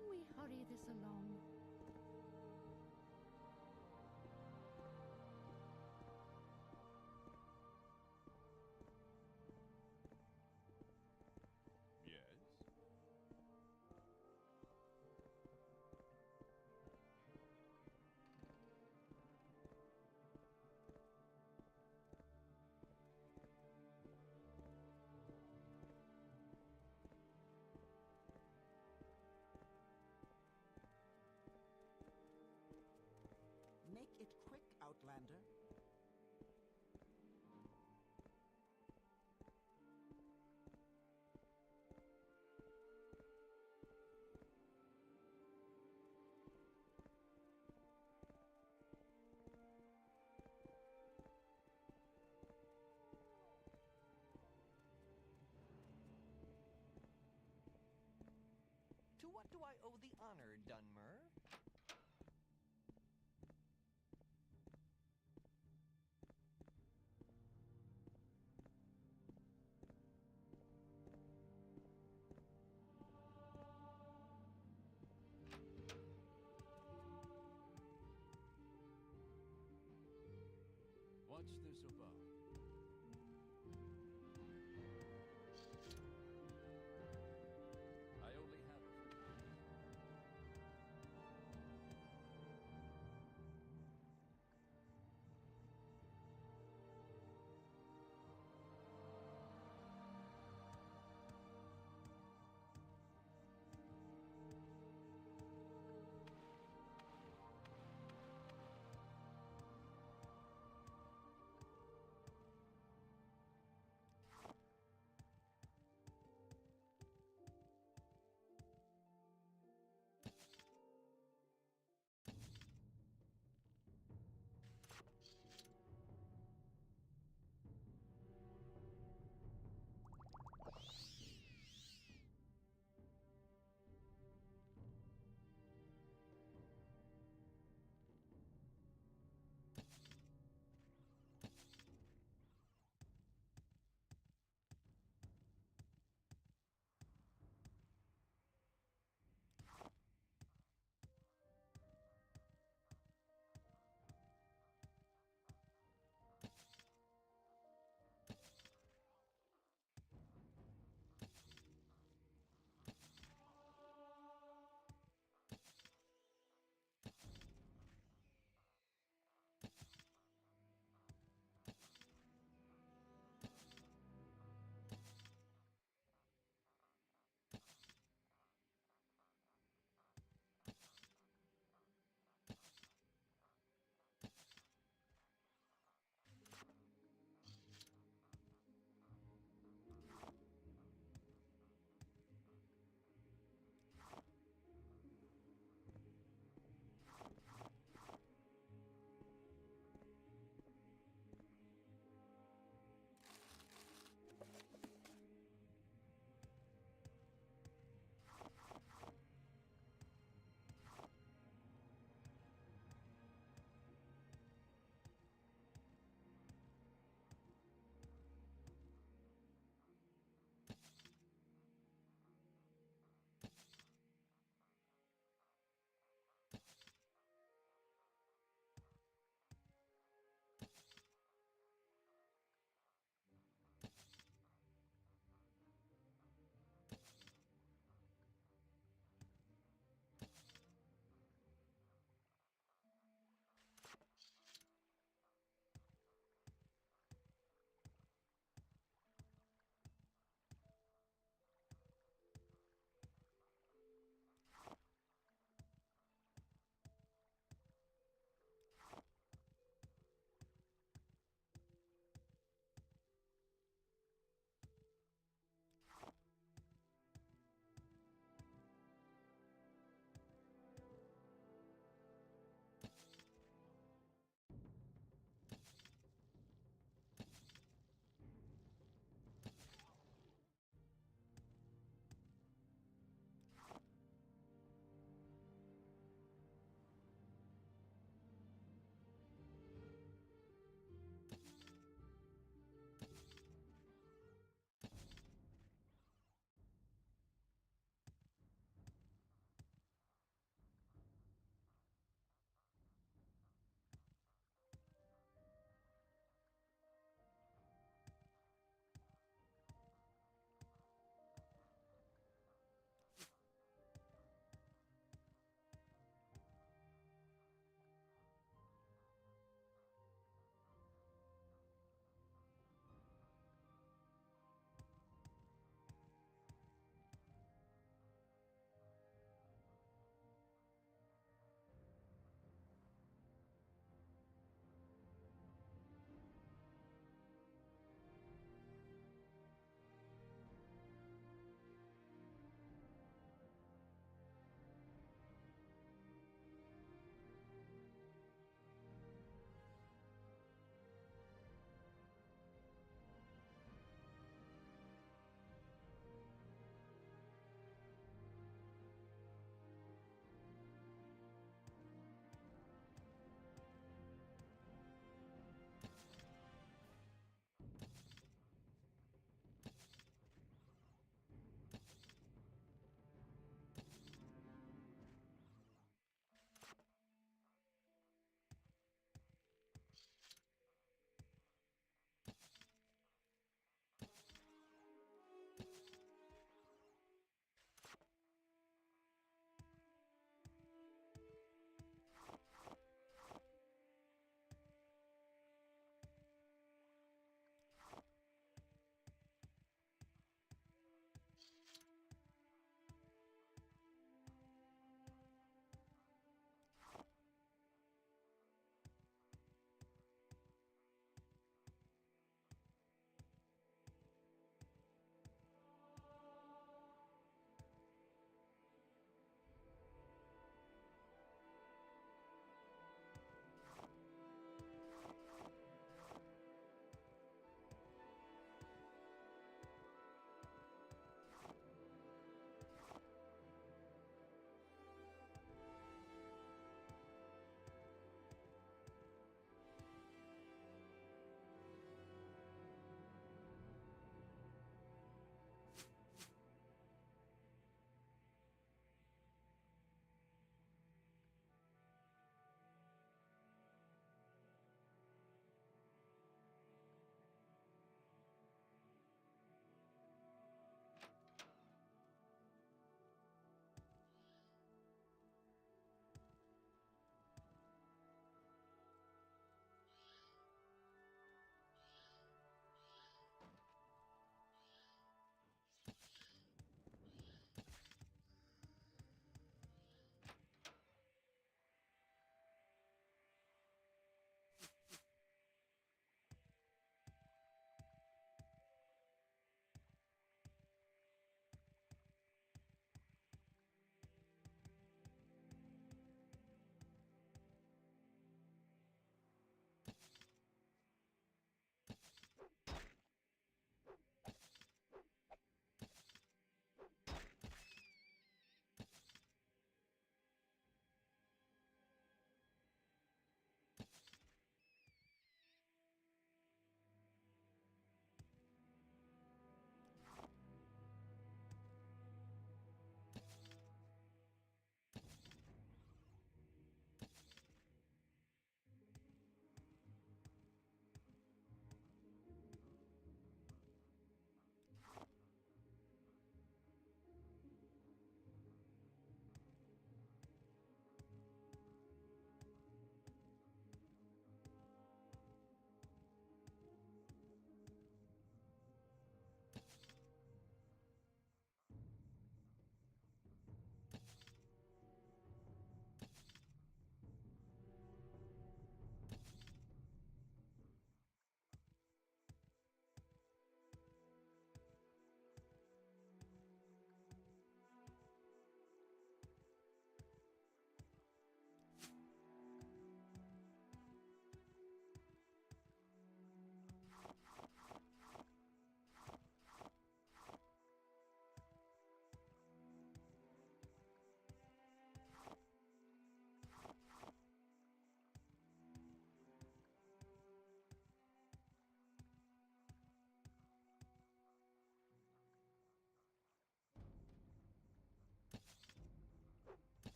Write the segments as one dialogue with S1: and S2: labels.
S1: Can we hurry this along?
S2: Yes?
S3: Make it quick, Outlander.
S4: To what do I owe the honor, Dunmer?
S2: What's this about? I only have a few.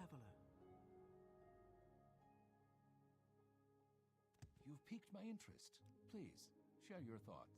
S3: traveler.
S2: You've piqued my interest. Please, share your thoughts.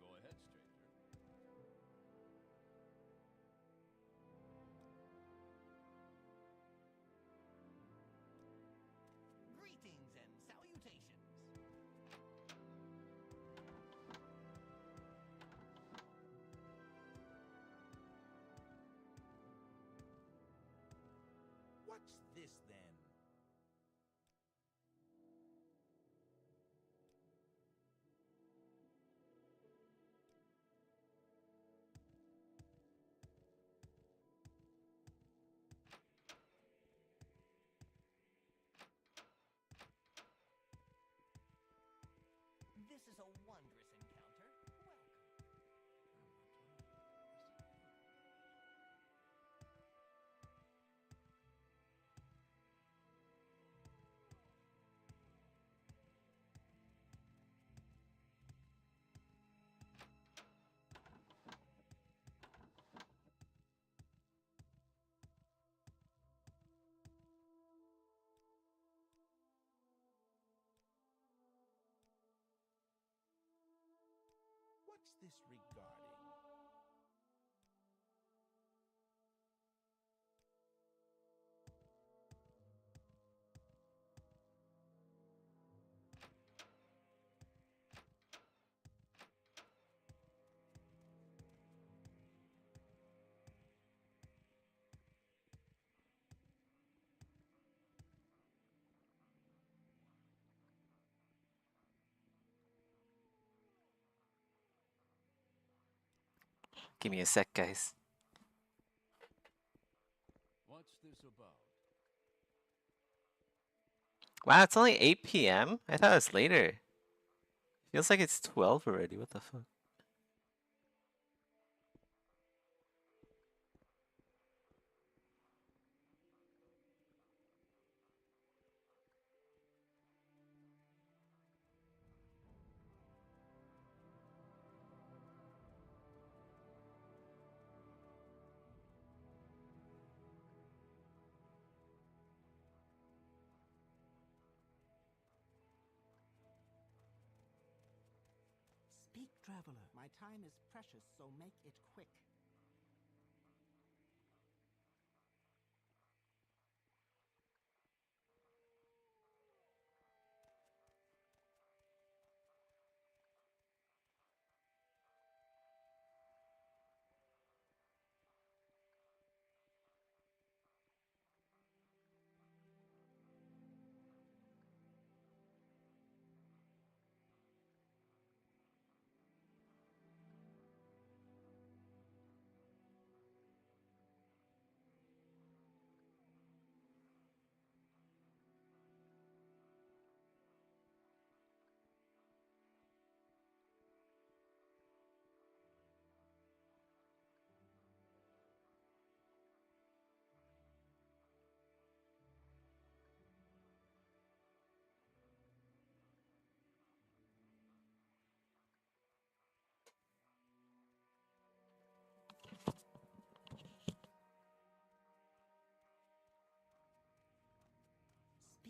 S2: Go ahead, stranger.
S4: Greetings and salutations.
S1: What's this then?
S4: This is a wondrous encounter. Welcome.
S1: What's this regarding?
S5: Give me a sec, guys.
S2: What's this about?
S5: Wow, it's only 8 p.m.? I thought it was later. Feels like it's 12 already. What the fuck?
S3: Speak, traveler. My time is precious, so make it quick.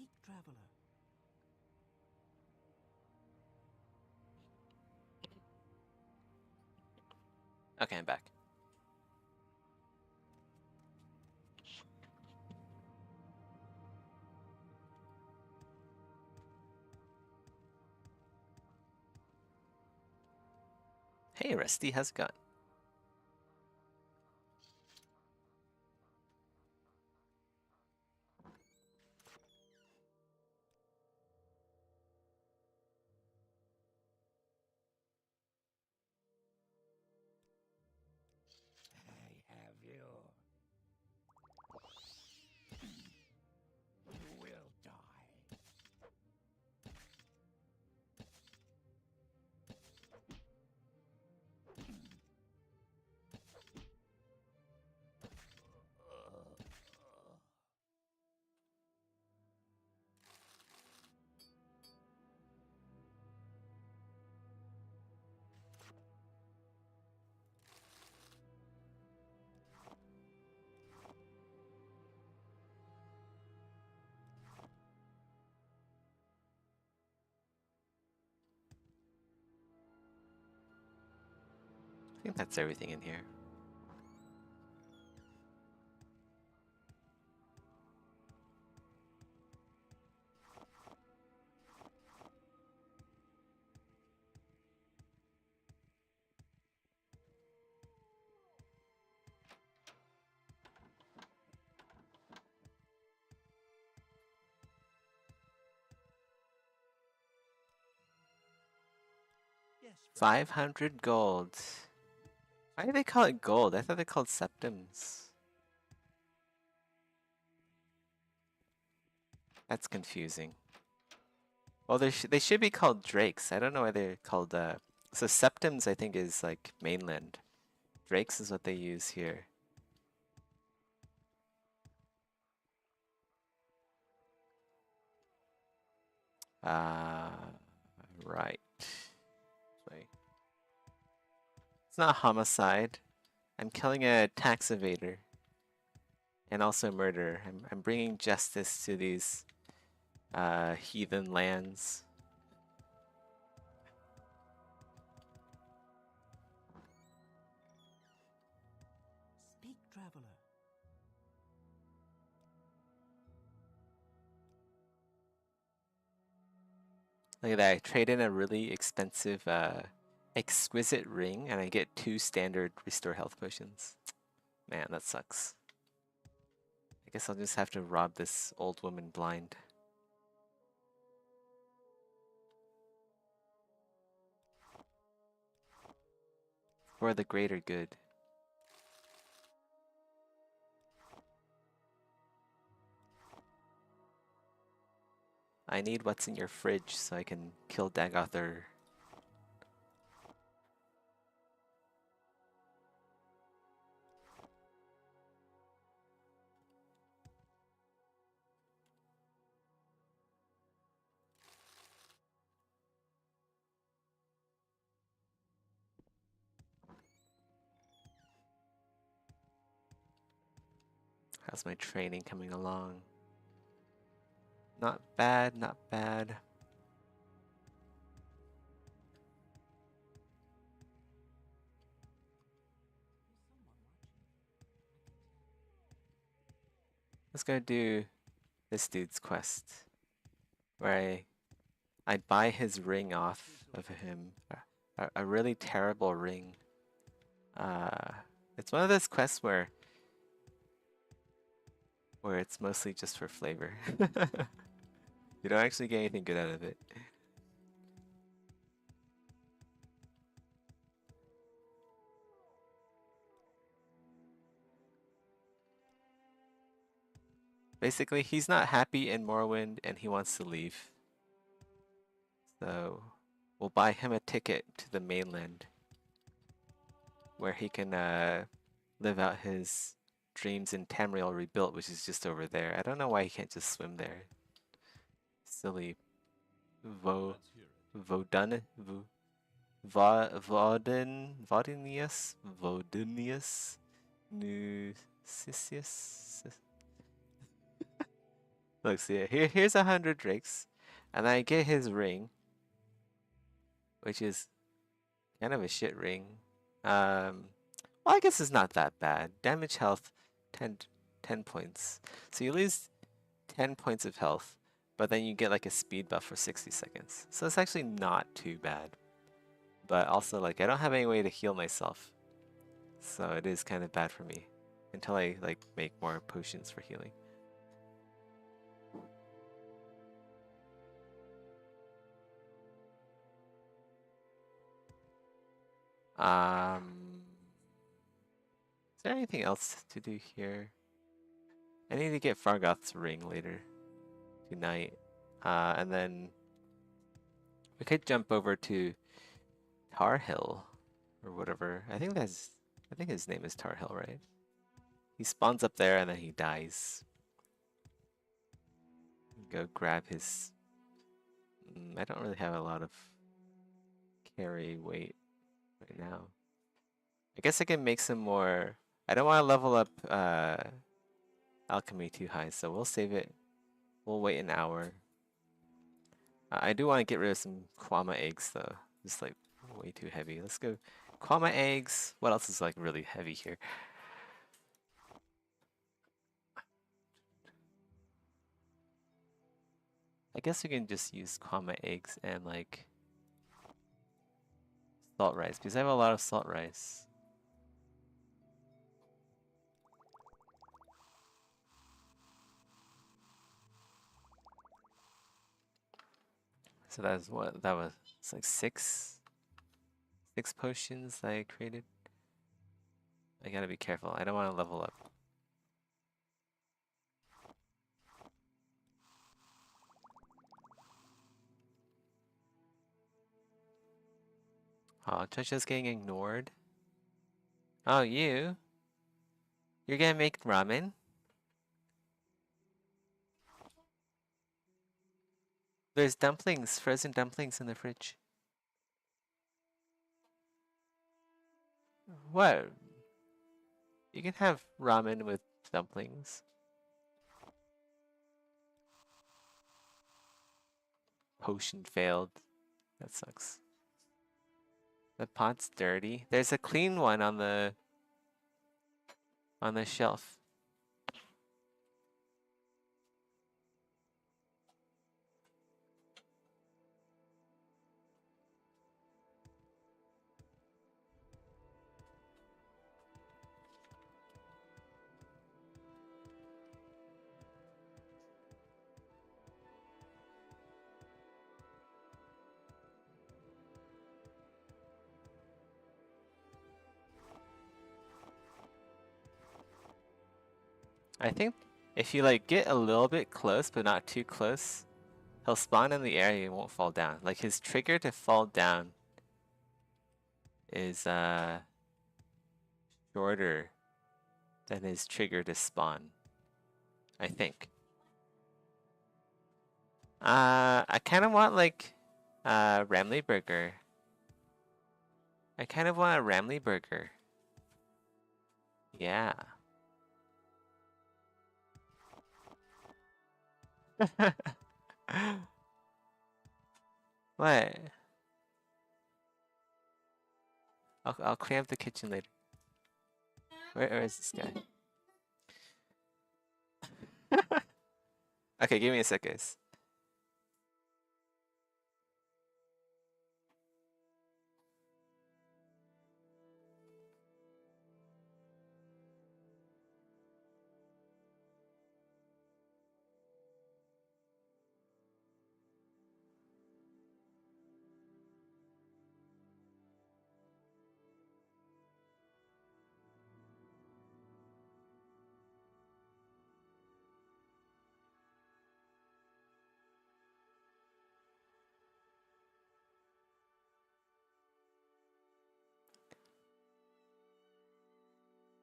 S3: Speak, traveler.
S5: Okay, I'm back. Hey, Rusty, how's it going?
S1: I have you. You will die.
S5: I think that's everything in here.
S1: Yes, friend.
S5: 500 gold. Why do they call it gold? I thought they called septims. That's confusing. Well, they should be called drakes. I don't know why they're called. So septims, I think, is like mainland. Drakes is what they use here. Right. Wait. It's not homicide. I'm killing a tax evader. And also murder. I'm bringing justice to these heathen lands.
S3: Speak, traveler.
S5: Look at that. I trade in a really expensive, exquisite ring, and I get 2 standard restore health potions. Man, that sucks. I guess I'll just have to rob this old woman blind. For the greater good. I need what's in your fridge so I can kill Dagothar. How's my training coming along? Not bad, not bad. Let's go do this dude's quest. Where I buy his ring off of him. A really terrible ring. It's one of those quests where it's mostly just for flavor. You don't actually get anything good out of it. Basically, he's not happy in Morrowind and he wants to leave. So, we'll buy him a ticket to the mainland where he can live out his dreams in Tamriel Rebuilt, which is just over there. I don't know why he can't just swim there. Silly Vodun Vodinius Nucisius. Look, see, here's 100 drakes, and I get his ring, which is kind of a shit ring. Well, I guess it's not that bad. Damage health, 10, 10 points. So you lose 10 points of health, but then you get like a speed buff for 60 seconds. So it's actually not too bad. But also, like, I don't have any way to heal myself. So it is kind of bad for me until I, like, make more potions for healing. Is there anything else to do here? I need to get Fargoth's ring later tonight. And then we could jump over to Tar Hill or whatever. I think his name is Tar Hill, right? He spawns up there and then he dies. Go grab his... I don't really have a lot of carry weight right now. I guess I can make some more... I don't want to level up alchemy too high, so we'll save it. We'll wait an hour. I do want to get rid of some Kwama eggs though. It's like way too heavy. Let's go Kwama eggs. What else is like really heavy here? I guess we can just use Kwama eggs and like salt rice because I have a lot of salt rice. So that's what that was. It's like six potions that I created. I gotta be careful. I don't want to level up. Oh, Chosha's getting ignored. Oh, you're gonna make ramen? There's dumplings, frozen dumplings in the fridge. What? You can have ramen with dumplings. Potion failed. That sucks. The pot's dirty. There's a clean one on the shelf. I think if you like get a little bit close but not too close, he'll spawn in the area and won't fall down. Like his trigger to fall down is shorter than his trigger to spawn. I think. I kind of want like Ramly burger. I kind of want a Ramly burger. Yeah. What? I'll clean up the kitchen later. Where is this guy? Okay, give me a sec, guys.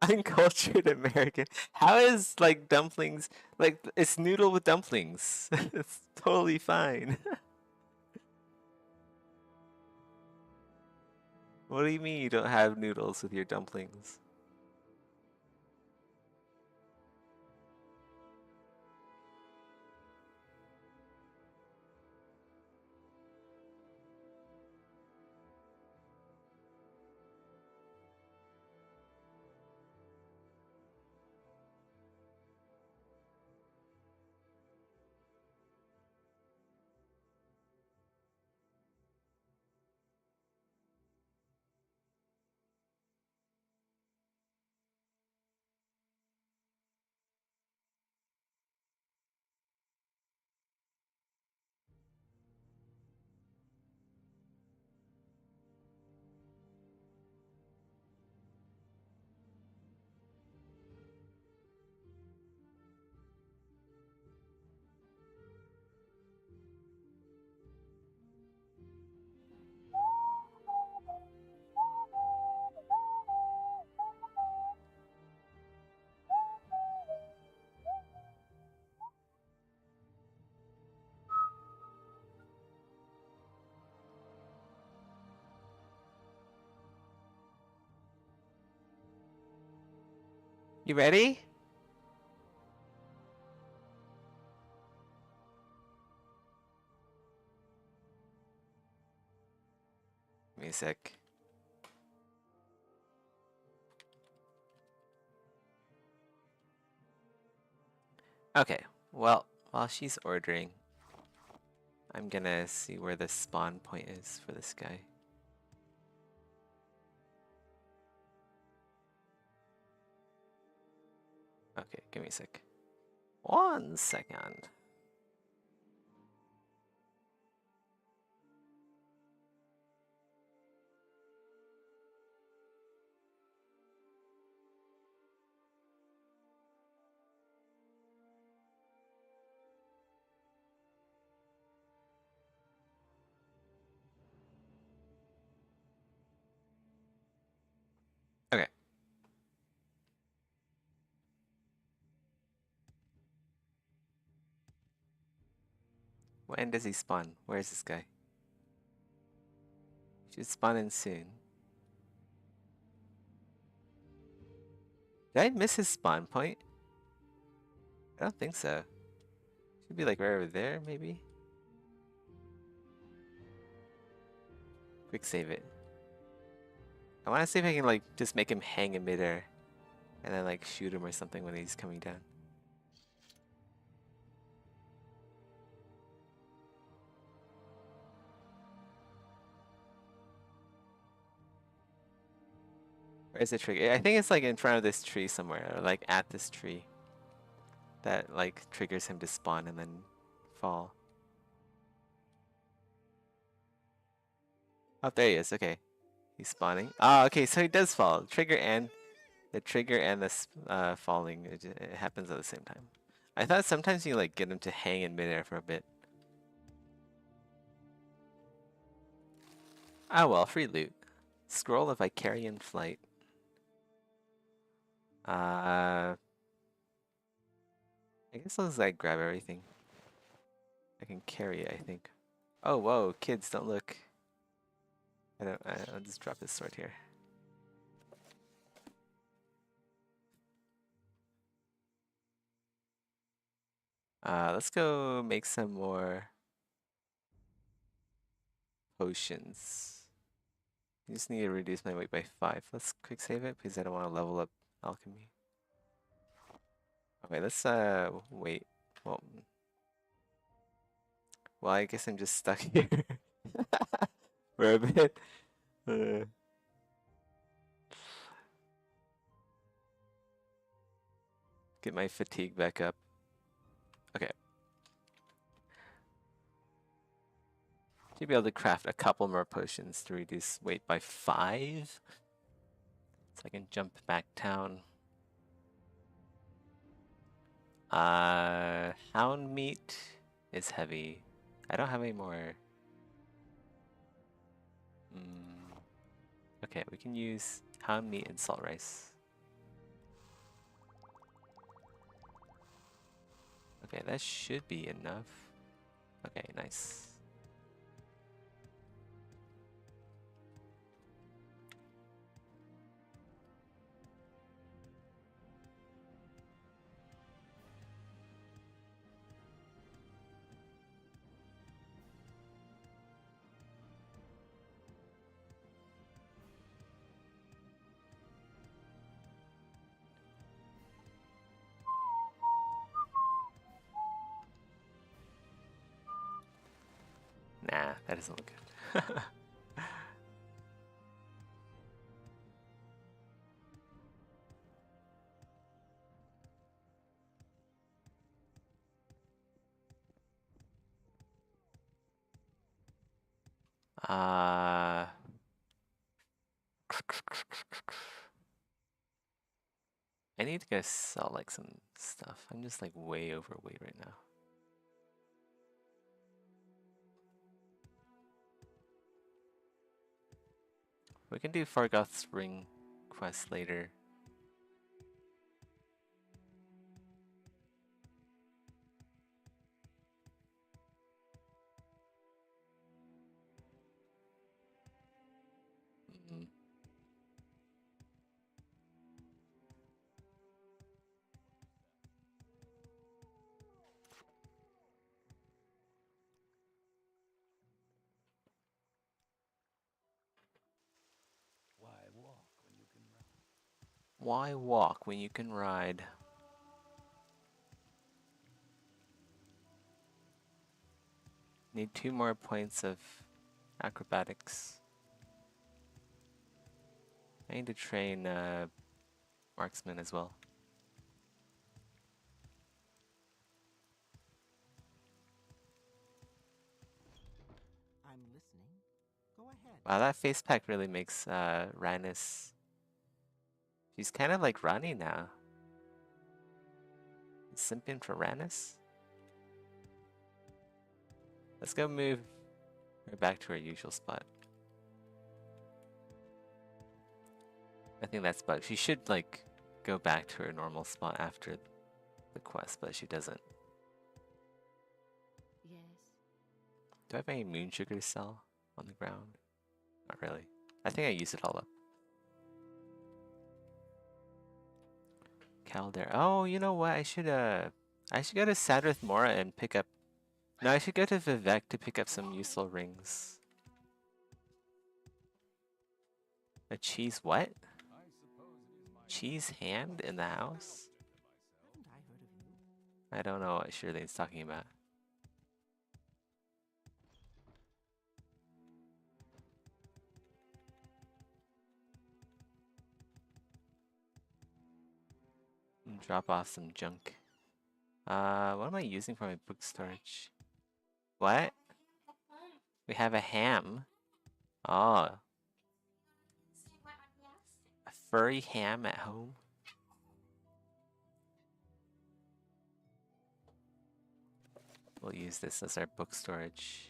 S5: Uncultured American. How is like dumplings like it's noodle with dumplings? It's totally fine. What do you mean you don't have noodles with your dumplings? You ready? Give me a sec. Okay, well, while she's ordering, I'm gonna see where the spawn point is for this guy. Okay, give me a sec. 1 second. Okay. When does he spawn? Where is this guy? Should spawn in soon. Did I miss his spawn point? I don't think so. Should be like right over there, maybe? Quick save it. I want to see if I can like just make him hang in midair and then like shoot him or something when he's coming down. Where's the trigger? I think it's like in front of this tree somewhere, or like at this tree. That like triggers him to spawn and then fall. Oh, there he is. Okay, he's spawning. Oh, okay, so he does fall. The trigger and the falling, it happens at the same time. I thought sometimes you like get him to hang in midair for a bit. Ah well, free loot. Scroll of Vicarian Flight. I guess I'll just like grab everything. I can carry it, I think. Oh, whoa, kids, don't look. I'll just drop this sword here. Let's go make some more potions. I just need to reduce my weight by 5. Let's quick save it because I don't want to level up alchemy. Okay, let's wait. Well, I guess I'm just stuck here for a bit. Get my fatigue back up. Okay. Should be able to craft a couple more potions to reduce weight by 5. So I can jump back down. Hound meat is heavy. I don't have any more. Okay, we can use hound meat and salt rice. Okay, that should be enough. Okay, nice. Nah, that doesn't look good. I need to go sell like some stuff. I'm just like way overweight right now. We can do Fargoth's Ring quest later. Why walk when you can ride? Need 2 more points of acrobatics. I need to train marksman as well.
S3: I'm listening. Go ahead.
S5: Wow, that face pack really makes Rhaenys. She's kind of like Rani now. Simping for Rhaenys? Let's go move her back to her usual spot. I think that's bugged. She should like go back to her normal spot after the quest, but she doesn't.
S6: Yes.
S5: Do I have any moon sugar to sell on the ground? Not really. I think I used it all up. Calder. Oh, you know what? I should go to Sadrith Mora and pick up. No, I should go to Vivek to pick up some useful rings. A cheese what? Cheese hand in the house?
S3: Haven't I heard of you?
S5: I don't know what Shirley's talking about. Drop off some junk. What am I using for my book storage? What? We have a ham. Oh. A furry ham at home? We'll use this as our book storage.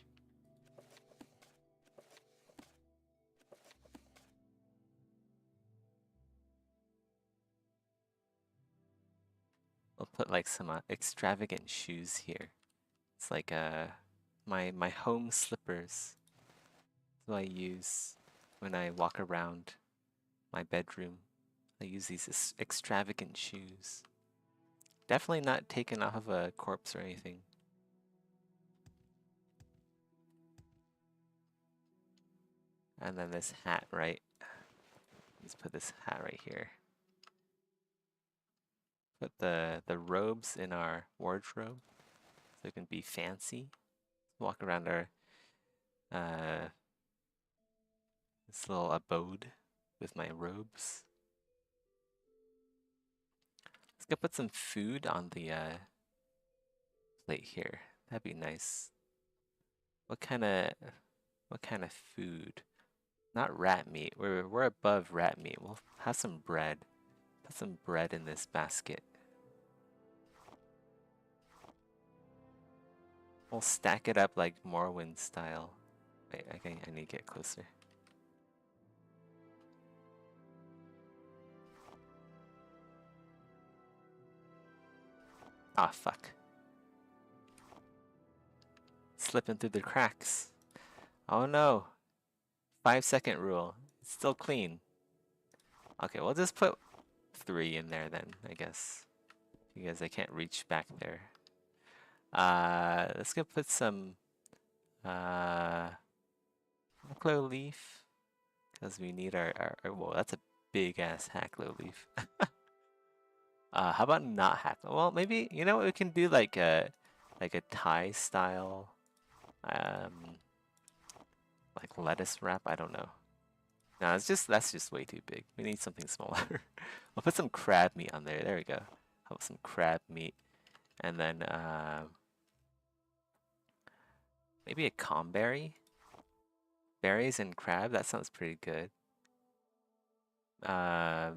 S5: We'll put like some extravagant shoes here. It's like my home slippers. That's what I use when I walk around my bedroom. I use these extravagant shoes. Definitely not taken off of a corpse or anything. And then this hat, right? Let's put this hat right here. Put the robes in our wardrobe so it can be fancy. Walk around our this little abode with my robes. Let's go put some food on the plate here. That'd be nice. What kind of food? Not rat meat. We're above rat meat. We'll have some bread. Put some bread in this basket. We'll stack it up like Morrowind style. Wait, I need to get closer. Ah, fuck. Slipping through the cracks. Oh no. 5-second rule. It's still clean. Okay, we'll just put 3 in there then, I guess. Because I can't reach back there. Let's go put some Hacklow leaf. Because we need our whoa, that's a big ass Hacklow leaf. How about not Hacklow? Well, maybe, you know what, we can do like a Thai style like lettuce wrap. I don't know. No, that's just way too big. We need something smaller. I'll put some crab meat on there. There we go. I'll put some crab meat, and then maybe a comberry. Berries and crab. That sounds pretty good.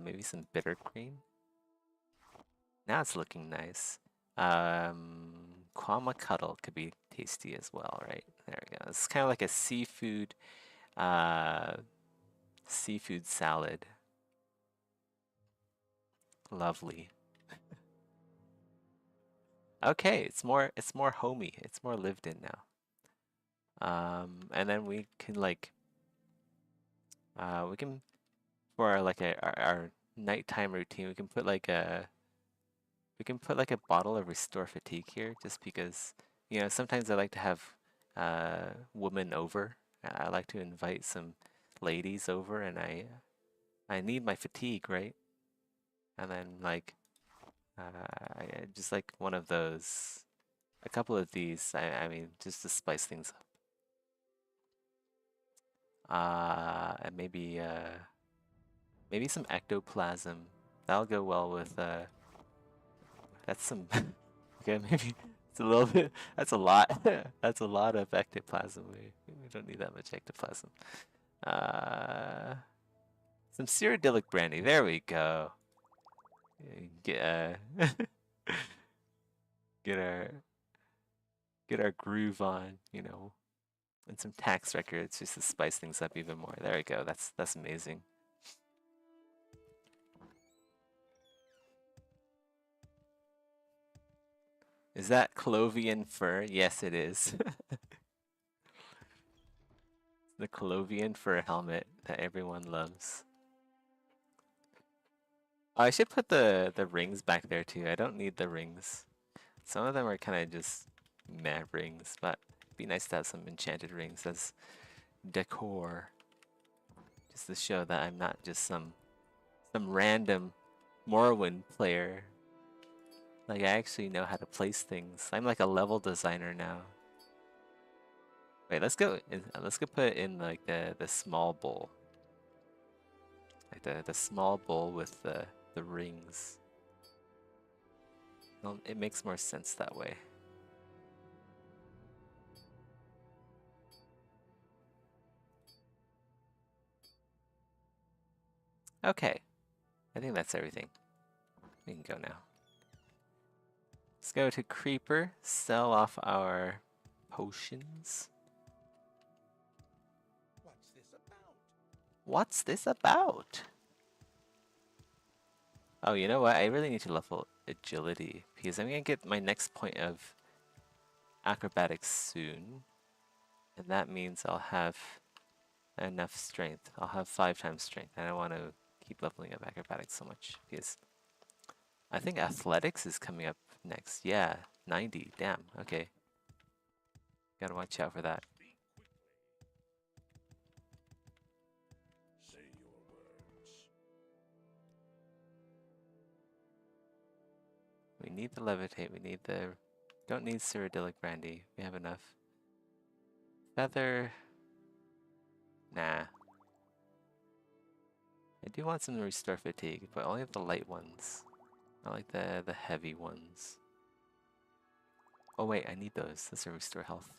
S5: Maybe some bitter cream. Now it's looking nice. Kwama cuddle could be tasty as well, right? There we go. It's kind of like a seafood salad. Lovely. Okay, it's more homey. It's more lived in now. And then we can like for like our nighttime routine, we can put like a bottle of Restore Fatigue here, just because, you know, sometimes I like to have women over. I like to invite some ladies over, and I need my fatigue, right? and then like just like one of those, a couple of these. I mean, just to spice things up. And maybe some ectoplasm. That'll go well with that's some okay, maybe it's a little bit, that's a lot. That's a lot of ectoplasm. We don't need that much ectoplasm. Some cyrodiilic brandy. There we go. Get get our groove on, you know, and some tax records just to spice things up even more. There we go. That's amazing. Is that Clovian fur? Yes, it is. The Clovian fur helmet that everyone loves. Oh, I should put the rings back there too. I don't need the rings. Some of them are kind of just meh rings, but it'd be nice to have some enchanted rings as decor. Just to show that I'm not just some random Morrowind player. Like, I actually know how to place things. I'm like a level designer now. Wait, let's go put it in like the small bowl. Like the small bowl with the rings. Well, it makes more sense that way. Okay. I think that's everything. We can go now. Let's go to Creeper, sell off our potions.
S1: What's this about?
S5: What's this about? Oh, you know what? I really need to level agility because I'm gonna get my next point of acrobatics soon. And that means I'll have enough strength. I'll have 5 times strength. I don't want to keep leveling up acrobatics so much because I think athletics is coming up next. Yeah, 90. Damn. Okay. Gotta watch out for that.
S1: Say your words.
S5: We need the levitate. We need the... Don't need cyrodiilic brandy. We have enough. Feather... Nah. I do want some to restore fatigue, but only the light ones. Not like the heavy ones. Oh wait, I need those. Those are restore health.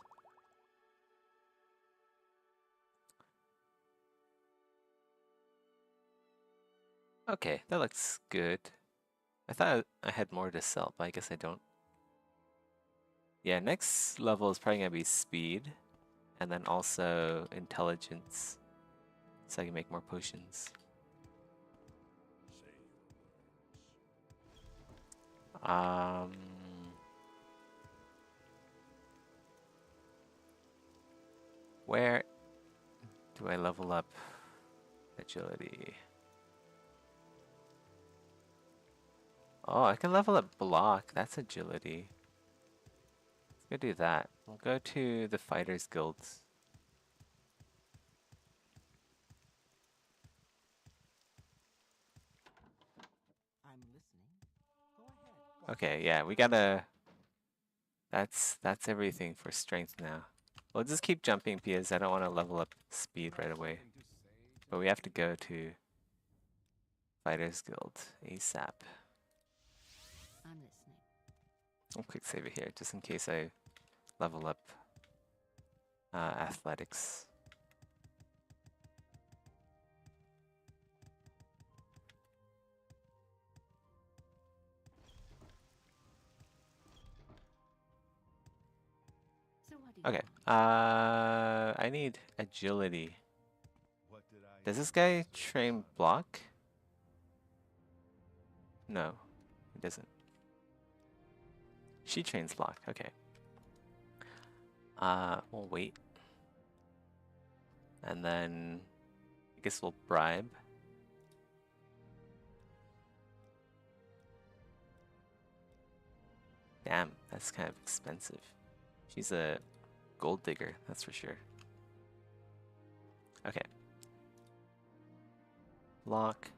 S5: Okay, that looks good. I thought I had more to sell, but I guess I don't. Yeah, next level is probably gonna be speed, and then also intelligence, so I can make more potions.
S1: Say your words.
S5: Where do I level up agility? Oh, I can level up block. That's agility. Let's go do that. We'll go to the Fighters Guilds.
S3: I'm listening. Go ahead.
S5: Okay, yeah, we gotta... That's everything for strength now. We'll just keep jumping because I don't want to level up speed right away. But we have to go to Fighters Guild ASAP.
S6: I'm listening.
S5: I'll quick save it here just in case I level up athletics.
S6: So what do you
S5: Okay,
S6: want?
S5: I need agility. Does this guy train block? No, he doesn't. She trains block, okay. We'll wait. And then I guess we'll bribe. Damn, that's kind of expensive. She's a gold digger, that's for sure. Okay. Block.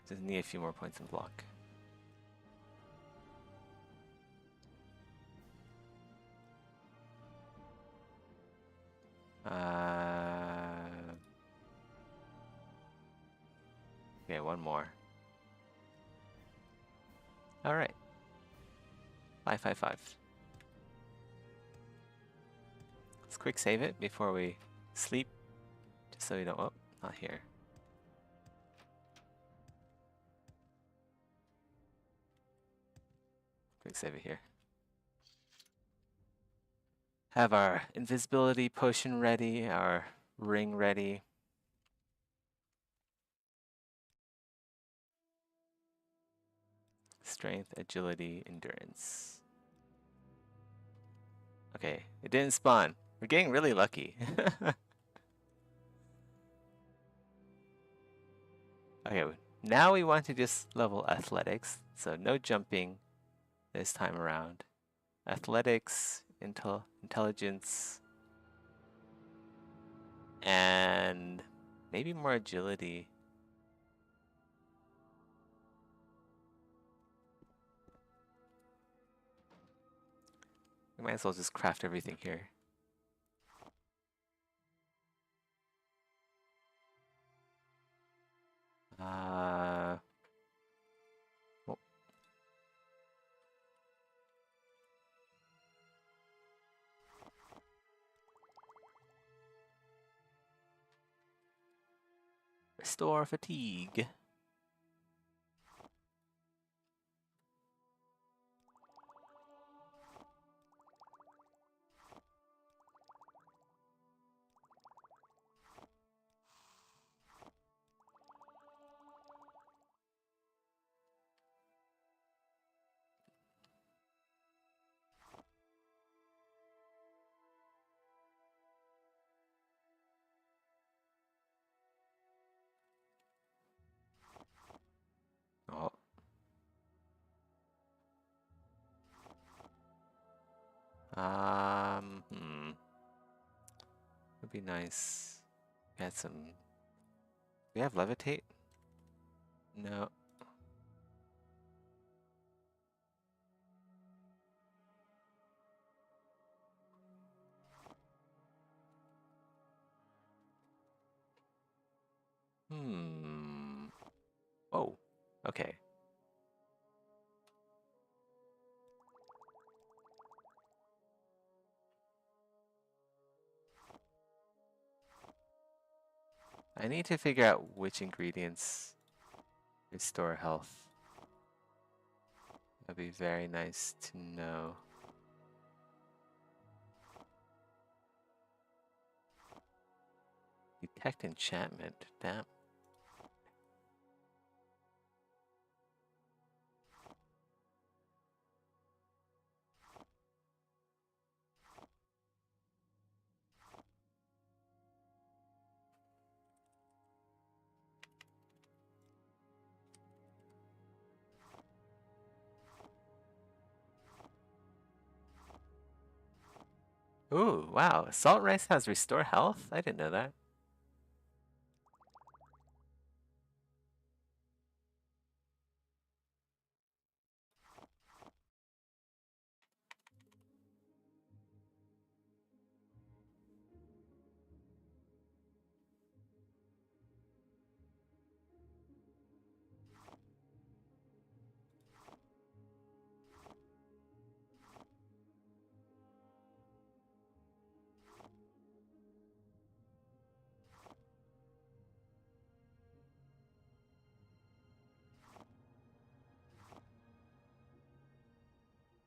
S5: Just need a few more points in block. Okay, one more. All right. 555. Let's quick save it before we sleep, just so we don't. Oh, not here. Quick save it here. Have our invisibility potion ready, our ring ready. Strength, agility, endurance. Okay, it didn't spawn. We're getting really lucky. Okay, now we want to just level athletics, so no jumping this time around. Athletics, intelligence, and maybe more agility. We might as well just craft everything here. Oh. Restore fatigue. Oh. Would be nice. We had some. We have levitate? No. Oh. Okay. I need to figure out which ingredients restore health. That'd be very nice to know. Detect enchantment. Damn. Ooh, wow. Salt rice has restore health? I didn't know that.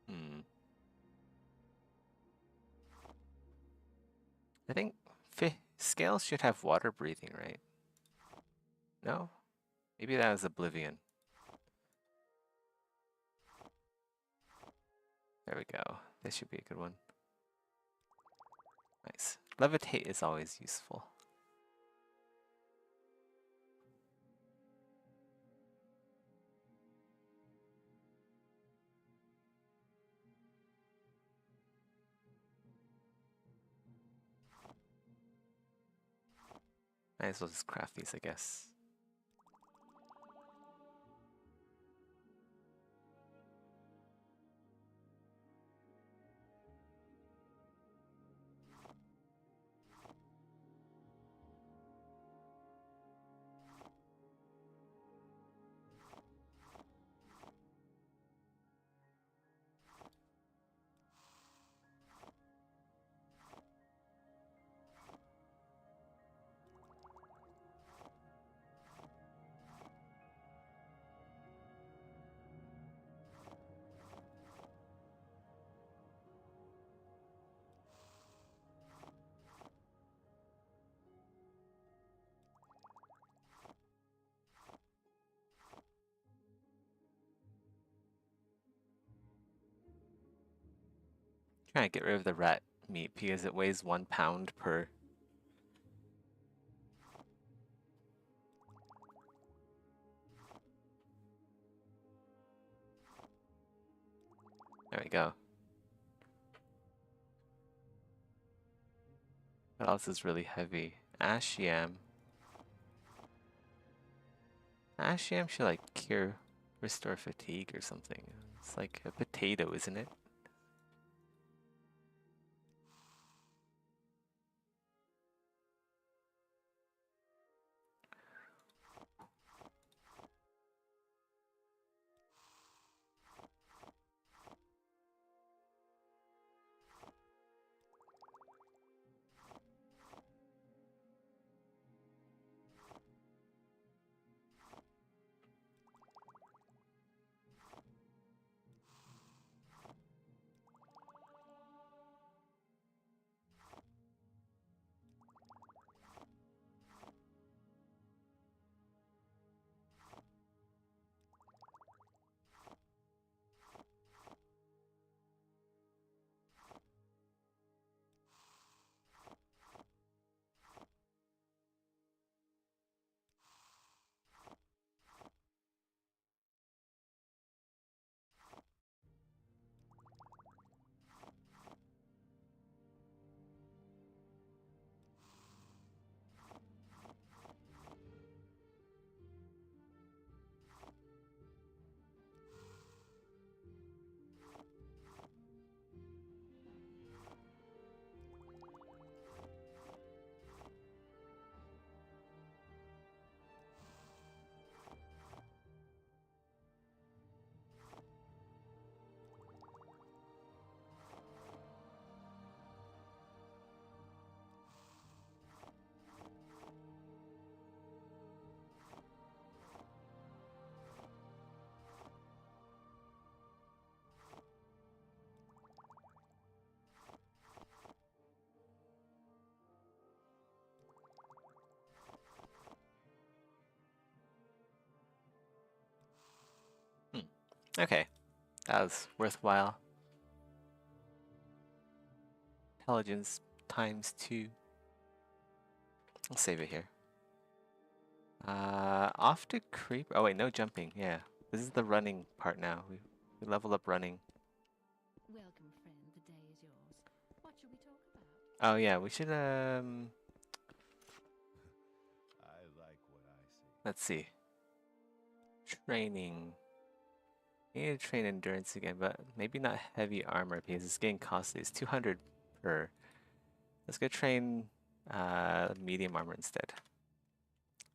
S5: Hmm. I think scales should have water breathing, right? No? Maybe that was Oblivion. There we go. This should be a good one. Nice. Levitate is always useful. Might as well just craft these, I guess. Trying to get rid of the rat meat because it weighs 1 pound per. There we go. What else is really heavy? Ash yam. Ash yam should like restore fatigue or something. It's like a potato, isn't it? Okay, that was worthwhile. Intelligence times 2. I'll save it here. Off to creep. Oh wait, no jumping. Yeah, this is the running part now. We level up running.
S6: Welcome, friend. The day is yours. What shall we talk about?
S5: Oh yeah, we should
S1: I like what I see.
S5: let's see. Training. I need to train endurance again, but maybe not heavy armor because it's getting costly. It's 200 per. Let's go train medium armor instead.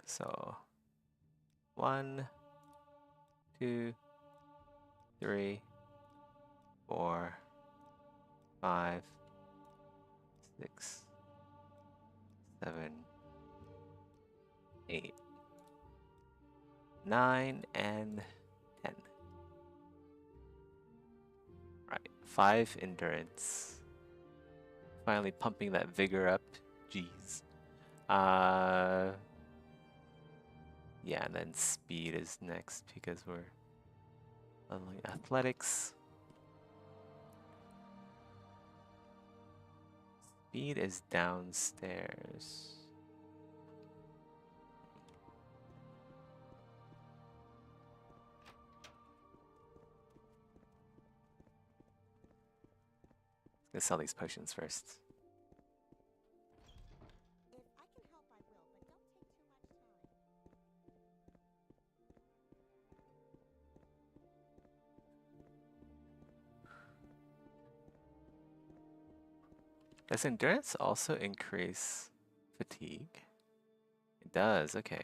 S5: So 1, 2, 3, 4, 5, 6, 7, 8, 9, and 10. Right, 5 endurance. Finally pumping that vigor up. Jeez. Yeah, and then speed is next because we're leveling athletics. Speed is downstairs. Let's sell these potions first.
S3: If I can help, I will, but don't take too much time.
S5: Does endurance also increase fatigue? It does, okay.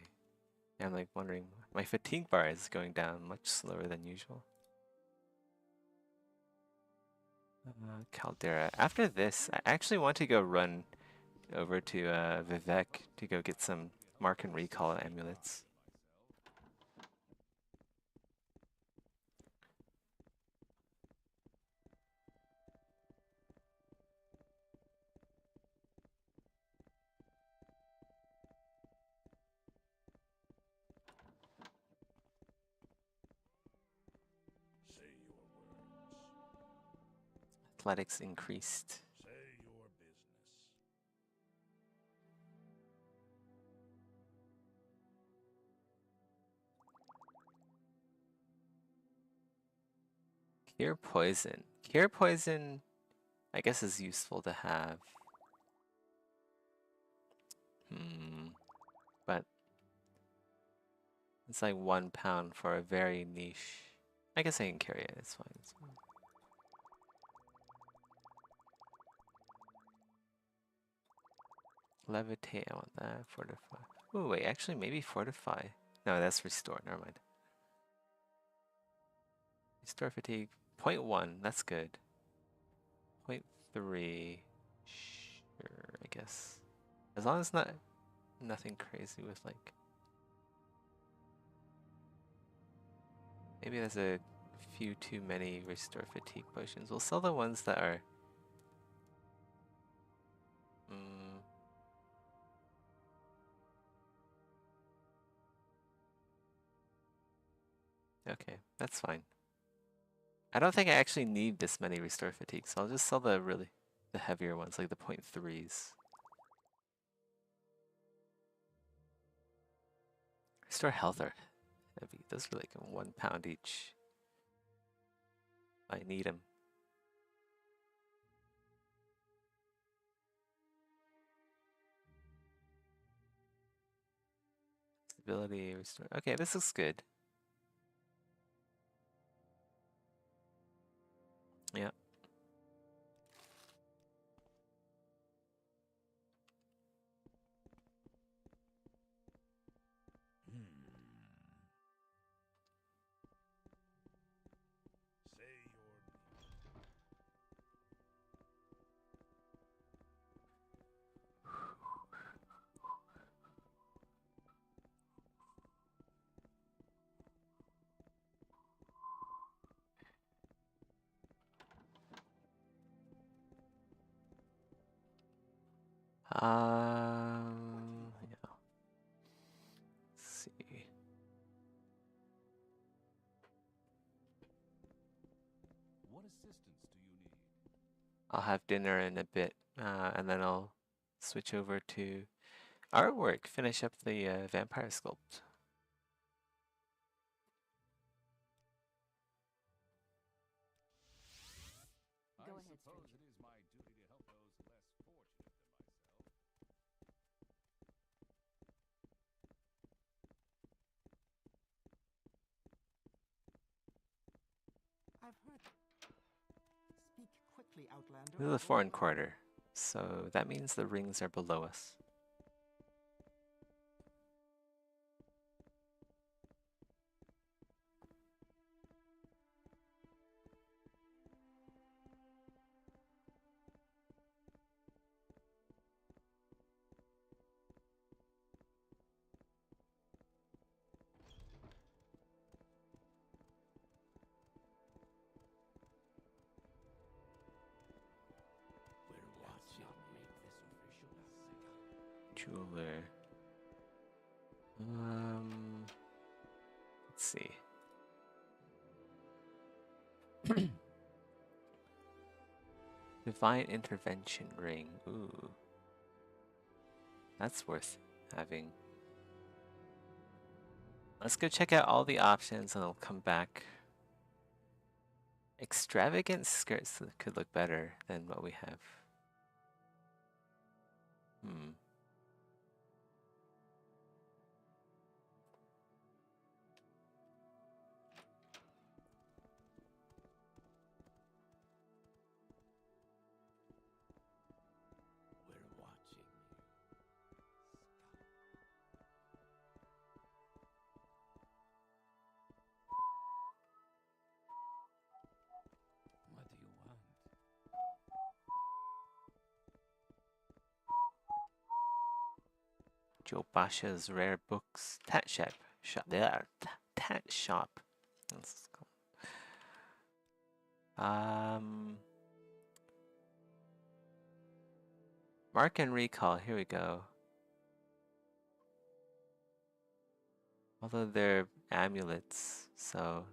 S5: Yeah, I'm like wondering, my fatigue bar is going down much slower than usual. Caldera. After this, I actually want to go run over to Vivek to go get some mark and recall amulets.
S1: Say your words.
S5: athletics increased.
S1: Say your business.
S5: Cure poison. Cure poison, I guess, is useful to have. But it's like £1 for a very niche. I guess I can carry it. It's fine. It's fine. Levitate. I want that. Fortify. Oh wait, actually, maybe fortify. No, that's restore. Never mind. Restore fatigue. 0.1. That's good. 0.3. Sure, I guess. As long as it's not nothing crazy with like. Maybe there's a few too many restore fatigue potions. We'll sell the ones that are. Okay, that's fine. I don't think I actually need this many restore fatigue, so I'll just sell the heavier ones, like the 0.3s. Restore health are heavy. Those are like £1 each. I need them. Stability, restore. Okay, this looks good. Yeah.
S1: Say your
S5: Yeah. Let's see.
S2: What assistance do you need?
S5: I'll have dinner in a bit, and then I'll switch over to artwork, finish up the vampire sculpt.
S6: Go
S2: I
S6: ahead,
S2: suppose
S6: stranger.
S2: it is my duty to help those less fortunate than myself.
S3: I've heard. Speak quickly, Outlander.
S5: This is the foreign quarter, so that means the rings are below us.
S3: We're watching. Make this official.
S5: Jeweler. Let's see. Divine intervention ring. Ooh. That's worth having. Let's go check out all the options and I'll come back. Extravagant skirts could look better than what we have.
S3: We're watching. What do you want?
S5: Joe Basha's rare books. Tat shop. There. Tat shop. Let's go. Mark and recall. Here we go. Although they're amulets, so.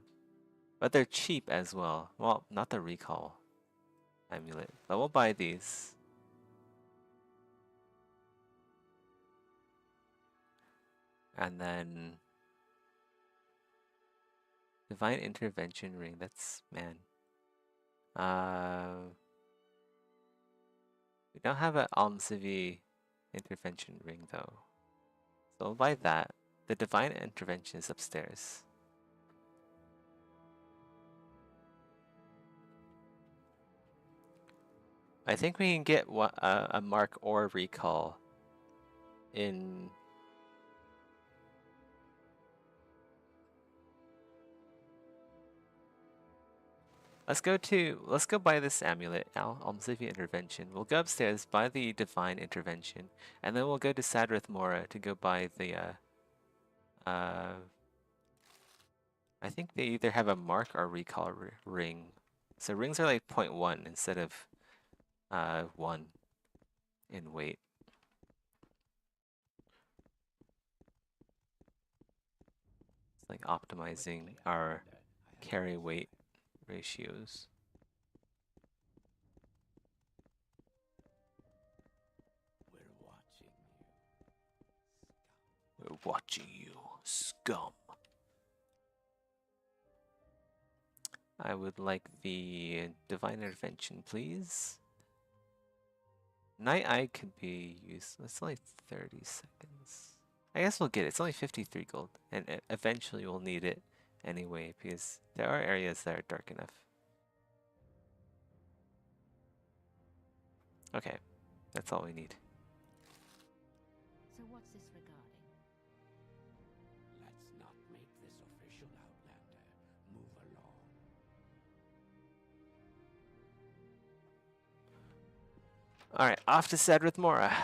S5: But they're cheap as well. Well, not the recall. amulet. But we'll buy these. And then Divine Intervention Ring. That's, man. We don't have an Almsivi Intervention Ring though. So we'll buy that. The Divine Intervention is upstairs. I think we can get a Mark or Recall in... Let's go buy this amulet, Almsivi Intervention. We'll go upstairs, buy the Divine Intervention, and then we'll go to Sadrith Mora to go buy the I think they either have a Mark or Recall ring. So rings are like 0.1 instead of 1 in weight. It's like optimizing our carry weight ratios. We're watching you, scum. I would like the Divine Intervention, please. Night Eye could be used. It's only 30 seconds. I guess we'll get it. It's only 53 gold, and eventually we'll need it anyway, because there are areas that are dark enough. Okay, that's all we need.
S6: So what's this regarding?
S3: Let's not make this official, Outlander. Move along.
S5: Alright, off to Sadrith Mora.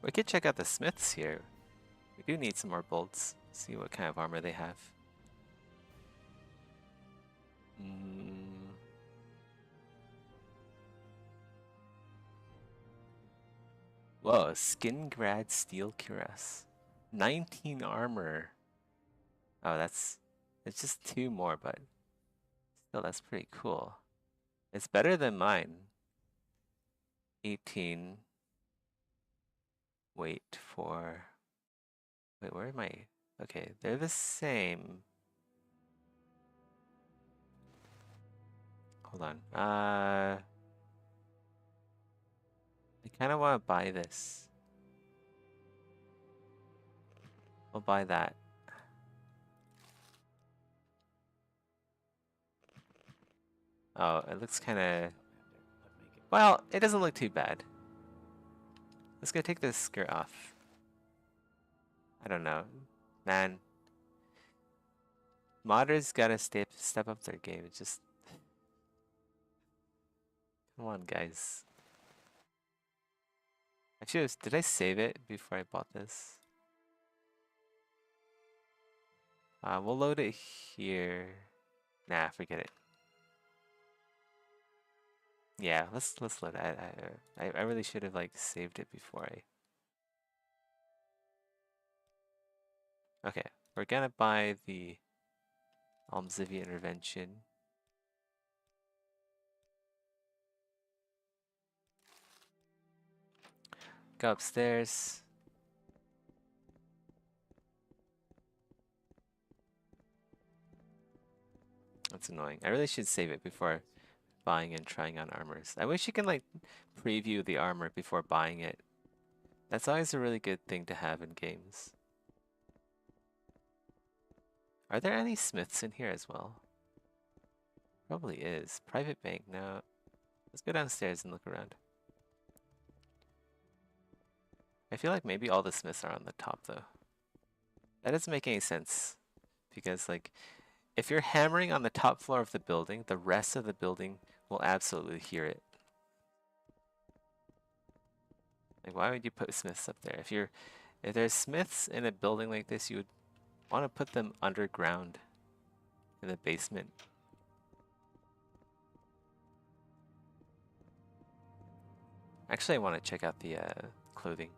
S5: We could check out the smiths here. We do need some more bolts. See what kind of armor they have. Whoa, Skingrad Steel Cuirass. 19 armor. Oh, it's just 2 more, but still, that's pretty cool. It's better than mine. 18. Wait, where am I? Okay, they're the same. Hold on. I kind of want to buy this. We'll buy that. Oh, it looks kind of... Well, it doesn't look too bad. Let's go take this skirt off. I don't know. Man. Modders gotta step up their game. It's just... Come on, guys. Actually, did I save it before I bought this? We'll load it here. Nah, forget it. Yeah, let's load it. I really should have like saved it before I... Okay, we're gonna buy the Almsivi Intervention. Go upstairs. That's annoying. I really should save it before buying and trying on armors. I wish you can like preview the armor before buying it. That's always a really good thing to have in games. Are there any smiths in here as well? Probably is. Private bank, no. Let's go downstairs and look around. I feel like maybe all the smiths are on the top though. That doesn't make any sense. Because like, if you're hammering on the top floor of the building, the rest of the building will absolutely hear it. Like, why would you put smiths up there? If there's smiths in a building like this, you would want to put them underground in the basement. Actually, I want to check out the clothing.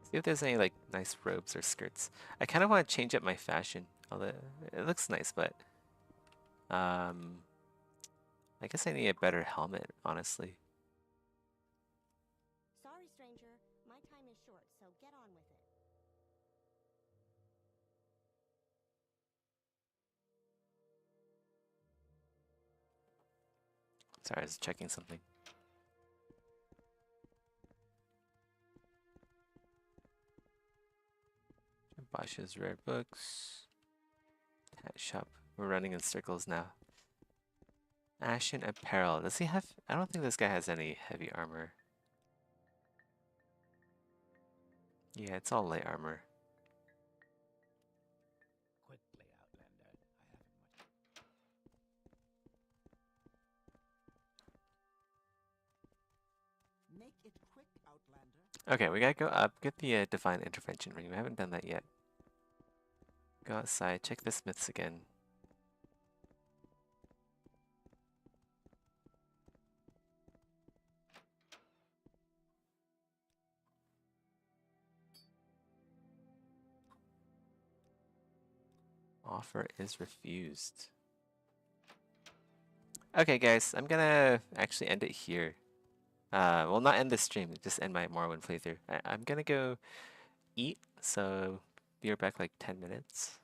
S5: See if there's any like nice robes or skirts. I kind of want to change up my fashion. Although it looks nice, but I guess I need a better helmet, honestly.
S7: Sorry, stranger. My time is short, so get on with it.
S5: Sorry, I was checking something. Bosch's rare books. Hat shop. We're running in circles now. Ashen apparel. Does he have? I don't think this guy has any heavy armor. Yeah, it's all light armor.
S3: Quickly, Outlander. I haven't much.
S8: Make it quick, Outlander.
S5: Okay, we gotta go up, get the divine intervention ring. We haven't done that yet. Go outside, check the smiths again. Offer is refused. Okay, guys, I'm gonna actually end it here. Well, not end the stream, just end my Morrowind playthrough. I'm gonna go eat, so be right back like 10 minutes.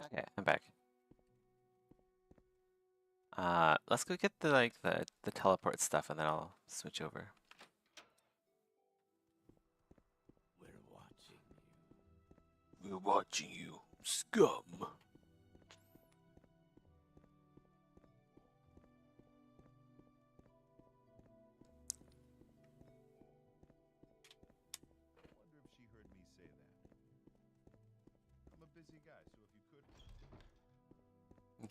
S5: Okay, I'm back. Let's go get the teleport stuff and then I'll switch over.
S3: We're watching you.
S5: We're watching you, scum.
S1: I wonder if she heard me say that. I'm a busy guy, so if you could...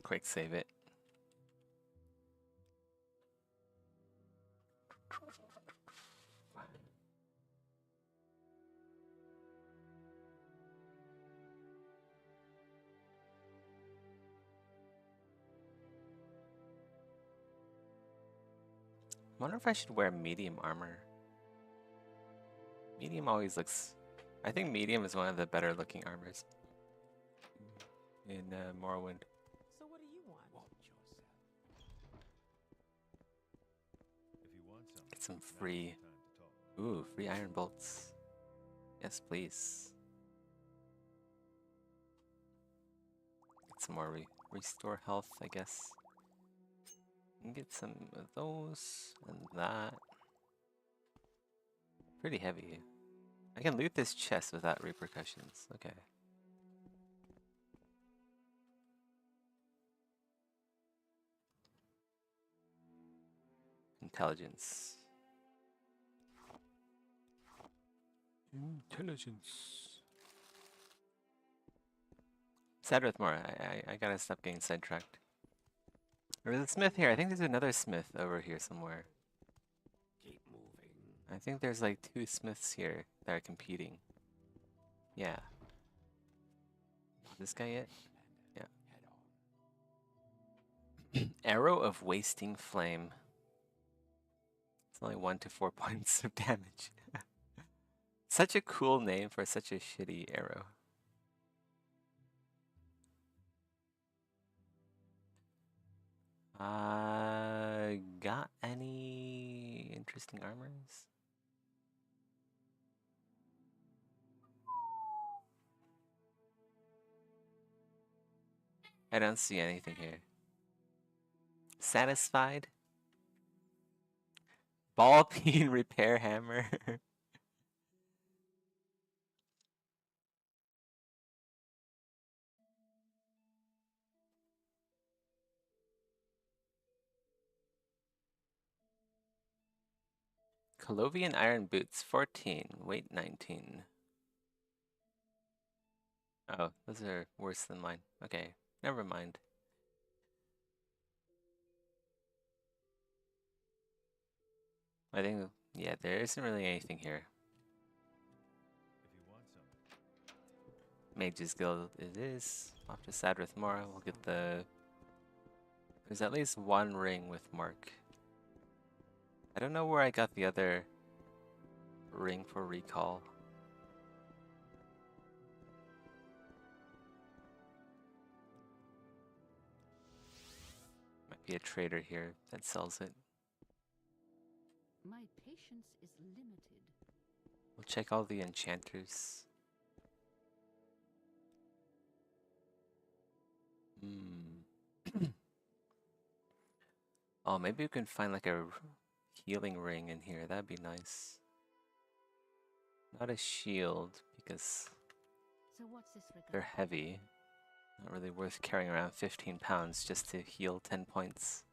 S5: Quick save it. Wonder if I should wear medium armor. Medium always looks... I think medium is one of the better looking armors in Morrowind.
S4: So what do you want?
S3: Watch yourself.
S1: If you want something,
S5: Get some
S1: now's the
S5: free...
S1: time to talk.
S5: Ooh, free iron bolts. Yes, please. Get some more restore health, I guess. And get some of those and that. Pretty heavy. I can loot this chest without repercussions. Okay. Intelligence. Intelligence. Sadrith more. I gotta stop getting sidetracked. There's a smith here. I think there's another smith over here somewhere.
S3: Keep moving.
S5: I think there's like 2 smiths here that are competing. Yeah. This guy it? Yeah.
S3: Head on.
S5: Arrow of Wasting Flame. It's only 1 to 4 points of damage. Such a cool name for such a shitty arrow. Got any interesting armors? I don't see anything here. Satisfied? Ball peen repair hammer. Colovian iron boots 14, weight 19. Oh, those are worse than mine. Okay, never mind. I think, yeah, there isn't really anything here.
S1: If you want something.
S5: Mage's Guild it is. Off to Sadrith Mora, we'll get the... There's at least 1 ring with Mark. I don't know where I got the other ring for recall. Might be a trader here that sells it.
S6: My patience is limited.
S5: We'll check all the enchanters. Oh, maybe we can find like a healing ring in here. That'd be nice. Not a shield because
S6: So what's this regard?
S5: they're heavy. Not really worth carrying around 15 pounds just to heal 10 points.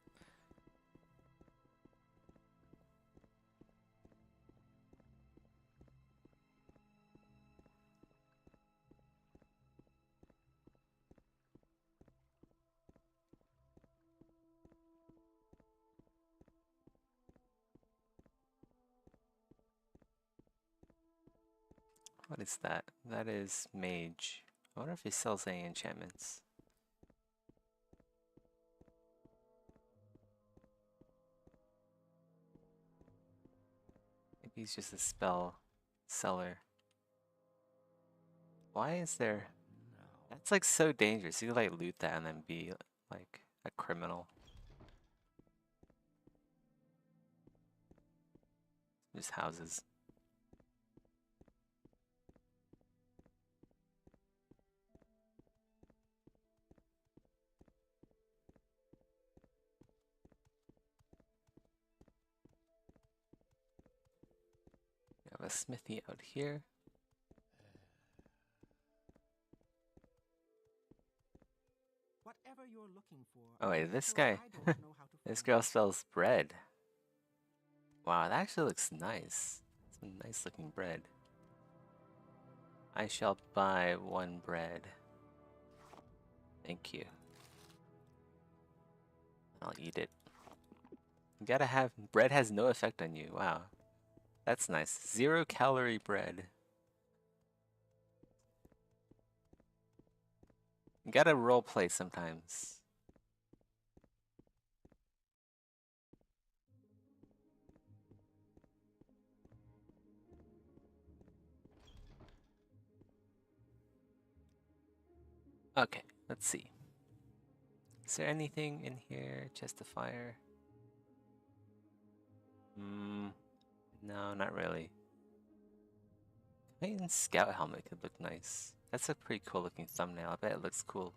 S5: What is that? That is mage. I wonder if he sells any enchantments. Maybe he's just a spell seller. Why is there... That's like so dangerous. You could like loot that and then be like a criminal. Just houses. a smithy out here.
S8: Whatever you're looking for.
S5: Oh wait,
S8: I'm
S5: this
S8: sure
S5: guy.
S8: I don't know how to
S5: This
S8: find
S5: girl
S8: it.
S5: sells bread. Wow, that actually looks nice. Some nice looking bread. I shall buy 1 bread. Thank you. I'll eat it. You gotta have bread has no effect on you. Wow. That's nice. 0-calorie bread. You gotta roleplay sometimes. Okay, let's see. Is there anything in here? Chest of fire? No, not really. Maybe scout helmet could look nice. That's a pretty cool looking thumbnail. I bet it looks cool.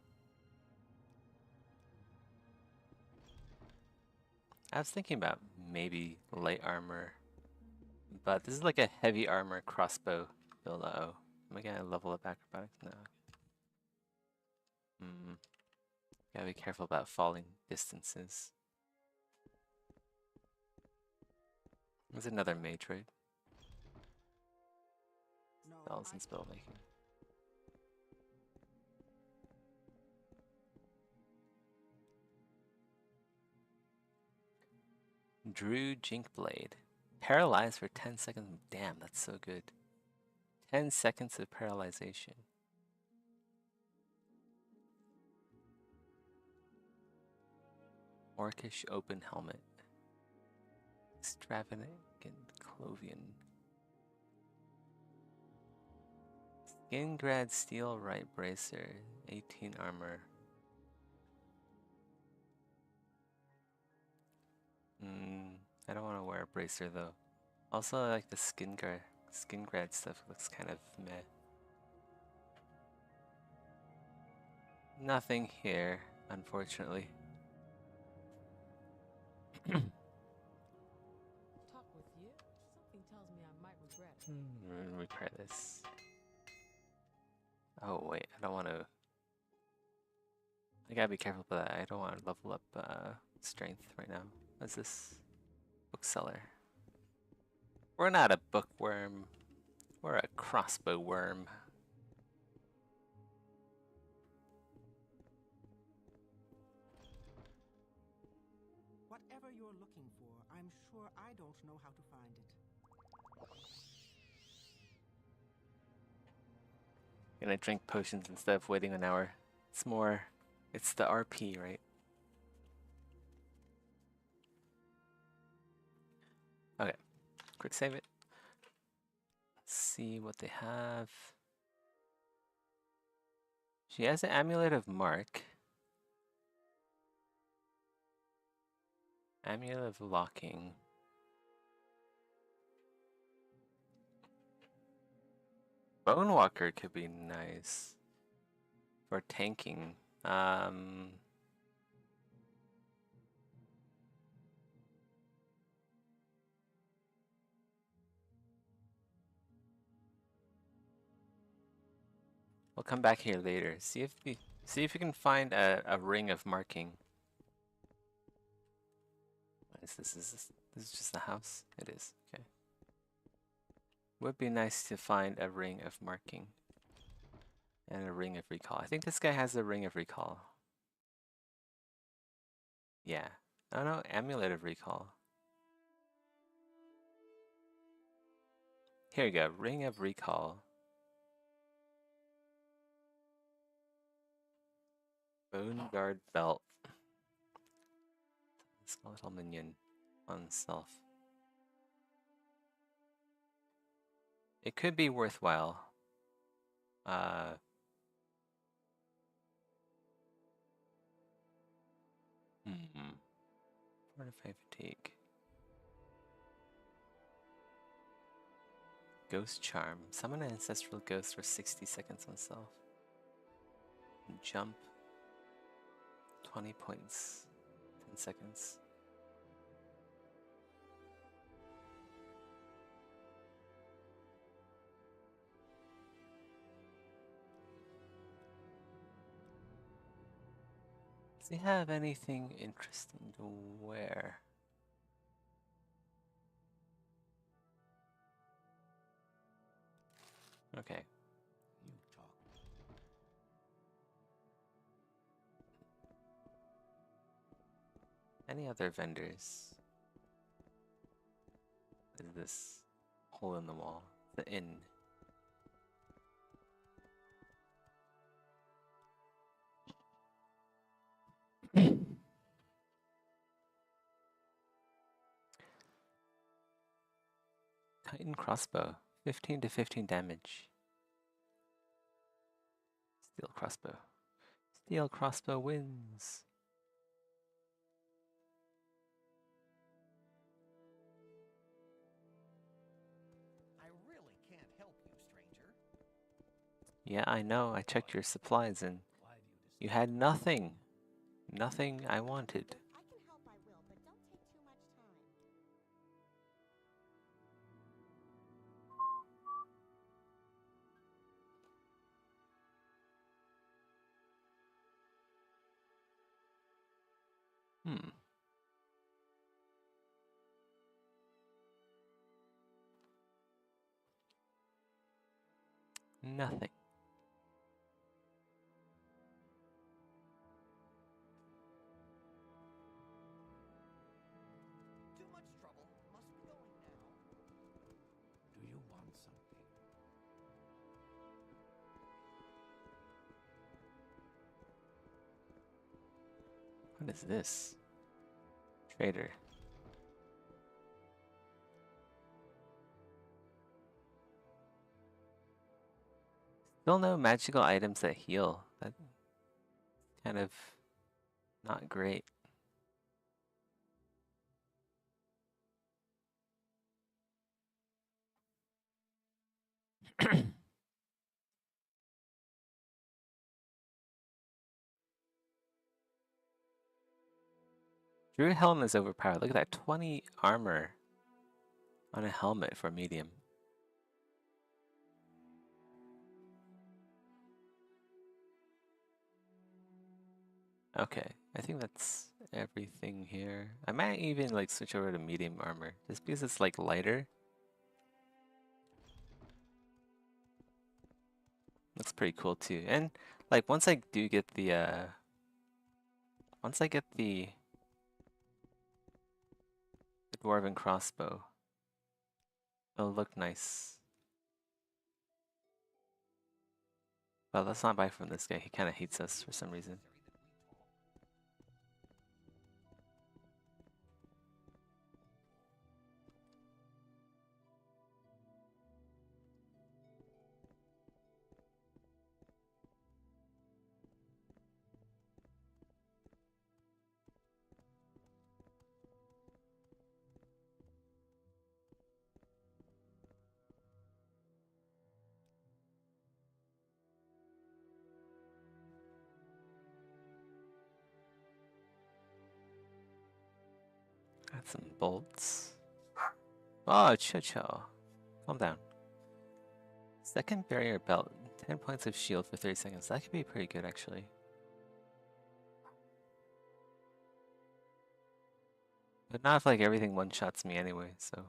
S5: I was thinking about maybe light armor, but this is like a heavy armor crossbow build. Uh-oh. Am I gonna level up acrobatics? No. Gotta be careful about falling distances. There's another mage, right?
S8: No,
S5: Spells and spell making. Drew Jinkblade. Paralyzed for 10 seconds. Damn, that's so good. 10 seconds of paralyzation. Orcish open helmet. Extravagant Clovian. Skingrad steel right bracer. 18 armor. I don't want to wear a bracer though. Also, I like the Skingrad stuff. Looks kind of meh. Nothing here, unfortunately.
S9: Talk with you? Something tells me I might regret it.
S5: Repair this. Oh wait, I don't want to. I gotta be careful about that. I don't want to level up strength right now. What's this? Bookseller. We're not a bookworm. We're a crossbow worm.
S8: Whatever you're looking for, I'm sure I don't know how to find it.
S5: Gonna drink potions instead of waiting an hour. It's more. It's the RP, right? Okay. Quick save it. Let's see what they have. She has an amulet of mark. Amulet of locking. Bone Walker could be nice for tanking. We'll come back here later. See if we can find a ring of marking. What is this? This is just the house? It is. Okay. Would be nice to find a ring of marking. And a ring of recall. I think this guy has a ring of recall. Yeah. Oh no, amulet of recall. Here you go, ring of recall. Bone guard belt. Skeletal minion on self. It could be worthwhile. Fortify fatigue. Ghost charm. Summon an ancestral ghost for 60 seconds on self. Jump. 20 points. 10 seconds. Does he have anything interesting to wear? Okay.
S3: You talk.
S5: Any other vendors? What is this hole in the wall? The inn. Titan crossbow. 15 to 15 damage. Steel crossbow. Steel crossbow wins.
S4: I really can't help you, stranger.
S5: Yeah, I know. I checked your supplies and you had nothing. Nothing I wanted.
S7: If I can help, I will, but don't take too much time.
S5: Hmm. Nothing.
S4: Too much trouble. Must be going now.
S3: Do you want something?
S5: What is this? Trader. Still no magical items that heal. That's kind of not great. Drew helm is overpowered. Look at that, 20 armor on a helmet for medium. Okay, I think that's everything here. I might even like switch over to medium armor just because it's like lighter. Looks pretty cool too. And like once I do get the once I get the dwarven crossbow, it'll look nice. Well, let's not buy from this guy. He kind of hates us for some reason. Got some bolts. Oh, Cho. Calm down. Second barrier belt. 10 points of shield for 30 seconds. That could be pretty good, actually. But not if, like, everything one-shots me anyway, so...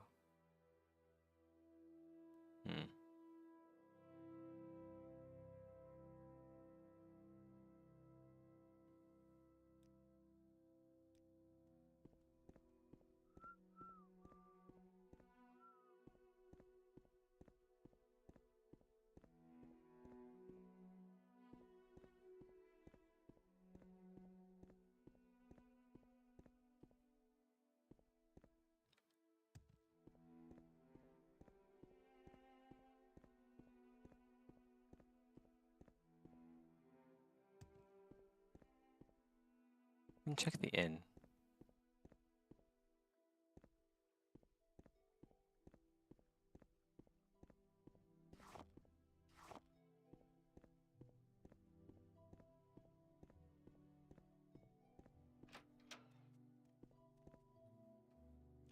S5: Check the inn.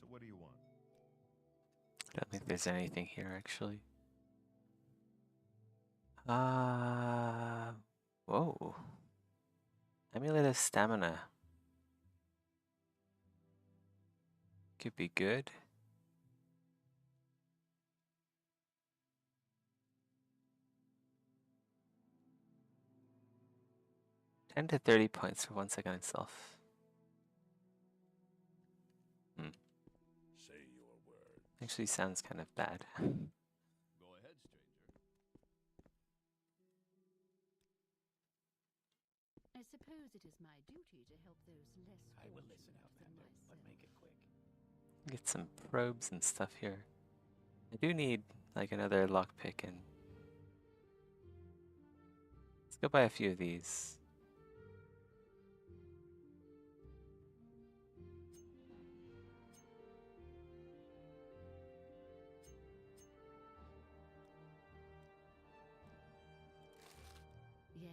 S1: So what do you want?
S5: I don't think there's anything here, actually. Whoa. Amulet of Stamina. Could be good. $10 to 30 points for 1 second itself.
S3: Say your word.
S5: Actually sounds kind of bad.
S1: Go ahead, stranger.
S6: I suppose it is my duty to help those less
S3: I will
S6: fortunate
S3: listen,
S6: than
S3: Outlander, but
S6: myself.
S3: make it quick.
S5: Get some probes and stuff here. I do need like another lockpick and let's go buy a few of these.
S6: Yes.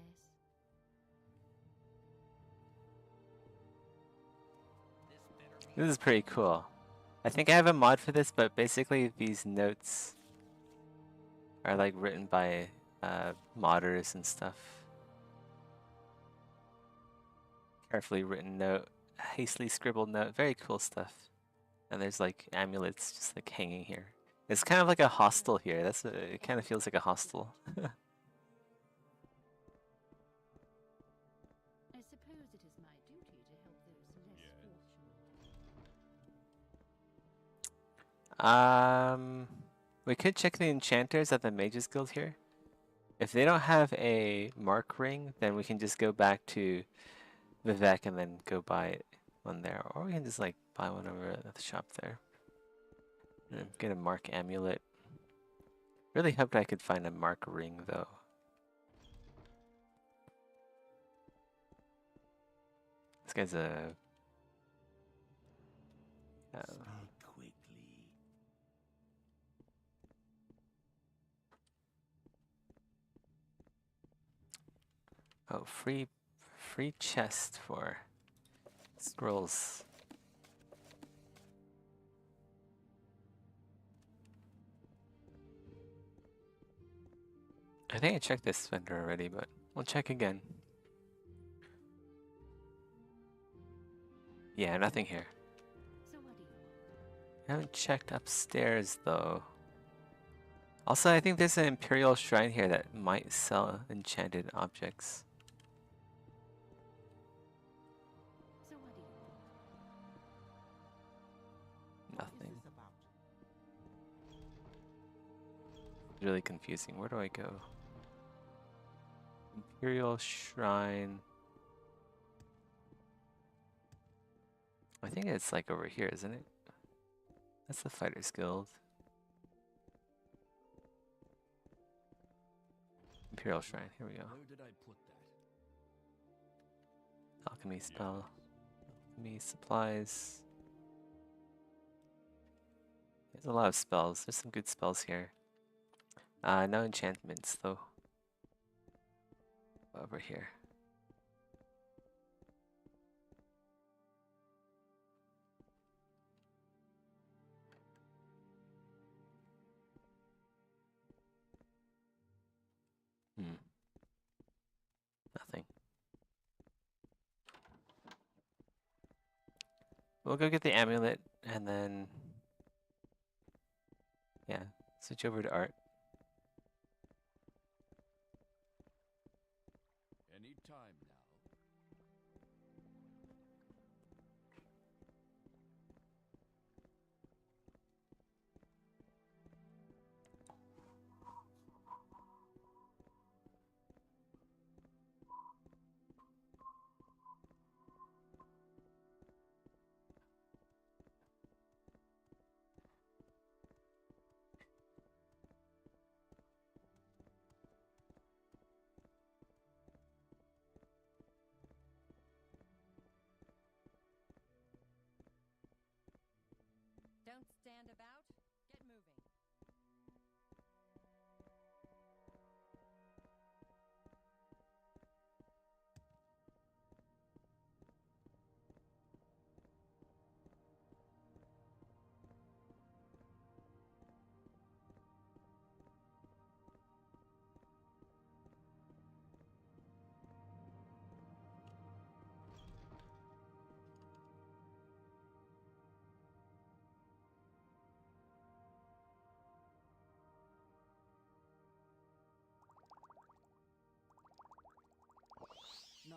S5: This is pretty cool. I think I have a mod for this, but basically these notes are like written by modders and stuff. Carefully written note, hastily scribbled note, very cool stuff. And there's like amulets just like hanging here. It's kind of like a hostel here. It kind of feels like a hostel.
S6: I suppose it is my duty to help those less fortunate.
S5: We could check the enchanters at the Mages Guild here. If they don't have a mark ring, then we can just go back to Vivek and then go buy one there. Or we can just like buy one over at the shop there. And get a mark amulet. Really hoped I could find a mark ring though. This guy's a...
S3: Quickly.
S5: Oh, free chest for scrolls. I think I checked this vendor already, but we'll check again. Yeah, nothing here.
S6: So what do you want?
S5: I haven't checked upstairs though. Also, I think there's an Imperial Shrine here that might sell enchanted objects.
S6: So what do you want?
S8: What is
S5: Nothing.
S8: this about?
S5: Really confusing. Where do I go? Imperial Shrine. I think it's like over here, isn't it? That's the Fighters Guild. Imperial Shrine, here we go.
S3: Where did I put that?
S5: Alchemy spell. Alchemy supplies. There's a lot of spells. There's some good spells here. No enchantments though. Over here. Nothing. We'll go get the amulet and then, yeah, switch over to art.
S1: Any time now.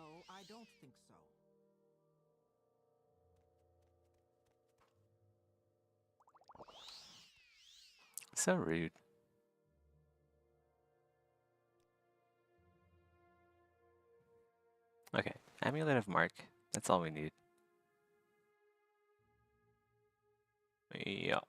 S8: No, I don't think so.
S5: So rude. Okay, Amulet of Mark. That's all we need. Yeah.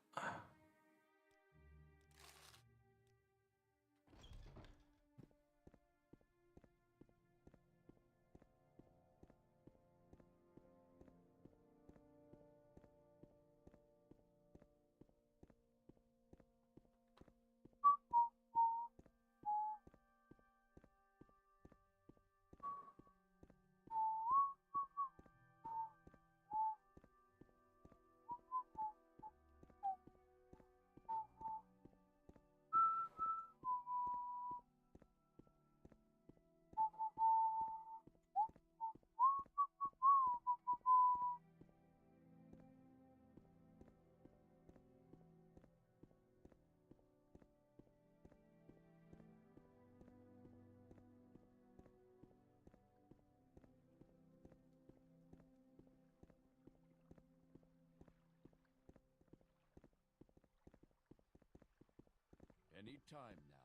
S3: Any time now.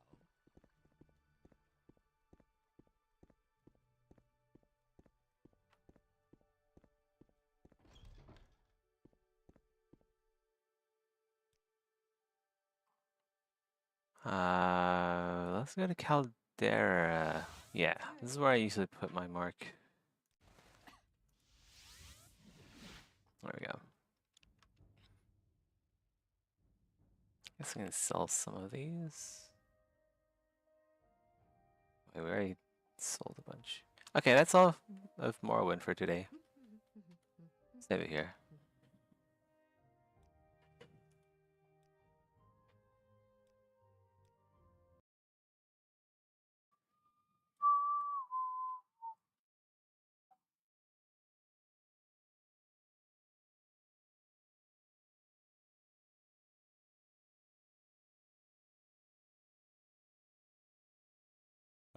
S5: Let's go to Caldera. Yeah, this is where I usually put my mark. There we go. Guess I'm gonna sell some of these. Wait, we already sold a bunch. Okay, that's all of Morrowind for today. Save it here.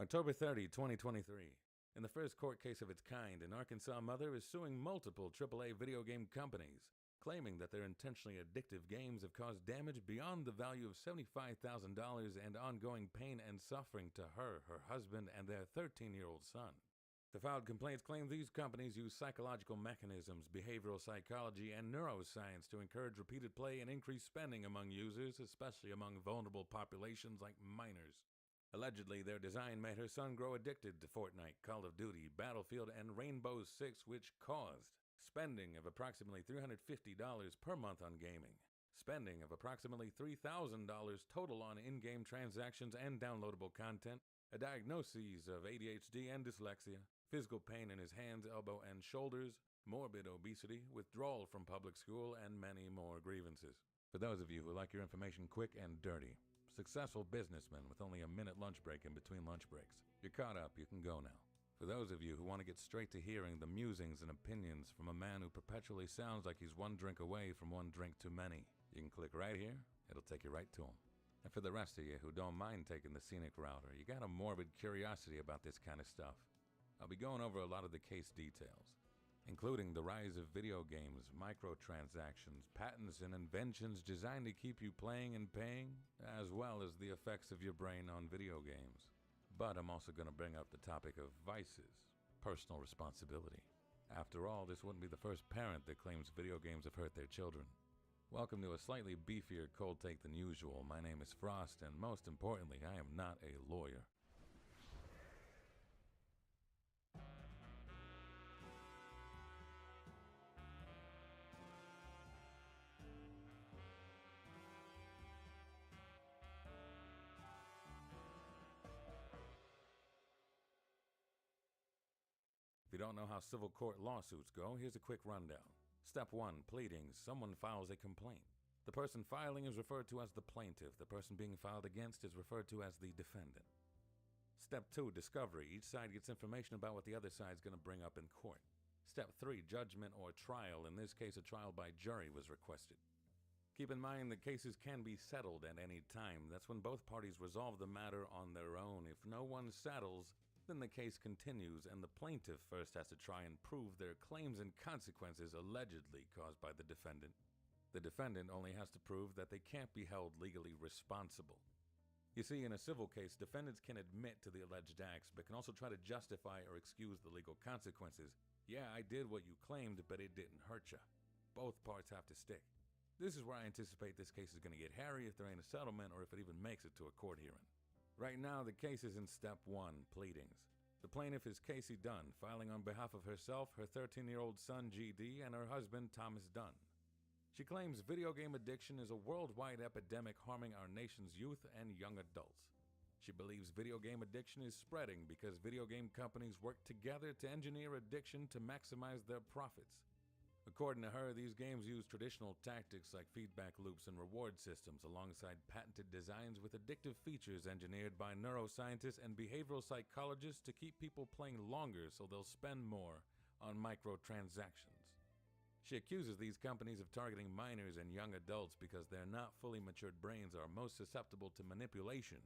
S10: October 30, 2023. In the first court case of its kind, an Arkansas mother is suing multiple AAA video game companies, claiming that their intentionally addictive games have caused damage beyond the value of $75,000 and ongoing pain and suffering to her, her husband, and their 13-year-old son. The filed complaints claim these companies use psychological mechanisms, behavioral psychology, and neuroscience to encourage repeated play and increase spending among users, especially among vulnerable populations like minors. Allegedly, their design made her son grow addicted to Fortnite, Call of Duty, Battlefield, and Rainbow Six, which caused spending of approximately $350 per month on gaming, spending of approximately $3,000 total on in-game transactions and downloadable content, a diagnosis of ADHD and dyslexia, physical pain in his hands, elbow, and shoulders, morbid obesity, withdrawal from public school, and many more grievances. For those of you who like your information quick and dirty, successful businessman with only a minute lunch break in between lunch breaks. You're caught up, you can go now. For those of you who want to get straight to hearing the musings and opinions from a man who perpetually sounds like he's one drink away from one drink too many, you can click right here, it'll take you right to him. And for the rest of you who don't mind taking the scenic route or you got a morbid curiosity about this kind of stuff, I'll be going over a lot of the case details, including the rise of video games, microtransactions, patents, and inventions designed to keep you playing and paying, as well as the effects of your brain on video games. But I'm also going to bring up the topic of vices, personal responsibility. After all, this wouldn't be the first parent that claims video games have hurt their children. Welcome to a slightly beefier cold take than usual. My name is Frost, and most importantly, I am not a lawyer. If you don't know how civil court lawsuits go, here's a quick rundown. Step 1, pleadings. Someone files a complaint. The person filing is referred to as the plaintiff. The person being filed against is referred to as the defendant. Step 2, discovery. Each side gets information about what the other side's going to bring up in court. Step 3, judgment or trial. In this case, a trial by jury was requested. Keep in mind that cases can be settled at any time. That's when both parties resolve the matter on their own. If no one settles, Then the case continues, and the plaintiff first has to try and prove their claims and consequences allegedly caused by the defendant. The defendant only has to prove that they can't be held legally responsible. You see, in a civil case, defendants can admit to the alleged acts, but can also try to justify or excuse the legal consequences. Yeah, I did what you claimed, but it didn't hurt ya. Both parts have to stick. This is where I anticipate this case is going to get hairy if there ain't a settlement or if it even makes it to a court hearing. Right now, the case is in step 1, pleadings. The plaintiff is Casey Dunn, filing on behalf of herself, her 13-year-old son GD, and her husband Thomas Dunn. She claims video game addiction is a worldwide epidemic harming our nation's youth and young adults. She believes video game addiction is spreading because video game companies work together to engineer addiction to maximize their profits. According to her, these games use traditional tactics like feedback loops and reward systems alongside patented designs with addictive features engineered by neuroscientists and behavioral psychologists to keep people playing longer so they'll spend more on microtransactions. She accuses these companies of targeting minors and young adults because their not fully matured brains are most susceptible to manipulation,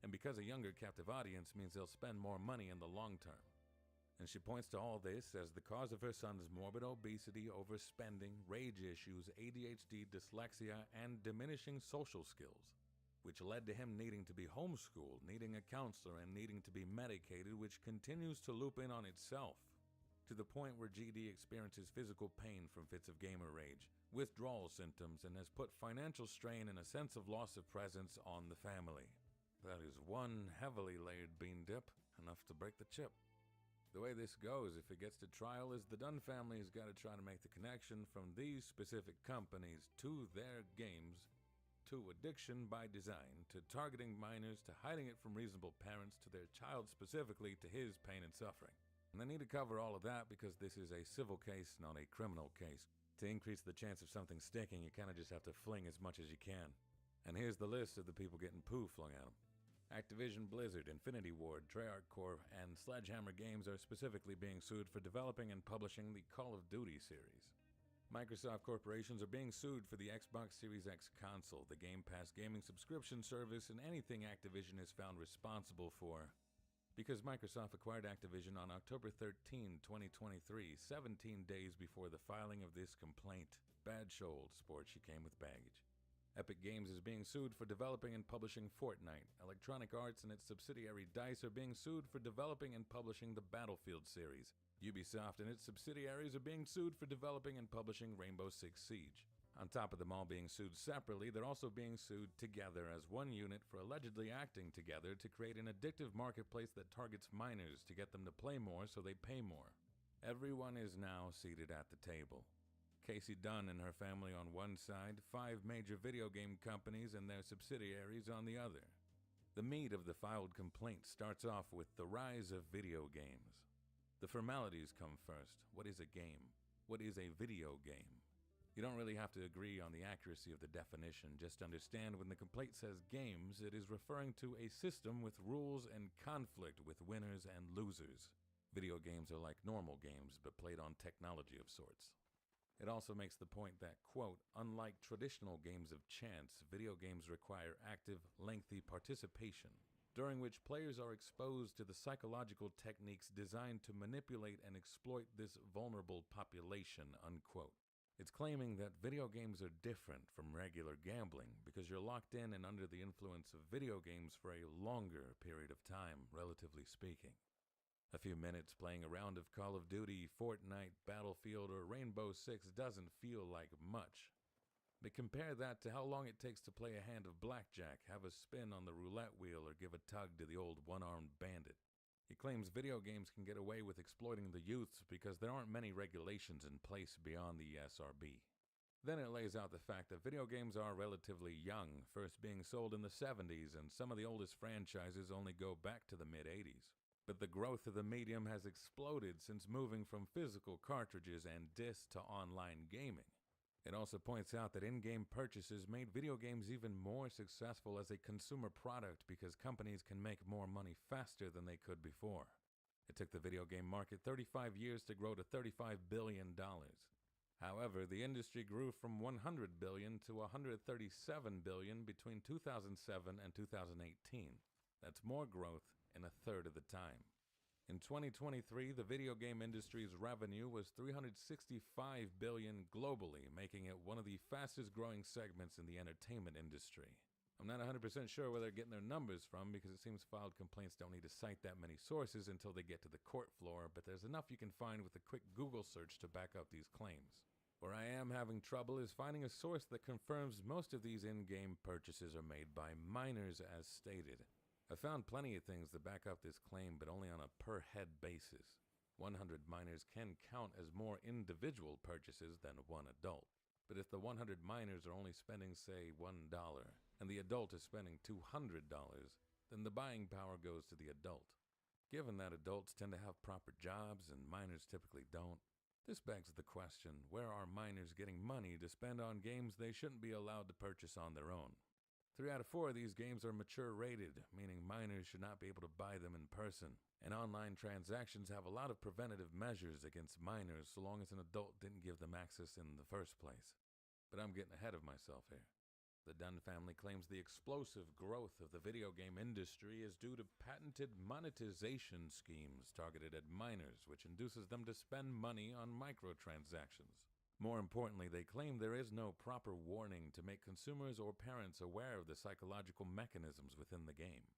S10: and because a younger captive audience means they'll spend more money in the long term. And she points to all this as the cause of her son's morbid obesity, overspending, rage issues, ADHD, dyslexia, and diminishing social skills, which led to him needing to be homeschooled, needing a counselor, and needing to be medicated, which continues to loop in on itself, to the point where GD experiences physical pain from fits of gamer rage, withdrawal symptoms, and has put financial strain and a sense of loss of presence on the family. That is one heavily layered bean dip, enough to break the chip. The way this goes, if it gets to trial, is the Dunn family has got to try to make the connection from these specific companies to their games, to addiction by design, to targeting minors, to hiding it from reasonable parents, to their child specifically, to his pain and suffering. And they need to cover all of that because this is a civil case, not a criminal case. To increase the chance of something sticking, you kind of just have to fling as much as you can. And here's the list of the people getting poo flung at them. Activision Blizzard, Infinity Ward, Treyarch Corp, and Sledgehammer Games are specifically being sued for developing and publishing the Call of Duty series. Microsoft corporations are being sued for the Xbox Series X console, the Game Pass gaming subscription service, and anything Activision is found responsible for. Because Microsoft acquired Activision on October 13, 2023, 17 days before the filing of this complaint. Bad show, old sport, she came with baggage. Epic Games is being sued for developing and publishing Fortnite. Electronic Arts and its subsidiary DICE are being sued for developing and publishing the Battlefield series. Ubisoft and its subsidiaries are being sued for developing and publishing Rainbow Six Siege. On top of them all being sued separately, they're also being sued together as one unit for allegedly acting together to create an addictive marketplace that targets minors to get them to play more so they pay more. Everyone is now seated at the table. Casey Dunn and her family on one side, 5 major video game companies and their subsidiaries on the other. The meat of the filed complaint starts off with the rise of video games. The formalities come first. What is a game? What is a video game? You don't really have to agree on the accuracy of the definition, just understand when the complaint says games, it is referring to a system with rules and conflict with winners and losers. Video games are like normal games, but played on technology of sorts. It also makes the point that, quote, unlike traditional games of chance, video games require active, lengthy participation, during which players are exposed to the psychological techniques designed to manipulate and exploit this vulnerable population, unquote. It's claiming that video games are different from regular gambling because you're locked in and under the influence of video games for a longer period of time, relatively speaking. A few minutes playing a round of Call of Duty, Fortnite, Battlefield, or Rainbow Six doesn't feel like much. But compare that to how long it takes to play a hand of blackjack, have a spin on the roulette wheel, or give a tug to the old one-armed bandit. He claims video games can get away with exploiting the youths because there aren't many regulations in place beyond the SRB. Then it lays out the fact that video games are relatively young, first being sold in the 70s, and some of the oldest franchises only go back to the mid-80s. But the growth of the medium has exploded since moving from physical cartridges and discs to online gaming. It also points out that in-game purchases made video games even more successful as a consumer product because companies can make more money faster than they could before. It took the video game market 35 years to grow to $35 billion. However, the industry grew from $100 billion to $137 billion between 2007 and 2018. That's more growth in a third of the time. In 2023, the video game industry's revenue was $365 billion globally, making it one of the fastest growing segments in the entertainment industry. I'm not 100% sure where they're getting their numbers from because it seems filed complaints don't need to cite that many sources until they get to the court floor, but there's enough you can find with a quick Google search to back up these claims. Where I am having trouble is finding a source that confirms most of these in-game purchases are made by minors as stated. I found plenty of things that back up this claim, but only on a per-head basis. 100 minors can count as more individual purchases than one adult. But if the 100 minors are only spending, say, $1, and the adult is spending $200, then the buying power goes to the adult. Given that adults tend to have proper jobs and minors typically don't, this begs the question, where are minors getting money to spend on games they shouldn't be allowed to purchase on their own? 3 out of 4 of these games are mature rated, meaning minors should not be able to buy them in person. And online transactions have a lot of preventative measures against minors so long as an adult didn't give them access in the first place. But I'm getting ahead of myself here. The Dunn family claims the explosive growth of the video game industry is due to patented monetization schemes targeted at minors, which induces them to spend money on microtransactions. More importantly, they claim there is no proper warning to make consumers or parents aware of the psychological mechanisms within the game.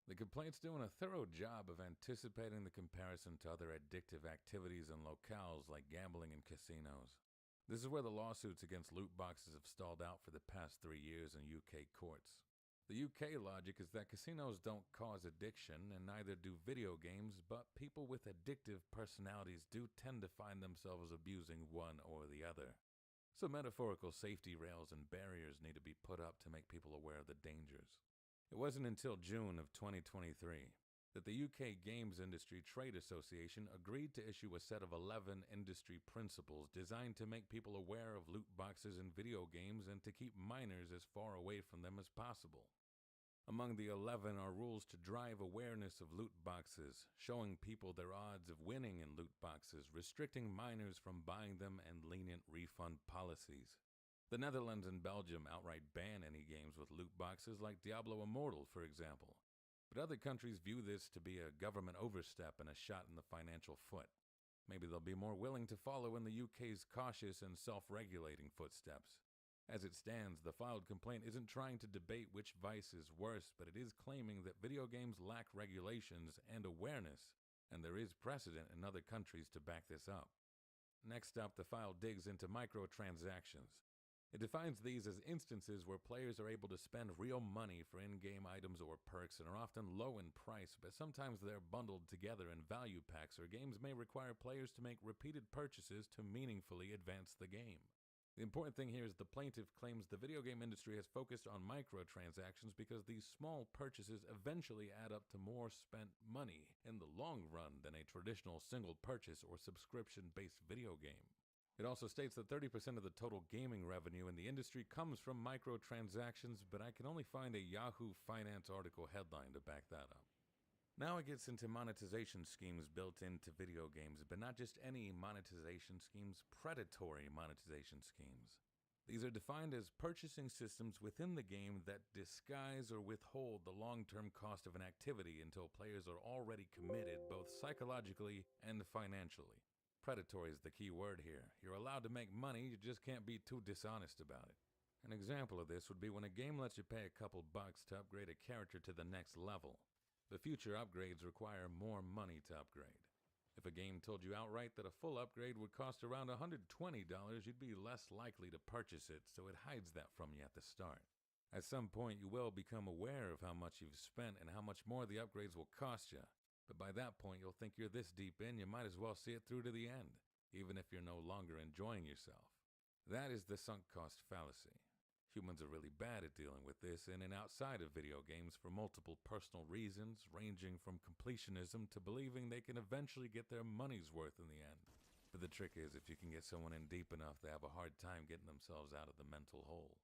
S10: The complaint's doing a thorough job of anticipating the comparison to other addictive activities and locales like gambling and casinos. This is where the lawsuits against loot boxes have stalled out for the past 3 years in UK courts. The UK logic is that casinos don't cause addiction, and neither do video games, but people with addictive personalities do tend to find themselves abusing one or the other. So metaphorical safety rails and barriers need to be put up to make people aware of the dangers. It wasn't until June of 2023 that the UK Games Industry Trade Association agreed to issue a set of 11 industry principles designed to make people aware of loot boxes in video games and to keep minors as far away from them as possible. Among the 11 are rules to drive awareness of loot boxes, showing people their odds of winning in loot boxes, restricting minors from buying them, and lenient refund policies. The Netherlands and Belgium outright ban any games with loot boxes like Diablo Immortal, for example. But other countries view this to be a government overstep and a shot in the financial foot. Maybe they'll be more willing to follow in the UK's cautious and self-regulating footsteps. As it stands, the filed complaint isn't trying to debate which vice is worse, but it is claiming that video games lack regulations and awareness, and there is precedent in other countries to back this up. Next up, the file digs into microtransactions. It defines these as instances where players are able to spend real money for in-game items or perks and are often low in price, but sometimes they're bundled together in value packs, or games may require players to make repeated purchases to meaningfully advance the game. The important thing here is the plaintiff claims the video game industry has focused on microtransactions because these small purchases eventually add up to more spent money in the long run than a traditional single purchase or subscription-based video game. It also states that 30% of the total gaming revenue in the industry comes from microtransactions, but I can only find a Yahoo Finance article headline to back that up. Now it gets into monetization schemes built into video games, but not just any monetization schemes, predatory monetization schemes. These are defined as purchasing systems within the game that disguise or withhold the long-term cost of an activity until players are already committed both psychologically and financially. Predatory is the key word here. You're allowed to make money, you just can't be too dishonest about it. An example of this would be when a game lets you pay a couple bucks to upgrade a character to the next level. The future upgrades require more money to upgrade. If a game told you outright that a full upgrade would cost around $120, you'd be less likely to purchase it, so it hides that from you at the start. At some point, you will become aware of how much you've spent and how much more the upgrades will cost you. But by that point, you'll think you're this deep in, you might as well see it through to the end, even if you're no longer enjoying yourself. That is the sunk cost fallacy. Humans are really bad at dealing with this in and outside of video games for multiple personal reasons, ranging from completionism to believing they can eventually get their money's worth in the end. But the trick is, if you can get someone in deep enough, they have a hard time getting themselves out of the mental hole.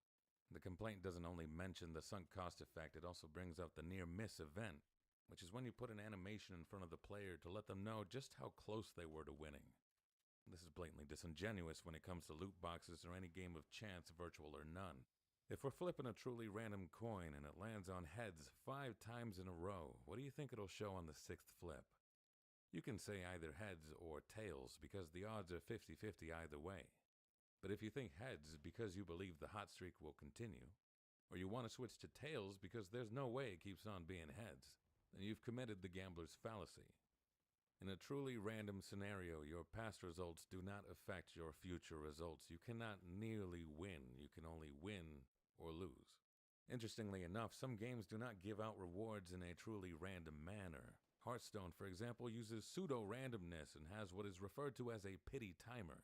S10: The complaint doesn't only mention the sunk cost effect, it also brings up the near-miss event, which is when you put an animation in front of the player to let them know just how close they were to winning. This is blatantly disingenuous when it comes to loot boxes or any game of chance, virtual or none. If we're flipping a truly random coin and it lands on heads 5 times in a row, what do you think it'll show on the 6th flip? You can say either heads or tails because the odds are 50-50 either way. But if you think heads because you believe the hot streak will continue, or you want to switch to tails because there's no way it keeps on being heads, then you've committed the gambler's fallacy. In a truly random scenario, your past results do not affect your future results. You cannot nearly win. You can only win or lose. Interestingly enough, some games do not give out rewards in a truly random manner. Hearthstone, for example, uses pseudo-randomness and has what is referred to as a pity timer.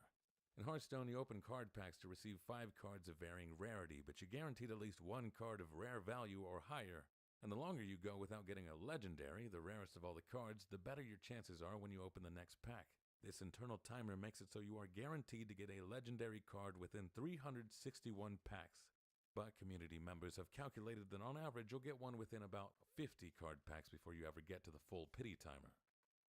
S10: In Hearthstone, you open card packs to receive 5 cards of varying rarity, but you're guaranteed at least 1 card of rare value or higher. And the longer you go without getting a legendary, the rarest of all the cards, the better your chances are when you open the next pack. This internal timer makes it so you are guaranteed to get a legendary card within 361 packs. But community members have calculated that on average you'll get one within about 50 card packs before you ever get to the full pity timer.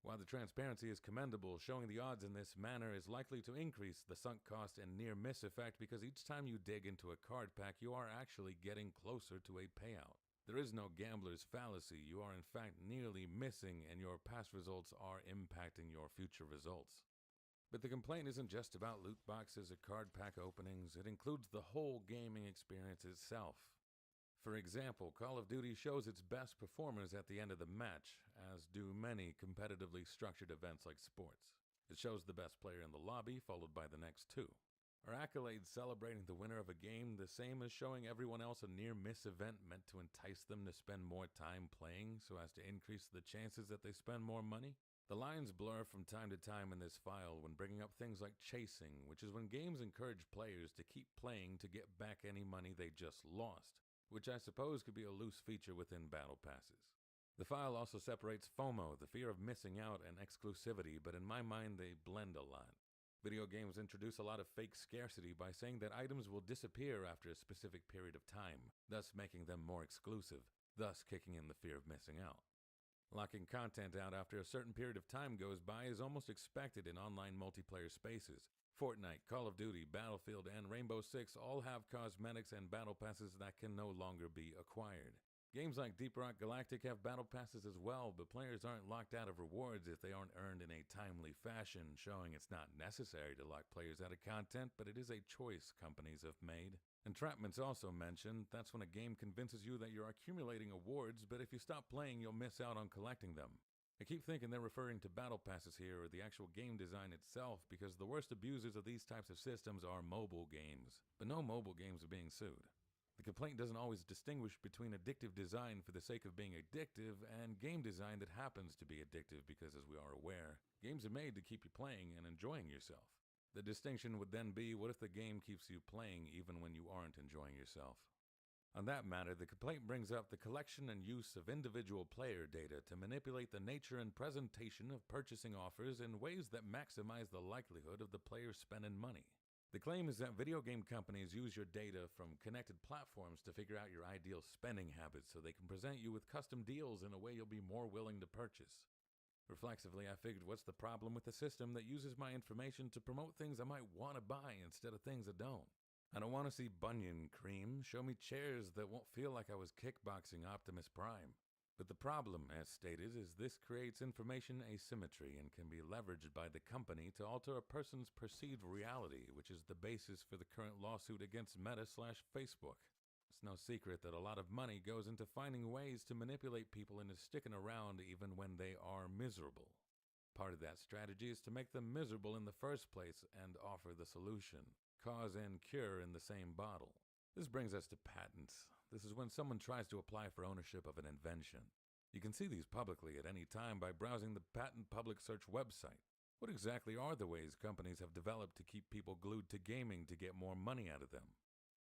S10: While the transparency is commendable, showing the odds in this manner is likely to increase the sunk cost and near-miss effect because each time you dig into a card pack, you are actually getting closer to a payout. There is no gambler's fallacy. You are in fact nearly missing, and your past results are impacting your future results. But the complaint isn't just about loot boxes or card pack openings. It includes the whole gaming experience itself. For example, Call of Duty shows its best performers at the end of the match, as do many competitively structured events like sports. It shows the best player in the lobby, followed by the next 2. Are accolades celebrating the winner of a game the same as showing everyone else a near-miss event meant to entice them to spend more time playing so as to increase the chances that they spend more money? The lines blur from time to time in this file when bringing up things like chasing, which is when games encourage players to keep playing to get back any money they just lost, which I suppose could be a loose feature within battle passes. The file also separates FOMO, the fear of missing out, and exclusivity, but in my mind they blend a lot. Video games introduce a lot of fake scarcity by saying that items will disappear after a specific period of time, thus making them more exclusive, thus kicking in the fear of missing out. Locking content out after a certain period of time goes by is almost expected in online multiplayer spaces. Fortnite, Call of Duty, Battlefield, and Rainbow Six all have cosmetics and battle passes that can no longer be acquired. Games like Deep Rock Galactic have battle passes as well, but players aren't locked out of rewards if they aren't earned in a timely fashion, showing it's not necessary to lock players out of content, but it is a choice companies have made. Entrapment's also mentioned. That's when a game convinces you that you're accumulating awards, but if you stop playing, you'll miss out on collecting them. I keep thinking they're referring to battle passes here or the actual game design itself, because the worst abusers of these types of systems are mobile games. But no mobile games are being sued. The complaint doesn't always distinguish between addictive design for the sake of being addictive and game design that happens to be addictive because, as we are aware, games are made to keep you playing and enjoying yourself. The distinction would then be, what if the game keeps you playing even when you aren't enjoying yourself? On that matter, the complaint brings up the collection and use of individual player data to manipulate the nature and presentation of purchasing offers in ways that maximize the likelihood of the player spending money. The claim is that video game companies use your data from connected platforms to figure out your ideal spending habits so they can present you with custom deals in a way you'll be more willing to purchase. Reflexively, I figured, what's the problem with a system that uses my information to promote things I might want to buy instead of things I don't? I don't want to see bunion cream. Show me chairs that won't feel like I was kickboxing Optimus Prime. But the problem, as stated, is this creates information asymmetry and can be leveraged by the company to alter a person's perceived reality, which is the basis for the current lawsuit against Meta/Facebook. It's no secret that a lot of money goes into finding ways to manipulate people into sticking around even when they are miserable. Part of that strategy is to make them miserable in the first place and offer the solution. Cause and cure in the same bottle. This brings us to patents. This is when someone tries to apply for ownership of an invention. You can see these publicly at any time by browsing the Patent Public Search website. What exactly are the ways companies have developed to keep people glued to gaming to get more money out of them?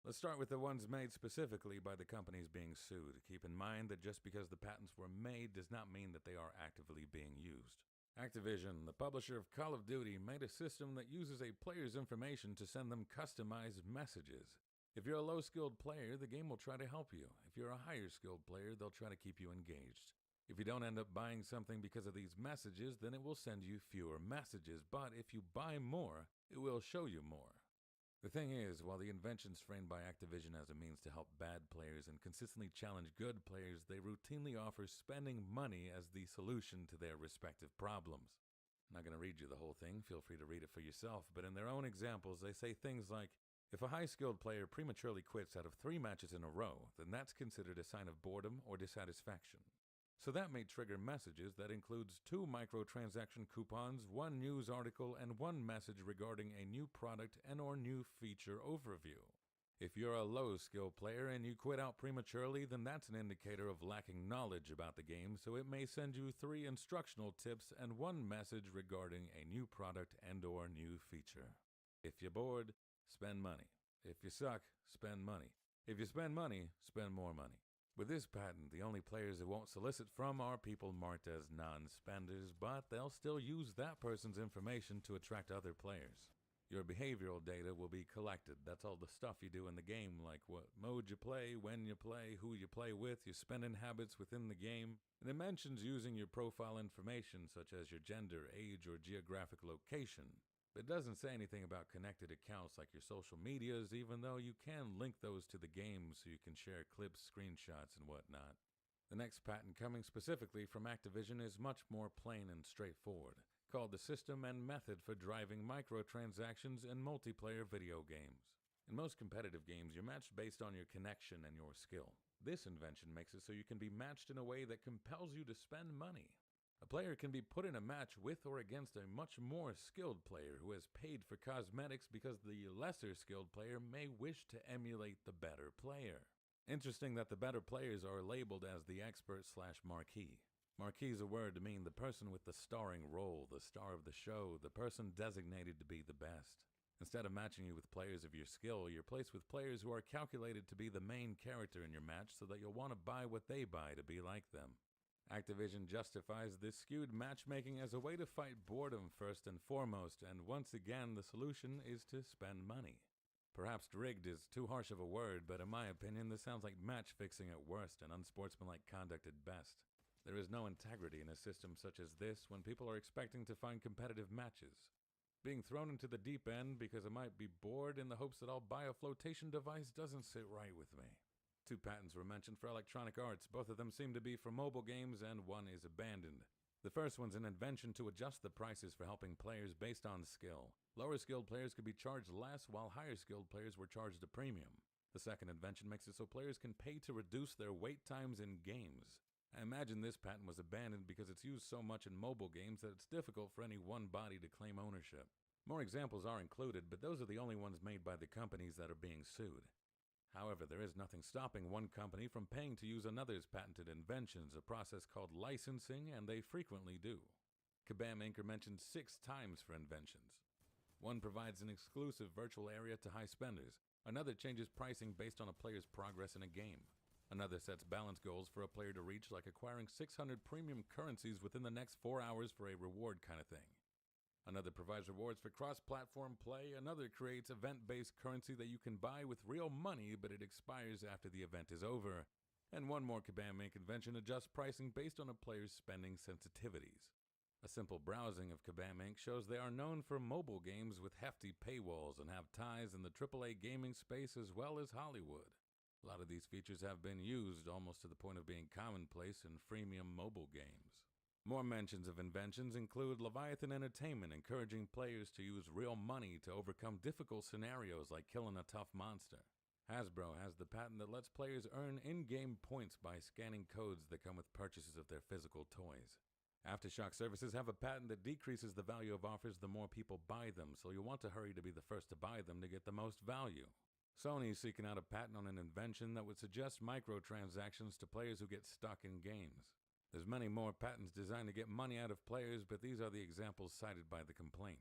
S10: Let's start with the ones made specifically by the companies being sued. Keep in mind that just because the patents were made does not mean that they are actively being used. Activision, the publisher of Call of Duty, made a system that uses a player's information to send them customized messages. If you're a low-skilled player, the game will try to help you. If you're a higher-skilled player, they'll try to keep you engaged. If you don't end up buying something because of these messages, then it will send you fewer messages. But if you buy more, it will show you more. The thing is, while the inventions framed by Activision as a means to help bad players and consistently challenge good players, they routinely offer spending money as the solution to their respective problems. I'm not going to read you the whole thing, feel free to read it for yourself, but in their own examples, they say things like, if a high-skilled player prematurely quits out of 3 matches in a row, then that's considered a sign of boredom or dissatisfaction. So that may trigger messages that includes 2 microtransaction coupons, 1 news article, and 1 message regarding a new product and or new feature overview. If you're a low-skill player and you quit out prematurely, then that's an indicator of lacking knowledge about the game, so it may send you 3 instructional tips and 1 message regarding a new product and or new feature. If you're bored, spend money. If you suck, spend money. If you spend money, spend more money. With this patent, the only players it won't solicit from are people marked as non-spenders, but they'll still use that person's information to attract other players. Your behavioral data will be collected. That's all the stuff you do in the game, like what mode you play, when you play, who you play with, your spending habits within the game. And it mentions using your profile information, such as your gender, age, or geographic location. But it doesn't say anything about connected accounts like your social medias, even though you can link those to the game so you can share clips, screenshots, and whatnot. The next patent coming specifically from Activision is much more plain and straightforward, called the System and Method for Driving Microtransactions in Multiplayer Video Games. In most competitive games, you're matched based on your connection and your skill. This invention makes it so you can be matched in a way that compels you to spend money. A player can be put in a match with or against a much more skilled player who has paid for cosmetics because the lesser skilled player may wish to emulate the better player. Interesting that the better players are labeled as the expert/marquee. Marquee is a word to mean the person with the starring role, the star of the show, the person designated to be the best. Instead of matching you with players of your skill, you're placed with players who are calculated to be the main character in your match so that you'll want to buy what they buy to be like them. Activision justifies this skewed matchmaking as a way to fight boredom first and foremost, and once again the solution is to spend money. Perhaps rigged is too harsh of a word, but in my opinion this sounds like match fixing at worst and unsportsmanlike conduct at best. There is no integrity in a system such as this when people are expecting to find competitive matches. Being thrown into the deep end because I might be bored in the hopes that I'll buy a flotation device doesn't sit right with me. 2 patents were mentioned for Electronic Arts. Both of them seem to be for mobile games, and 1 is abandoned. The first one's an invention to adjust the prices for helping players based on skill. Lower skilled players could be charged less, while higher skilled players were charged a premium. The second invention makes it so players can pay to reduce their wait times in games. I imagine this patent was abandoned because it's used so much in mobile games that it's difficult for any one body to claim ownership. More examples are included, but those are the only ones made by the companies that are being sued. However, there is nothing stopping one company from paying to use another's patented inventions, a process called licensing, and they frequently do. Kabam Inc. are mentioned 6 times for inventions. One provides an exclusive virtual area to high spenders. Another changes pricing based on a player's progress in a game. Another sets balance goals for a player to reach, like acquiring 600 premium currencies within the next 4 hours for a reward kind of thing. Another provides rewards for cross-platform play. Another creates event-based currency that you can buy with real money, but it expires after the event is over. And one more Kabam Inc. invention adjusts pricing based on a player's spending sensitivities. A simple browsing of Kabam Inc. shows they are known for mobile games with hefty paywalls and have ties in the AAA gaming space as well as Hollywood. A lot of these features have been used almost to the point of being commonplace in freemium mobile games. More mentions of inventions include Leviathan Entertainment encouraging players to use real money to overcome difficult scenarios like killing a tough monster. Hasbro has the patent that lets players earn in-game points by scanning codes that come with purchases of their physical toys. Aftershock Services have a patent that decreases the value of offers the more people buy them, so you'll want to hurry to be the first to buy them to get the most value. Sony is seeking out a patent on an invention that would suggest microtransactions to players who get stuck in games. There's many more patents designed to get money out of players, but these are the examples cited by the complaint.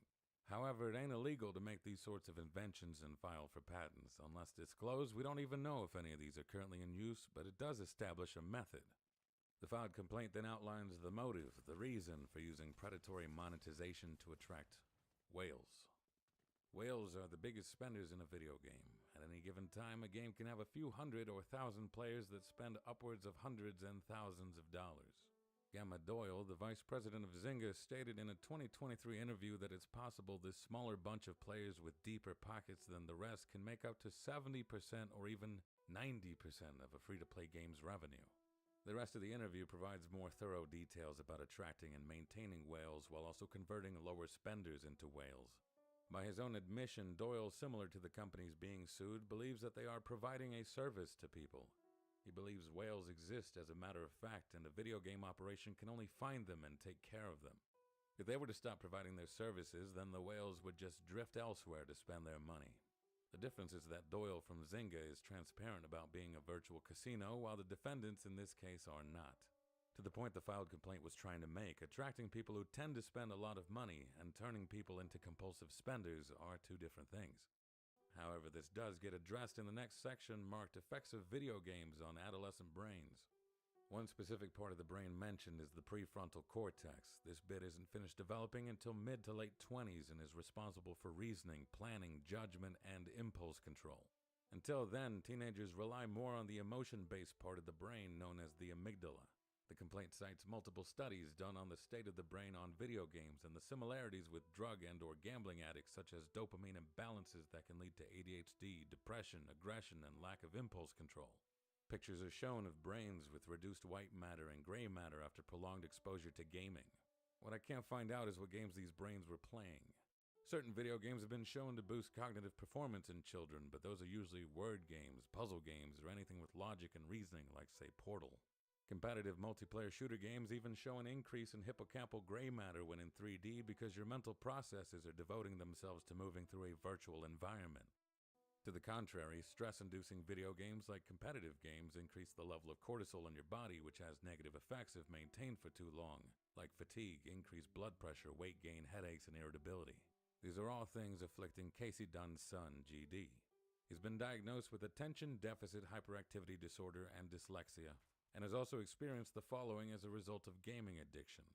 S10: However, it ain't illegal to make these sorts of inventions and file for patents. Unless disclosed, we don't even know if any of these are currently in use, but it does establish a method. The filed complaint then outlines the motive, the reason for using predatory monetization to attract whales. Whales are the biggest spenders in a video game. At any given time, a game can have a few hundred or thousand players that spend upwards of hundreds and thousands of dollars. Gamma Doyle, the vice president of Zynga, stated in a 2023 interview that it's possible this smaller bunch of players with deeper pockets than the rest can make up to 70% or even 90% of a free-to-play game's revenue. The rest of the interview provides more thorough details about attracting and maintaining whales while also converting lower spenders into whales. By his own admission, Doyle, similar to the companies being sued, believes that they are providing a service to people. He believes whales exist as a matter of fact, and a video game operation can only find them and take care of them. If they were to stop providing their services, then the whales would just drift elsewhere to spend their money. The difference is that Doyle from Zynga is transparent about being a virtual casino, while the defendants in this case are not. To the point the filed complaint was trying to make, attracting people who tend to spend a lot of money and turning people into compulsive spenders are two different things. However, this does get addressed in the next section marked Effects of Video Games on Adolescent Brains. One specific part of the brain mentioned is the prefrontal cortex. This bit isn't finished developing until mid to late 20s and is responsible for reasoning, planning, judgment, and impulse control. Until then, teenagers rely more on the emotion-based part of the brain known as the amygdala. The complaint cites multiple studies done on the state of the brain on video games and the similarities with drug and or gambling addicts, such as dopamine imbalances that can lead to ADHD, depression, aggression, and lack of impulse control. Pictures are shown of brains with reduced white matter and gray matter after prolonged exposure to gaming. What I can't find out is what games these brains were playing. Certain video games have been shown to boost cognitive performance in children, but those are usually word games, puzzle games, or anything with logic and reasoning like, say, Portal. Competitive multiplayer shooter games even show an increase in hippocampal gray matter when in 3D because your mental processes are devoting themselves to moving through a virtual environment. To the contrary, stress-inducing video games like competitive games increase the level of cortisol in your body, which has negative effects if maintained for too long, like fatigue, increased blood pressure, weight gain, headaches, and irritability. These are all things afflicting Casey Dunn's son, GD. He's been diagnosed with attention deficit hyperactivity disorder and dyslexia, and has also experienced the following as a result of gaming addiction: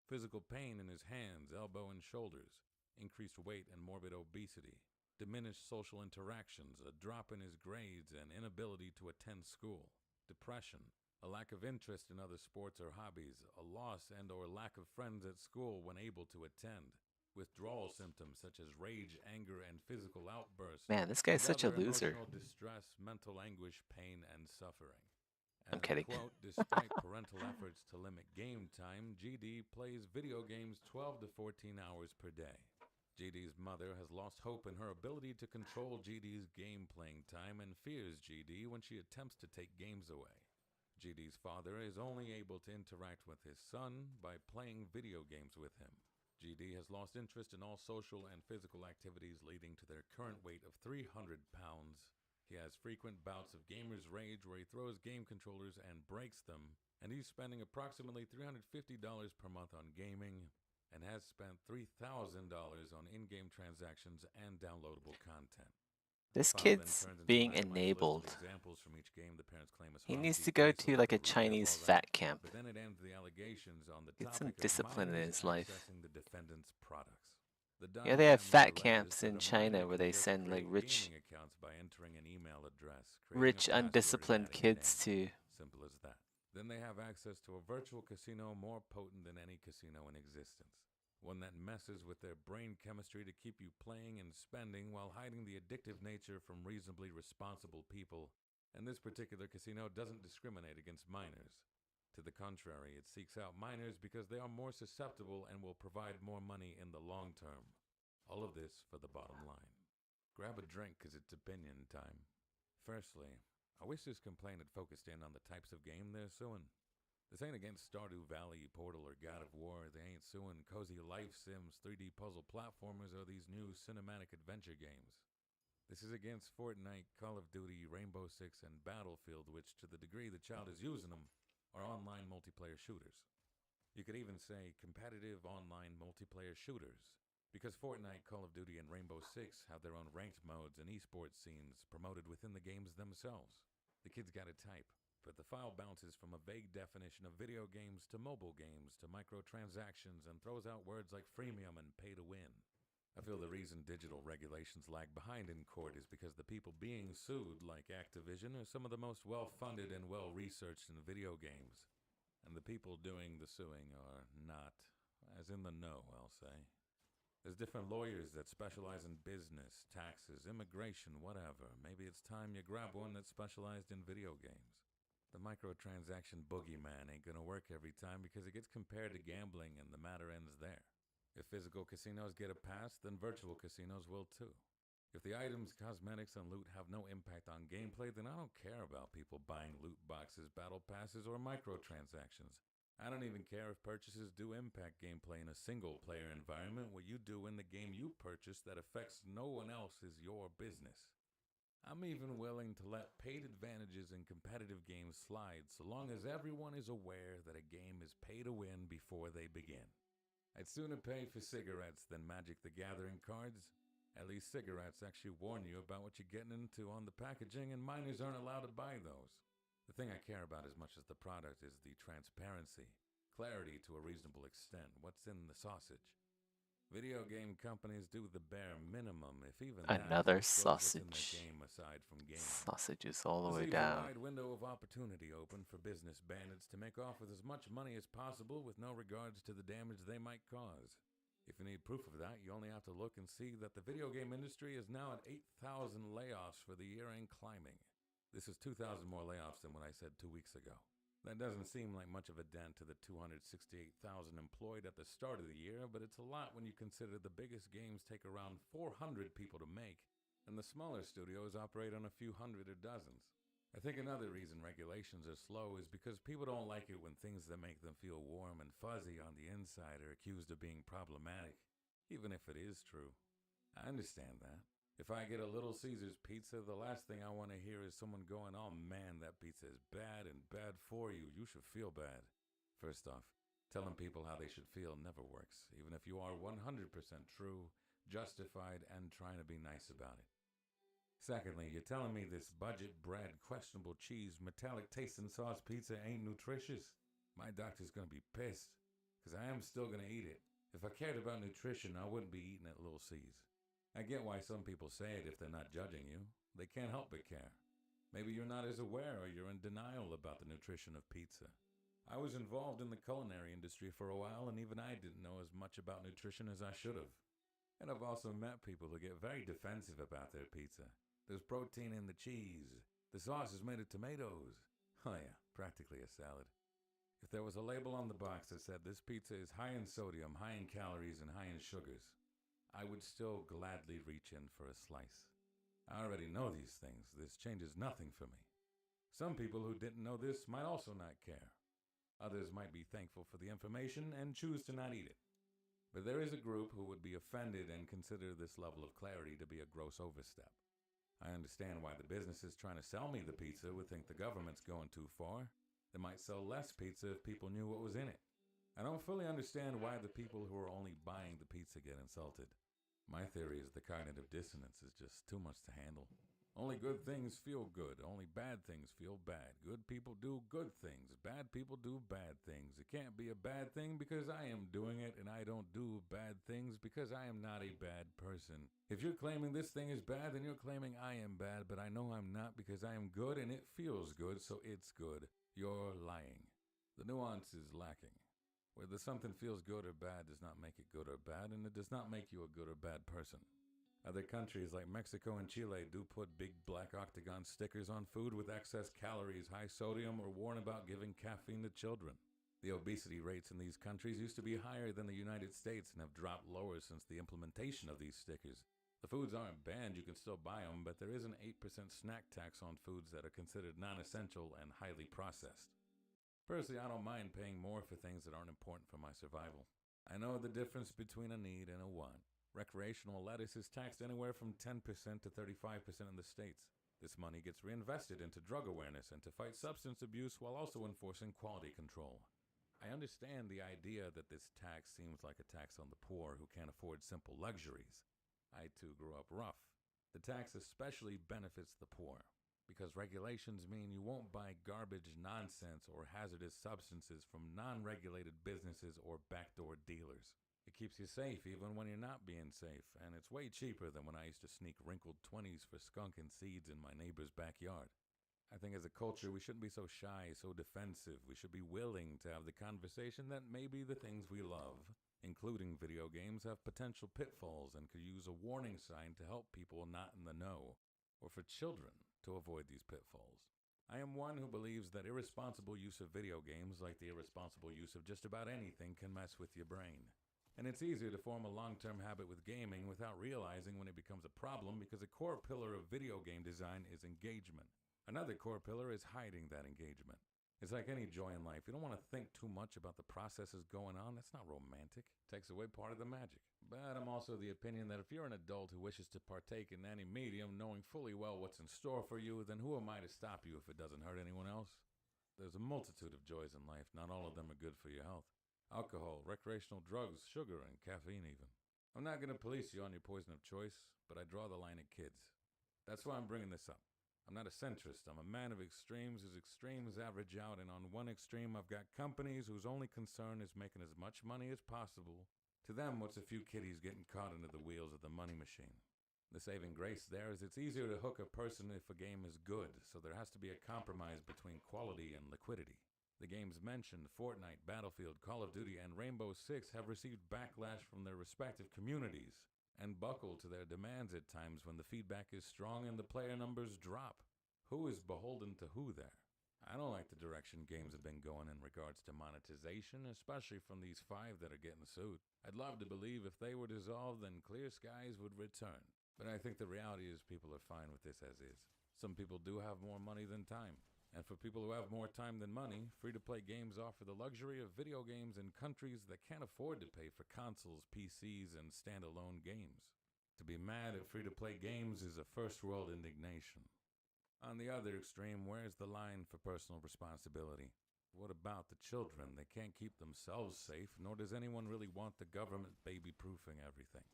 S10: physical pain in his hands, elbow, and shoulders, increased weight and morbid obesity, diminished social interactions, a drop in his grades, and inability to attend school, depression, a lack of interest in other sports or hobbies, a loss and or lack of friends at school when able to attend, withdrawal symptoms such as rage, anger, and physical outbursts.
S5: Man, this guy's such a loser.
S10: Emotional distress, mental anguish, pain, and suffering.
S5: I'm kidding.
S10: Quote, despite parental efforts to limit game time, GD plays video games 12 to 14 hours per day. GD's mother has lost hope in her ability to control GD's game playing time and fears GD when she attempts to take games away. GD's father is only able to interact with his son by playing video games with him. GD has lost interest in all social and physical activities, leading to their current weight of 300 pounds. He has frequent bouts of gamer's rage where he throws game controllers and breaks them, and he's spending approximately $350 per month on gaming, and has spent $3,000 on in-game transactions and downloadable content.
S5: This kid's being enabled. He needs to go to like a Chinese fat camp.
S10: But then it ends the allegations on the
S5: Get some
S10: topic of
S5: discipline in
S10: minors
S5: his life.
S10: accessing the defendant's products. The
S5: Yeah,
S10: Dunn
S5: they have
S10: family
S5: fat
S10: alleges
S5: camps
S10: that
S5: in
S10: a
S5: China
S10: minor
S5: where
S10: can
S5: they
S10: just
S5: send like
S10: create
S5: rich,
S10: gaming accounts by entering an email address, creating a
S5: rich
S10: password, and
S5: undisciplined
S10: adding a
S5: kids
S10: name.
S5: to.
S10: Simple as that. Then they have access to a virtual casino more potent than any casino in existence. One that messes with their brain chemistry to keep you playing and spending while hiding the addictive nature from reasonably responsible people. And this particular casino doesn't discriminate against minors. To the contrary, it seeks out minors because they are more susceptible and will provide more money in the long term. All of this for the bottom line. Grab a drink because it's opinion time. Firstly, I wish this complaint had focused in on the types of game they're suing. This ain't against Stardew Valley, Portal, or God of War. They ain't suing cozy life sims, 3D puzzle platformers, or these new cinematic adventure games. This is against Fortnite, Call of Duty, Rainbow Six, and Battlefield, which, to the degree the child is using them, are online multiplayer shooters. You could even say competitive online multiplayer shooters, because Fortnite, Call of Duty, and Rainbow Six have their own ranked modes and esports scenes promoted within the games themselves. The kid's got a type, but the file bounces from a vague definition of video games to mobile games to microtransactions and throws out words like freemium and pay to win. I feel the reason digital regulations lag behind in court is because the people being sued, like Activision, are some of the most well-funded and well-researched in video games. and the people doing the suing are not, as in the know, I'll say. There's different lawyers that specialize in business, taxes, immigration, whatever. Maybe it's time you grab one that specialized in video games. The microtransaction boogeyman ain't gonna work every time because it gets compared to gambling and the matter ends there. If physical casinos get a pass, then virtual casinos will too. If the items, cosmetics, and loot have no impact on gameplay, then I don't care about people buying loot boxes, battle passes, or microtransactions. I don't even care if purchases do impact gameplay in a single-player environment. What you do in the game you purchase that affects no one else is your business. I'm even willing to let paid advantages in competitive games slide so long as everyone is aware that a game is pay to win before they begin. I'd sooner pay for cigarettes than Magic the Gathering cards. At least cigarettes actually warn you about what you're getting into on the packaging, and minors aren't allowed to buy those. The thing I care about as much as the product is the transparency, clarity to a reasonable extent, what's in the sausage. Video game companies do the bare minimum, if even
S5: Another
S10: that goes within
S5: sausage.
S10: the game aside from game.
S5: Sausages all the way
S10: This leaves a
S5: down.
S10: wide window of opportunity open for business bandits to make off with as much money as possible with no regards to the damage they might cause. If you need proof of that, you only have to look and see that the video game industry is now at 8,000 layoffs for the year and climbing. This is 2,000 more layoffs than what I said 2 weeks ago. That doesn't seem like much of a dent to the 268,000 employed at the start of the year, but it's a lot when you consider the biggest games take around 400 people to make, and the smaller studios operate on a few hundred or dozens. I think another reason regulations are slow is because people don't like it when things that make them feel warm and fuzzy on the inside are accused of being problematic, even if it is true. I understand that. If I get a Little Caesars pizza, the last thing I want to hear is someone going, "Oh man, that pizza is bad and bad for you. You should feel bad." First off, telling people how they should feel never works, even if you are 100% true, justified, and trying to be nice about it. Secondly, you're telling me this budget bread, questionable cheese, metallic tasting sauce pizza ain't nutritious? My doctor's gonna be pissed, because I am still gonna eat it. If I cared about nutrition, I wouldn't be eating at Little C's. I get why some people say it if they're not judging you. They can't help but care. Maybe you're not as aware or you're in denial about the nutrition of pizza. I was involved in the culinary industry for a while, and even I didn't know as much about nutrition as I should have. And I've also met people who get very defensive about their pizza. There's protein in the cheese. The sauce is made of tomatoes. Oh yeah, practically a salad. If there was a label on the box that said this pizza is high in sodium, high in calories, and high in sugars, I would still gladly reach in for a slice. I already know these things. This changes nothing for me. Some people who didn't know this might also not care. Others might be thankful for the information and choose to not eat it. But there is a group who would be offended and consider this level of clarity to be a gross overstep. I understand why the businesses trying to sell me the pizza would think the government's going too far. They might sell less pizza if people knew what was in it. I don't fully understand why the people who are only buying the pizza get insulted. My theory is the cognitive dissonance is just too much to handle. Only good things feel good. Only bad things feel bad. Good people do good things. Bad people do bad things. It can't be a bad thing because I am doing it, and I don't do bad things because I am not a bad person. If you're claiming this thing is bad, then you're claiming I am bad, but I know I'm not because I am good and it feels good, so it's good. You're lying. The nuance is lacking. Whether something feels good or bad does not make it good or bad, and it does not make you a good or bad person. Other countries like Mexico and Chile do put big black octagon stickers on food with excess calories, high sodium, or warn about giving caffeine to children. The obesity rates in these countries used to be higher than the United States and have dropped lower since the implementation of these stickers. The foods aren't banned, you can still buy them, but there is an 8% snack tax on foods that are considered non-essential and highly processed. Personally, I don't mind paying more for things that aren't important for my survival. I know the difference between a need and a want. Recreational lettuce is taxed anywhere from 10% to 35% in the States. This money gets reinvested into drug awareness and to fight substance abuse while also enforcing quality control. I understand the idea that this tax seems like a tax on the poor who can't afford simple luxuries. I too grew up rough. The tax especially benefits the poor, because regulations mean you won't buy garbage nonsense or hazardous substances from non-regulated businesses or backdoor dealers. It keeps you safe even when you're not being safe, and it's way cheaper than when I used to sneak wrinkled 20s for skunk and seeds in my neighbor's backyard. I think as a culture, we shouldn't be so shy, so defensive. We should be willing to have the conversation that maybe the things we love, including video games, have potential pitfalls and could use a warning sign to help people not in the know, or for children to avoid these pitfalls. I am one who believes that irresponsible use of video games, like the irresponsible use of just about anything, can mess with your brain. And it's easier to form a long-term habit with gaming without realizing when it becomes a problem, because a core pillar of video game design is engagement. Another core pillar is hiding that engagement. It's like any joy in life. You don't want to think too much about the processes going on. That's not romantic. It takes away part of the magic. But I'm also the opinion that if you're an adult who wishes to partake in any medium, knowing fully well what's in store for you, then who am I to stop you if it doesn't hurt anyone else? There's a multitude of joys in life. Not all of them are good for your health. Alcohol, recreational drugs, sugar, and caffeine even. I'm not going to police you on your poison of choice, but I draw the line at kids. That's why I'm bringing this up. I'm not a centrist. I'm a man of extremes whose extremes average out, and on one extreme I've got companies whose only concern is making as much money as possible. To them, what's a few kiddies getting caught into the wheels of the money machine? The saving grace there is it's easier to hook a person if a game is good, so there has to be a compromise between quality and liquidity. The games mentioned, Fortnite, Battlefield, Call of Duty, and Rainbow Six, have received backlash from their respective communities and buckle to their demands at times when the feedback is strong and the player numbers drop. Who is beholden to who there? I don't like the direction games have been going in regards to monetization, especially from these 5 that are getting sued. I'd love to believe if they were dissolved, then clear skies would return. But I think the reality is people are fine with this as is. Some people do have more money than time. And for people who have more time than money, free-to-play games offer the luxury of video games in countries that can't afford to pay for consoles, PCs, and standalone games. To be mad at free-to-play games is a first-world indignation. On the other extreme, where's the line for personal responsibility? What about the children? They can't keep themselves safe, nor does anyone really want the government baby-proofing everything.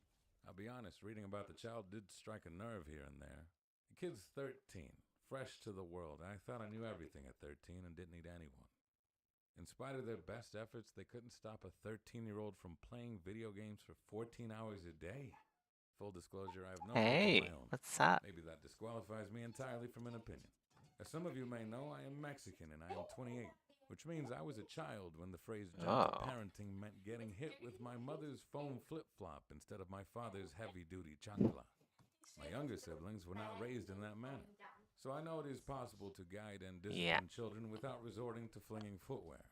S10: I'll be honest, reading about the child did strike a nerve here and there. The kid's 13. Fresh to the world. I thought I knew everything at 13 and didn't need anyone. In spite of their best efforts, they couldn't stop a 13-year-old from playing video games for 14 hours a day. Full disclosure, I have no
S5: Hey,
S10: of my own.
S5: what's up?
S10: Maybe that disqualifies me entirely from an opinion. As some of you may know, I am Mexican and I am 28, which means I was a child when the phrase gentle parenting meant getting hit with my mother's foam flip-flop instead of my father's heavy-duty chancla. My younger siblings were not raised in that manner. So I know it is possible to guide and discipline children without resorting to flinging footwear.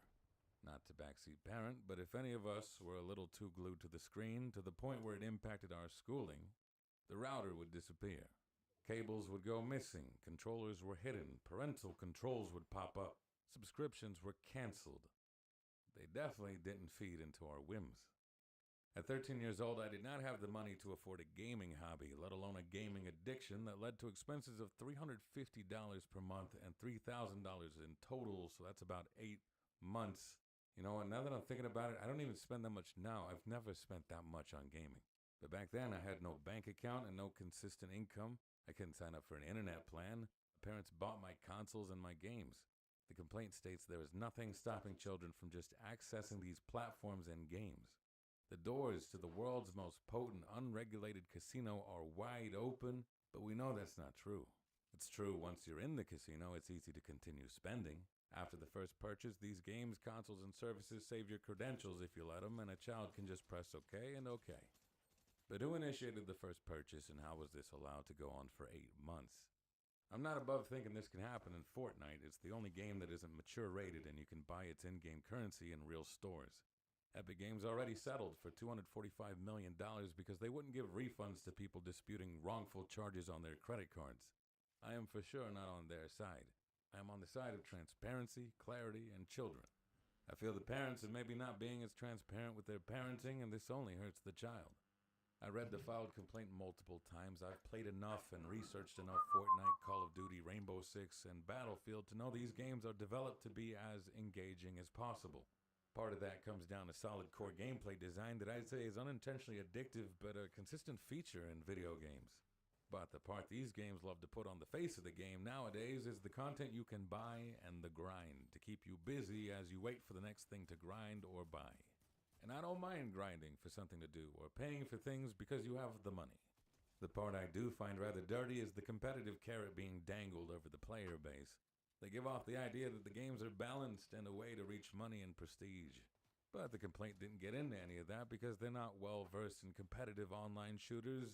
S10: Not to backseat parent, but if any of us were a little too glued to the screen to the point where it impacted our schooling, the router would disappear. Cables would go missing, controllers were hidden, parental controls would pop up, subscriptions were canceled. They definitely didn't feed into our whims. At 13 years old, I did not have the money to afford a gaming hobby, let alone a gaming addiction that led to expenses of $350 per month and $3,000 in total, so that's about 8 months. You know, and now that I'm thinking about it, I don't even spend that much now. I've never spent that much on gaming. But back then, I had no bank account and no consistent income. I couldn't sign up for an internet plan. My parents bought my consoles and my games. The complaint states there is nothing stopping children from just accessing these platforms and games. The doors to the world's most potent, unregulated casino are wide open, but we know that's not true. It's true once you're in the casino, it's easy to continue spending. After the first purchase, these games, consoles, and services save your credentials if you let them, and a child can just press OK and OK. But who initiated the first purchase, and how was this allowed to go on for 8 months? I'm not above thinking this can happen in Fortnite. It's the only game that isn't mature rated, and you can buy its in-game currency in real stores. Epic Games already settled for $245 million because they wouldn't give refunds to people disputing wrongful charges on their credit cards. I am for sure not on their side. I am on the side of transparency, clarity, and children. I feel the parents are maybe not being as transparent with their parenting, and this only hurts the child. I read the filed complaint multiple times. I've played enough and researched enough Fortnite, Call of Duty, Rainbow Six, and Battlefield to know these games are developed to be as engaging as possible. Part of that comes down to solid core gameplay design that I'd say is unintentionally addictive but a consistent feature in video games. But the part these games love to put on the face of the game nowadays is the content you can buy and the grind to keep you busy as you wait for the next thing to grind or buy. And I don't mind grinding for something to do or paying for things because you have the money. The part I do find rather dirty is the competitive carrot being dangled over the player base. They give off the idea that the games are balanced and a way to reach money and prestige. But the complaint didn't get into any of that because they're not well versed in competitive online shooters.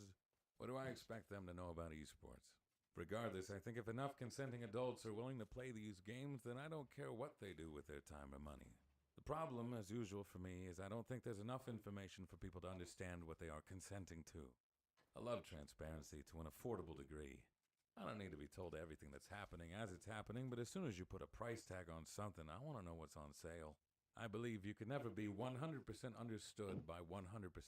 S10: What do I expect them to know about esports? Regardless, I think if enough consenting adults are willing to play these games, then I don't care what they do with their time or money. The problem, as usual for me, is I don't think there's enough information for people to understand what they are consenting to. I love transparency to an affordable degree. I don't need to be told everything that's happening as it's happening, but as soon as you put a price tag on something, I want to know what's on sale. I believe you can never be 100% understood by 100%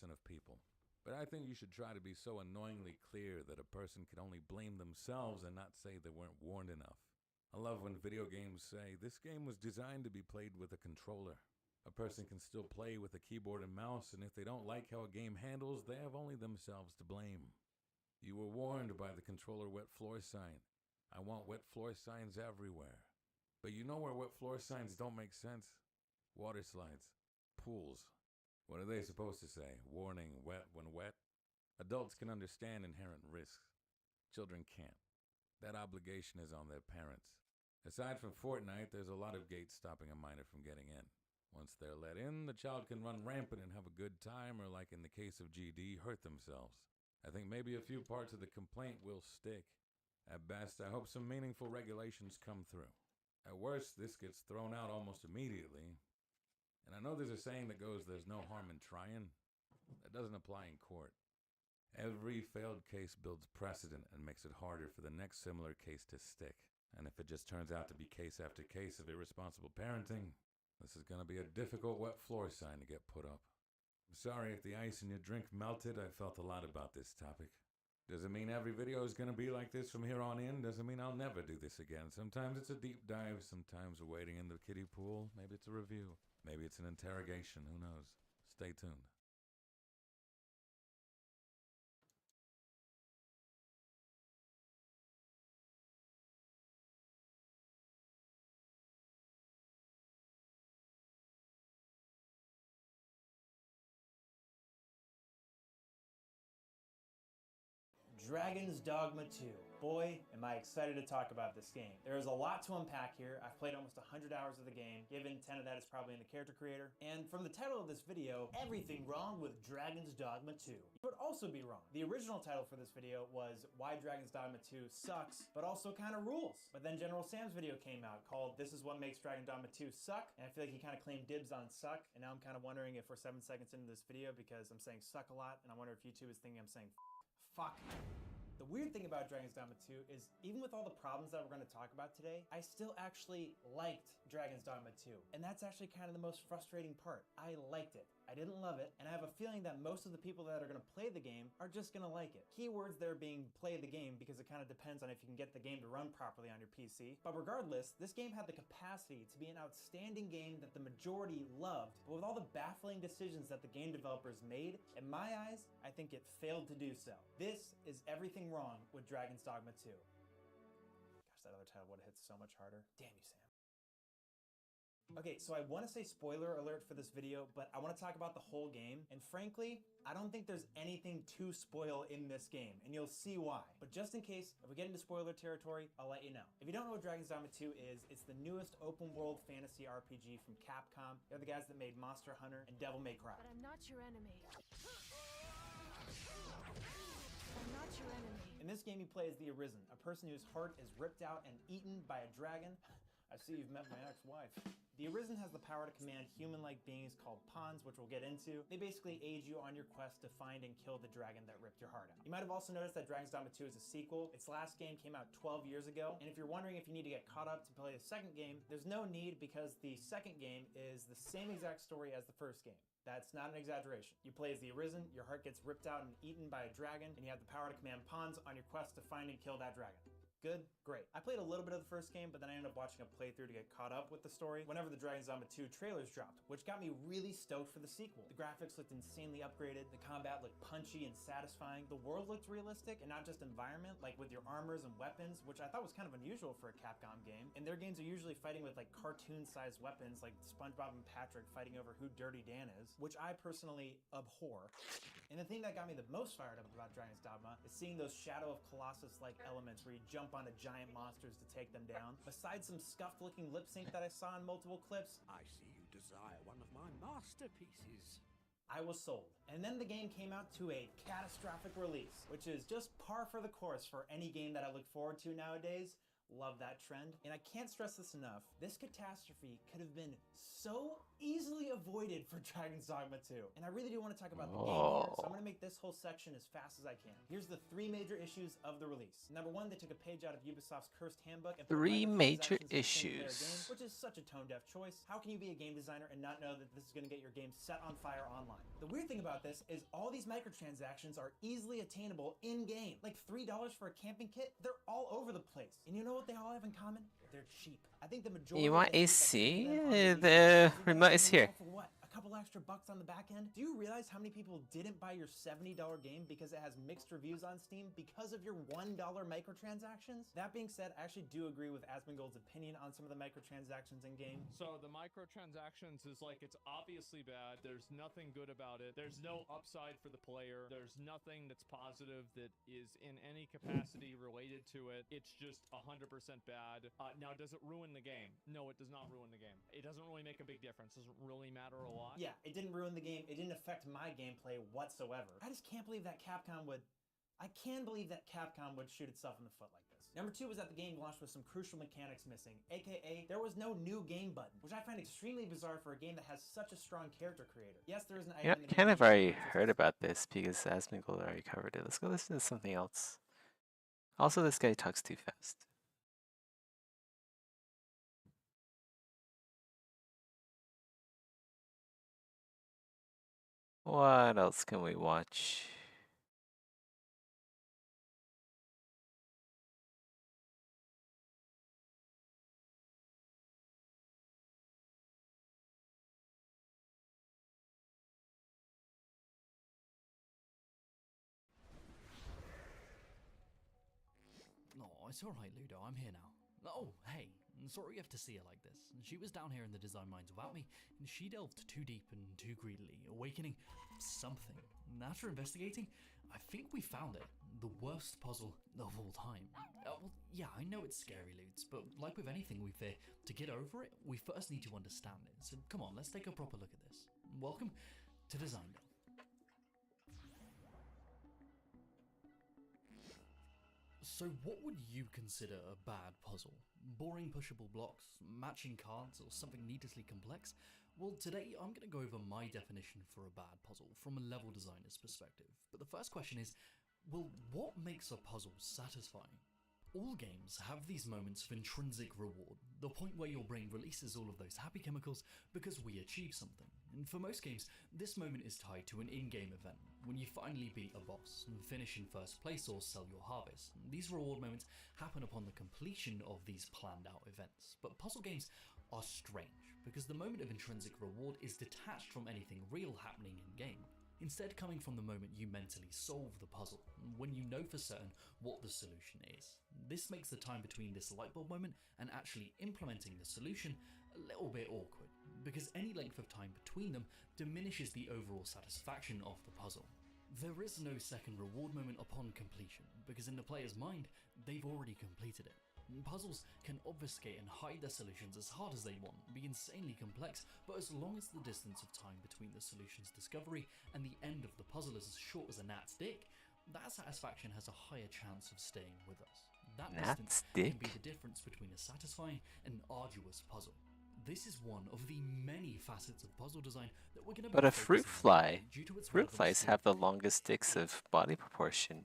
S10: of people. But I think you should try to be so annoyingly clear that a person can only blame themselves and not say they weren't warned enough. I love when video games say, this game was designed to be played with a controller. A person can still play with a keyboard and mouse, and if they don't like how a game handles, they have only themselves to blame. You were warned by the controller wet floor sign. I want wet floor signs everywhere. But you know where wet floor signs don't make sense? Water slides. Pools. What are they supposed to say? Warning, wet when wet? Adults can understand inherent risks. Children can't. That obligation is on their parents. Aside from Fortnite, there's a lot of gates stopping a minor from getting in. Once they're let in, the child can run rampant and have a good time, or like in the case of GD, hurt themselves. I think maybe a few parts of the complaint will stick. At best, I hope some meaningful regulations come through. At worst, this gets thrown out almost immediately. And I know there's a saying that goes, there's no harm in trying. That doesn't apply in court. Every failed case builds precedent and makes it harder for the next similar case to stick. And if it just turns out to be case after case of irresponsible parenting, this is going to be a difficult wet floor sign to get put up. I'm sorry if the ice in your drink melted. I felt a lot about this topic. Does it mean every video is going to be like this from here on in? Does it mean I'll never do this again? Sometimes it's a deep dive, sometimes we're wading in the kiddie pool. Maybe it's a review. Maybe it's an interrogation. Who knows? Stay tuned.
S11: Dragon's Dogma 2. Boy, am I excited to talk about this game. There is a lot to unpack here. I've played almost 100 hours of the game, given 10 of that is probably in the character creator. And from the title of this video, everything wrong with Dragon's Dogma 2. You would also be wrong. The original title for this video was Why Dragon's Dogma 2 Sucks, but also kind of rules. But then General Sam's video came out called This Is What Makes Dragon Dogma 2 Suck, and I feel like he kind of claimed dibs on suck, and now I'm kind of wondering if we're 7 seconds into this video because I'm saying suck a lot, and I wonder if YouTube is thinking I'm saying fuck. The weird thing about Dragon's Dogma 2 is, even with all the problems that we're going to talk about today, I still actually liked Dragon's Dogma 2. And that's actually kind of the most frustrating part. I liked it. I didn't love it, and I have a feeling that most of the people that are going to play the game are just going to like it. Keywords there being play the game, because it kind of depends on if you can get the game to run properly on your PC. But regardless, this game had the capacity to be an outstanding game that the majority loved, but with all the baffling decisions that the game developers made, in my eyes, I think it failed to do so. This is everything wrong with Dragon's Dogma 2. Gosh, that other title would have hit so much harder. Damn you, Sam. Okay, so I want to say spoiler alert for this video, but I want to talk about the whole game, and frankly, I don't think there's anything to spoil in this game, and you'll see why. But just in case, if we get into spoiler territory, I'll let you know. If you don't know what Dragon's Dogma 2 is, it's the newest open world fantasy RPG from Capcom. They're the guys that made Monster Hunter and Devil May Cry.
S6: But I'm not your enemy. I'm not your enemy.
S11: In this game, you play as the Arisen, a person whose heart is ripped out and eaten by a dragon. I see you've met my ex-wife. The Arisen has the power to command human-like beings called pawns, which we'll get into. They basically aid you on your quest to find and kill the dragon that ripped your heart out. You might have also noticed that Dragon's Dogma 2 is a sequel. Its last game came out 12 years ago, and if you're wondering if you need to get caught up to play the second game, there's no need because the second game is the same exact story as the first game. That's not an exaggeration. You play as the Arisen, your heart gets ripped out and eaten by a dragon, and you have the power to command pawns on your quest to find and kill that dragon. Good? Great. I played a little bit of the first game, but then I ended up watching a playthrough to get caught up with the story whenever the Dragon's Dogma 2 trailers dropped, which got me really stoked for the sequel. The graphics looked insanely upgraded, the combat looked punchy and satisfying, the world looked realistic and not just environment, like with your armors and weapons, which I thought was kind of unusual for a Capcom game. And their games are usually fighting with like cartoon-sized weapons like SpongeBob and Patrick fighting over who Dirty Dan is, which I personally abhor. And the thing that got me the most fired up about Dragon's Dogma is seeing those Shadow of Colossus-like elements where you jump jump onto giant monsters to take them down. Besides some scuffed looking lip sync that I saw in multiple clips,
S3: I see you desire one of my masterpieces.
S11: I was sold. And then the game came out to a catastrophic release, which is just par for the course for any game that I look forward to nowadays. Love that trend. And I can't stress this enough. This catastrophe could have been so easily avoided for Dragon's Dogma 2. And I really do want to talk about the game here, so I'm going to make this whole section as fast as I can. Here's the 3 major issues of the release. Number 1, they took a page out of Ubisoft's cursed handbook and put
S5: 3 major
S11: microtransactions in the single-player
S5: issues.
S11: game, which is such a tone-deaf choice. How can you be a game designer and not know that this is going to get your game set on fire online? The weird thing about this is all these microtransactions are easily attainable in-game. Like $3 for a camping kit, they're all over the place. And you know what they all have in common? They're cheap. I think the majority
S5: You want
S11: of
S5: AC?
S11: the
S5: The remote is here.
S11: for what? A couple extra bucks on the back end? Do you realize how many people didn't buy your $70 game because it has mixed reviews on Steam because of your $1 microtransactions? That being said, I actually do agree with Asmongold's opinion on some of the microtransactions in game.
S12: So the microtransactions is like, it's obviously bad. There's nothing good about it. There's no upside for the player. There's nothing that's positive that is in any capacity related to it. It's just 100% bad. Now, does it ruin the game? No, it does not ruin the game. It doesn't really make a big difference. Doesn't really matter a lot.
S11: Yeah, it didn't ruin the game. It didn't affect my gameplay whatsoever. I just can't believe that Capcom would... I can believe that Capcom would shoot itself in the foot like this. Number 2 was that the game launched with some crucial mechanics missing, aka there was no new game button, which I find extremely bizarre for a game that has such a strong character creator. Yes, there is an
S5: You know,
S11: item in the
S5: kind
S11: game
S5: of already heard about this because Asmongold already covered it. Let's go listen to something else. Also, this guy talks too fast. What else can we watch?
S13: Oh, it's alright, Ludo. I'm here now. Oh, hey. Sorry you have to see her like this. She was down here in the design mines without me, and she delved too deep and too greedily, awakening something. After investigating, I think we found it. The worst puzzle of all time. Well, yeah, I know it's scary, Lutes, but like with anything we fear, to get over it, we first need to understand it. So come on, let's take a proper look at this. Welcome to Design Day. So what would you consider a bad puzzle? Boring pushable blocks, matching cards, or something needlessly complex? Well, today I'm going to go over my definition for a bad puzzle from a level designer's perspective. But the first question is, well, what makes a puzzle satisfying? All games have these moments of intrinsic reward, the point where your brain releases all of those happy chemicals because we achieve something. And for most games, this moment is tied to an in-game event, when you finally beat a boss, and finish in first place or sell your harvest. These reward moments happen upon the completion of these planned out events. But puzzle games are strange, because the moment of intrinsic reward is detached from anything real happening in-game. Instead coming from the moment you mentally solve the puzzle, when you know for certain what the solution is. This makes the time between this lightbulb moment and actually implementing the solution a little bit awkward, because any length of time between them diminishes the overall satisfaction of the puzzle. There is no second reward moment upon completion, because in the player's mind, they've already completed it. Puzzles can obfuscate and hide their solutions as hard as they want, be insanely complex, but as long as the distance of time between the solution's discovery and the end of the puzzle is as short as a gnat's dick, that satisfaction has a higher chance of staying with us. That distance can be the difference between a satisfying and arduous puzzle. This is one of the many facets of puzzle design that we're going to be
S5: But a fruit
S13: focusing on
S5: fly.
S13: due to its
S5: Fruit
S13: relevance
S5: flies
S13: to
S5: have the longest sticks of body proportion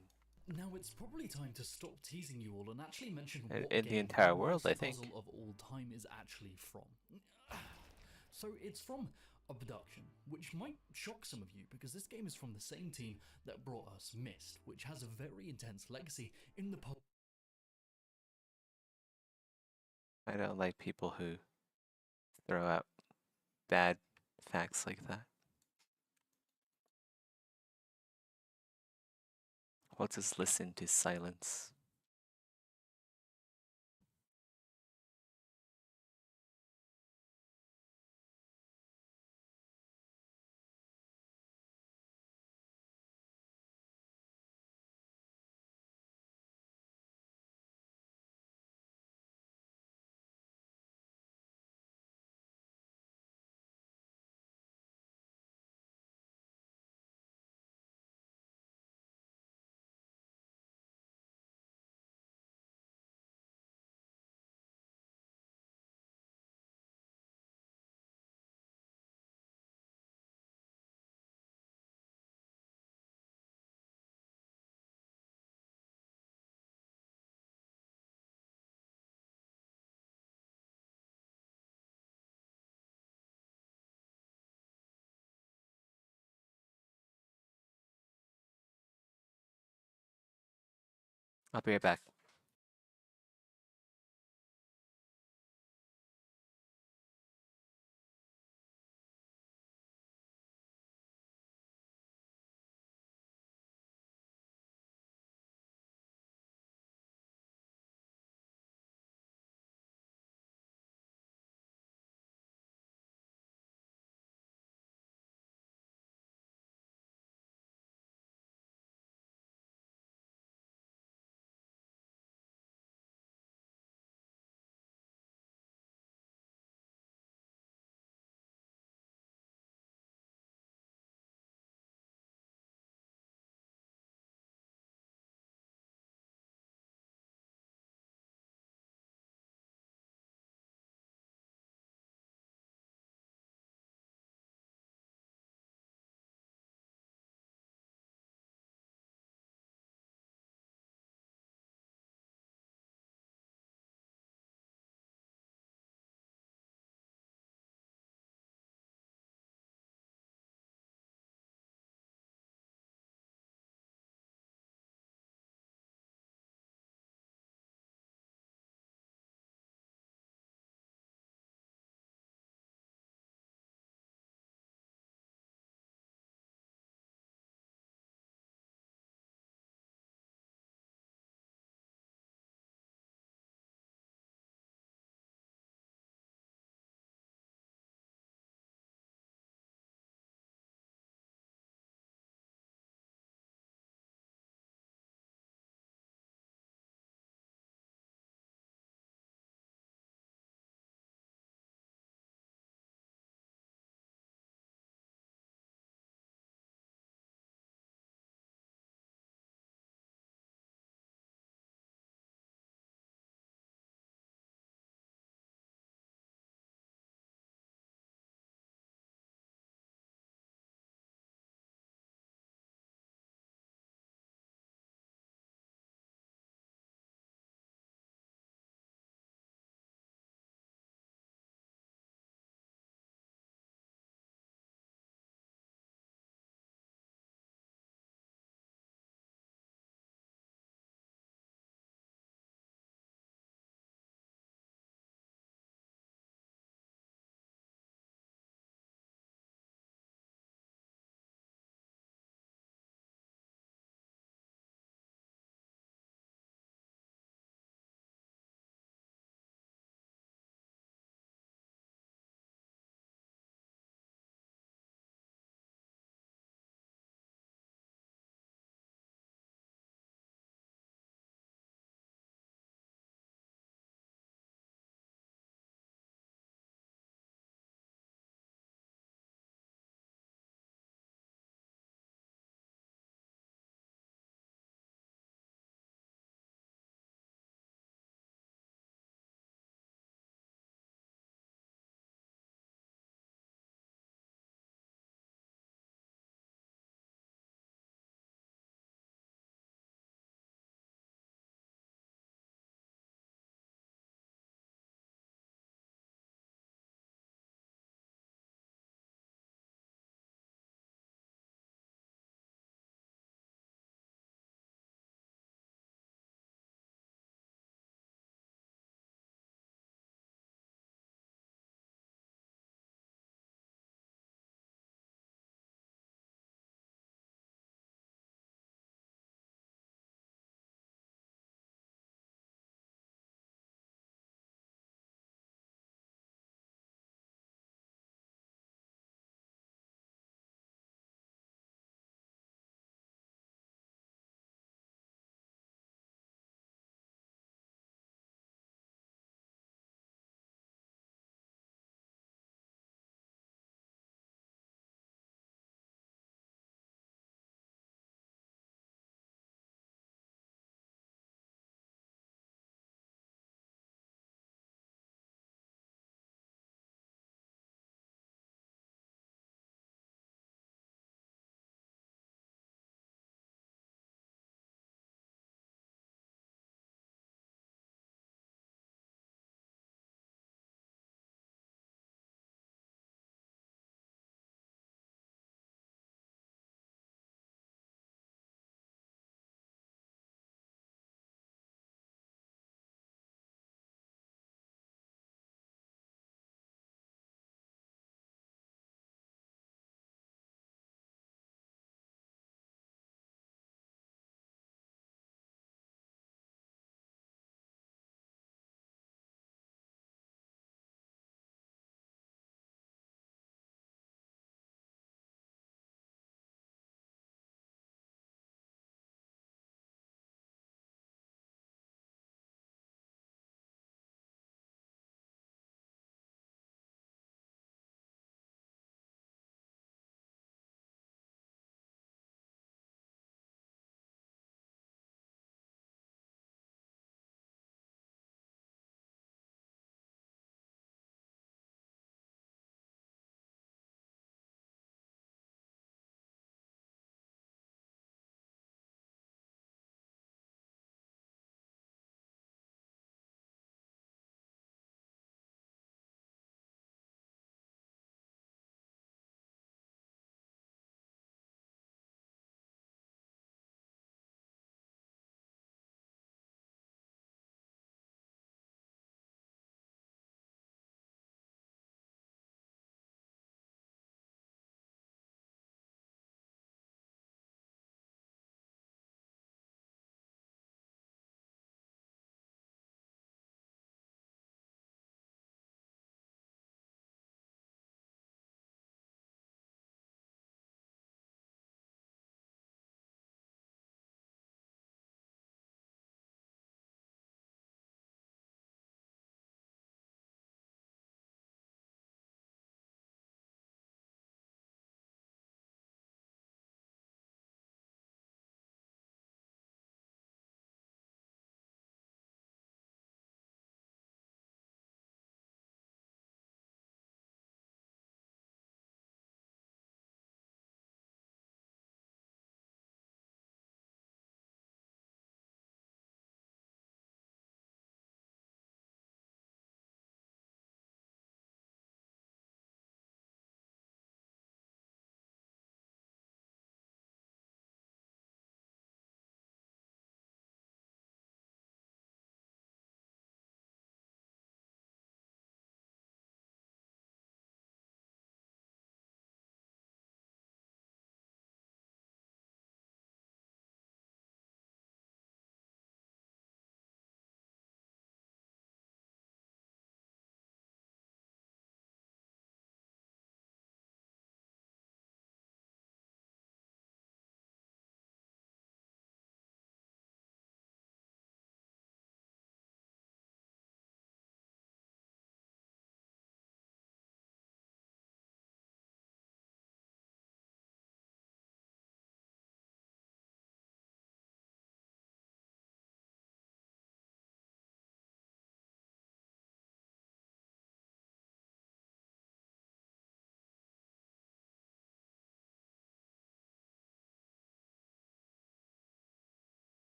S13: Now it's probably time to stop teasing you all and actually mention
S5: in
S13: what
S5: the
S13: game
S5: entire
S13: the
S5: world,
S13: worst
S5: I think.
S13: puzzle of all time is actually from. So it's from Abduction, which might shock some of you because this game is from the same team that brought us Myst, which has a very intense legacy in the puzzle.
S5: I don't like people who throw out bad facts like that. We'll just listen to silence. I'll be right back.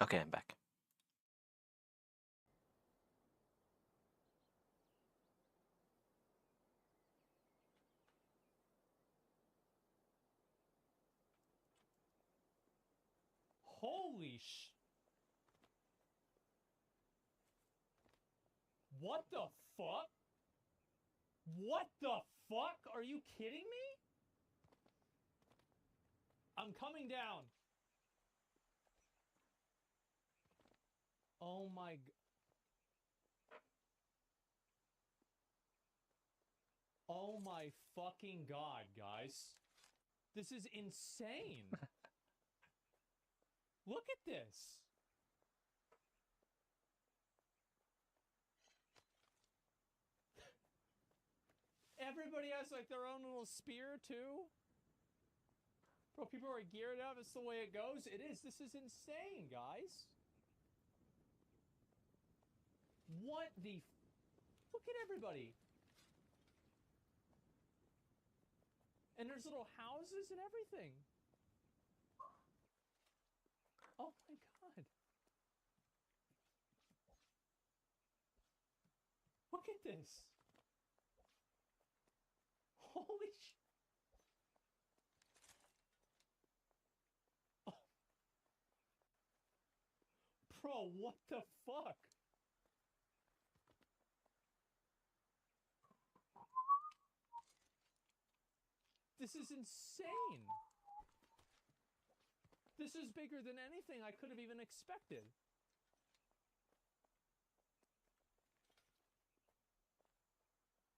S5: Okay, I'm back.
S12: Holy sh... What the fuck? What the fuck? Are you kidding me? I'm coming down. Oh my... Oh my fucking god, guys. This is insane. Look at this. Everybody has like their own little spear too. Bro, people are geared up. It's the way it goes. It is. This is insane, guys. What the... Look at everybody. And there's little houses and everything. Oh my god. Look at this. Holy sh... Oh. Bro, what the fuck? This is insane. This is bigger than anything I could have even expected.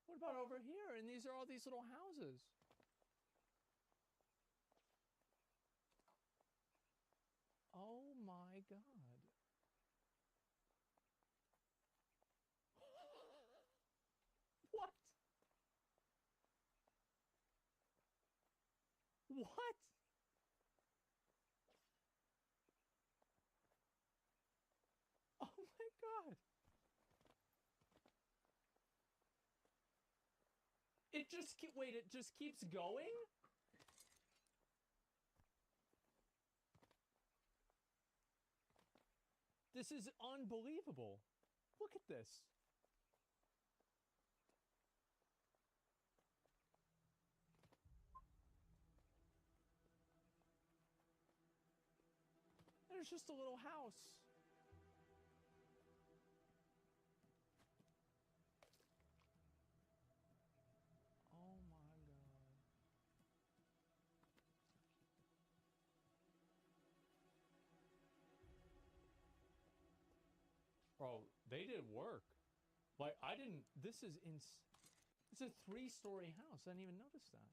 S12: What about over here? And these are all these little houses. Oh my god. What? What? Oh my god. It just wait, it just keeps going? This is unbelievable. Look at this. There's just a little house. Oh my god. Bro, they did work. Like, I didn't... This is it's a 3-story house. I didn't even notice that.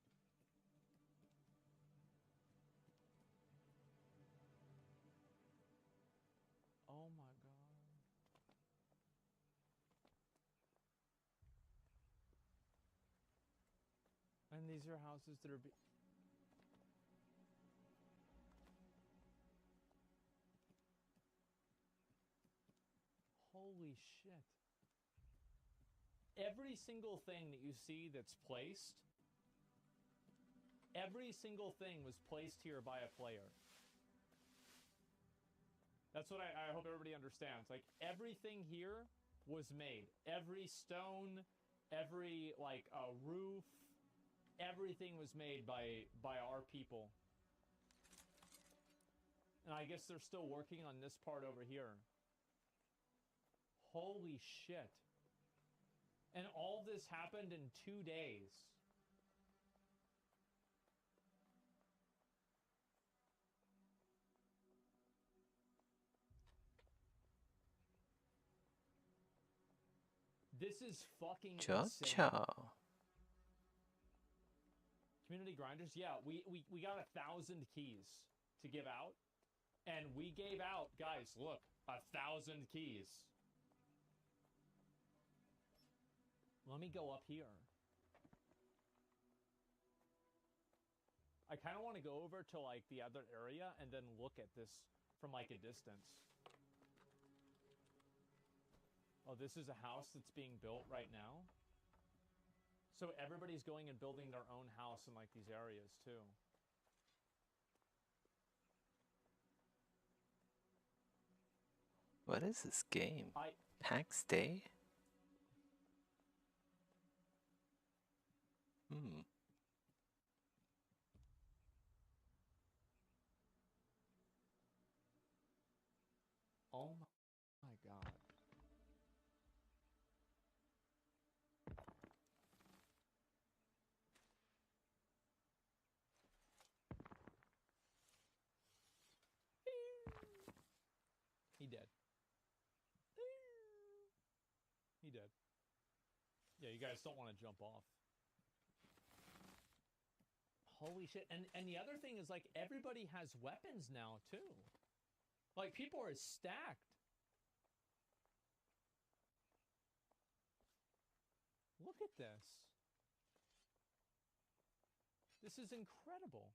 S12: Oh my god. And these are houses that are... Holy shit. Every single thing that you see that's placed, every single thing was placed here by a player. That's what I hope everybody understands. Like, everything here was made. Every stone, every, like, roof, everything was made by our people. And I guess they're still working on this part over here. Holy shit. And all this happened in 2 days. This is fucking insane. Community grinders? Yeah, we got 1,000 keys to give out. And we gave out, guys, look, 1,000 keys. Let me go up here. I kind of want to go over to, like, the other area and then look at this from, like, a distance. Oh, this is a house that's being built right now. So everybody's going and building their own house in, like, these areas, too.
S5: What is this game?
S12: I
S5: PAX Day? Hmm.
S12: Oh my god. He dead. He dead. Yeah, you guys don't want to jump off. Holy shit. And the other thing is, like, everybody has weapons now, too. Like, people are stacked. Look at this. This is incredible.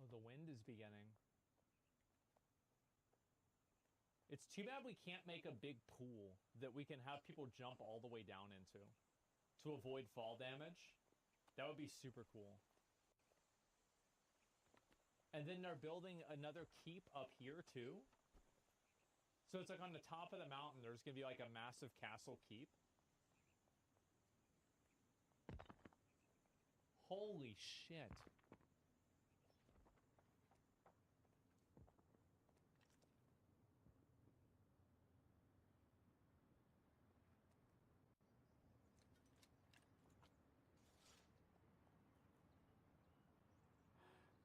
S12: Oh, the wind is beginning. It's too bad we can't make a big pool that we can have people jump all the way down into to avoid fall damage. That would be super cool. And then they're building another keep up here too. So it's like on the top of the mountain, there's going to be like a massive castle keep. Holy shit.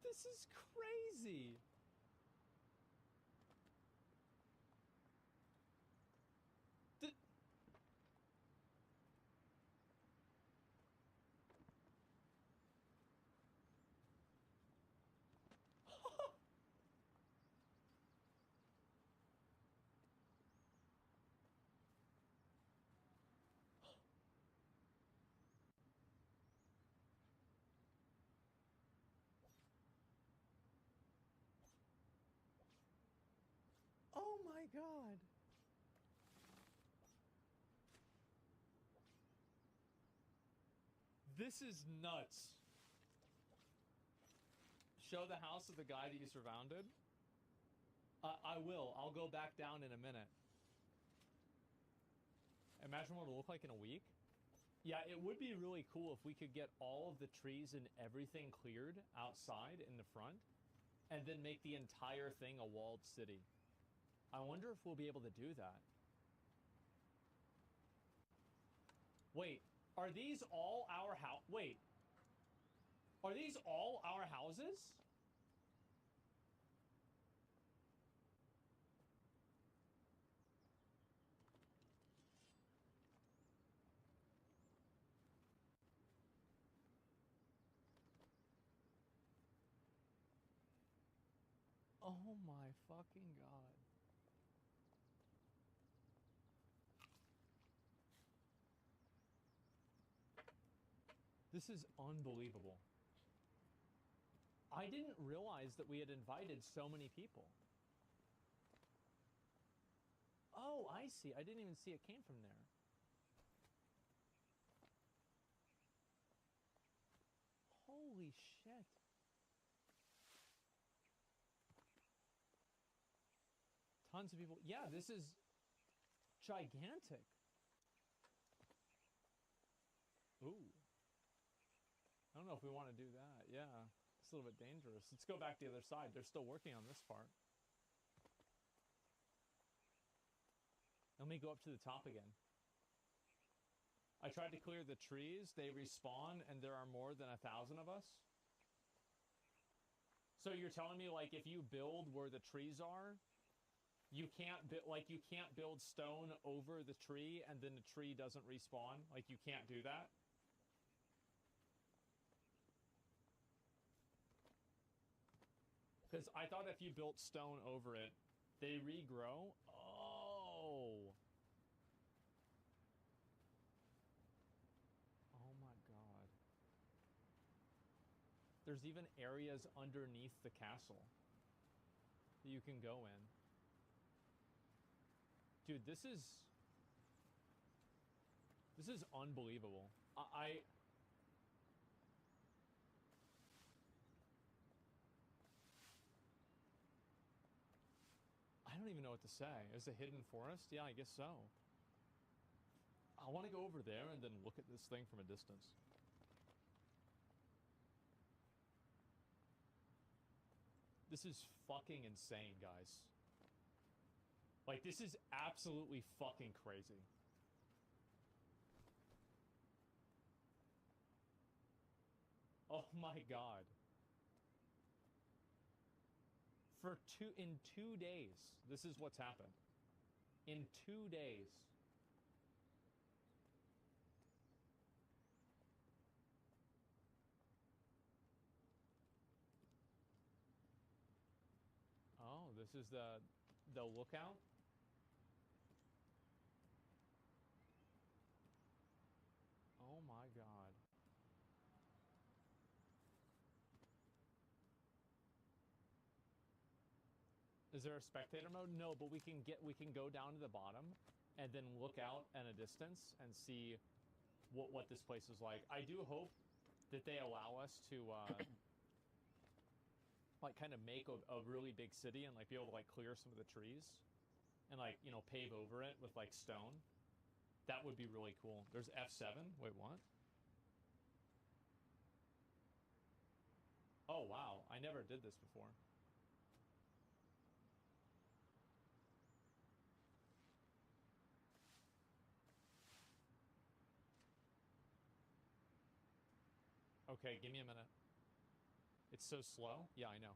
S12: This is crazy. Oh my god. This is nuts. Show the house of the guy that you surrounded? I will. I'll go back down in a minute. Imagine what it'll look like in a week. Yeah, it would be really cool if we could get all of the trees and everything cleared outside in the front and then make the entire thing a walled city. I wonder if we'll be able to do that. Wait, are these all our Wait. Are these all our houses? Oh my fucking god. This is unbelievable. I didn't realize that we had invited so many people. Oh, I see. I didn't even see it came from there. Holy shit. Tons of people. Yeah, this is gigantic. Ooh. I don't know if we want to do that. Yeah, it's a little bit dangerous. Let's go back to the other side. They're still working on this part. Let me go up to the top again. I tried to clear the trees. They respawn, and there are more than 1,000 of us. So you're telling me, like, if you build where the trees are, you can't build stone over the tree, and then the tree doesn't respawn? Like, you can't do that? Because I thought if you built stone over it, they regrow. Oh. Oh my god. There's even areas underneath the castle that you can go in. Dude, this is unbelievable. even know what to say. Is it a hidden forest? Yeah, I guess so. I want to go over there and then look at this thing from a distance. This is fucking insane, guys. Like, this is absolutely fucking crazy. Oh my god. In 2 days, this is what's happened. In 2 days. Oh, this is the lookout. Oh my god. Is there a spectator mode? No, but we can go down to the bottom and then look out at a distance and see what this place is like. I do hope that they allow us to like kind of make a really big city and like be able to like clear some of the trees and like, you know, pave over it with like stone. That would be really cool. There's F7. Wait, what? Oh, wow. I never did this before. Okay, give me a minute. It's so slow? Yeah, I know.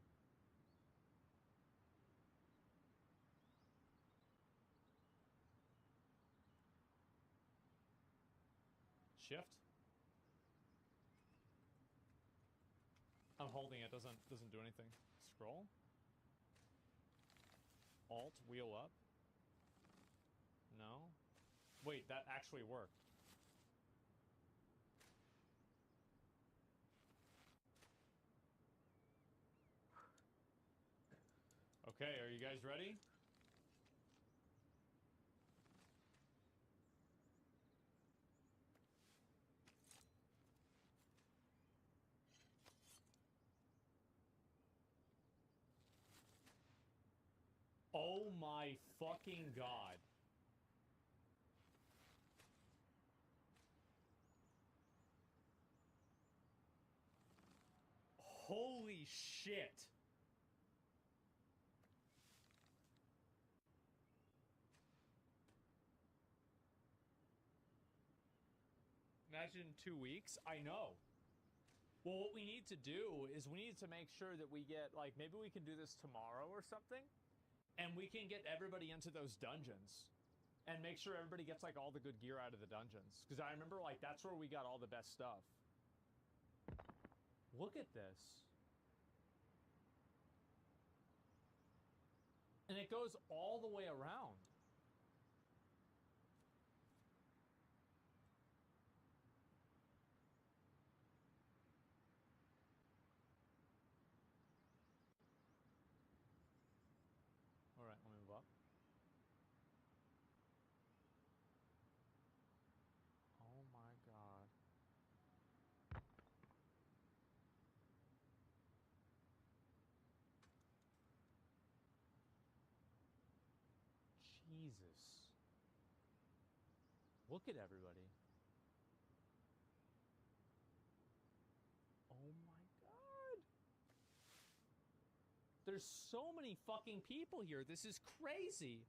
S12: Shift? I'm holding it, doesn't do anything. Scroll? Alt, wheel up? No? Wait, that actually worked. Okay, are you guys ready? Oh my fucking god. Holy shit. Imagine 2 weeks. I know. Well, what we need to do is we need to make sure that we get, like, maybe we can do this tomorrow or something, and we can get everybody into those dungeons and make sure everybody gets, like, all the good gear out of the dungeons. Because I remember, like, that's where we got all the best stuff. Look at this. And it goes all the way around. All right, let me move up. Oh my god. Jesus. Look at everybody. Oh my god. There's so many fucking people here. This is crazy.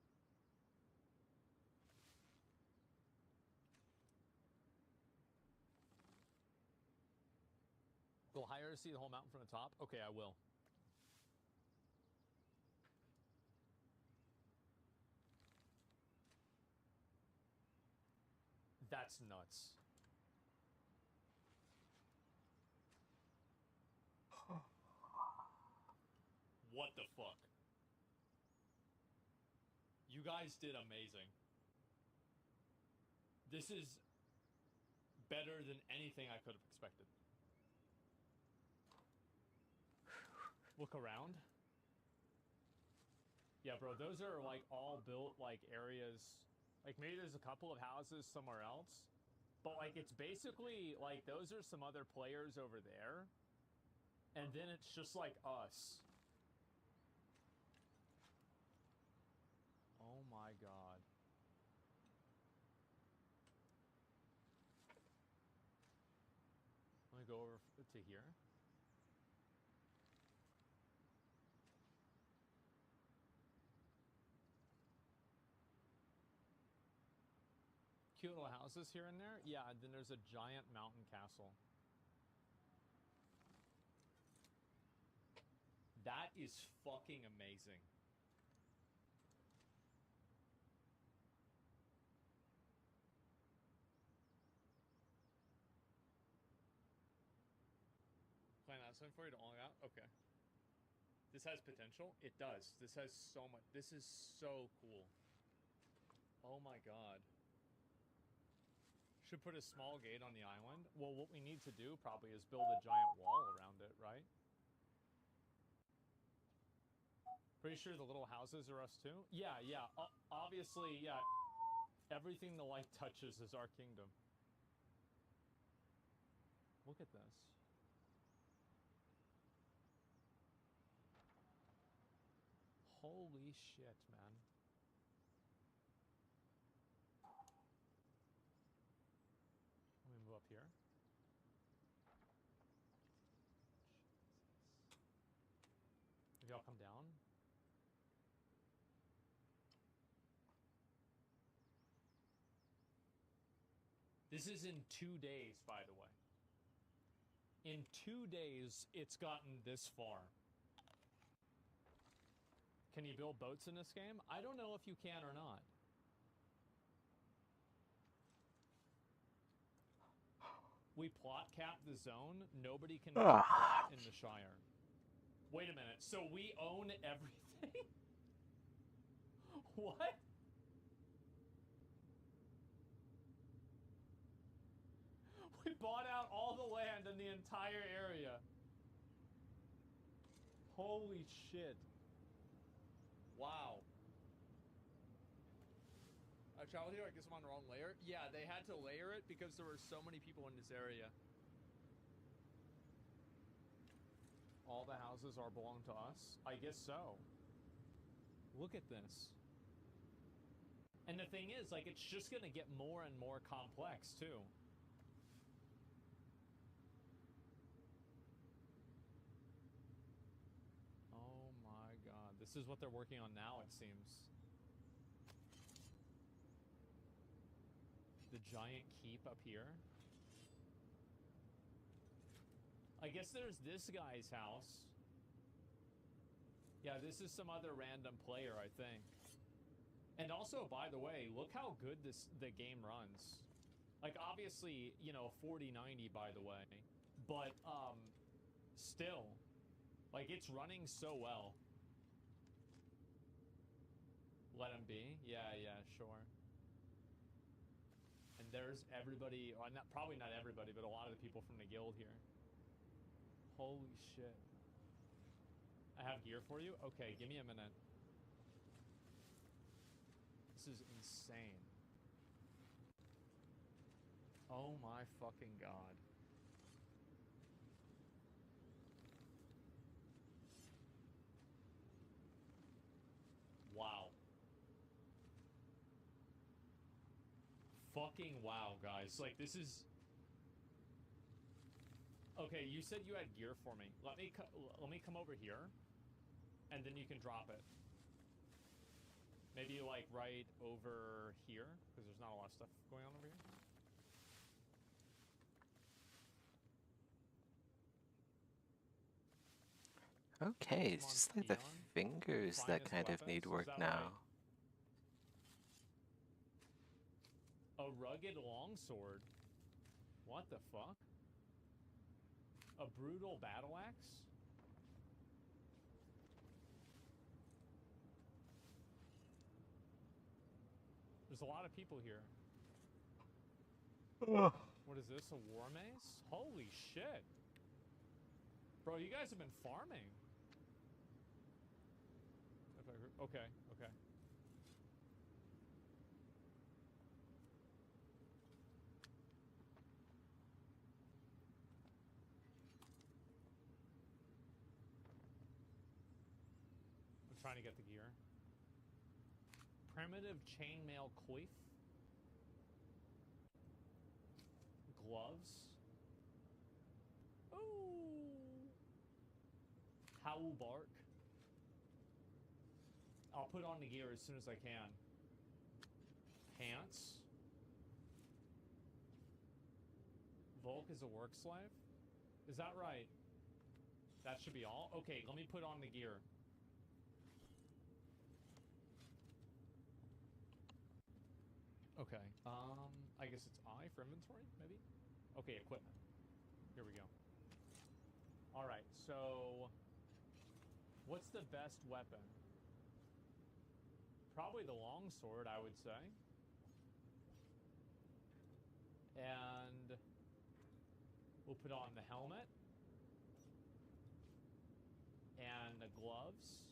S12: Go higher to see the whole mountain from the top? Okay, I will. That's nuts. What the fuck? You guys did amazing. This is better than anything I could have expected. Look around. Yeah, bro, those are like all built like areas. Like maybe there's a couple of houses somewhere else, but like it's basically like those are some other players over there, and then it's just like us. go over to here. Cute little houses here and there. Yeah, and then there's a giant mountain castle. That is fucking amazing. Plan that something for you to all out? Okay. This has potential? It does. This has so much. This is so cool. Oh my god. Should put a small gate on the island. Well, what we need to do probably is build a giant wall around it, right? Pretty sure the little houses are us too? Yeah, yeah. Obviously, yeah. Everything the light touches is our kingdom. Look at this. Holy shit, man. Let me move up here. Maybe I'll come down. This is in 2 days, by the way. In 2 days, it's gotten this far. Can you build boats in this game? I don't know if you can or not. We plot cap the zone. Nobody can plot in the Shire. Wait a minute. So we own everything? What? We bought out all the land in the entire area. Holy shit. Wow. I traveled here, I guess I'm on the wrong layer. Yeah, they had to layer it because there were so many people in this area. All the houses are belong to us? I guess so. Look at this. And the thing is, like, it's just gonna get more and more complex, too. Oh my god. This is what they're working on now, it seems. The giant keep up here. I guess there's this guy's house. Yeah, this is some other random player, I think. And also, by the way, look how good the game runs. Like, obviously, you know, 4090, by the way. But, still. Like, it's running so well. Let him be? Yeah, yeah, sure. And there's everybody, well, probably not everybody, but a lot of the people from the guild here. Holy shit. I have gear for you? Okay, give me a minute. This is insane. Oh my fucking god. Wow. Fucking wow, guys. Like, this is... Okay, you said you had gear for me. Let me come over here, and then you can drop it. Maybe, like, right over here, because there's not a lot of stuff going on over here.
S5: Okay, it's just like the fingers that kind of need work now.
S12: A rugged longsword? What the fuck? A brutal battle axe? There's a lot of people here. What is this, a war mace? Holy shit. Bro, you guys have been farming. Okay, okay. I'm trying to get the gear. Primitive chainmail coif. Gloves. Howl Bark. I'll put on the gear as soon as I can. Pants. Volk is a work slave? Is that right? That should be all? Okay, let me put on the gear. Okay, I guess it's I for inventory, maybe? Okay, equipment. Here we go. Alright, so... what's the best weapon? Probably the longsword, I would say. And... we'll put on the helmet. And the gloves.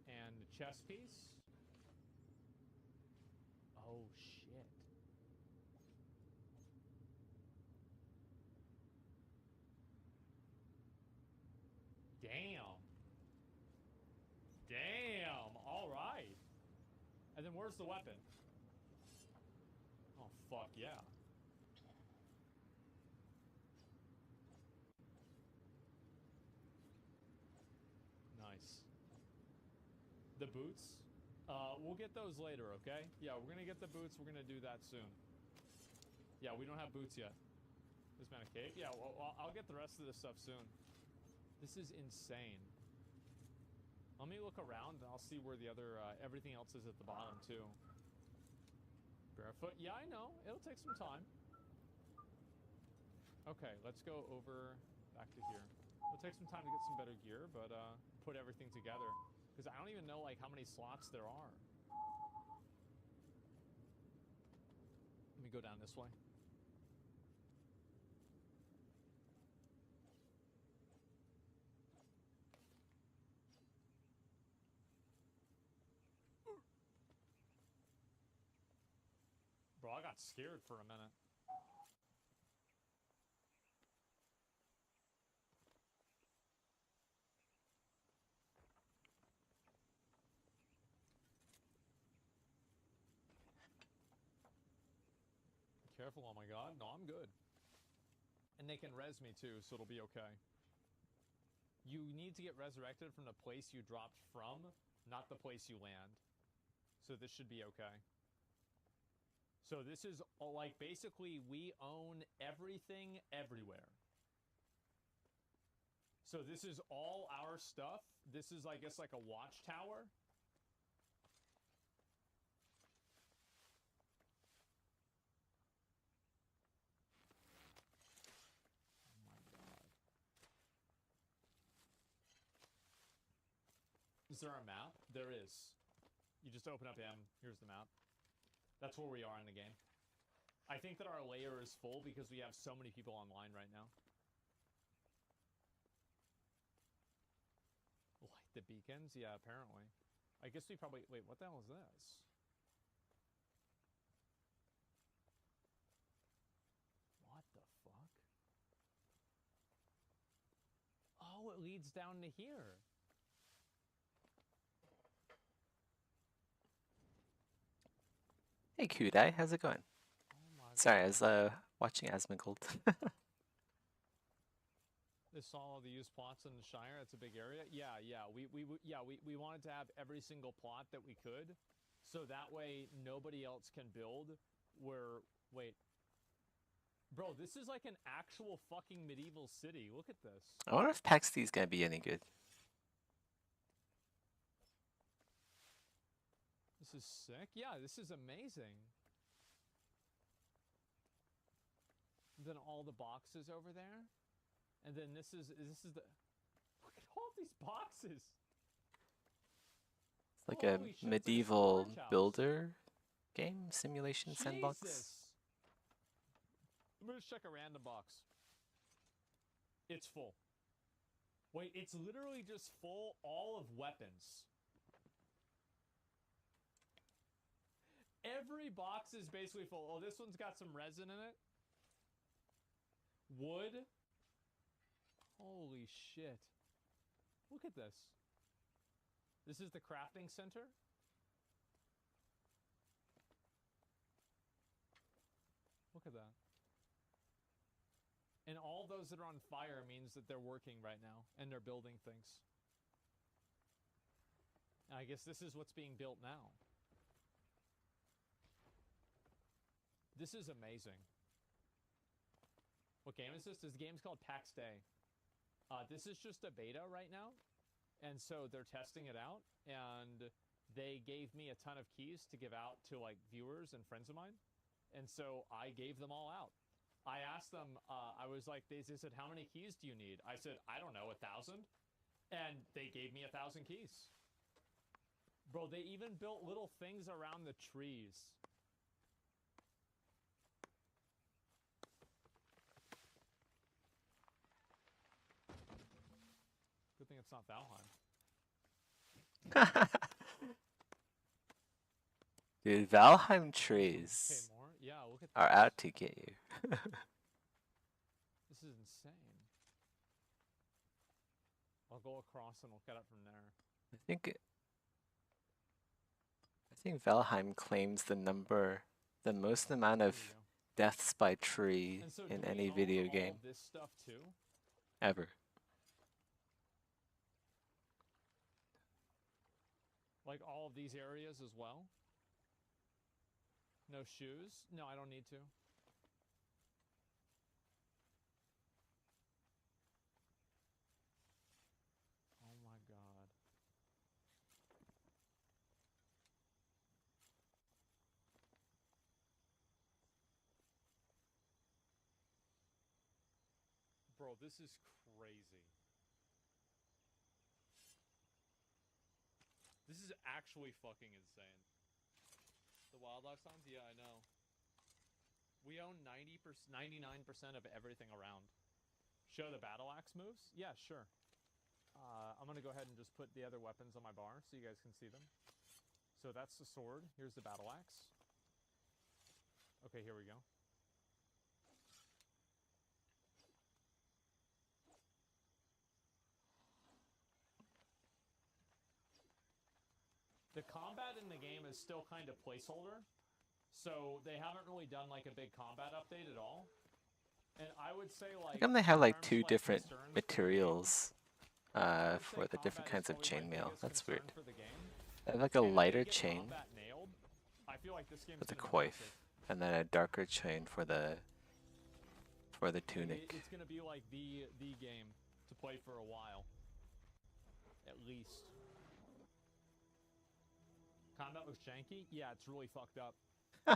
S12: And the chest piece. Oh, shit. Damn. Damn. All right. And then where's the weapon? Oh, fuck yeah. Nice. The boots? We'll get those later, okay? Yeah, we're gonna get the boots. We're gonna do that soon. Yeah, we don't have boots yet. This man a cave? Yeah, well, I'll get the rest of this stuff soon. This is insane. Let me look around and I'll see where the other, everything else is at the bottom too. Barefoot? Yeah, I know. It'll take some time. Okay, let's go over back to here. It'll take some time to get some better gear, but put everything together. Because I don't even know like how many slots there are. Let me go down this way. Bro, I got scared for a minute. Careful, oh my god. No, I'm good. And they can res me too, so it'll be okay. You need to get resurrected from the place you dropped from, not the place you land. So this should be okay. So this is like basically we own everything everywhere. So this is all our stuff. This is, I guess, like a watchtower. Is there a map? There is. You just open up M. Here's the map. That's where we are in the game. I think that our layer is full because we have so many people online right now. Light the beacons? Yeah, apparently. I guess we probably... wait, what the hell is this? What the fuck? Oh, it leads down to here.
S5: Hey, Kudai, how's it going? Sorry, I was watching Asmongold.
S12: This all the used plots in the Shire. It's a big area. Yeah. We wanted to have every single plot that we could, so that way nobody else can build. Wait, bro, this is like an actual fucking medieval city. Look at this.
S5: I wonder if PAX D is gonna be any good.
S12: This is sick. Yeah, this is amazing. Then all the boxes over there. And then this is the... look at all these boxes!
S5: It's like a medieval builder game, simulation sandbox.
S12: Let me just check a random box. It's full. Wait, it's literally just full all of weapons. Every box is basically full. Oh, this one's got some resin in it. Wood. Holy shit. Look at this. This is the crafting center. Look at that. And all those that are on fire means that they're working right now and they're building things. I guess this is what's being built now. This is amazing. What game is this? This game's called PAX Day. This is just a beta right now. And so they're testing it out. And they gave me a ton of keys to give out to like viewers and friends of mine. And so I gave them all out. I asked them, I was like, they said, how many keys do you need? I said, I don't know, 1,000. And they gave me 1,000 keys. Bro, they even built little things around the trees. Good thing it's not Valheim.
S5: Dude, Valheim trees
S12: Yeah, look at
S5: are
S12: this.
S5: out to get you.
S12: This is insane. I'll go across and look at it from there.
S5: I think Valheim claims the most amount of deaths by tree
S12: And so
S5: in
S12: do we
S5: any
S12: own
S5: video
S12: all
S5: game
S12: this stuff too?
S5: ever.
S12: Like all of these areas as well? No shoes? No, I don't need to. Oh my god. Bro, this is crazy. This is actually fucking insane. The wildlife signs? Yeah, I know. We own 99% of everything around. Show the battle axe moves? Yeah, sure. I'm gonna go ahead and just put the other weapons on my bar so you guys can see them. So that's the sword. Here's the battle axe. Okay, here we go. The combat in the game is still kind of placeholder, so they haven't really done like a big combat update at all. And I would say like,
S5: How come they have
S12: in
S5: like
S12: terms of,
S5: two
S12: like,
S5: different
S12: concerns for the game,
S5: materials
S12: I would
S5: for
S12: say
S5: the different
S12: combat is
S5: kinds of
S12: probably my
S5: chainmail?
S12: biggest
S5: That's
S12: concern
S5: weird.
S12: for the game.
S5: They have like a
S12: And if they
S5: lighter
S12: get
S5: chain
S12: combat nailed, I feel like this game's
S5: for the
S12: gonna be
S5: coif,
S12: massive.
S5: and then a darker chain for the tunic.
S12: It's gonna be like the game to play for a while, at least. Combat looks janky? Yeah, it's really fucked up.
S5: I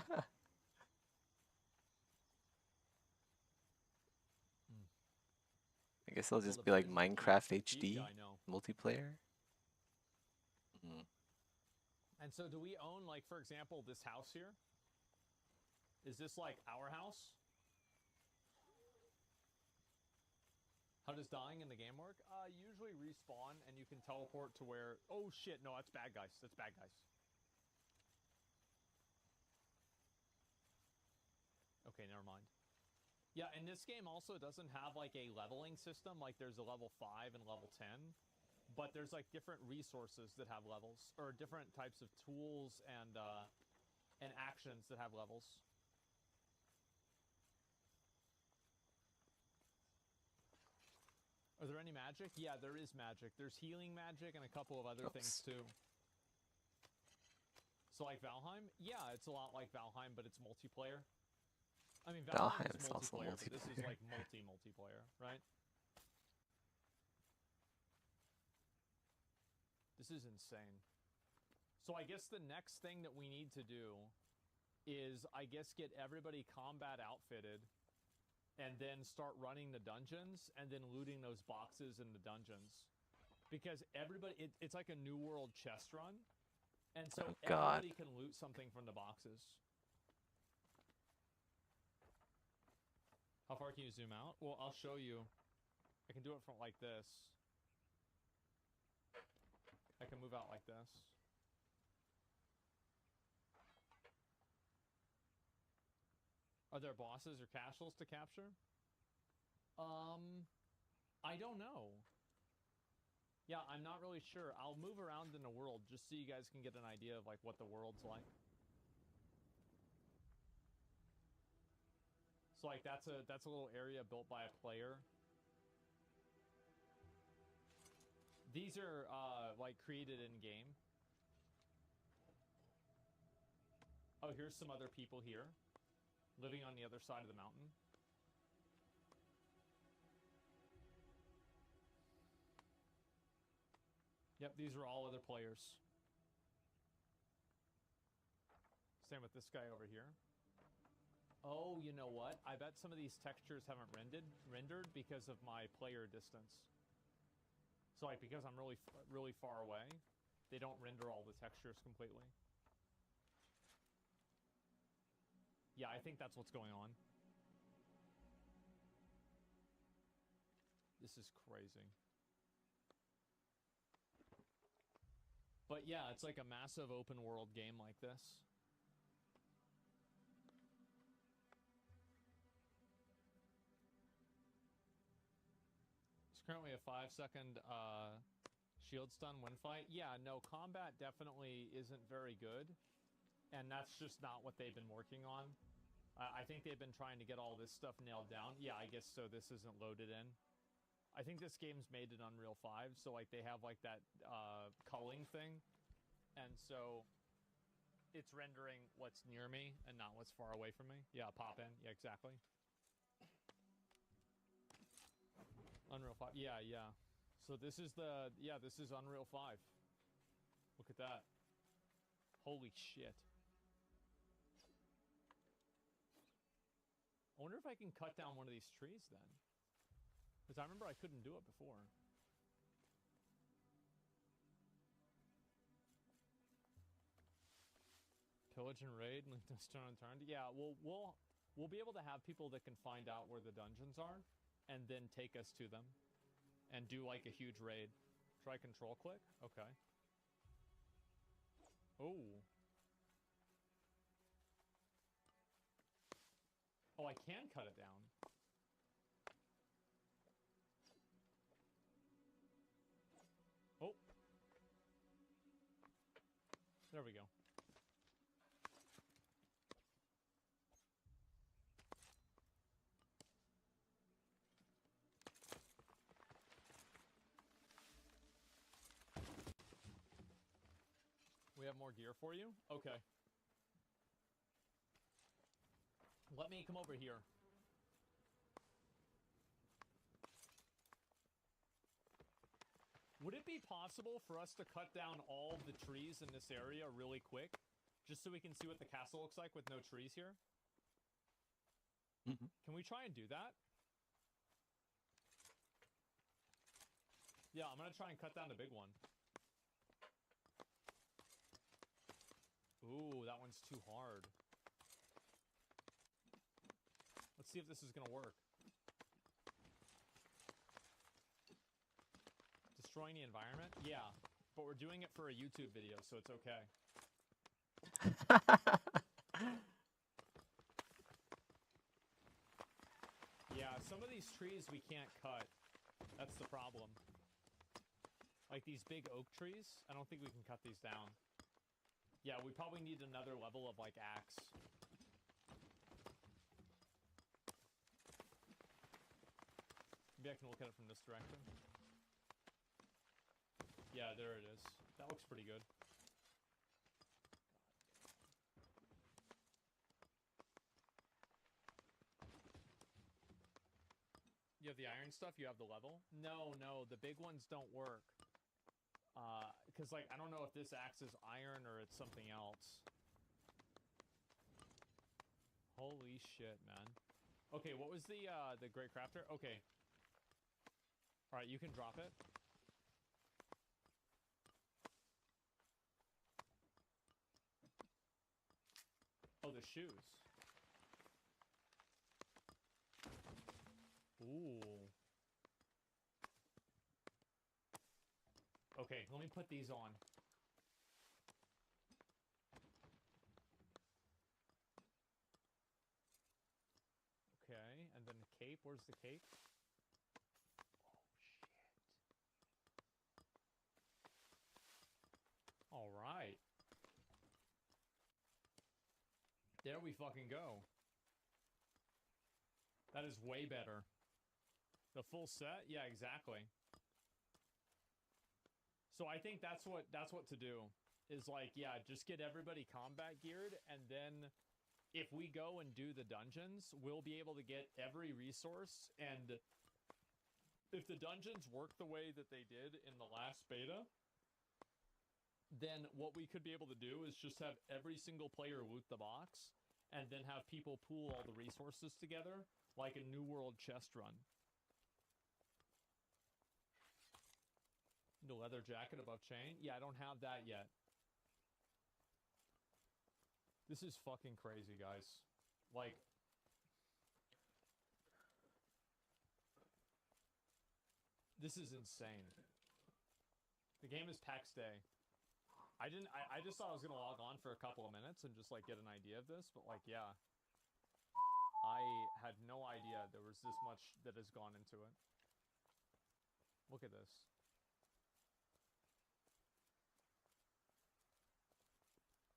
S5: guess it'll
S12: Well,
S5: just
S12: the
S5: be like
S12: Blizzard
S5: Minecraft
S12: keep
S5: HD
S12: guy, no.
S5: multiplayer.
S12: And so do we own, like, for example, this house here? Is this like our house? How does dying in the game work? Usually respawn and you can teleport to where... Oh shit, no, that's bad guys. That's bad guys. Okay, never mind. Yeah, and this game also doesn't have like a leveling system. Like there's a level 5 and level 10. But there's like different resources that have levels. Or different types of tools and actions that have levels. Are there any magic? Yeah, there is magic. There's healing magic and a couple of other things too. So like Valheim? Yeah, it's a lot like Valheim, but it's multiplayer. I mean, Valheim is
S5: also
S12: multiplayer, but this is
S5: multiplayer.
S12: like multiplayer, right? This is insane. So I guess the next thing that we need to do is, I guess, get everybody combat outfitted and then start running the dungeons and then looting those boxes in the dungeons. Because everybody, it's like a New World chest run. And so everybody can loot something from the boxes. How far can you zoom out? Well, I'll show you. I can do it from like this. I can move out like this. Are there bosses or castles to capture? I don't know. Yeah, I'm not really sure. I'll move around in the world just so you guys can get an idea of like what the world's like. So like that's a little area built by a player. These are like created in game. Oh, here's some other people here living on the other side of the mountain. Yep, these are all other players. Same with this guy over here. Oh, you know what? I bet some of these textures haven't rendered because of my player distance. So like because I'm really far away, they don't render all the textures completely. Yeah, I think that's what's going on. This is crazy. But yeah, it's like a massive open world game like this. It's currently a 5-second shield stun win fight. Yeah, no, combat definitely isn't very good. And that's just not what they've been working on. I think they've been trying to get all this stuff nailed down. Yeah, I guess so this isn't loaded in. I think this game's made in Unreal 5, so like they have like that culling thing. And so it's rendering what's near me and not what's far away from me. Yeah, pop in. Yeah, exactly. Unreal 5. Yeah, yeah. So this is this is Unreal 5. Look at that. Holy shit. I wonder if I can cut down one of these trees then. Because I remember I couldn't do it before. Pillage and raid, link to stone unturned. Yeah, we'll be able to have people that can find out where the dungeons are and then take us to them and do like a huge raid. Try control click? Okay. Oh. Oh, I can cut it down. Oh. There we go. We have more gear for you? Okay. Let me come over here. Would it be possible for us to cut down all the trees in this area really quick? Just so we can see what the castle looks like with no trees here?
S5: Mm-hmm.
S12: Can we try and do that? Yeah, I'm gonna try and cut down the big one. Ooh, that one's too hard. Let's see if this is gonna work. Destroying the environment? Yeah, but we're doing it for a YouTube video, so it's okay. Yeah, some of these trees we can't cut. That's the problem. Like these big oak trees, I don't think we can cut these down. Yeah, we probably need another level of like axe. Maybe I can look at it from this direction. Yeah, there it is. That looks pretty good. You have the iron stuff? You have the level? No, no, the big ones don't work. Because, like, I don't know if this axe is iron or it's something else. Holy shit, man. Okay, what was the Great Crafter? Okay. Alright, you can drop it. Oh, the shoes. Ooh. Okay, let me put these on. Okay, and then the cape. Where's the cape? Oh, shit. All right. There we fucking go. That is way better. The full set? Yeah, exactly. So I think that's what to do. Is like, yeah, just get everybody combat geared, and then if we go and do the dungeons, we'll be able to get every resource, and if the dungeons work the way that they did in the last beta, then what we could be able to do is just have every single player loot the box, and then have people pool all the resources together, like a New World chest run. The leather jacket above chain? Yeah, I don't have that yet. This is fucking crazy, guys. Like, this is insane. The game is PAX Day. I just thought I was gonna log on for a couple of minutes and just like get an idea of this, but like, yeah. I had no idea there was this much that has gone into it. Look at this.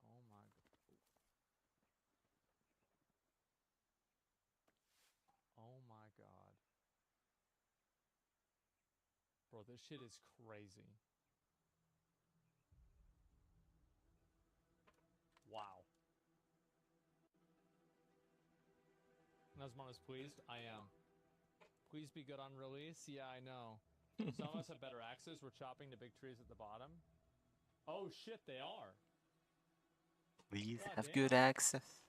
S12: Oh my god. Oh my god. Bro, this shit is crazy. Wow. Nesmon is pleased? I am. Please be good on release? Yeah, I know. Some of us have better access. We're chopping the big trees at the bottom. Oh shit, they are.
S5: Please
S12: God
S5: have
S12: damn.
S5: good access.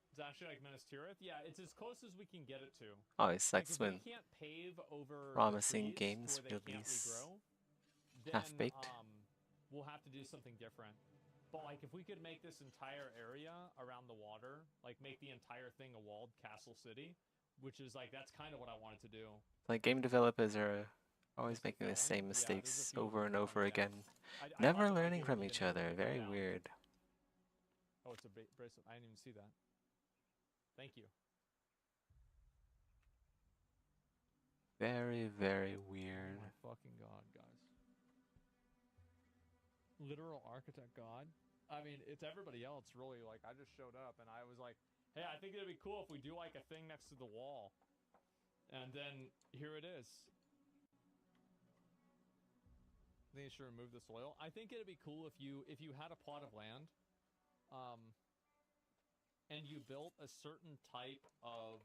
S12: It's actually like Minas Tirith? Yeah, it's as close as we can get it to.
S5: Oh, it
S12: Like,
S5: sucks
S12: if
S5: when
S12: we can't pave over
S5: promising
S12: the trees
S5: games
S12: to where they can't
S5: release
S12: regrow, then
S5: half-baked.
S12: We'll have to do something different. But like, if we could make this entire area around the water, like make the entire thing a walled castle city, which is like, that's kind of what I wanted to do.
S5: Like, game developers are always
S12: Just the
S5: making the
S12: film?
S5: same
S12: Yeah,
S5: mistakes
S12: there's a few
S5: over and
S12: different
S5: over
S12: ones, yeah.
S5: again.
S12: I
S5: Never
S12: thought the
S5: learning
S12: big
S5: from
S12: one
S5: each
S12: didn't
S5: other.
S12: even go
S5: Very
S12: down.
S5: weird.
S12: Oh, it's a bracelet. I didn't even see that. Thank you.
S5: Very, very
S12: Oh
S5: weird.
S12: my fucking god, guys. Literal architect god? I mean, it's everybody else, really. Like, I just showed up, and I was like, hey, I think it'd be cool if we do, like, a thing next to the wall. And then, here it is. I think you should remove the soil. I think it'd be cool if you had a plot of land, and you built a certain type of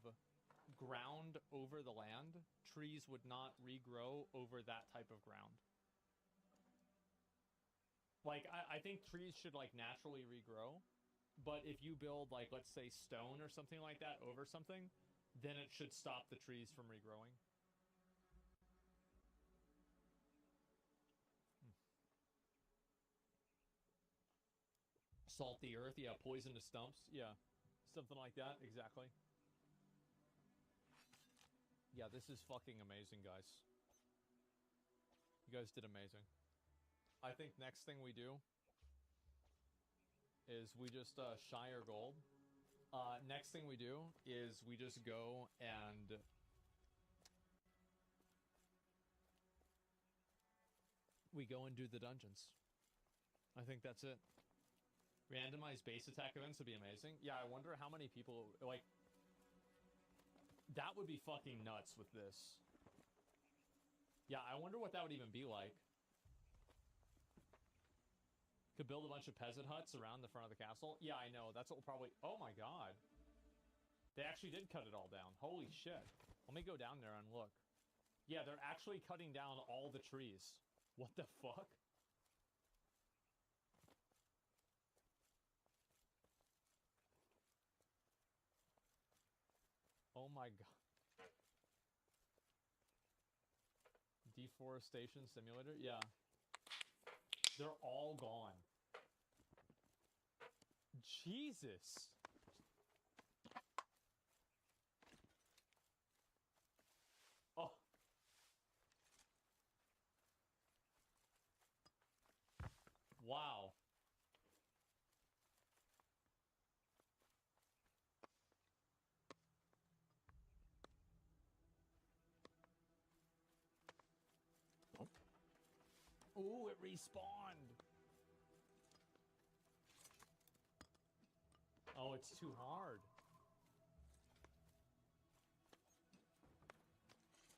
S12: ground over the land, trees would not regrow over that type of ground. Like, I think trees should, like, naturally regrow, but if you build, like, let's say stone or something like that over something, then it should stop the trees from regrowing. Salt the earth, yeah, poison the stumps, yeah. Something like that, exactly. Yeah, this is fucking amazing, guys. You guys did amazing. I think next thing we do is we just Shire gold. Next thing we do is we just go and do the dungeons. I think that's it. Randomized base attack events would be amazing. Yeah, I wonder how many people, like, that would be fucking nuts with this. Yeah, I wonder what that would even be like. Could build a bunch of peasant huts around the front of the castle. Yeah, I know. That's what we'll probably... Oh my god. They actually did cut it all down. Holy shit. Let me go down there and look. Yeah, they're actually cutting down all the trees. What the fuck? Oh my god. Deforestation simulator? Yeah. They're all gone. Jesus. Oh. Wow. Ooh, it respawned. Oh, it's too hard.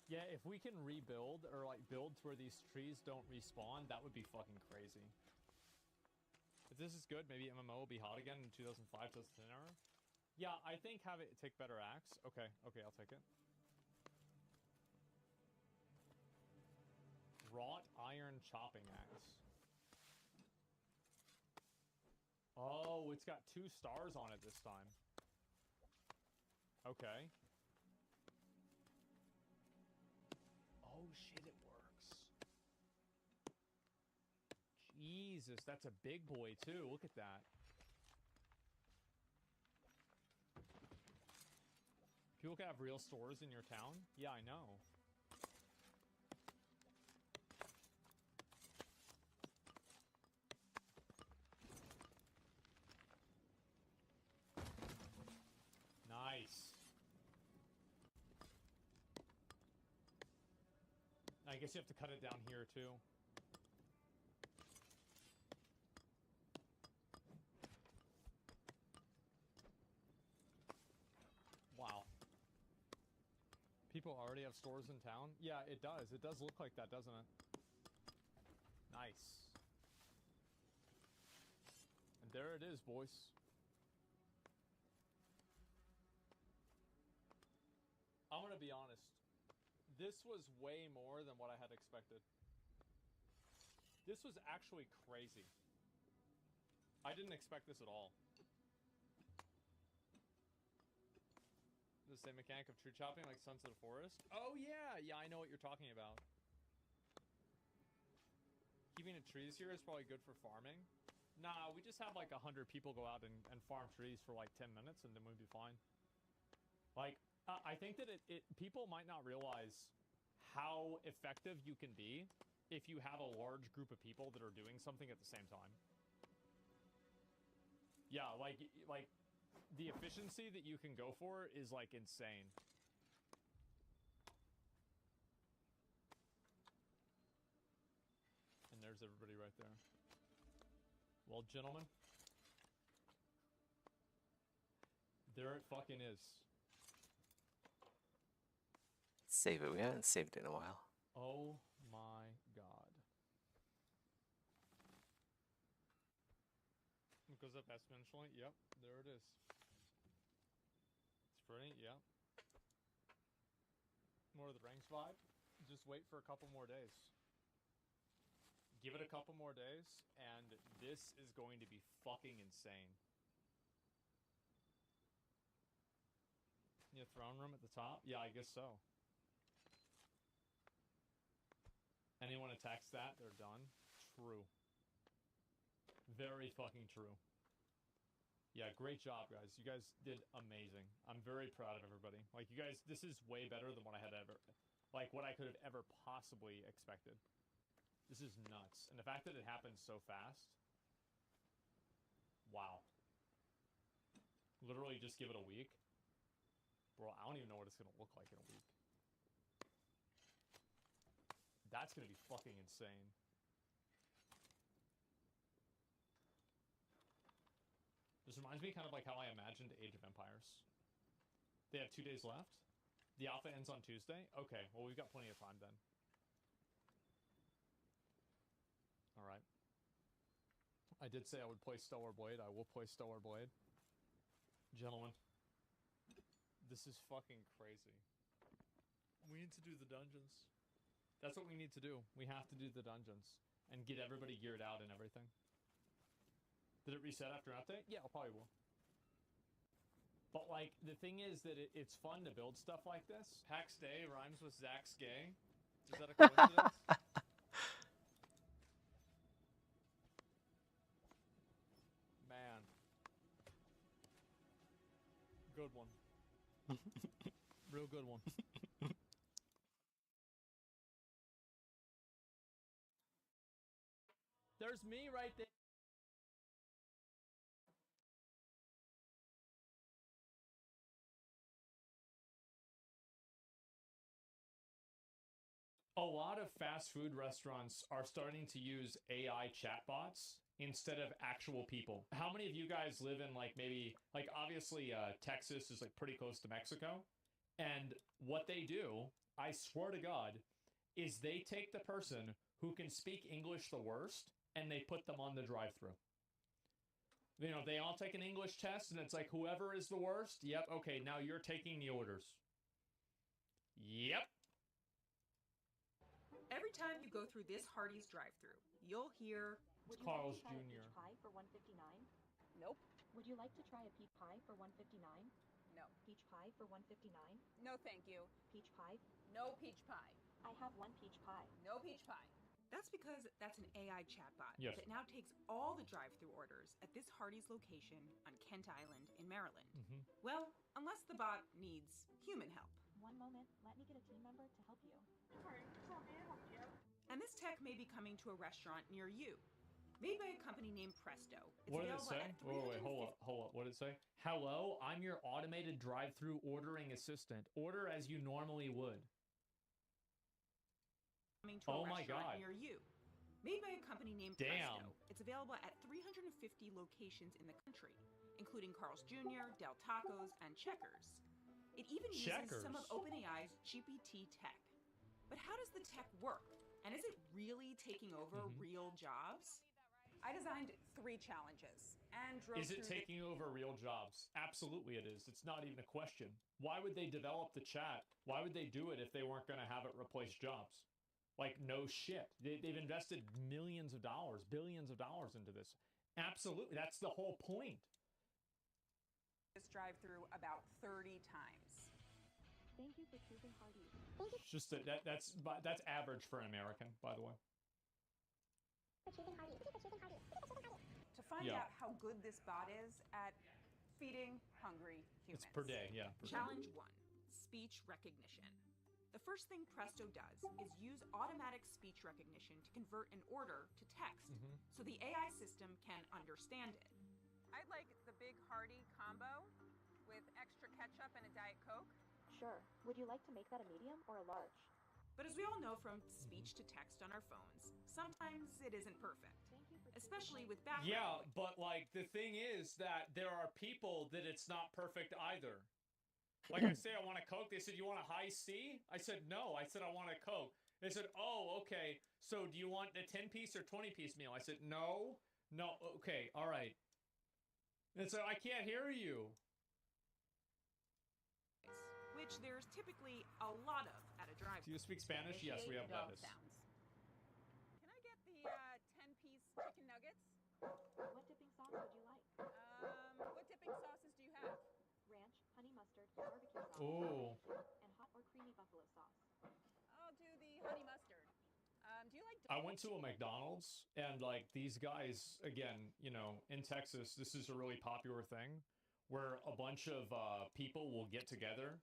S12: Yeah, if we can rebuild or like build to where these trees don't respawn, that would be fucking crazy. If this is good, maybe MMO will be hot again in 2005, 2010 era. Yeah, I think have it take better axe. Okay, I'll take it. Wrought iron chopping axe. Oh, it's got 2 stars on it this time. Okay. Oh shit, it works. Jesus, that's a big boy too. Look at that. People can have real stores in your town? Yeah, I know. Nice. I guess you have to cut it down here too. Wow. People already have stores in town? Yeah, it does. It does look like that, doesn't it? Nice. And there it is, boys. I'm gonna be honest. This was way more than what I had expected. This was actually crazy. I didn't expect this at all. The same mechanic of tree chopping like Sons of the Forest? Oh yeah! Yeah, I know what you're talking about. Keeping the trees here is probably good for farming. Nah, we just have like 100 people go out and farm trees for like 10 minutes and then we'll be fine. Like, I think that people might not realize how effective you can be if you have a large group of people that are doing something at the same time. Yeah, like the efficiency that you can go for is like insane. And there's everybody right there. Well, gentlemen, there it fucking is.
S5: Save it. We haven't saved it in a while.
S12: Oh my god. It goes up exponentially. Yep, there it is. It's pretty, yep. More of the Rings vibe. Just wait for a couple more days. Give it a couple more days, and this is going to be fucking insane. Yeah, throne room at the top? Yeah, I guess so. Anyone attacks that, they're done. True. Very fucking true. Yeah, great job, guys. You guys did amazing. I'm very proud of everybody. Like, you guys, this is way better than what I had ever, like, what I could have ever possibly expected. This is nuts. And the fact that it happened so fast. Wow. Literally just give it a week. Bro, I don't even know what it's going to look like in a week. That's going to be fucking insane. This reminds me kind of like how I imagined Age of Empires. They have 2 days left. The alpha ends on Tuesday. Okay, well, we've got plenty of time then. All right. I did say I would play Stellar Blade. I will play Stellar Blade. Gentlemen, this is fucking crazy. We need to do the dungeons. That's what we need to do. We have to do the dungeons and get everybody geared out and everything. Did it reset after an update? Yeah, it probably will. But, like, the thing is that it's fun to build stuff like this. Pax Day rhymes with Zach's gay. Is that a coincidence? Man. Good one. Real good one. There's me right there. A lot of fast food restaurants are starting to use AI chatbots instead of actual people. How many of you guys live in like maybe like obviously Texas is like pretty close to Mexico. And what they do, I swear to God, is they take the person who can speak English the worst and they put them on the drive-thru. You know, they all take an English test and it's like, whoever is the worst, yep, okay, now you're taking the orders. Yep.
S14: Every time you go through this Hardee's drive-thru, you'll hear,
S12: It's Carl's Jr.
S15: Peach pie for $1.59?
S14: Nope.
S15: Would you like to try a peach pie for $1.59?
S14: No.
S15: Peach pie for $1.59?
S14: No, thank you.
S15: Peach pie?
S14: No peach pie.
S15: I have one peach pie.
S14: No peach pie.
S8: That's because that's an AI chatbot
S12: Yes.
S8: that now takes all the drive-thru orders at this Hardee's location on Kent Island in Maryland. Well, unless the bot needs human help.
S15: One moment, let me get a team member to help you.
S8: And this tech may be coming to a restaurant near you. Made by a company named Presto. It's
S12: What did it
S8: available
S12: say?
S8: at
S12: Wait, hold up. What did it say? Hello, I'm your automated drive-thru ordering assistant. Order as you normally would.
S8: Coming to a
S12: Oh my
S8: restaurant
S12: God.
S8: near you. Made by a company named
S12: Damn.
S8: Presto. It's available at 350 locations in the country, including Carl's Jr., Del Tacos, and Checkers. It even uses some of
S12: Checkers.
S8: OpenAI's GPT tech. But how does the tech work? And is it really taking over real jobs?
S14: I designed 3 challenges and drove
S12: Is it
S14: through
S12: taking over real jobs? Absolutely it is. It's not even a question. Why would they develop the chat? Why would they do it if they weren't going to have it replace jobs? Like, no shit. They've invested millions of dollars, billions of dollars into this. Absolutely. That's the whole point.
S14: this drive-thru about 30 times.
S15: Thank you for choosing Hardee's.
S12: It's just that's average for an American, by the way.
S14: To find
S12: Yeah.
S14: out how good this bot is at feeding hungry humans.
S12: It's per day, yeah. Per day.
S8: Challenge 1, speech recognition. The first thing Presto does is use automatic speech recognition to convert an order to text, so the AI system can understand it.
S14: I'd like the big hearty combo with extra ketchup and a Diet Coke.
S15: Sure. Would you like to make that a medium or a large?
S8: But as we all know from speech to text on our phones, sometimes it isn't perfect, especially with background
S12: Yeah,
S8: noise.
S12: but like the thing is that there are people that it's not perfect either. Like I say, I want a Coke. They said, you want a high C? I said, no. I said, I want a Coke. They said, oh, okay. So do you want a 10-piece or 20-piece meal? I said, no. No, okay, all right. And so I can't hear you.
S8: Which there's typically a lot of at a drive.
S12: Do you speak Spanish? Yes, we have
S14: Dog
S12: lettuce.
S14: sounds. Can I get the 10-piece chicken nuggets?
S15: What dipping sauce would you like?
S14: What dipping sauces do you have?
S15: Ranch, honey mustard, barbecue sauce,
S12: Ooh.
S15: and hot or creamy buffalo sauce.
S14: I'll do the honey mustard. Do you like
S12: I went to a McDonald's and like these guys, again, you know, in Texas, this is a really popular thing where a bunch of people will get together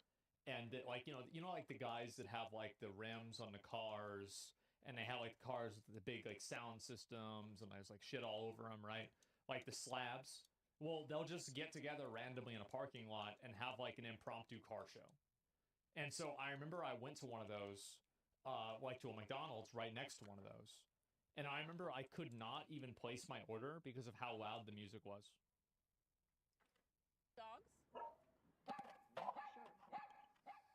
S12: and that, like, you know, like the guys that have like the rims on the cars and they have like the cars with the big like sound systems and there's like shit all over them, right? Like the slabs. Well, they'll just get together randomly in a parking lot and have like an impromptu car show. And so I remember I went to one of those, like to a McDonald's right next to one of those. And I remember I could not even place my order because of how loud the music was.
S14: dogs?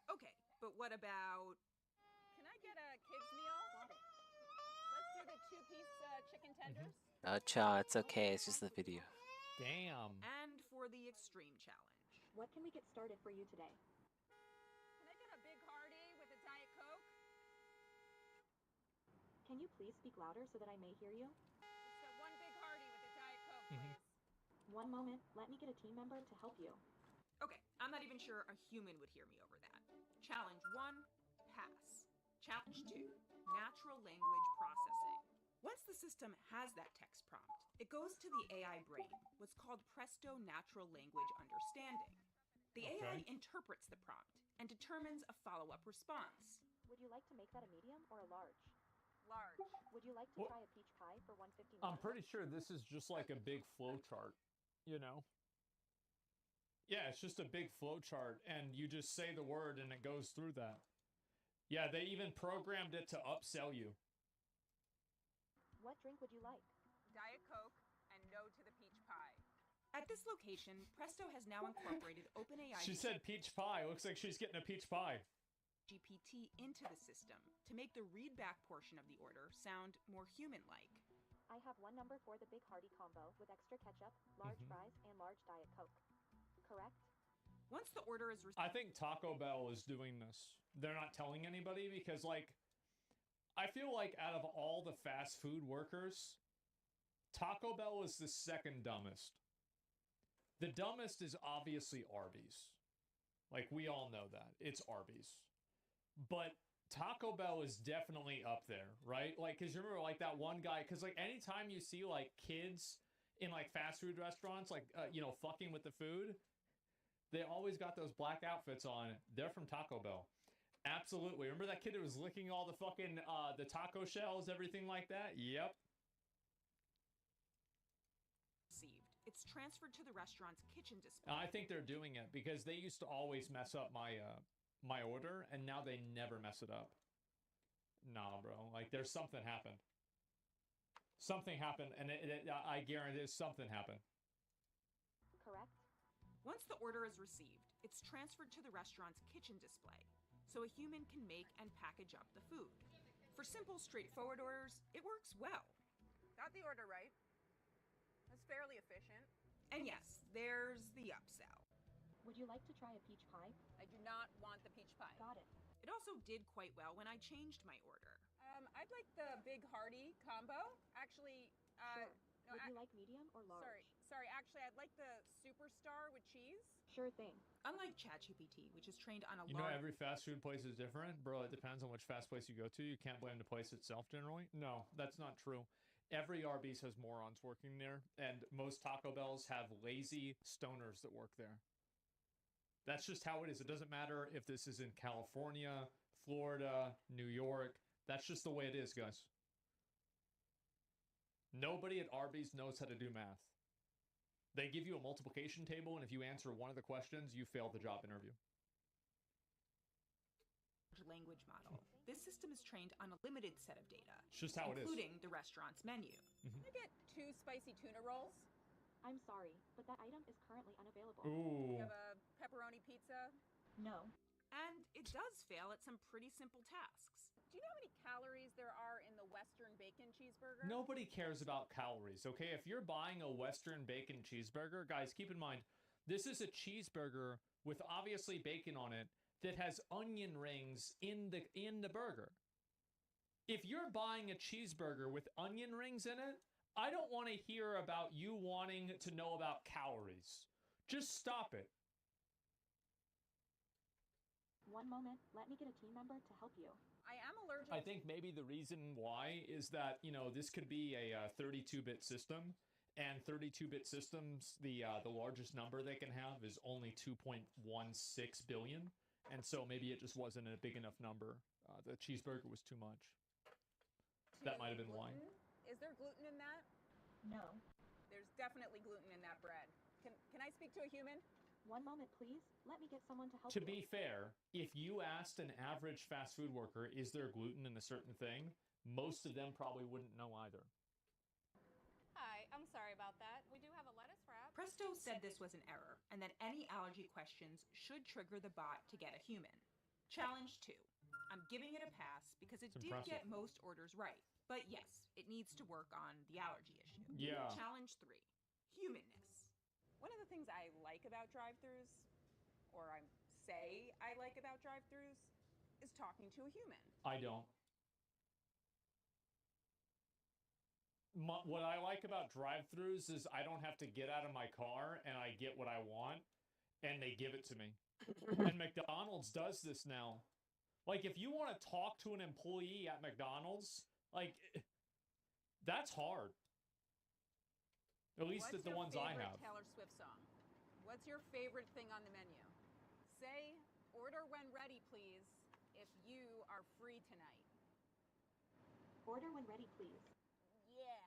S8: Okay, but what about...
S14: Can I get a kid's meal? Let's do the 2-piece chicken tenders.
S5: Cha, it's okay. It's just the video.
S12: Damn.
S8: And for the extreme challenge.
S15: What can we get started for you today?
S14: Can I get a big hearty with a Diet Coke?
S15: Can you please speak louder so that I may hear you?
S14: Just one big hearty with a Diet Coke, please.
S15: One moment, let me get a team member to help you.
S8: Okay, I'm not even sure a human would hear me over that. Challenge 1, pass. Challenge 2, natural language processing. Once the system has that text prompt, it goes to the AI brain, what's called Presto Natural Language Understanding. The AI interprets the prompt and determines a follow-up response.
S15: Would you like to make that a medium or a large?
S14: Large.
S15: Would you like to
S12: Well,
S15: try a peach pie for $1.59?
S12: I'm pretty sure this is just like a big flow chart, you know? Yeah, it's just a big flow chart, and you just say the word, and it goes through that. Yeah, they even programmed it to upsell you.
S15: What drink would you like?
S14: Diet Coke and no to the peach pie.
S8: At this location, Presto has now incorporated OpenAI
S12: She said peach pie. Looks like she's getting a peach pie.
S8: GPT into the system to make the readback portion of the order sound more human-like.
S15: I have one number for the Big Hearty combo with extra ketchup, large fries, and large Diet Coke. Correct?
S8: Once the order is
S12: I think Taco Bell is doing this. They're not telling anybody because, like, I feel like out of all the fast food workers, Taco Bell is the second dumbest. The dumbest is obviously Arby's. Like, we all know that. It's Arby's. But Taco Bell is definitely up there, right? Like, because you remember, like, that one guy, because, like, anytime you see, like, kids in, like, fast food restaurants, like, you know, fucking with the food, they always got those black outfits on. They're from Taco Bell. Absolutely. Remember that kid who was licking all the fucking, the taco shells, everything like that? Yep.
S8: It's transferred to the restaurant's kitchen display.
S12: I think they're doing it because they used to always mess up my my order, and now they never mess it up. Nah, bro. Like, there's something happened. Something happened, and I guarantee something happened.
S15: Correct?
S8: Once the order is received, it's transferred to the restaurant's kitchen display, so a human can make and package up the food. For simple, straightforward orders, it works well.
S14: Got the order right. That's fairly efficient.
S8: And yes, there's the upsell.
S15: Would you like to try a peach pie?
S14: I do not want the peach pie.
S15: Got it.
S8: It also did quite well when I changed my order.
S14: I'd like the Big Hearty combo. Actually,
S15: Sure.
S14: no,
S15: Would you like medium or large?
S14: Sorry, actually, I'd like the Superstar with cheese.
S15: Sure thing.
S8: Unlike ChatGPT, which is trained on a
S12: You know, every fast food place is different. Bro, it depends on which fast place you go to. You can't blame the place itself generally. No, that's not true. Every Arby's has morons working there, and most Taco Bells have lazy stoners that work there. That's just how it is. It doesn't matter if this is in California, Florida, New York. That's just the way it is, guys. Nobody at Arby's knows how to do math. They give you a multiplication table, and if you answer one of the questions, you fail the job interview.
S8: Language model. This system is trained on a limited set of data,
S12: It's just how it is.
S8: including the restaurant's menu.
S14: Can I get 2 spicy tuna rolls?
S15: I'm sorry, but that item is currently unavailable.
S12: Ooh.
S14: You have a pepperoni pizza?
S15: No.
S8: And it does fail at some pretty simple tasks.
S14: Do you know how many calories there are in the Western bacon cheeseburger?
S12: Nobody cares about calories, okay? If you're buying a Western bacon cheeseburger, guys, keep in mind, this is a cheeseburger with obviously bacon on it that has onion rings in the burger. If you're buying a cheeseburger with onion rings in it, I don't want to hear about you wanting to know about calories. Just stop it.
S15: One moment. Let me get a team member to help you.
S14: I am allergic.
S12: I think maybe the reason why is that, you know, this could be a 32-bit system, and 32-bit systems, the largest number they can have is only 2.16 billion. And so maybe it just wasn't a big enough number. The cheeseburger was too much. That might have been why.
S14: Is there gluten in that?
S15: No.
S14: There's definitely gluten in that bread. Can I speak to a human?
S15: One moment, please. Let me get someone to help
S12: To
S15: you.
S12: be fair, if you asked an average fast food worker, is there gluten in a certain thing, most of them probably wouldn't know either.
S14: Hi, I'm sorry about that. We do have a lettuce wrap.
S8: Presto said this was an error, and that any allergy questions should trigger the bot to get a human. Challenge 2. I'm giving it a pass because it did get most orders right. But yes, it needs to work on the allergy issue.
S12: Yeah.
S8: Challenge 3. Humanness.
S14: One of the things I like about drive-thrus, or I say I like about drive-thrus, is talking to a human.
S12: I don't. What I like about drive-thrus is I don't have to get out of my car and I get what I want and they give it to me. And McDonald's does this now. Like, if you want to talk to an employee at McDonald's, like, that's hard. At least
S14: What's
S12: the ones I
S14: your favorite
S12: have.
S14: Taylor Swift song? What's your favorite thing on the menu? Say, order when ready, please, if you are free tonight.
S15: Order when ready, please.
S14: Yeah.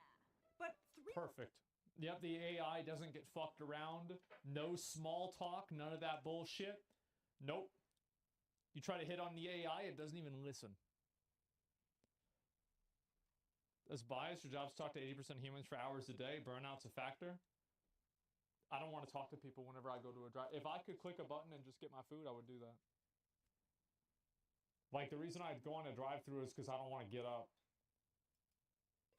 S8: But
S12: Perfect. Yep, the AI doesn't get fucked around. No small talk, none of that bullshit. Nope. You try to hit on the AI, it doesn't even listen. As bias, your job's talk to 80% humans for hours a day. Burnout's a factor. I don't want to talk to people whenever I go to a drive. If I could click a button and just get my food, I would do that. Like, the reason I'd go on a drive-thru is because I don't want to get up.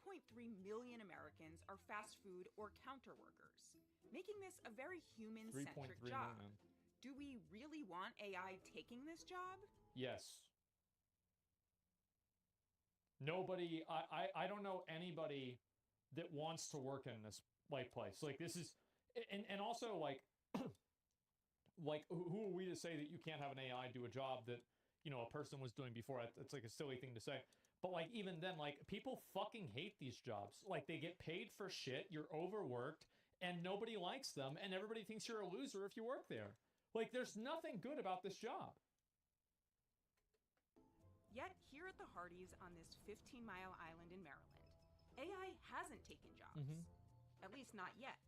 S8: 0.3 million Americans are fast food or counter workers, making this a very human-centric
S12: 3.3
S8: job.
S12: million.
S8: Do we really want AI taking this job?
S12: Yes. Nobody, I don't know anybody that wants to work in this place. Like, this is, and also, like, like, who are we to say that you can't have an AI do a job that, you know, a person was doing before? It's like a silly thing to say. But, like, even then, like, people fucking hate these jobs. Like, they get paid for shit, you're overworked, and nobody likes them, and everybody thinks you're a loser if you work there. Like, there's nothing good about this job.
S8: Yet, here at the Hardys on this 15-mile island in Maryland, AI hasn't taken jobs. At least not yet.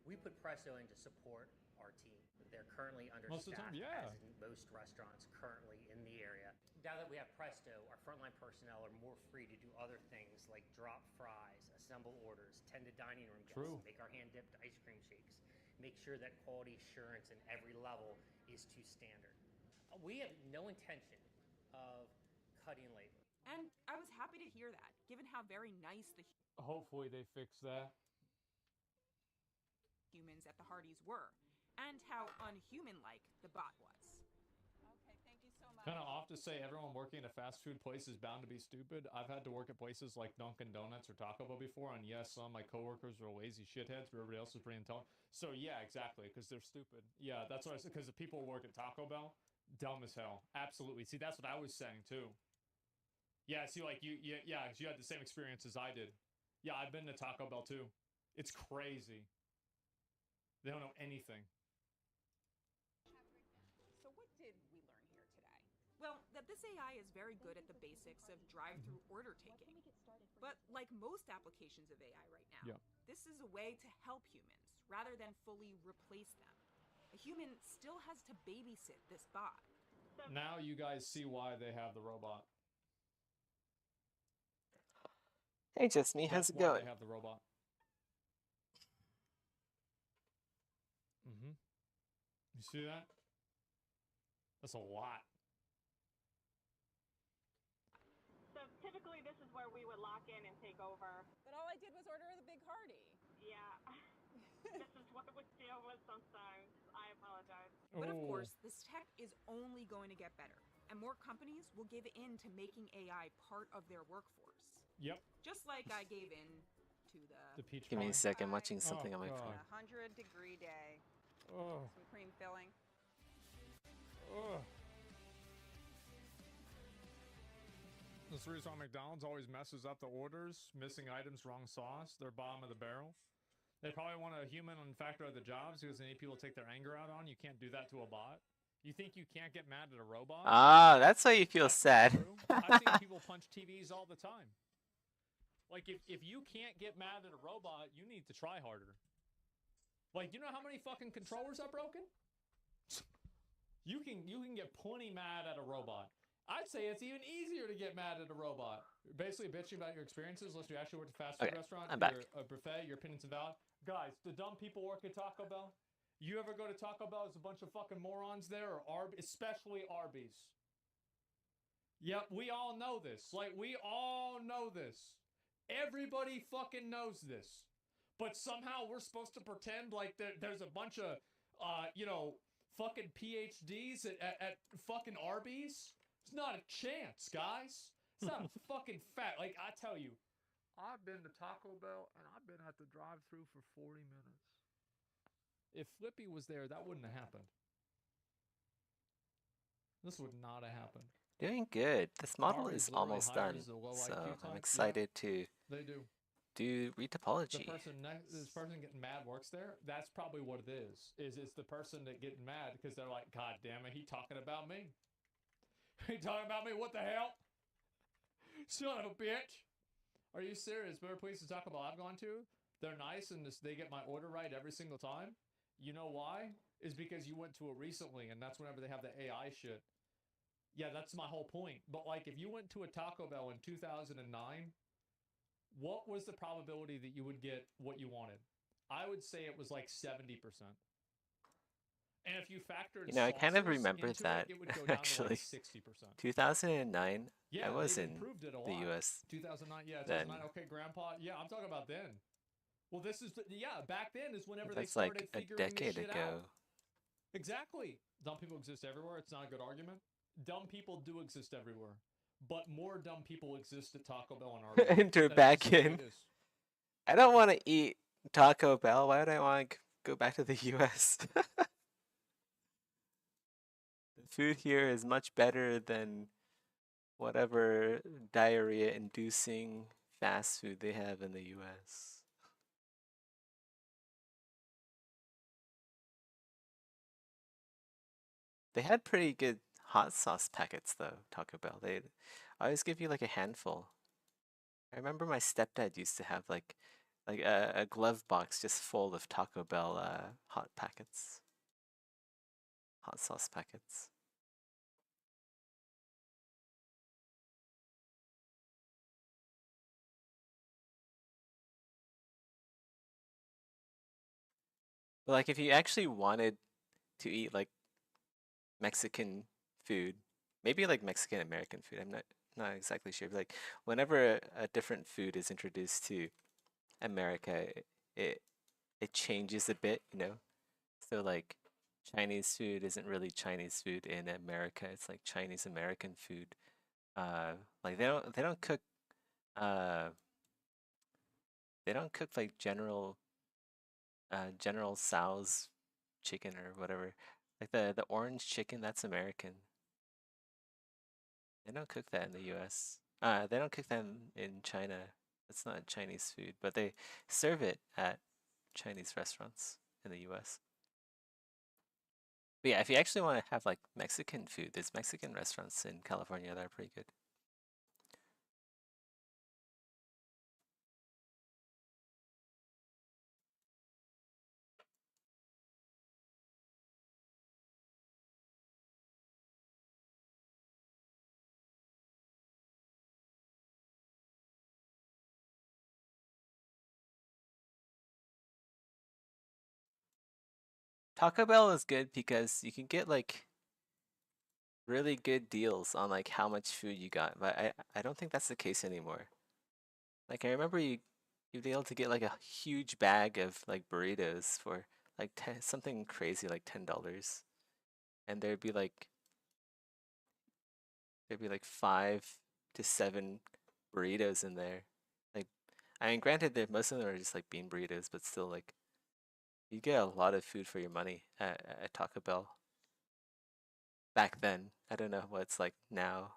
S16: We put Presto in to support our team. They're currently
S12: Most of the
S16: understaffed,
S12: time, yeah.
S16: as in most restaurants currently in the area. Now that we have Presto, our frontline personnel are more free to do other things like drop fries, assemble orders, tend to dining room guests,
S12: True.
S16: make our hand-dipped ice cream shakes, make sure that quality assurance in every level is to standard. We have no intention of cutting labor.
S8: And I was happy to hear that, given how very nice the
S12: Hopefully they fix that.
S8: humans at the Hardys were, and how unhuman-like the bot was.
S14: Okay, thank you so much.
S12: Kind of off to say everyone working at a fast food place is bound to be stupid. I've had to work at places like Dunkin' Donuts or Taco Bell before, and yes, some of my coworkers are lazy shitheads, but everybody else is pretty intelligent. So yeah, exactly, because they're stupid. Yeah, that's what I said, because the people who work at Taco Bell, dumb as hell. Absolutely. See, that's what I was saying, too. Yeah, see, like, you had the same experience as I did. Yeah, I've been to Taco Bell, too. It's crazy. They don't know anything.
S14: So what did we learn here today?
S8: Well, that this AI is very good at the basics of drive-through order taking. But like most applications of AI right now,
S12: Yeah.
S8: this is a way to help humans rather than fully replace them. A human still has to babysit this bot.
S12: Now you guys see why they have the robot.
S5: Hey, just me. How's
S12: That's
S5: it
S12: why
S5: going?
S12: they have the robot. You see that? That's a lot.
S17: So typically this is where we would lock in and take over.
S14: But all I did was order the Big Hardy.
S17: Yeah. This is what we deal with sometimes. I apologize.
S8: But of course, this tech is only going to get better, and more companies will give in to making AI part of their workforce.
S12: Yep.
S8: Just like I gave in to
S12: The peach
S5: Give me a
S12: pie.
S5: second. I'm watching something on my
S12: God.
S5: phone.
S14: 100-degree day.
S12: Oh.
S14: Some cream filling.
S12: Ugh. That's the reason why McDonald's always messes up the orders, missing items, wrong sauce. They're bottom of the barrel. They probably want a human on factor of the jobs because they need people to take their anger out on. You can't do that to a bot. You think you can't get mad at a robot?
S5: Ah, that's why you feel sad.
S12: I've seen people punch TVs all the time. Like, if you can't get mad at a robot, you need to try harder. Like, you know how many fucking controllers are broken? You can get plenty mad at a robot. I'd say it's even easier to get mad at a robot. Basically bitching about your experiences unless you actually work at a fast food restaurant,
S5: I'm back.
S12: a buffet, your opinions are valid. Guys, the dumb people work at Taco Bell. You ever go to Taco Bell? There's a bunch of fucking morons there, or especially Arby's. Yep, we all know this. Like, we all know this. Everybody fucking knows this. But somehow we're supposed to pretend like there's a bunch of, fucking PhDs at fucking Arby's? It's not a chance, guys. It's not a fucking fact. Like, I tell you, I've been to Taco Bell, and I've been at the drive-thru for 40 minutes. If Flippy was there, that wouldn't have happened. This would not have happened.
S5: Doing good. This model
S12: Arby's
S5: is
S12: literally
S5: almost done,
S12: hires the low
S5: so
S12: IQ
S5: I'm
S12: type.
S5: excited to
S12: They do.
S5: do retopology.
S12: This person getting mad works there. That's probably what it is. It's the person that getting mad because they're like, God damn it, he talking about me. He talking about me? What the hell? Son of a bitch. Are you serious? Better places to talk about I've gone to. They're nice and they get my order right every single time. You know why? Is because you went to it recently, and that's whenever they have the AI shit. Yeah, that's my whole point. But like, if you went to a Taco Bell in 2009, what was the probability that you would get what you wanted? I would say it was like 70%. And if you factored
S5: You know, I kind of
S12: sauces
S5: remember
S12: into
S5: that,
S12: it would go down to
S5: actually.
S12: like 60%.
S5: 2009,
S12: Yeah,
S5: I was
S12: they've
S5: in
S12: improved it a
S5: the
S12: lot.
S5: US
S12: 2009, yeah,
S5: then.
S12: 2009. Okay, Grandpa. Yeah, I'm talking about then. Well, this is yeah. Back then is whenever they
S5: That's
S12: started
S5: like a
S12: figuring this
S5: decade
S12: shit
S5: ago.
S12: out. Exactly. Dumb people exist everywhere. It's not a good argument. Dumb people do exist everywhere, but more dumb people exist at Taco Bell and Arby's.
S5: Enter
S12: That's
S5: back
S12: just the way
S5: in.
S12: it is.
S5: I don't want to eat Taco Bell. Why would I want to go back to the US? The food here is much better than whatever diarrhea-inducing fast food they have in the US. They had pretty good hot sauce packets though, Taco Bell. They always give you like a handful. I remember my stepdad used to have like a glove box just full of Taco Bell hot packets. Hot sauce packets. But like if you actually wanted to eat like Mexican food, maybe like Mexican American food, I'm not exactly sure. But like whenever a different food is introduced to America, it it changes a bit, you know. So like Chinese food isn't really Chinese food in America. It's like Chinese American food. Like they don't cook uh they don't cook like General Tso's chicken or whatever. Like the orange chicken, that's American. They don't cook that in the US. They don't cook that in China. It's not Chinese food, but they serve it at Chinese restaurants in the US. But yeah, if you actually want to have like Mexican food, there's Mexican restaurants in California that are pretty good. Taco Bell is good because you can get like really good deals on like how much food you got, but I don't think that's the case anymore. Like I remember you'd be able to get like a huge bag of like burritos for like something crazy like $10, and there'd be like 5 to 7 burritos in there. Like I mean, granted that most of them are just like bean burritos, but still like you get a lot of food for your money at Taco Bell. Back then, I don't know what it's like now.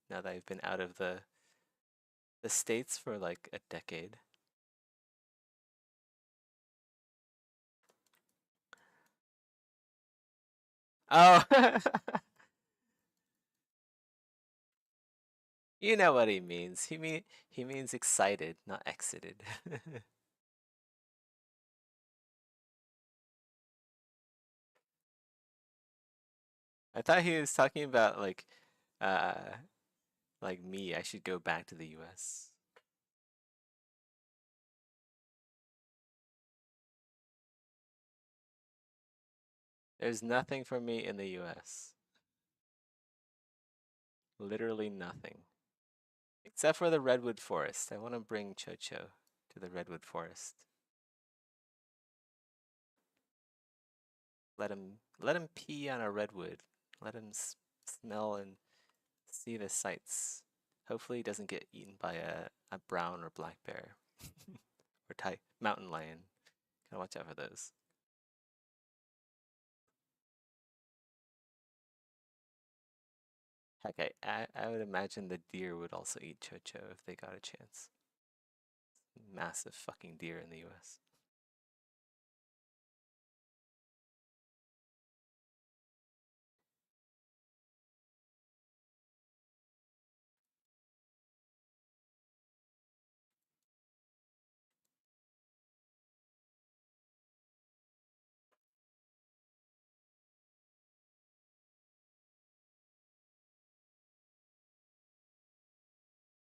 S5: Now that I've been out of the States for like a decade. Oh, you know what he means. He means excited, not exited. I thought he was talking about uh like me. I should go back to the US. There's nothing for me in the US. Literally nothing. Except for the Redwood Forest. I want to bring Chocho to the Redwood Forest. Let him pee on a redwood. Let him smell and see the sights. Hopefully he doesn't get eaten by a brown or black bear. Or mountain lion. Gotta watch out for those. Heck, I would imagine the deer would also eat Chocho if they got a chance. Massive fucking deer in the US.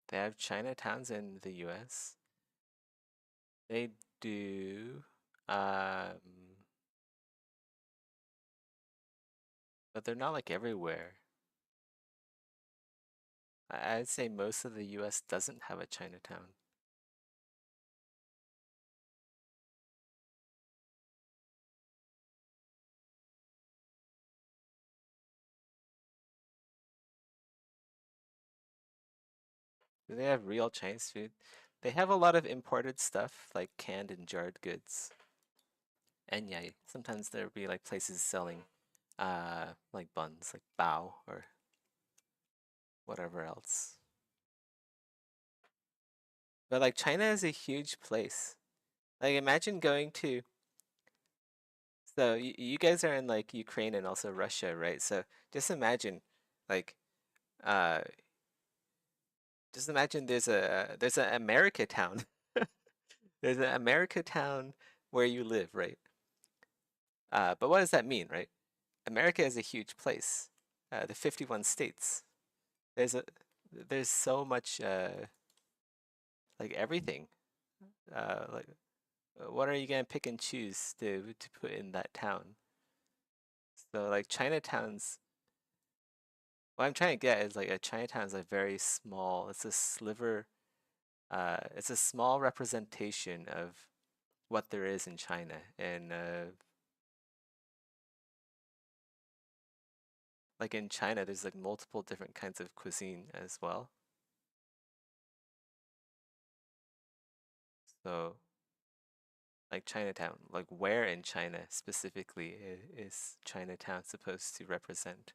S5: They have Chinatowns in the US. They do. Um, but they're not like everywhere. I'd say most of the US doesn't have a Chinatown. Do they have real Chinese food? They have a lot of imported stuff, like canned and jarred goods. And yeah, sometimes there'll be like places selling like buns, like bao or whatever else. But like China is a huge place. Like imagine going to so you guys are in like Ukraine and also Russia, right? So just imagine like uh just imagine there's a America town. There's an America town where you live, right? But what does that mean, right? America is a huge place. The 51 states. There's a there's so much like everything. Like what are you gonna pick and choose to put in that town? So like Chinatowns, what I'm trying to get is like a Chinatown is like very small. It's a sliver. It's a small representation of what there is in China, and like in China, there's like multiple different kinds of cuisine as well. So like Chinatown, like where in China specifically is Chinatown supposed to represent?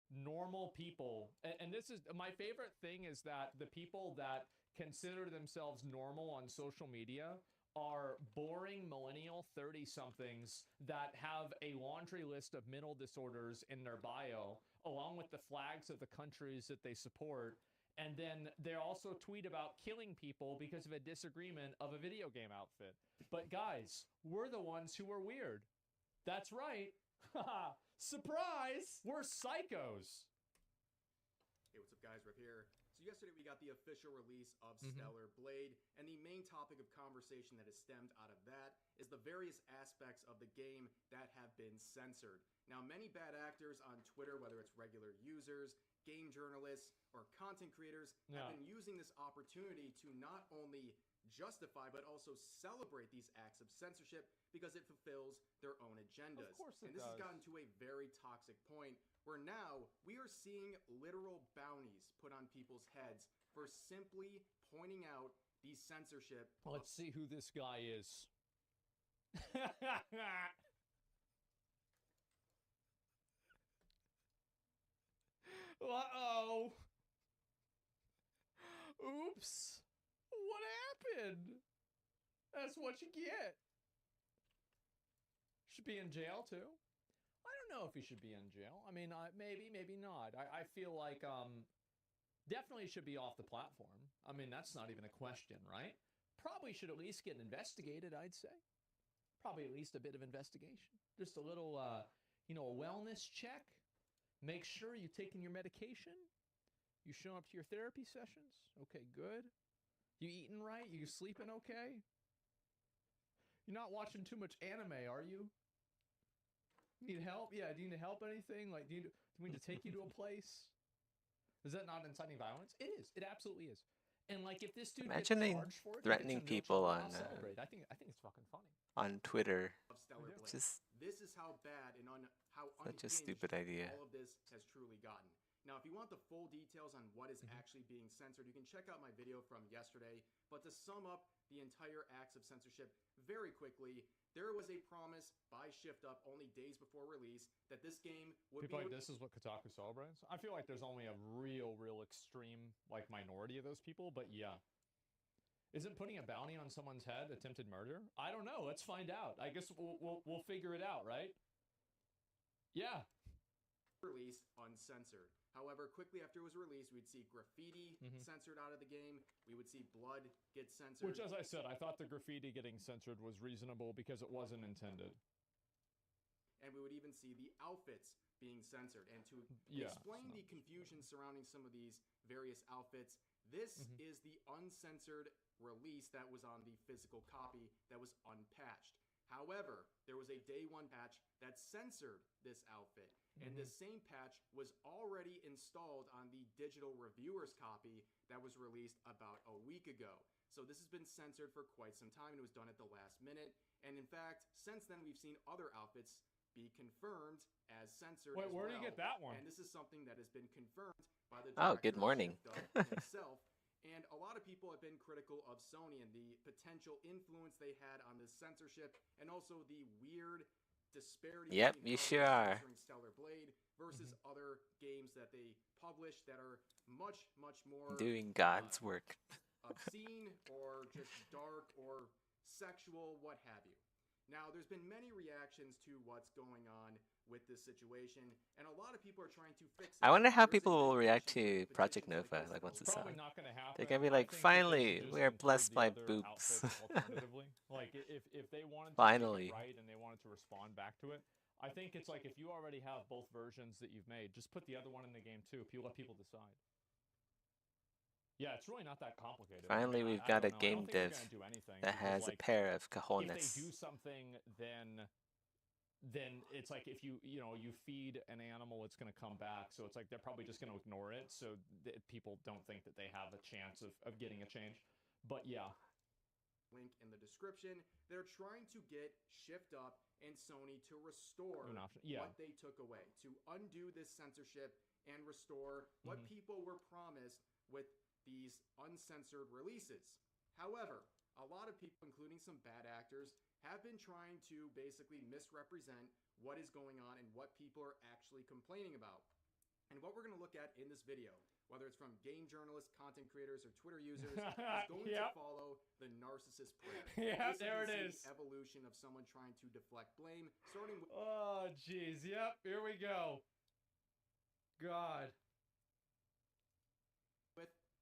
S12: Normal people, and this is my favorite thing, is that the people that consider themselves normal on social media are boring millennial 30 somethings that have a laundry list of mental disorders in their bio along with the flags of the countries that they support, and then they also tweet about killing people because of a disagreement of a video game outfit. But guys, we're the ones who are weird. That's right. Surprise! We're psychos.
S18: Hey, what's up guys, Rip here. So yesterday we got the official release of
S12: Mhm.
S18: Stellar Blade, and the main topic of conversation that has stemmed out of that is the various aspects of the game that have been censored. Now, many bad actors on Twitter, whether it's regular users, game journalists, or content creators,
S12: Yeah.
S18: have been using this opportunity to not only justify but also celebrate these acts of censorship because it fulfills their own agendas.
S12: Of course it
S18: and this has
S12: does.
S18: gotten to a very toxic point where now we are seeing literal bounties put on people's heads for simply pointing out the censorship.
S12: Let's see who this guy is. Uh-oh. Oops. What happened? That's what you get. Should be in jail too. I don't know if he should be in jail. I mean, maybe, maybe not. I feel like definitely should be off the platform. I mean, that's not even a question, right? Probably should at least get investigated, I'd say. Probably at least a bit of investigation. Just a little, a wellness check. Make sure you're taking your medication. You show up to your therapy sessions. Okay, good. You eating right? You sleeping okay? You're not watching too much anime, are you? Need help? Yeah, do you need help anything? Like, do we need to take you to a place? Is that not inciting violence? It is. It absolutely is. And like, if this dude gets
S5: Imagining
S12: charged for it,
S5: threatening people on
S12: I'll celebrate. I think it's fucking funny.
S5: on Twitter.
S18: Of Stellar Blade.
S5: Just
S18: This is how bad and how
S5: such a
S18: unhinged
S5: stupid idea.
S18: all of this has truly gotten. Now, if you want the full details on what is actually being censored, you can check out my video from yesterday. But to sum up the entire acts of censorship very quickly, there was a promise by Shift Up only days before release that this game would
S12: People
S18: be...
S12: like, this is what Kotaku celebrates. I feel like there's only a real extreme like minority of those people, but yeah. Isn't putting a bounty on someone's head attempted murder? I don't know. Let's find out. I guess we'll figure it out, right? Yeah.
S18: Released uncensored. However, quickly after it was released, we'd see graffiti censored out of the game. We would see blood get censored.
S12: Which, as I said, I thought the graffiti getting censored was reasonable because it wasn't intended.
S18: And we would even see the outfits being censored. And to explain the confusion surrounding some of these various outfits, this is the uncensored release that was on the physical copy that was unpatched. However, there was a day one patch that censored this outfit. And this same patch was already installed on the digital reviewer's copy that was released about a week ago. So this has been censored for quite some time, and it was done at the last minute. And in fact, since then, we've seen other outfits be confirmed as censored as well.
S12: Where do you get that one?
S18: And this is something that has been confirmed by the
S5: Oh, good morning.
S18: himself. And a lot of people have been critical of Sony and the potential influence they had on this censorship, and also the weird disparity.
S5: Yep, you sure are.
S18: Stellar Blade versus other games that they publish that are much more
S5: Doing God's work.
S18: obscene or just dark or sexual, what have you. Now, there's been many reactions to what's going on with this situation, and a lot of people are trying to fix it.
S5: I wonder how people will react to Project Nova, like once it's out.
S12: Not gonna happen.
S5: They're gonna be like, finally, we are blessed by boobs.
S12: Like, if they wanted to
S5: Finally.
S12: make it right and they wanted to respond back to it, I think it's like if you already have both versions that you've made, just put the other one in the game too. If you let people decide. Yeah, it's really not that complicated.
S5: Finally, we've got a game dev that has a pair of
S12: If
S5: cojones.
S12: they do something, then it's like if you feed an animal, it's going to come back. So it's like they're probably just going to ignore it, so that people don't think that they have a chance of getting a change. But yeah.
S18: Link in the description. They're trying to get Shift Up and Sony to restore what they took away, to undo this censorship and restore what people were promised with these uncensored releases. However, a lot of people, including some bad actors, have been trying to basically misrepresent what is going on and what people are actually complaining about. And what we're going to look at in this video, whether it's from game journalists, content creators, or Twitter users, is going to follow the narcissist prayer.
S12: There it is.
S18: The evolution of someone trying to deflect blame, starting with...
S12: Oh, jeez. Yep, here we go. God.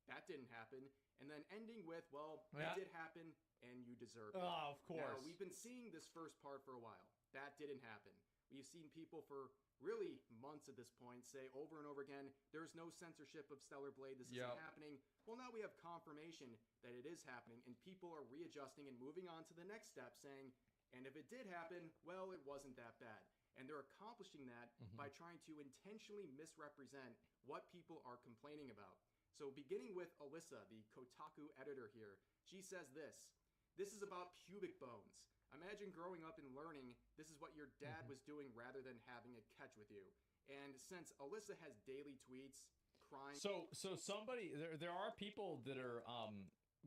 S18: That didn't happen, and then ending with, well, it did happen, and you deserve it.
S12: Oh, of course.
S18: Now, we've been seeing this first part for a while. That didn't happen. We've seen people for really months at this point say over and over again, there's no censorship of Stellar Blade, this isn't happening. Well, now we have confirmation that it is happening, and people are readjusting and moving on to the next step, saying, and if it did happen, well, it wasn't that bad. And they're accomplishing that by trying to intentionally misrepresent what people are complaining about. So beginning with Alyssa, the Kotaku editor here, she says this is about pubic bones. Imagine growing up and learning this is what your dad was doing rather than having it catch with you. And since Alyssa has daily tweets crying...
S12: So somebody, there are people that are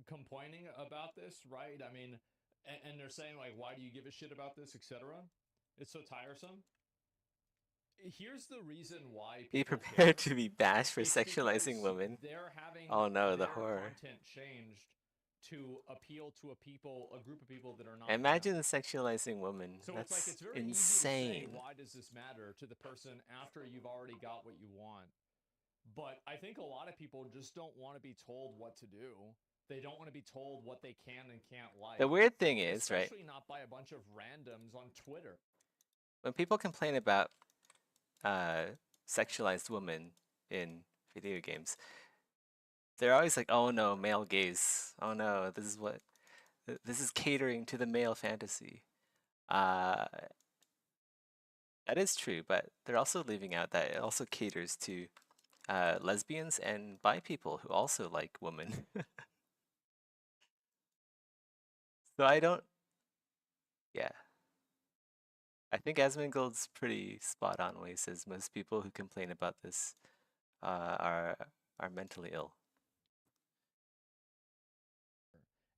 S12: complaining about this, right? I mean, and they're saying like, why do you give a shit about this, etc.? It's so tiresome. Here's the reason why.
S5: Be prepared to be bashed for sexualizing women.
S12: They're having
S5: oh no, the horror.
S12: Content changed to appeal to a group of people that are not.
S5: Imagine sexualizing women.
S12: So
S5: That's
S12: it's like it's very
S5: insane.
S12: Easy to say, why does this matter to the person after you've already got what you want? But I think a lot of people just don't want to be told what to do. They don't want to be told what they can and can't like.
S5: The weird thing is,
S12: especially not by a bunch of randoms on Twitter.
S5: When people complain about sexualized women in video games, they're always like, oh no, male gaze, oh no, this is catering to the male fantasy. That is true, but they're also leaving out that it also caters to lesbians and bi people who also like women. So I don't, yeah. I think Asmongold's pretty spot on when he says most people who complain about this are mentally ill.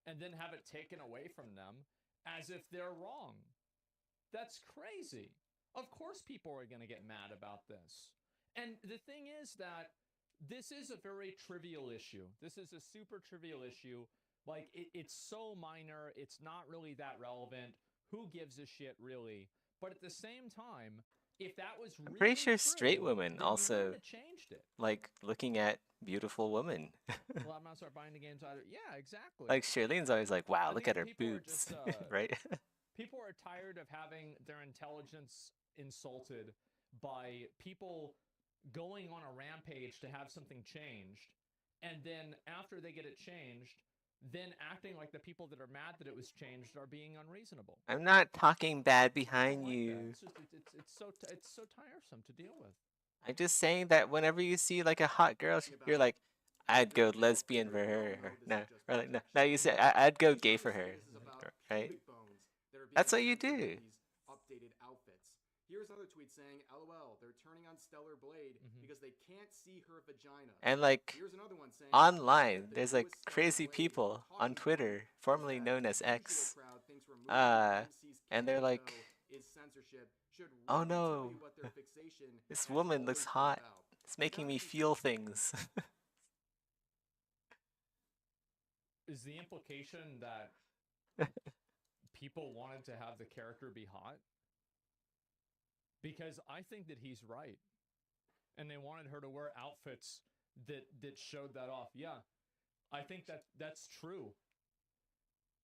S12: And then have it taken away from them as if they're wrong. That's crazy. Of course people are going to get mad about this. And the thing is that this is a very trivial issue. This is a super trivial issue Like, it's so minor. It's not really that relevant. Who gives a shit, really? But at the same time, if that was
S5: I'm
S12: really
S5: pretty sure
S12: true,
S5: straight women
S12: then you
S5: also
S12: wouldn't have changed it.
S5: like looking at beautiful women.
S12: Well, I'm not start buying the games either. Yeah, exactly.
S5: Like Charlene's always like, wow,
S12: I
S5: look
S12: think
S5: at her
S12: people are
S5: boobs,
S12: just,
S5: right?
S12: People are tired of having their intelligence insulted by people going on a rampage to have something changed, and then after they get it changed, then acting like the people that are mad that it was changed are being unreasonable.
S5: I'm not talking bad
S12: I
S5: behind
S12: don't like that.
S5: you.
S12: It's just it's so tiresome to deal with.
S5: I'm just saying that whenever you see like a hot girl, you're like, I'd go lesbian for her. Or, no, or like, no, no, you say I'd go gay for her, right? That's what you do.
S18: Updated outfits. Here's another tweet saying, "LOL, they're turning on Stellar Blade because they can't see her vagina."
S5: And like
S18: Here's another one saying,
S5: online, there's like crazy people on Twitter, formerly known as X, and they're like,
S18: is censorship. Should
S5: oh
S18: really tell
S5: no,
S18: you what their fixation
S5: this
S18: has
S5: woman looks
S18: always been
S5: hot.
S18: about.
S5: It's making me feel things.
S12: Is the implication that people wanted to have the character be hot? Because I think that he's right, and they wanted her to wear outfits that showed that off. Yeah, I think that's true.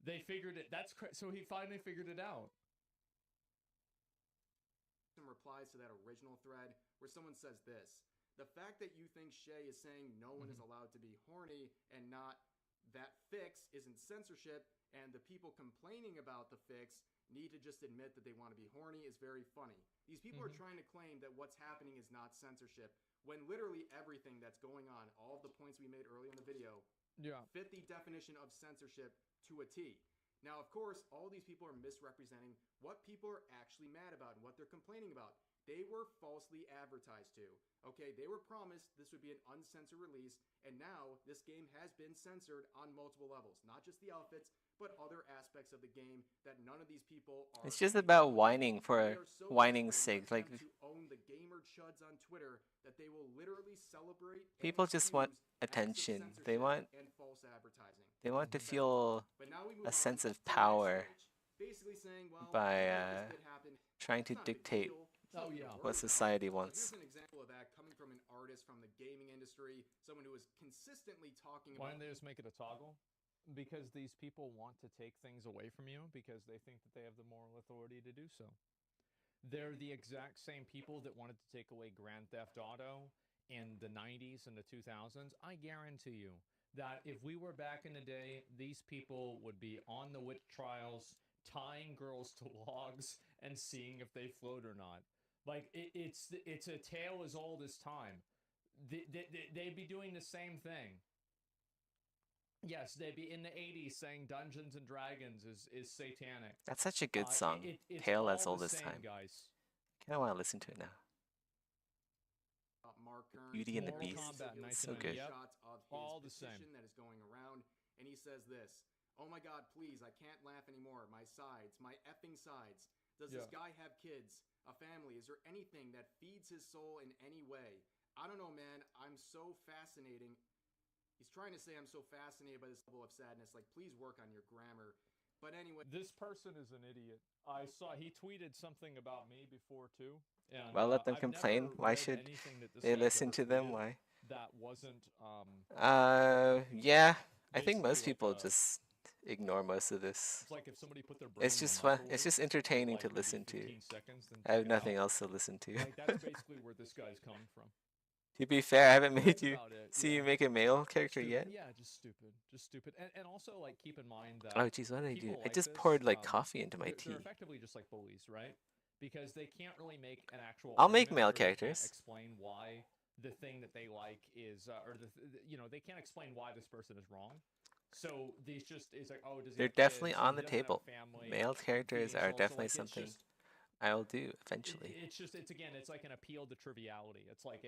S12: They figured it. So he finally figured it out.
S18: Some replies to that original thread where someone says this: the fact that you think Shay is saying no one is allowed to be horny and not that fix isn't censorship, and the people complaining about the fix need to just admit that they want to be horny is very funny. These people are trying to claim that what's happening is not censorship, when literally everything that's going on, all of the points we made earlier in the video, fit the definition of censorship to a T. Now, of course, all these people are misrepresenting what people are actually mad about and what they're complaining about. They were falsely advertised to. Okay, they were promised this would be an uncensored release, and now this game has been censored on multiple levels. Not just the outfits, but other aspects of the game that none of these people are.
S5: It's just about whining for whining's sake. Like
S18: to own the gamer chuds on Twitter that they will literally celebrate.
S5: People just want attention. They want
S18: and false advertising.
S5: They want to feel a sense of power
S18: Basically saying, well,
S5: by trying to dictate what society wants.
S18: Here's an example of that coming from an artist from the gaming industry, someone who is consistently talking
S12: Why
S18: about.
S12: don't they just make it a toggle? Because these people want to take things away from you because they think that they have the moral authority to do so. They're the exact same people that wanted to take away Grand Theft Auto in the 90s and the 2000s. I guarantee you that if we were back in the day, these people would be on the witch trials, tying girls to logs and seeing if they float or not. Like, it's a tale as old as time. They'd be doing the same thing. Yes, they'd be in the 80s saying Dungeons and Dragons is satanic.
S5: That's such a good song.
S12: It's
S5: Tale as
S12: all
S5: old
S12: the
S5: as
S12: same,
S5: time.
S12: guys.
S5: I kind of want to listen to it now.
S18: Mark Kern,
S5: Beauty and the
S12: Mortal
S5: Beast.
S12: Kombat,
S5: So good.
S18: Shots of his
S12: all the
S18: petition
S12: same.
S18: that is going around, and he says this: "Oh my God, please! I can't laugh anymore. My sides, my effing sides. Does this guy have kids, a family? Is there anything that feeds his soul in any way? I don't know, man. I'm so fascinating." He's trying to say I'm so fascinated by this level of sadness. Like, please work on your grammar. But anyway,
S12: this person is an idiot. I saw he tweeted something about me before too. And,
S5: Well, let them
S12: I've
S5: complain.
S12: never
S5: Why
S12: read
S5: should
S12: anything that this
S5: they
S12: guy's
S5: listen
S12: ever
S5: to them?
S12: tweeted
S5: Why?
S12: That wasn't.
S5: Yeah. I think
S12: basically
S5: most
S12: like
S5: people
S12: a-
S5: just ignore most of this.
S12: It's like if somebody put their brain
S5: It's
S12: in a
S5: just fun.
S12: microwave
S5: It's just
S12: for,
S5: entertaining
S12: like,
S5: to
S12: maybe
S5: listen to.
S12: 15 seconds, then
S5: I have
S12: take it
S5: nothing
S12: out.
S5: else to listen to.
S12: Like, that's basically where this guy's coming from.
S5: To be fair, I haven't made
S12: That's
S5: you
S12: about it,
S5: see
S12: yeah.
S5: you make a male character
S12: Stupid.
S5: yet.
S12: Yeah, just stupid. And also, like, keep in mind that.
S5: Oh jeez, what did I do?
S12: people
S5: I
S12: like
S5: just
S12: this,
S5: poured like coffee into my
S12: they're
S5: tea.
S12: effectively just like bullies, right? Because they can't really make an actual.
S5: I'll make
S12: argument,
S5: male
S12: or they can't
S5: characters.
S12: Explain why the thing that they like is, or they can't explain why this person is wrong. So these just is like, oh, does he
S5: They're
S12: have
S5: definitely
S12: kids?
S5: on
S12: He
S5: the
S12: doesn't have a
S5: table.
S12: family,
S5: Male
S12: he's
S5: characters
S12: feeding
S5: are
S12: himself, so,
S5: definitely
S12: like, it's
S5: something
S12: just-
S5: I'll do eventually.
S12: It's like an appeal to triviality. It's like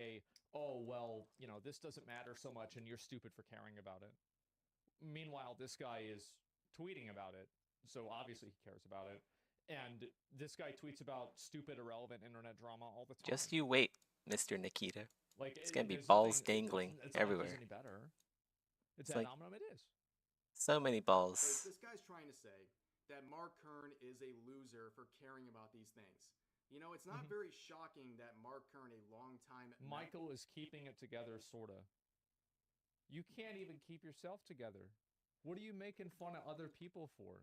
S12: oh well, this doesn't matter so much, and you're stupid for caring about it. Meanwhile, this guy is tweeting about it, so obviously he cares about it. And this guy tweets about stupid, irrelevant internet drama all the time.
S5: Just you wait, Mr. Nikita.
S12: Like,
S5: It's gonna be
S12: there's
S5: balls
S12: nothing-
S5: dangling
S12: it's not like
S5: everywhere.
S12: he's any better. It's
S5: It's
S12: ad
S5: like-
S12: hominem. It is.
S5: So many
S18: If
S5: balls.
S18: this guy's trying to say that Mark Kern is a loser for caring about these things. You know, it's not very shocking that Mark Kern, a long-time
S12: Michael is keeping it together, sorta. You can't even keep yourself together. What are you making fun of other people for?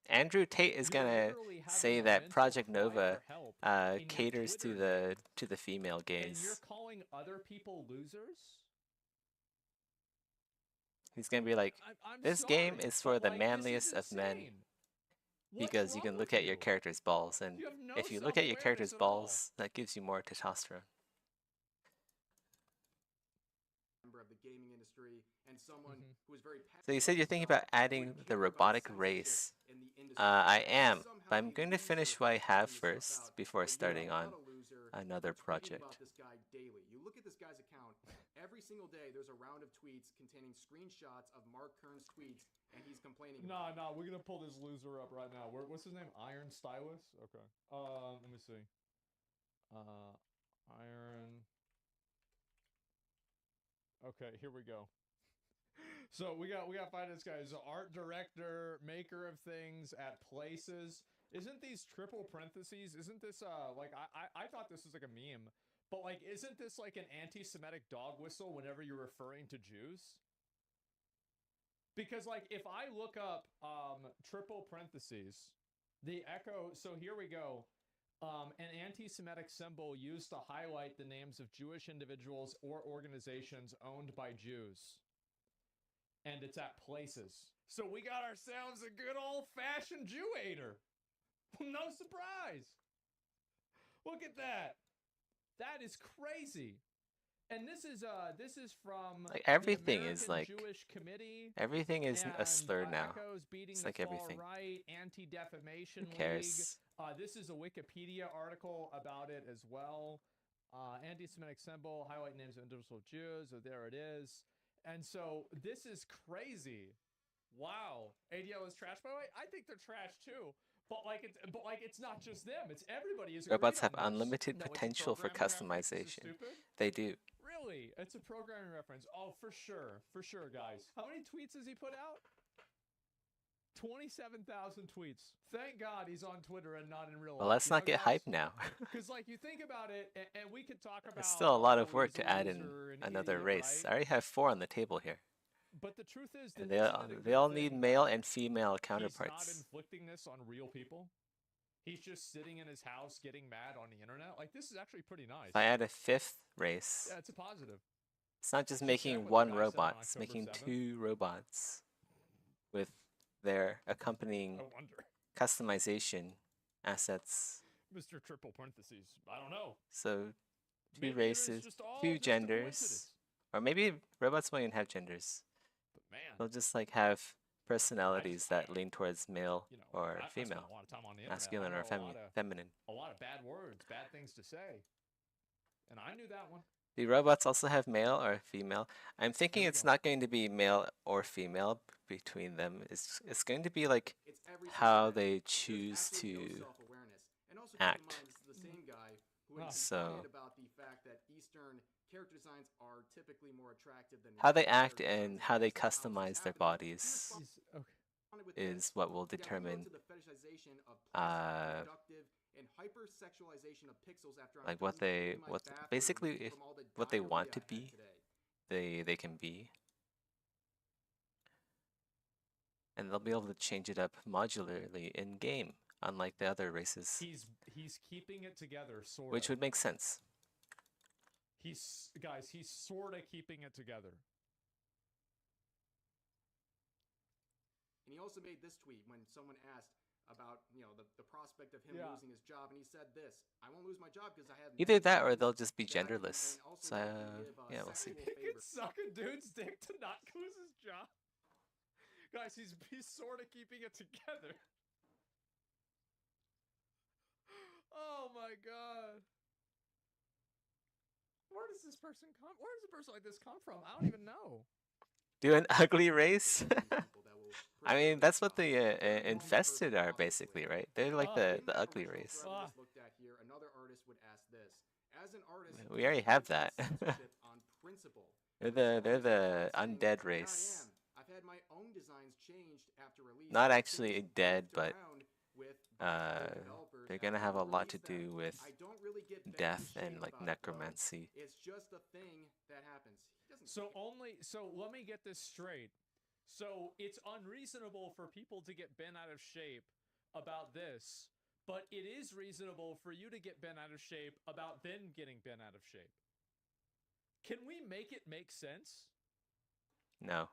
S5: Andrew Tate is gonna say that Project Nova caters to the female
S12: And you're
S5: gaze.
S12: calling other people losers?
S5: He's gonna be like,
S12: I'm
S5: this
S12: sorry,
S5: game is for
S12: but,
S5: the
S12: like, this is
S5: manliest of men.
S12: insane. What's
S5: Because you
S12: wrong
S5: can look
S12: with
S5: at your
S12: you?
S5: character's balls, and
S12: You have no
S5: if you look at your character's
S12: self-awareness at all.
S5: balls, that gives you more testosterone.
S18: member of the gaming industry and someone who is very
S5: So you said you're thinking about adding the robotic race. I am, but I'm going to finish what I have first before starting on another project.
S18: About this guy daily. You look at this guy's account, every single day there's a round of tweets containing screenshots of Mark Kern's tweets, and he's complaining about
S12: Nah, we're gonna pull this loser up right now. What's his name? Iron Stylus? Okay. Let me see. Iron. Okay, here we go. So we got find this guy. He's an art director, maker of things at places. Isn't these triple parentheses? Isn't this like I thought this was like a meme, but like isn't this like an anti-Semitic dog whistle whenever you're referring to Jews? Because like if I look up triple parentheses, the echo. So here we go. An anti-Semitic symbol used to highlight the names of Jewish individuals or organizations owned by Jews. And it's at places. So we got ourselves a good old-fashioned Jew-hater. No surprise. Look at that. That is crazy. And this is from
S5: Like everything is
S12: the
S5: like
S12: Jewish Committee.
S5: everything is a
S12: And,
S5: slur now.
S12: Echoes beating
S5: It's
S12: the
S5: like everything.
S12: far-right, Anti-Defamation
S5: Who cares?
S12: League. This is a Wikipedia article about it as well. Anti-Semitic symbol, highlight names of individual Jews. So there it is. And so this is crazy. Wow. ADL is trash, by the way. I think they're trash too. But it's not just them. It's everybody. Is
S5: Robots have
S12: agreed on this.
S5: unlimited
S12: No, it's a
S5: potential for
S12: programming reference. This is
S5: customization.
S12: stupid.
S5: They do.
S12: Really? It's a programming reference. Oh, for sure, guys. How many tweets has he put out? 27,000 tweets. Thank God he's on Twitter and not in real life.
S5: Well, let's not get hyped now.
S12: Because, like, you think about it, and we could talk about.
S5: It's still a lot of work
S12: he's
S5: to
S12: a
S5: add in
S12: loser, an
S5: another
S12: idiot,
S5: race.
S12: right?
S5: I already have 4 on the table here.
S12: But the truth is that
S5: And
S12: isn't it a
S5: they
S12: good
S5: all need
S12: thing
S5: male
S12: that
S5: and female
S12: he's not
S5: counterparts.
S12: inflicting this on real people. He's just sitting in his house getting mad on the internet. Like, this is actually pretty nice.
S5: If I add a 5th race,
S12: Yeah, it's a positive.
S5: it's not just
S12: Check
S5: making
S12: what
S5: one
S12: the guy said on
S5: robot, it's
S12: October
S5: making
S12: 7th.
S5: 2 robots with their accompanying
S12: I wonder.
S5: customization assets.
S12: Mr. Triple parentheses. I don't know.
S5: So 2
S12: Maybe it is
S5: races,
S12: just all
S5: 2
S12: just a
S5: genders.
S12: coincidence.
S5: Or maybe robots won't even have genders.
S12: But man,
S5: They'll just like have personalities that lean towards male
S12: you know,
S5: or
S12: I spent
S5: female,
S12: a lot of time on the internet.
S5: masculine
S12: I
S5: or
S12: know
S5: feminine.
S12: a lot of bad words, bad things to say. And I knew that one.
S5: Do robots also have male or female? I'm thinking it's not going to be male or female between them. It's going to be like how they choose to act.
S18: This is the same guy who
S5: So
S18: complained about the fact that Eastern character designs are typically more attractive than
S5: how they act and how they customize their bodies
S12: Okay.
S5: is what will determine like what basically if what they want to be, they can be. And they'll be able to change it up modularly in game, unlike the other races,
S12: He's keeping it together, sort of.
S5: which would make sense.
S12: He's sort of keeping it together.
S18: And he also made this tweet when someone asked about, you know, the prospect of him losing his job, and he said this: "I won't lose my job because I have
S5: Either that or they'll just be genderless. So yeah, we'll see.
S12: He could suck a dude's dick to not lose his job. Guys, he's sort of keeping it together. Oh my god. Where does this person come? Where does a person like this come from? I don't even know.
S5: Do an ugly race? I mean, that's what the infested are basically, right? They're like the ugly race.
S18: Looked at here, another artist would ask this: as an artist,
S5: We already have that.
S18: on principle.
S5: They're the undead race.
S18: I've had had my own designs changed after release.
S5: Not
S18: and
S5: actually
S18: things
S5: dead,
S18: moved
S5: but
S18: around with other developers
S5: they're
S18: after
S5: gonna have
S18: we
S5: a lot to
S18: released them.
S5: do with
S18: I don't really get bent
S5: death
S18: in
S5: and
S18: shape
S5: like
S18: about it, though.
S5: necromancy.
S18: It's just a thing that happens. He doesn't
S12: So let me get this straight. So it's unreasonable for people to get bent out of shape about this, but it is reasonable for you to get bent out of shape about then getting bent out of shape. Can we make it make sense?
S5: No.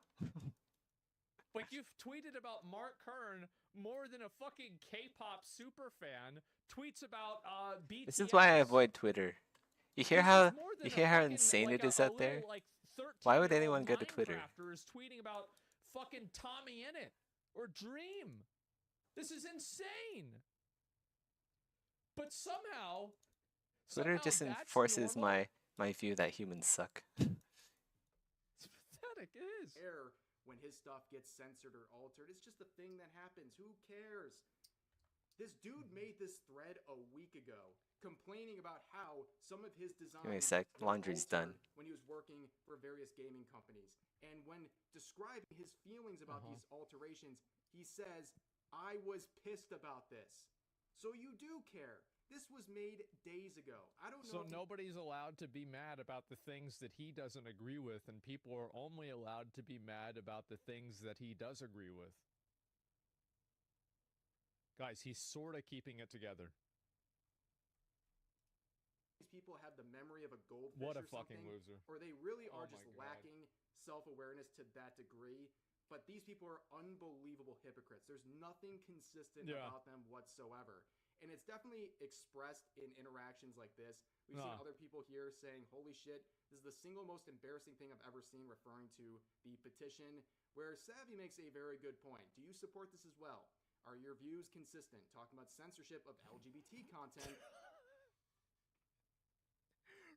S12: Like, you've tweeted about Mark Kern more than a fucking K-pop super fan tweets about BTS.
S5: This is why I avoid Twitter. You hear how insane it is out there? Why would anyone go to Twitter?
S12: Is tweeting about fucking Tommy in it or Dream. This is insane. But somehow
S5: Twitter just
S12: that's
S5: enforces
S12: normal.
S5: my view that humans suck.
S12: It's pathetic. It is.
S18: When his stuff gets censored or altered, it's just a thing that happens. Who cares? This dude made this thread a week ago, complaining about how some of his designs
S5: Give me a sec,
S18: were
S5: laundry's done.
S18: altered when he was working for various gaming companies. And when describing his feelings about these alterations, he says, "I was pissed about this." So you do care. This was made days ago. I don't know.
S12: So nobody's allowed to be mad about the things that he doesn't agree with, and people are only allowed to be mad about the things that he does agree with. Guys, he's sort of keeping it together.
S18: These people have the memory of a goldfish
S12: What a
S18: or something,
S12: fucking loser.
S18: or they really are
S12: Oh
S18: just
S12: my God.
S18: lacking self-awareness to that degree. But these people are unbelievable hypocrites. There's nothing consistent about them whatsoever. And it's definitely expressed in interactions like this. We've seen other people here saying, "Holy shit, this is the single most embarrassing thing I've ever seen," referring to the petition, where Savvy makes a very good point. Do you support this as well? Are your views consistent? Talking about censorship of LGBT content.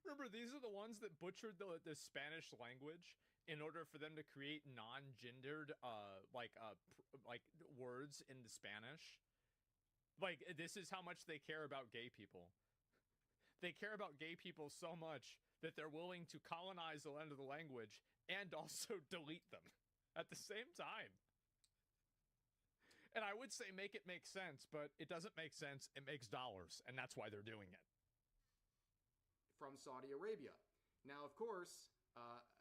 S12: Remember, these are the ones that butchered the Spanish language in order for them to create non-gendered like words in the Spanish. Like, this is how much they care about gay people. They care about gay people so much that they're willing to colonize the land of the language and also delete them at the same time. And I would say make it make sense, but it doesn't make sense. It makes dollars, and that's why they're doing it.
S18: From Saudi Arabia. Now, of course,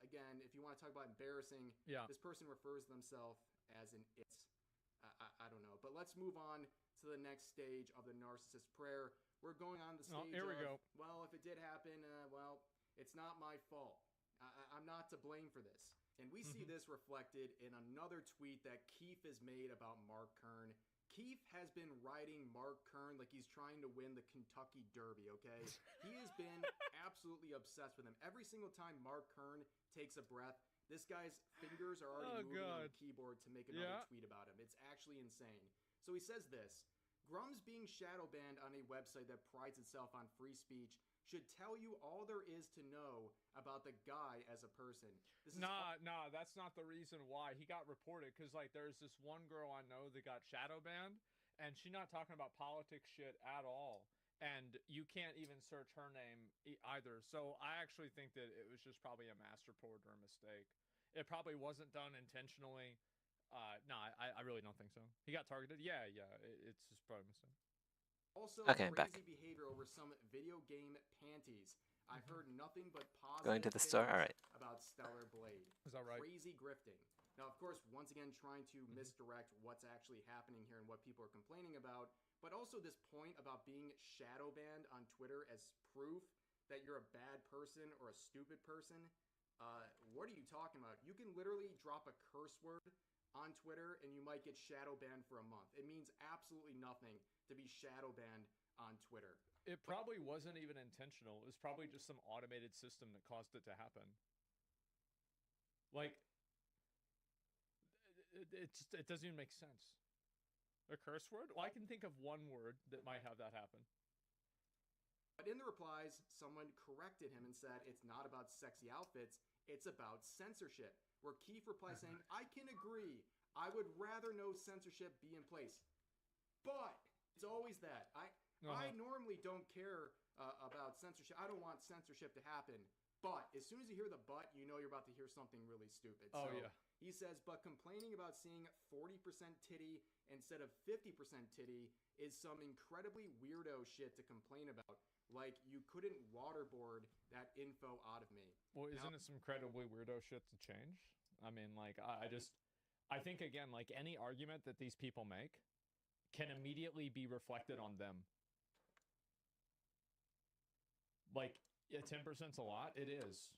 S18: again, if you want to talk about embarrassing, this person refers to themselves as an it. I don't know. But let's move on to the next stage of the narcissist prayer. We're going on the stage
S12: here we go.
S18: Well, if it did happen, well, it's not my fault. I'm not to blame for this. And we see this reflected in another tweet that Keith has made about Mark Kern. Keith has been riding Mark Kern like he's trying to win the Kentucky Derby, okay? He has been absolutely obsessed with him. Every single time Mark Kern takes a breath, this guy's fingers are already moving on the keyboard to make another tweet about him. It's actually insane. So he says this: Grum's being shadow banned on a website that prides itself on free speech should tell you all there is to know about the guy as a person.
S12: Nah, that's not the reason why. He got reported because, like, there's this one girl I know that got shadow banned, and she's not talking about politics shit at all. And you can't even search her name either. So I actually think that it was just probably a master report or a mistake. It probably wasn't done intentionally. No, I really don't think so. He got targeted? Yeah, it's just probably a mistake.
S18: Also,
S5: okay,
S18: crazy behavior over some video game panties. I've heard nothing but positive
S5: Going to the store? All right.
S18: About Stellar Blade.
S12: Is that right?
S18: Crazy grifting. Now, of course, once again, trying to misdirect what's actually happening here and what people are complaining about, but also this point about being shadow banned on Twitter as proof that you're a bad person or a stupid person. What are you talking about? You can literally drop a curse word on Twitter and you might get shadow banned for a month. It means absolutely nothing to be shadow banned on Twitter.
S12: It probably wasn't even intentional. It was probably just some automated system that caused it to happen. Like, it doesn't even make sense. A curse word? Well, I can think of one word that might have that happen.
S18: But in the replies, someone corrected him and said it's not about sexy outfits, it's about censorship. Where Keith replies saying, I can agree. I would rather no censorship be in place. But it's always that. I normally don't care about censorship. I don't want censorship to happen. But as soon as you hear the but, you know you're about to hear something really stupid.
S12: Oh,
S18: so
S12: yeah.
S18: He says, but complaining about seeing 40% titty instead of 50% titty is some incredibly weirdo shit to complain about. Like, you couldn't waterboard that info out of me.
S12: Well, isn't it some incredibly weirdo shit to change? I mean, like, I think, again, like, any argument that these people make can immediately be reflected on them. Like, yeah, 10%'s a lot. It is.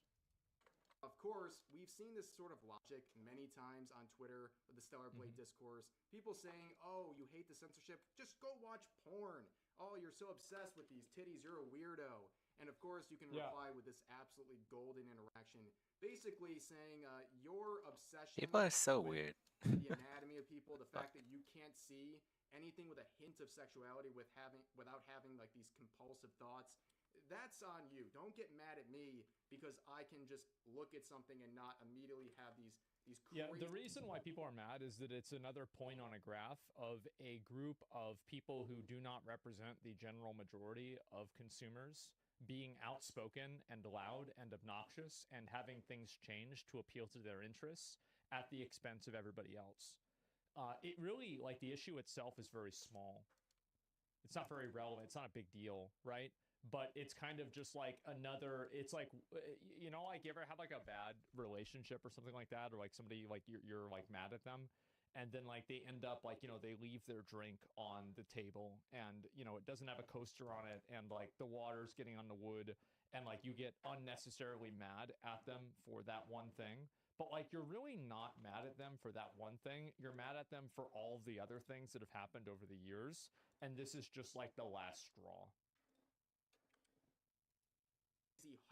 S18: Of course, we've seen this sort of logic many times on Twitter with the Stellar Blade discourse. People saying, oh, you hate the censorship, just go watch porn. Oh, you're so obsessed with these titties, you're a weirdo. And of course, you can reply with this absolutely golden interaction, basically saying your obsession
S5: People are so
S18: with
S5: weird.
S18: the anatomy of people, the fact that you can't see anything with a hint of sexuality without having like these compulsive thoughts, that's on you. Don't get mad at me because I can just look at something and not immediately have these crazy...
S12: Yeah, the reason why people are mad is that it's another point on a graph of a group of people who do not represent the general majority of consumers being outspoken and loud and obnoxious and having things change to appeal to their interests at the expense of everybody else. It really, like, the issue itself is very small. It's not very relevant. It's not a big deal, right? But it's kind of just like another, it's like, you know, like, you ever had like a bad relationship or something like that, or like somebody, like, you're like mad at them, and then like they end up like, you know, they leave their drink on the table and, you know, it doesn't have a coaster on it, and like the water's getting on the wood, and like you get unnecessarily mad at them for that one thing. But like, you're really not mad at them for that one thing. You're mad at them for all of the other things that have happened over the years. And this is just like the last straw.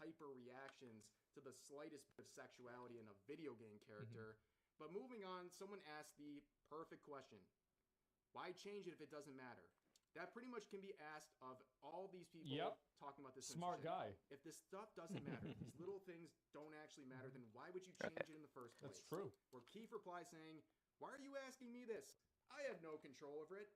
S18: Hyper reactions to the slightest bit of sexuality in a video game character. But moving on, someone asked the perfect question. Why change it if it doesn't matter? That pretty much can be asked of all these people talking about this.
S12: Smart guy.
S18: If this stuff doesn't matter, these little things don't actually matter, then why would you change it in the first place?
S12: That's true.
S18: Where Keith replies saying, why are you asking me this? I have no control over it.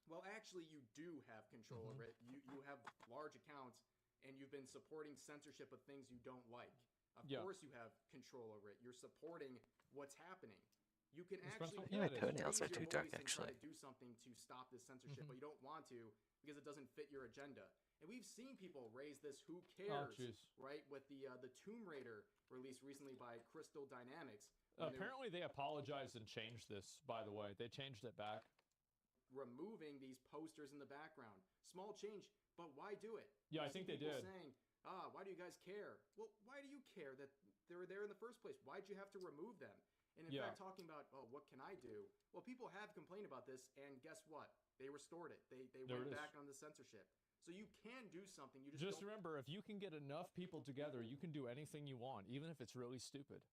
S18: Well, actually, you do have control over it. You have large accounts, and you've been supporting censorship of things you don't like. Of course you have control over it. You're supporting what's happening. You can actually
S5: my toenails are too dark,
S18: try
S5: actually.
S18: to do something to stop this censorship, but you don't want to because it doesn't fit your agenda. And we've seen people raise this who cares, right? With the Tomb Raider released recently by Crystal Dynamics.
S12: Apparently they apologized and changed this, by the way. They changed it back.
S18: Removing these posters in the background. Small change, but why do it?
S12: Yeah, I think they did.
S18: Saying, why do you guys care? Well, why do you care that they were there in the first place? Why'd you have to remove them? And in fact, talking about, oh, what can I do? Well, people have complained about this, and guess what? They restored it. They went back on the censorship. So you can do something. You just
S12: remember, if you can get enough people together, you can do anything you want, even if it's really stupid.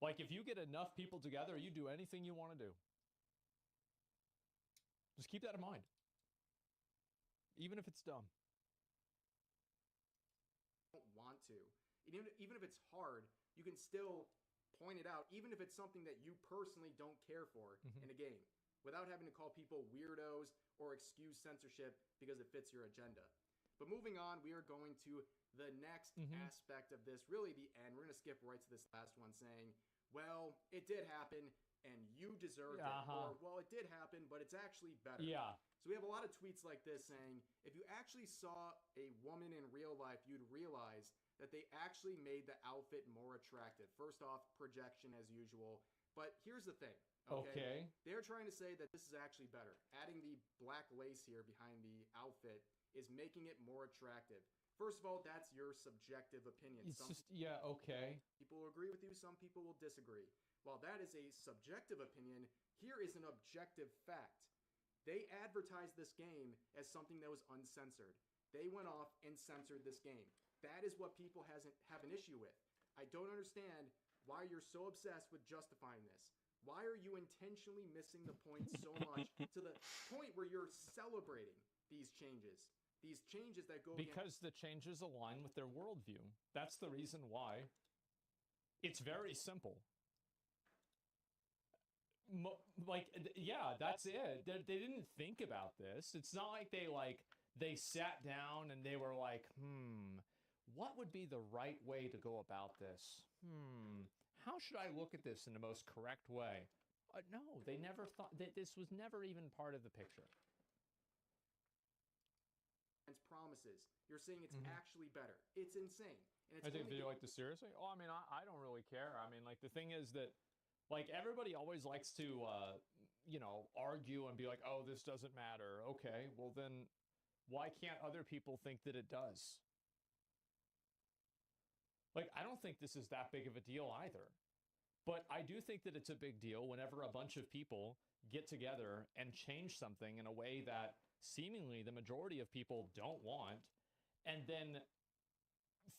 S12: Like, if you get enough people together, you do anything you want to do. Just keep that in mind. Even if it's dumb.
S18: Don't want to. Even if it's hard, you can still point it out, even if it's something that you personally don't care for in a game, without having to call people weirdos or excuse censorship because it fits your agenda. But moving on, we are going to the next aspect of this, really the end. We're going to skip right to this last one saying, well, it did happen and you deserved it. Or, well, it did happen, but it's actually better.
S12: Yeah.
S18: So we have a lot of tweets like this saying, if you actually saw a woman in real life, you'd realize that they actually made the outfit more attractive. First off, projection as usual. But here's the thing. Okay. They're trying to say that this is actually better. Adding the black lace here behind the outfit is making it more attractive. First of all, that's your subjective opinion.
S12: It's okay.
S18: People will agree with you, some people will disagree. While that is a subjective opinion, here is an objective fact. They advertised this game as something that was uncensored. They went off and censored this game. That is what people have an issue with. I don't understand why you're so obsessed with justifying this. Why are you intentionally missing the point so much to the point where you're celebrating these changes? These changes that go
S12: because the changes align with their worldview. That's the reason why. It's very simple. Yeah, that's it. They didn't think about this. It's not like they sat down and they were like, what would be the right way to go about this? How should I look at this in the most correct way? No, they never thought that this was never even part of the picture.
S18: Promises. You're saying it's actually better. It's insane. And it's
S12: I think if you like this seriously. Oh, I mean, I don't really care. I mean, like the thing is that, like everybody always likes to, you know, argue and be like, oh, this doesn't matter. Okay, well then, why can't other people think that it does? Like, I don't think this is that big of a deal either. But I do think that it's a big deal whenever a bunch of people get together and change something in a way that seemingly the majority of people don't want, and then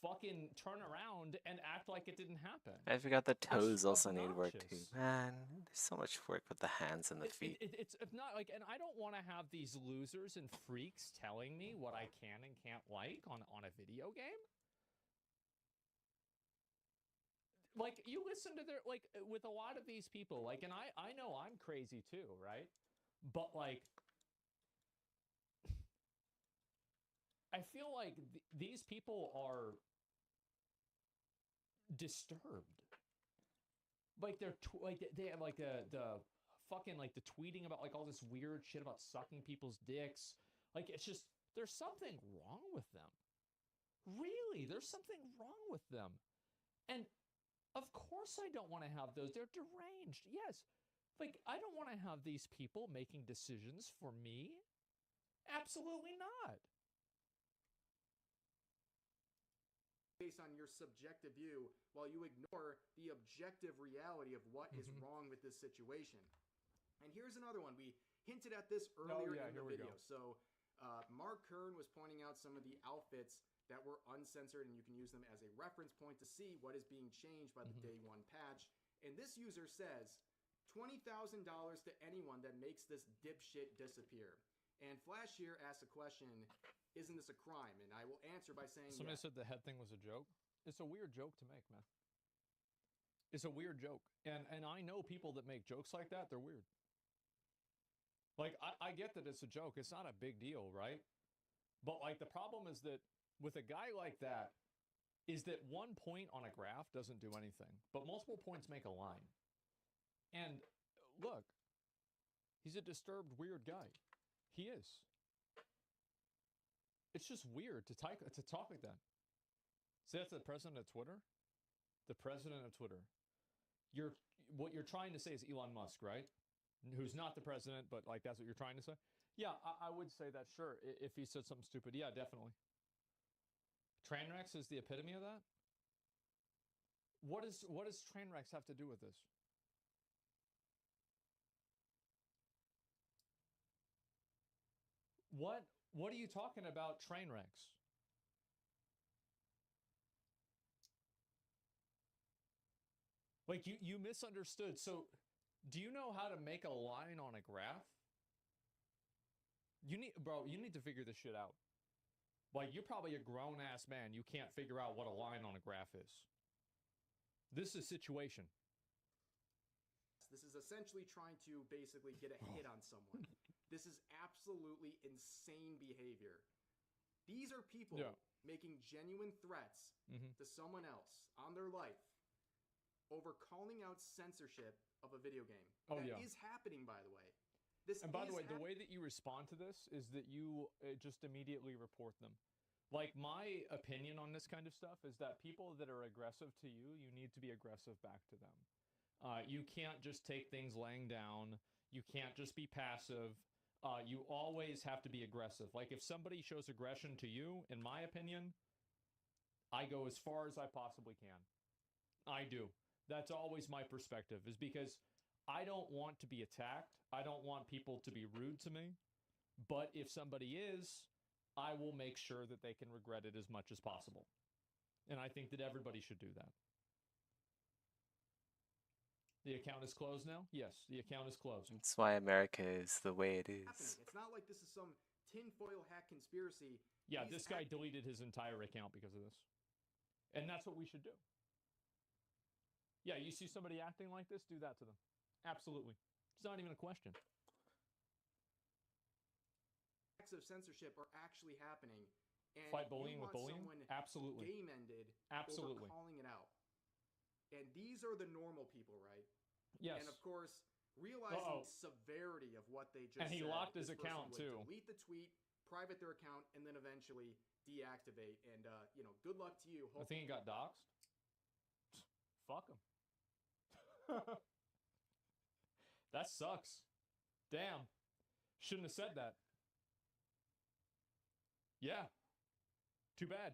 S12: fucking turn around and act like it didn't happen.
S5: I forgot the toes also need work too. Man, there's so much work with the hands and the feet.
S12: It's not like, and I don't want to have these losers and freaks telling me what I can and can't like on a video game. Like, you listen to their, like, with a lot of these people, like, and I know I'm crazy too, right? But, like, I feel like these people are disturbed. Like, they have, like, the fucking, like, the tweeting about, like, all this weird shit about sucking people's dicks. Like, it's just, there's something wrong with them. Really, there's something wrong with them. And of course I don't want to have those. They're deranged. Yes. Like, I don't want to have these people making decisions for me. Absolutely not.
S18: Based on your subjective view, while you ignore the objective reality of what is wrong with this situation. And here's another one. We hinted at this earlier in the video. So Mark Kern was pointing out some of the outfits that were uncensored, and you can use them as a reference point to see what is being changed by the day one patch. And this user says, $20,000 to anyone that makes this dipshit disappear. And Flash here asks a question, isn't this a crime? And I will answer by saying
S12: Somebody said the head thing was a joke. It's a weird joke to make, man. It's a weird joke. And I know people that make jokes like that, they're weird. Like, I get that it's a joke. It's not a big deal, right? But, like, the problem is that with a guy like that, is that 1 point on a graph doesn't do anything, but multiple points make a line. And look, he's a disturbed, weird guy. He is. It's just weird to talk like that. See, that's the president of Twitter? The president of Twitter. What you're trying to say is Elon Musk, right? Who's not the president, but like that's what you're trying to say? Yeah, I would say that, sure. If he said something stupid, yeah, definitely. Trainwrecks is the epitome of that? What does Trainwrecks have to do with this? What are you talking about, Trainwrecks? Like, you misunderstood. So, do you know how to make a line on a graph? You need to figure this shit out. Like, you're probably a grown-ass man. You can't figure out what a line on a graph is. This is a situation.
S18: This is essentially trying to basically get a hit on someone. This is absolutely insane behavior. These are people making genuine threats to someone else on their life over calling out censorship of a video game. That is happening, by the way.
S12: And by the way, the way that you respond to this is that you just immediately report them. Like, my opinion on this kind of stuff is that people that are aggressive to you, you need to be aggressive back to them. You can't just take things laying down. You can't just be passive. You always have to be aggressive. Like, if somebody shows aggression to you, in my opinion, I go as far as I possibly can. I do. That's always my perspective, is because I don't want to be attacked. I don't want people to be rude to me. But if somebody is, I will make sure that they can regret it as much as possible. And I think that everybody should do that. The account is closed now? Yes, the account is closed.
S5: That's why America is the way it is.
S18: It's not like this is some tinfoil hat conspiracy.
S12: Yeah, this guy deleted his entire account because of this. And that's what we should do. Yeah, you see somebody acting like this, do that to them. Absolutely. It's not even a question.
S18: Acts of censorship are actually happening, and
S12: Fight
S18: you
S12: bullying with
S18: want
S12: bullying?
S18: someone
S12: Absolutely.
S18: game ended
S12: Absolutely.
S18: over calling it out. And these are the normal people, right?
S12: Yes.
S18: And of course, realizing the severity of what they just
S12: And he
S18: said,
S12: locked his
S18: this person
S12: account,
S18: would
S12: too.
S18: delete the tweet, private their account, and then eventually deactivate. And you know, good luck to you.
S12: I think he got doxxed. Fuck him. That sucks. Damn. Shouldn't have said that. Yeah. Too bad.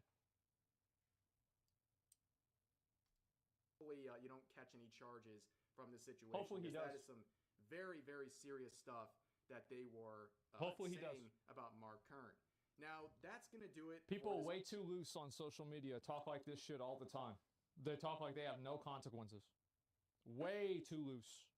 S18: Hopefully, you don't catch any charges from the situation.
S12: Hopefully he
S18: because
S12: does.
S18: That is some very, very serious stuff that they were
S12: Hopefully he does.
S18: saying about Mark Kern. Now, that's going to do it.
S12: People
S18: for
S12: are way too loose on social media, talk like this shit all the time. They talk like they have no consequences. Way too loose.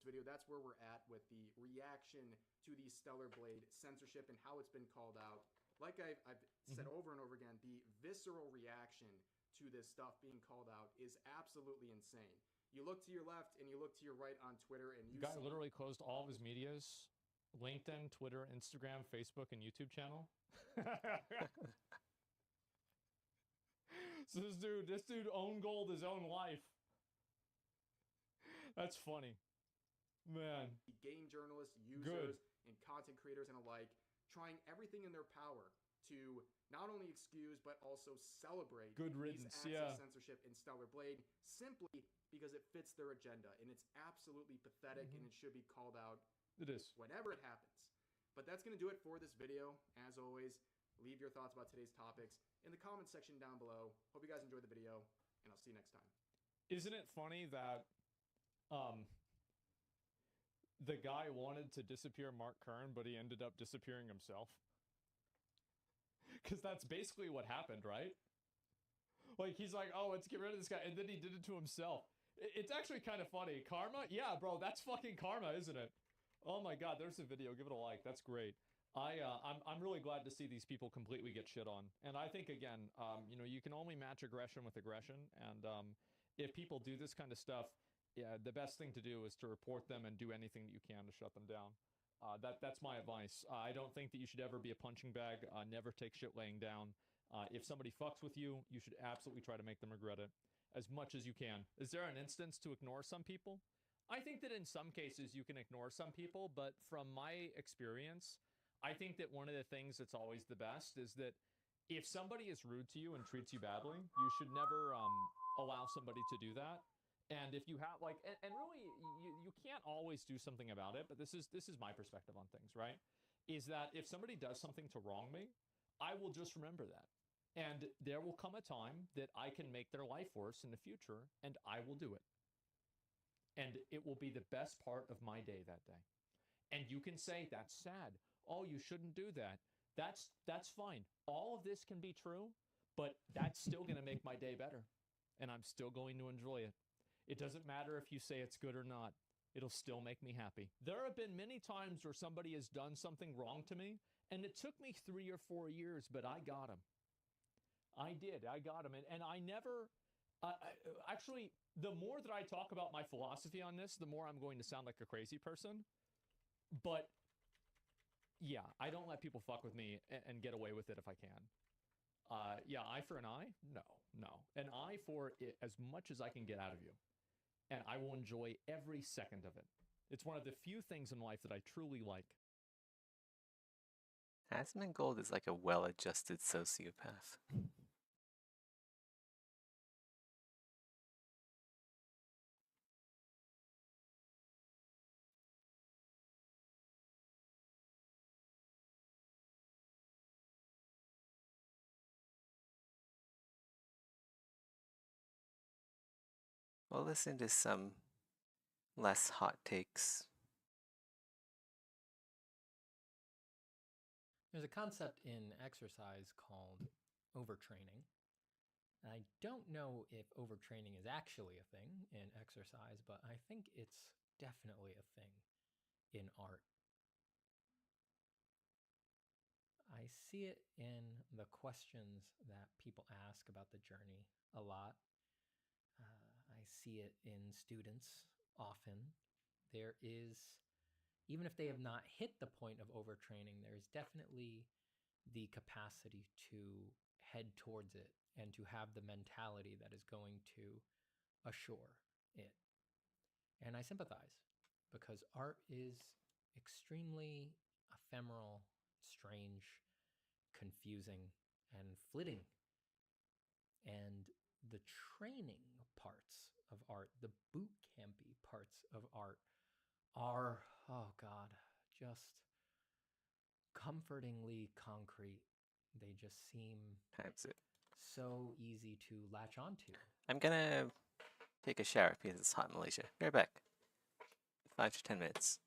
S18: Video. That's where we're at with the reaction to the Stellar Blade censorship and how it's been called out. Like I've said over and over again, the visceral reaction to this stuff being called out is absolutely insane. You look to your left and you look to your right on Twitter, and you
S12: The guy
S18: see
S12: literally closed all of his medias: LinkedIn, Twitter, Instagram, Facebook, and YouTube channel. So this dude own gold his own life. That's funny. Man.
S18: game journalists, users, and content creators and alike trying everything in their power to not only excuse but also celebrate
S12: Good
S18: these
S12: riddance,
S18: acts
S12: yeah.
S18: of censorship in Stellar Blade simply because it fits their agenda, and it's absolutely pathetic, and it should be called out
S12: It is.
S18: whenever it happens. But that's going to do it for this video. As always, leave your thoughts about today's topics in the comment section down below. Hope you guys enjoyed the video, and I'll see you next time.
S12: Isn't it funny that the guy wanted to disappear Mark Kern, but he ended up disappearing himself? Because that's basically what happened, right? Like, he's like, oh, let's get rid of this guy, and then he did it to himself. It's actually kind of funny. Karma? Yeah, bro, that's fucking karma, isn't it? Oh my god, there's a video. Give it a like. That's great. I'm really glad to see these people completely get shit on. And I think, again, you know, you can only match aggression with aggression, and if people do this kind of stuff, yeah, the best thing to do is to report them and do anything that you can to shut them down. That's my advice. I don't think that you should ever be a punching bag. Never take shit laying down. If somebody fucks with you, you should absolutely try to make them regret it as much as you can. Is there an instance to ignore some people? I think that in some cases you can ignore some people, but from my experience, I think that one of the things that's always the best is that if somebody is rude to you and treats you badly, you should never allow somebody to do that. And if you have, like, and really, you can't always do something about it, but this is my perspective on things, right? Is that if somebody does something to wrong me, I will just remember that. And there will come a time that I can make their life worse in the future, and I will do it. And it will be the best part of my day that day. And you can say, that's sad. Oh, you shouldn't do that. That's fine. All of this can be true, but that's still going to make my day better. And I'm still going to enjoy it. It doesn't matter if you say it's good or not. It'll still make me happy. There have been many times where somebody has done something wrong to me, and it took me 3 or 4 years, but I got him. I did. I got him. And I never... actually, the more that I talk about my philosophy on this, the more I'm going to sound like a crazy person. But, yeah, I don't let people fuck with me and get away with it if I can. Yeah, eye for an eye? No. An eye for it as much as I can get out of you. And I will enjoy every second of it. It's one of the few things in life that I truly like.
S5: Asmongold is like a well-adjusted sociopath. We'll listen to some less hot takes.
S19: There's a concept in exercise called overtraining. I don't know if overtraining is actually a thing in exercise, but I think it's definitely a thing in art. I see it in the questions that people ask about the journey a lot. I see it in students often, there is, even if they have not hit the point of overtraining, there is definitely the capacity to head towards it and to have the mentality that is going to assure it. And I sympathize because art is extremely ephemeral, strange, confusing, and flitting. And the training parts of art, the boot campy parts of art are, oh God, just comfortingly concrete. They just seem
S5: Times it.
S19: so easy to latch onto.
S5: I'm gonna take a shower because it's hot in Malaysia. Be right back. 5 to 10 minutes.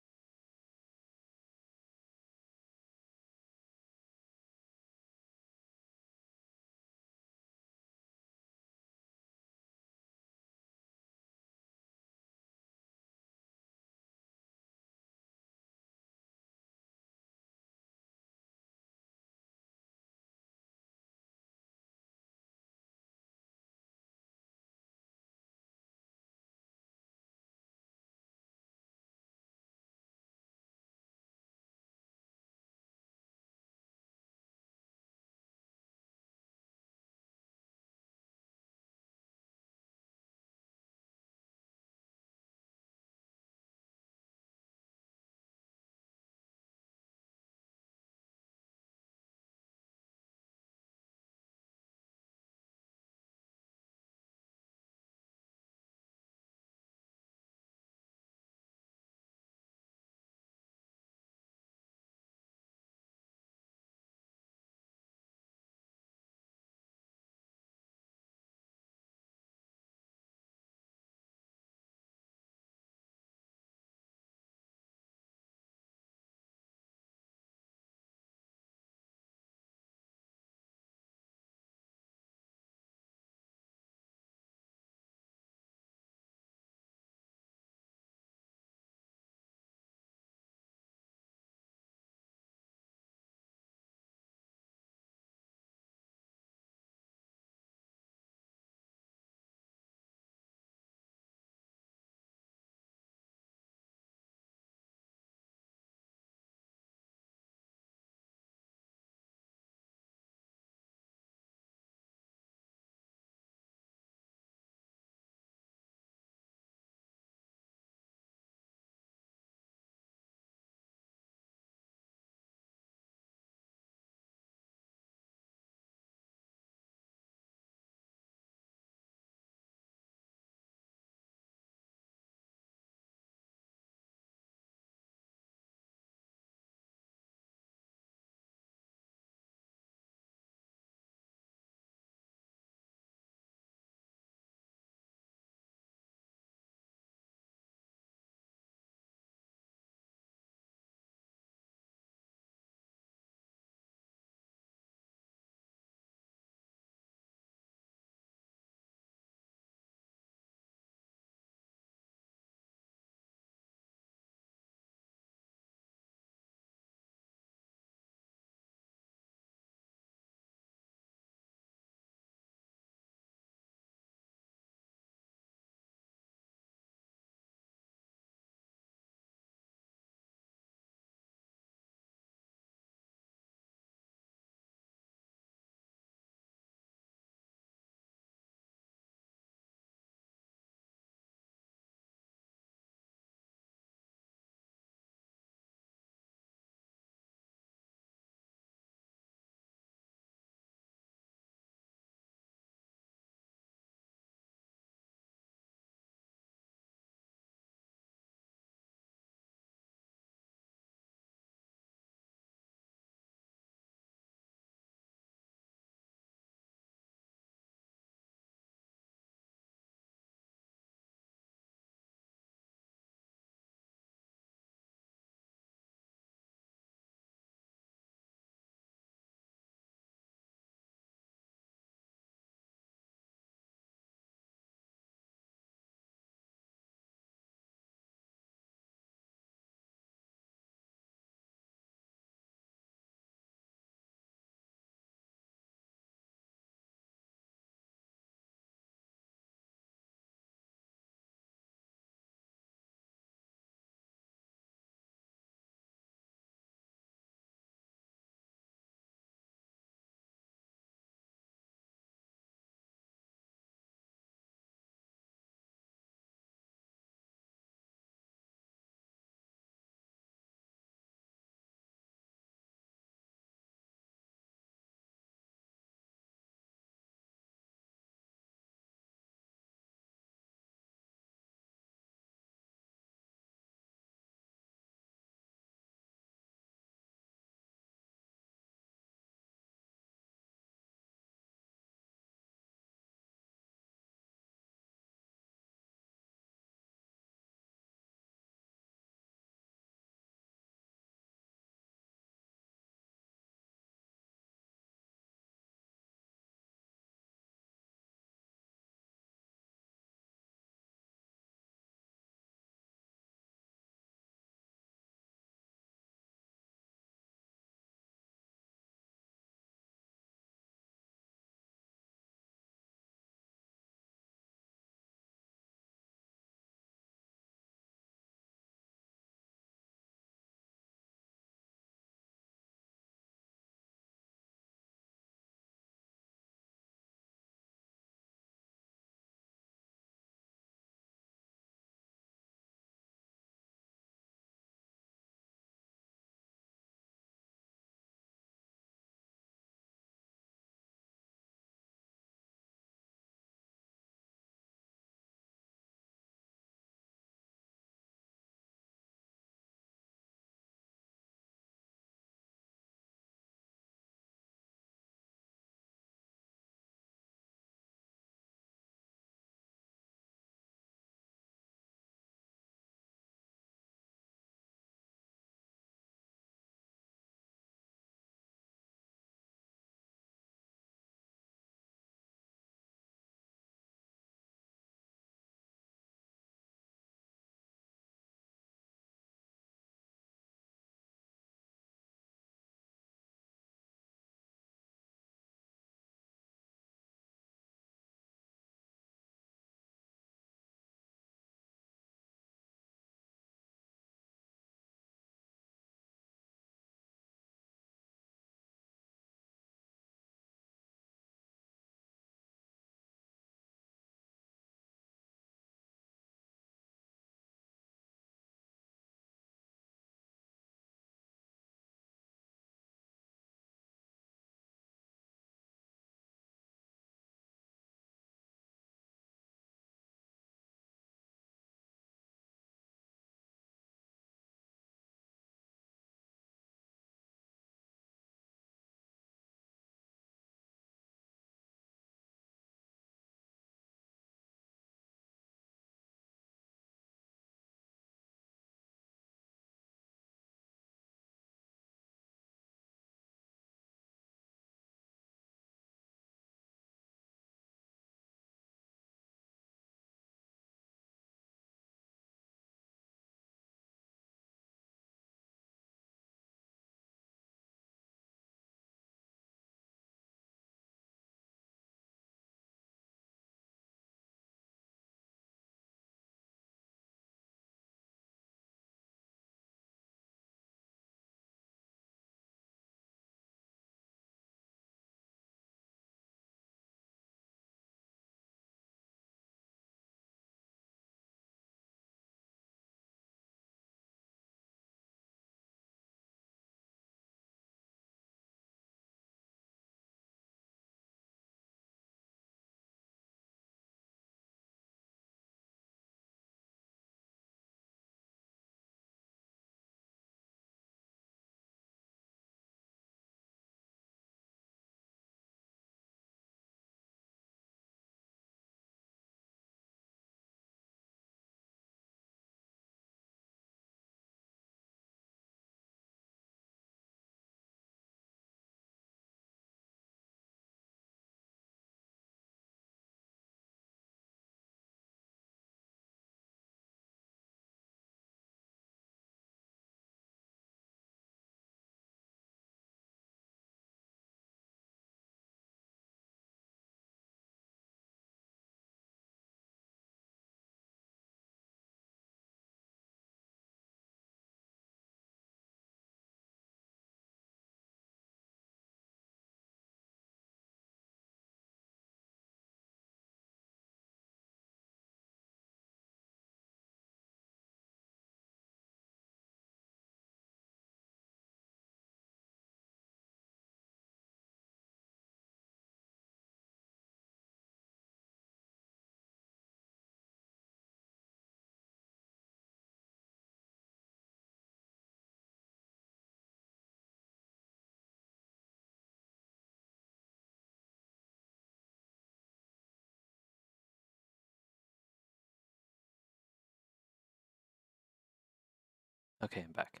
S5: Okay, I'm back.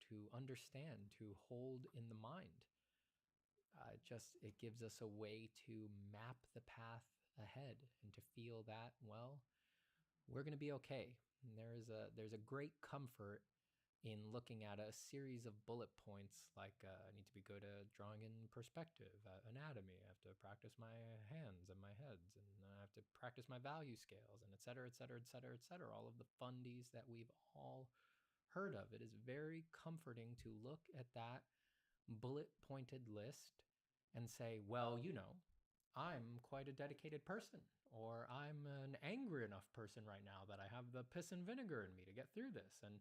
S19: To understand, to hold in the mind. It gives us a way to map the path ahead and to feel that, well, we're going to be okay. And there's a great comfort in looking at a series of bullet points like I need to be good at drawing in perspective, anatomy, I have to practice my hands and my heads, and I have to practice my value scales, and et cetera, et cetera, et cetera, et cetera. All of the fundies that we've all heard of. It is very comforting to look at that bullet pointed list and say, well, I'm quite a dedicated person, or I'm an angry enough person right now that I have the piss and vinegar in me to get through this. And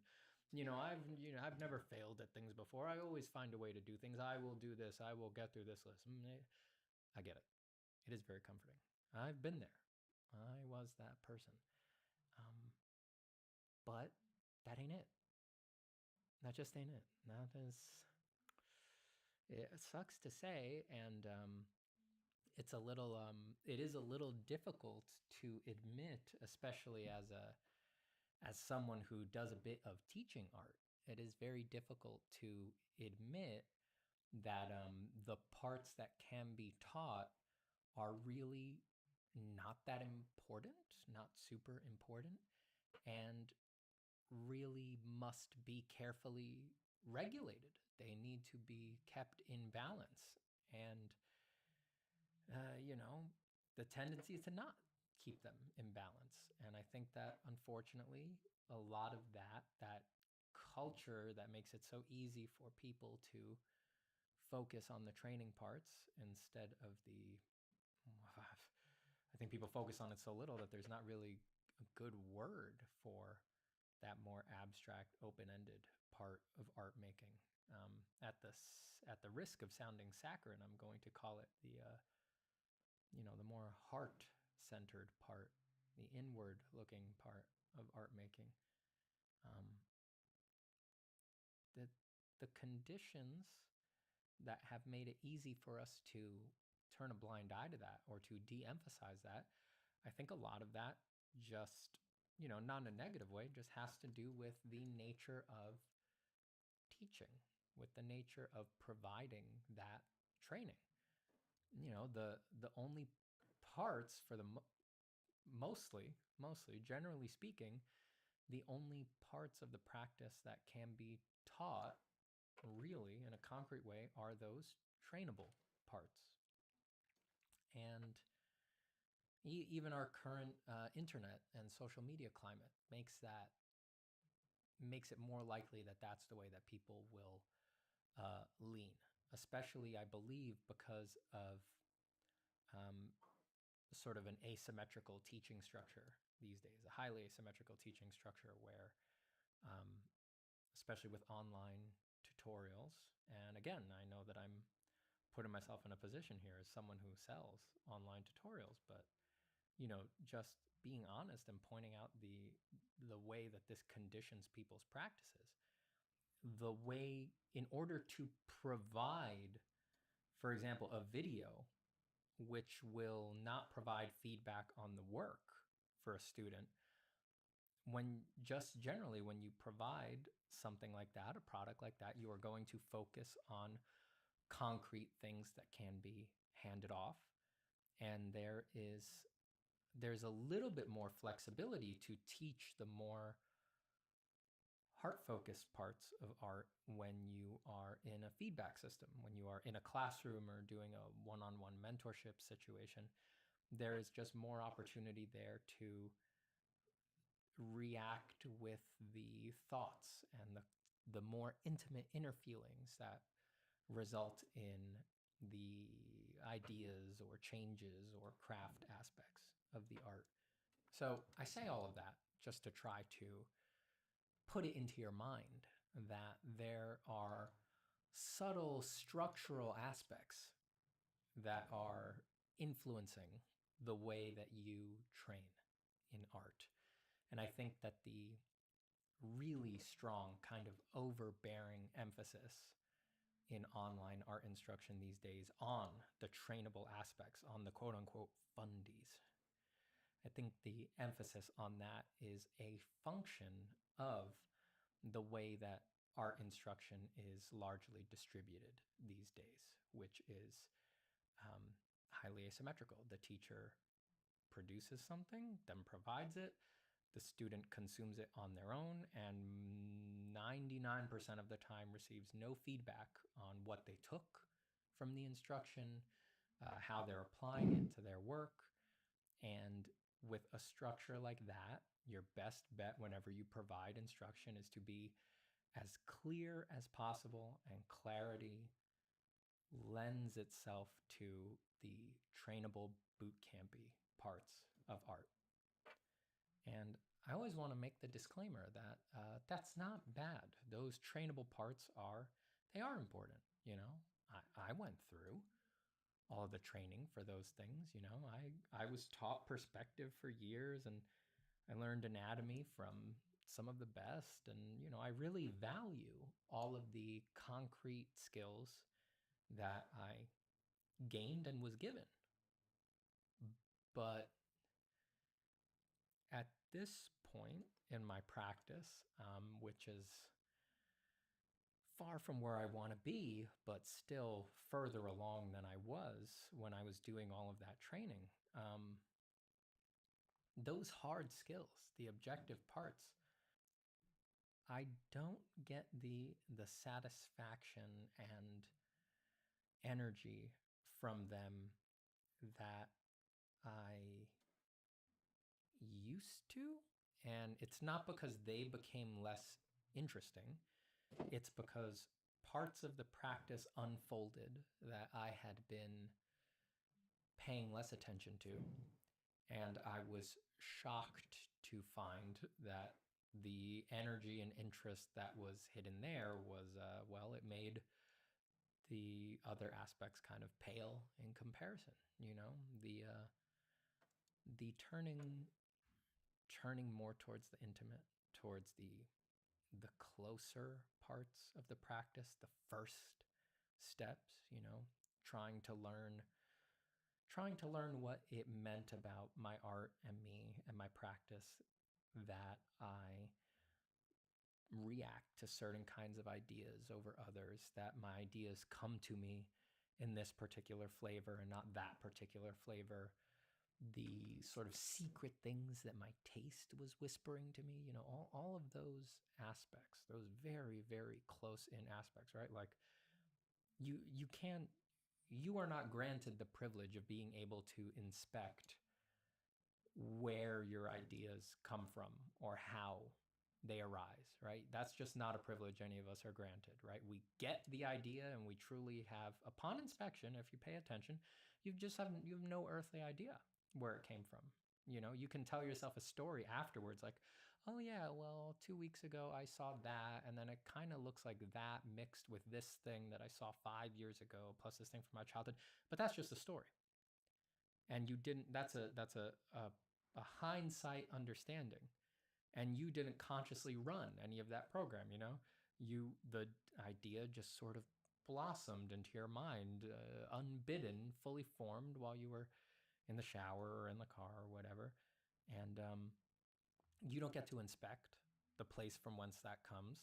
S19: I've never failed at things before. I always find a way to do things. I will do this. I will get through this list. I get it. It is very comforting. I've been there. I was that person. But that ain't it. That just ain't it. It sucks to say, and it is a little difficult to admit, especially as someone who does a bit of teaching art. It is very difficult to admit that the parts that can be taught are really not that important, not super important, and really must be carefully regulated. They need to be kept in balance. And, the tendency is to not keep them in balance. And I think that, unfortunately, a lot of that culture that makes it so easy for people to focus on the training parts instead of I think people focus on it so little that there's not really a good word for that more abstract, open-ended part of art making. At the risk of sounding saccharine, I'm going to call it the more heart-centered part, the inward-looking part of art making. The conditions that have made it easy for us to turn a blind eye to that or to de-emphasize that, I think a lot of that just, not in a negative way, just has to do with the nature of teaching, with the nature of providing that training. The only parts for the mostly, generally speaking, the only parts of the practice that can be taught really in a concrete way are those trainable parts. And even our current internet and social media climate makes it more likely that that's the way that people will lean, especially, I believe, because of sort of an asymmetrical teaching structure these days, a highly asymmetrical teaching structure where, especially with online tutorials, and again, I know that I'm putting myself in a position here as someone who sells online tutorials, but just being honest and pointing out the way that this conditions people's practices. The way, in order to provide, for example, a video which will not provide feedback on the work for a student, when you provide something like that, a product like that, you are going to focus on concrete things that can be handed off. And there's a little bit more flexibility to teach the more heart-focused parts of art when you are in a feedback system, when you are in a classroom or doing a one-on-one mentorship situation. There is just more opportunity there to react with the thoughts and the more intimate inner feelings that result in the ideas or changes or craft aspects of the art. So I say all of that just to try to put it into your mind that there are subtle structural aspects that are influencing the way that you train in art. And I think that the really strong kind of overbearing emphasis in online art instruction these days on the trainable aspects, on the quote-unquote fundies, I think the emphasis on that is a function of the way that art instruction is largely distributed these days, which is highly asymmetrical. The teacher produces something, then provides it, the student consumes it on their own, and 99% of the time receives no feedback on what they took from the instruction, how they're applying it to their work. And with a structure like that, your best bet whenever you provide instruction is to be as clear as possible, and clarity lends itself to the trainable bootcampy parts of art. And I always want to make the disclaimer that that's not bad. Those trainable parts they are important, you know. I went through all of the training for those things, you know. I was taught perspective for years, and I learned anatomy from some of the best, and you know, I really value all of the concrete skills that I gained and was given. But at this point in my practice, which is far from where I want to be, but still further along than I was when I was doing all of that training, those hard skills, the objective parts, I don't get the satisfaction and energy from them that I used to. And it's not because they became less interesting. It's because parts of the practice unfolded that I had been paying less attention to. And I was shocked to find that the energy and interest that was hidden there was, well, it made the other aspects kind of pale in comparison. You know, the turning more towards the intimate, towards the closer parts of the practice, the first steps, you know, trying to learn what it meant about my art and me and my practice, that I react to certain kinds of ideas over others, that my ideas come to me in this particular flavor and not that particular flavor, the sort of secret things that my taste was whispering to me, you know, all of those aspects, those very, very close in aspects, right? Like you are not granted the privilege of being able to inspect where your ideas come from or how they arise, right? That's just not a privilege any of us are granted, right? We get the idea and we truly have, upon inspection, if you pay attention, you have no earthly idea where it came from. You know, you can tell yourself a story afterwards, like, oh yeah, well, 2 weeks ago I saw that, and then it kind of looks like that mixed with this thing that I saw 5 years ago, plus this thing from my childhood. But that's just a story. And you didn't, that's a hindsight understanding. And you didn't consciously run any of that program, you know? The idea just sort of blossomed into your mind, unbidden, fully formed while you were in the shower or in the car or whatever. And you don't get to inspect the place from whence that comes.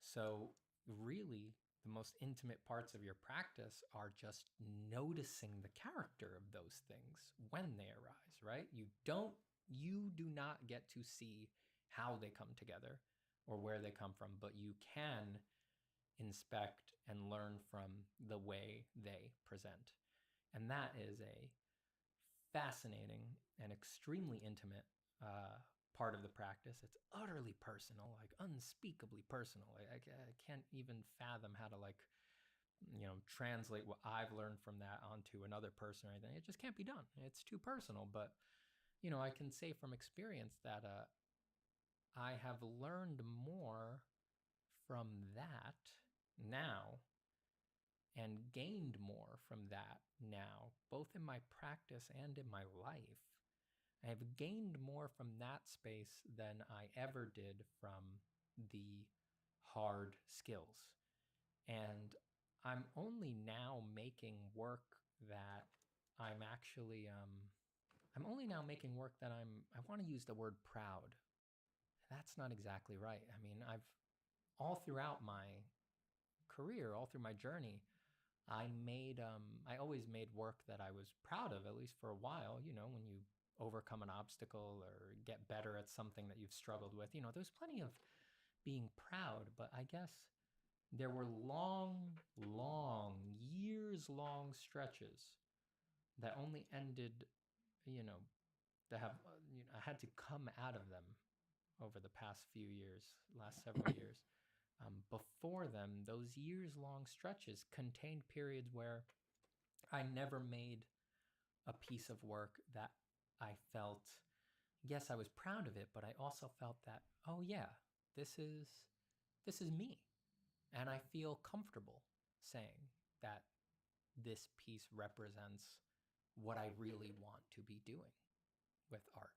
S19: So really, the most intimate parts of your practice are just noticing the character of those things when they arise, right? You do not get to see how they come together or where they come from, but you can inspect and learn from the way they present. And that is a fascinating and extremely intimate part of the practice. It's utterly personal, like unspeakably personal. I can't even fathom how to, like, you know, translate what I've learned from that onto another person or anything. It just can't be done. It's too personal. But, you know, I can say from experience that I have learned more from that now and gained more from that now, both in my practice and in my life. I have gained more from that space than I ever did from the hard skills. And I'm only now making work that I'm actually, I'm only now making work that I want to use the word proud. that's not exactly right. I mean, all throughout my career, all through my journey, I always made work that I was proud of, at least for a while. You know, when you overcome an obstacle or get better at something that you've struggled with, you know, there's plenty of being proud. But I guess there were long, years-long stretches that only ended, you know, I had to come out of them over the past few years, last several years. Before them, those years-long stretches contained periods where I never made a piece of work that I felt, yes, I was proud of it, but I also felt that, oh yeah, this is me. And I feel comfortable saying that this piece represents what I really want to be doing with art.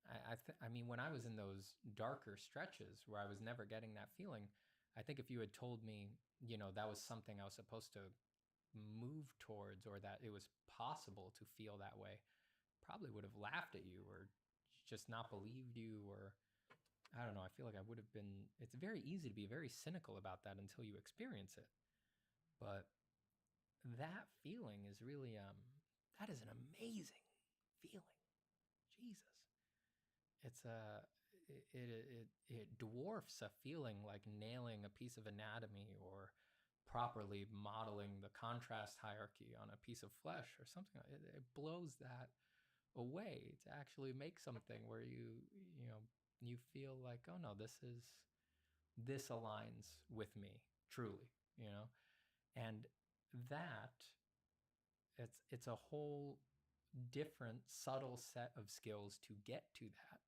S19: I mean, when I was in those darker stretches where I was never getting that feeling, I think if you had told me, you know, that was something I was supposed to move towards, or that it was possible to feel that way, probably would have laughed at you or just not believed you, or I don't know. I feel like I would have been, it's very easy to be very cynical about that until you experience it. But that feeling is really, that is an amazing feeling. Jesus. It dwarfs a feeling like nailing a piece of anatomy or properly modeling the contrast hierarchy on a piece of flesh or something. It blows that away to actually make something where you feel like, oh no, this aligns with me truly, you know. And that it's a whole different subtle set of skills to get to that,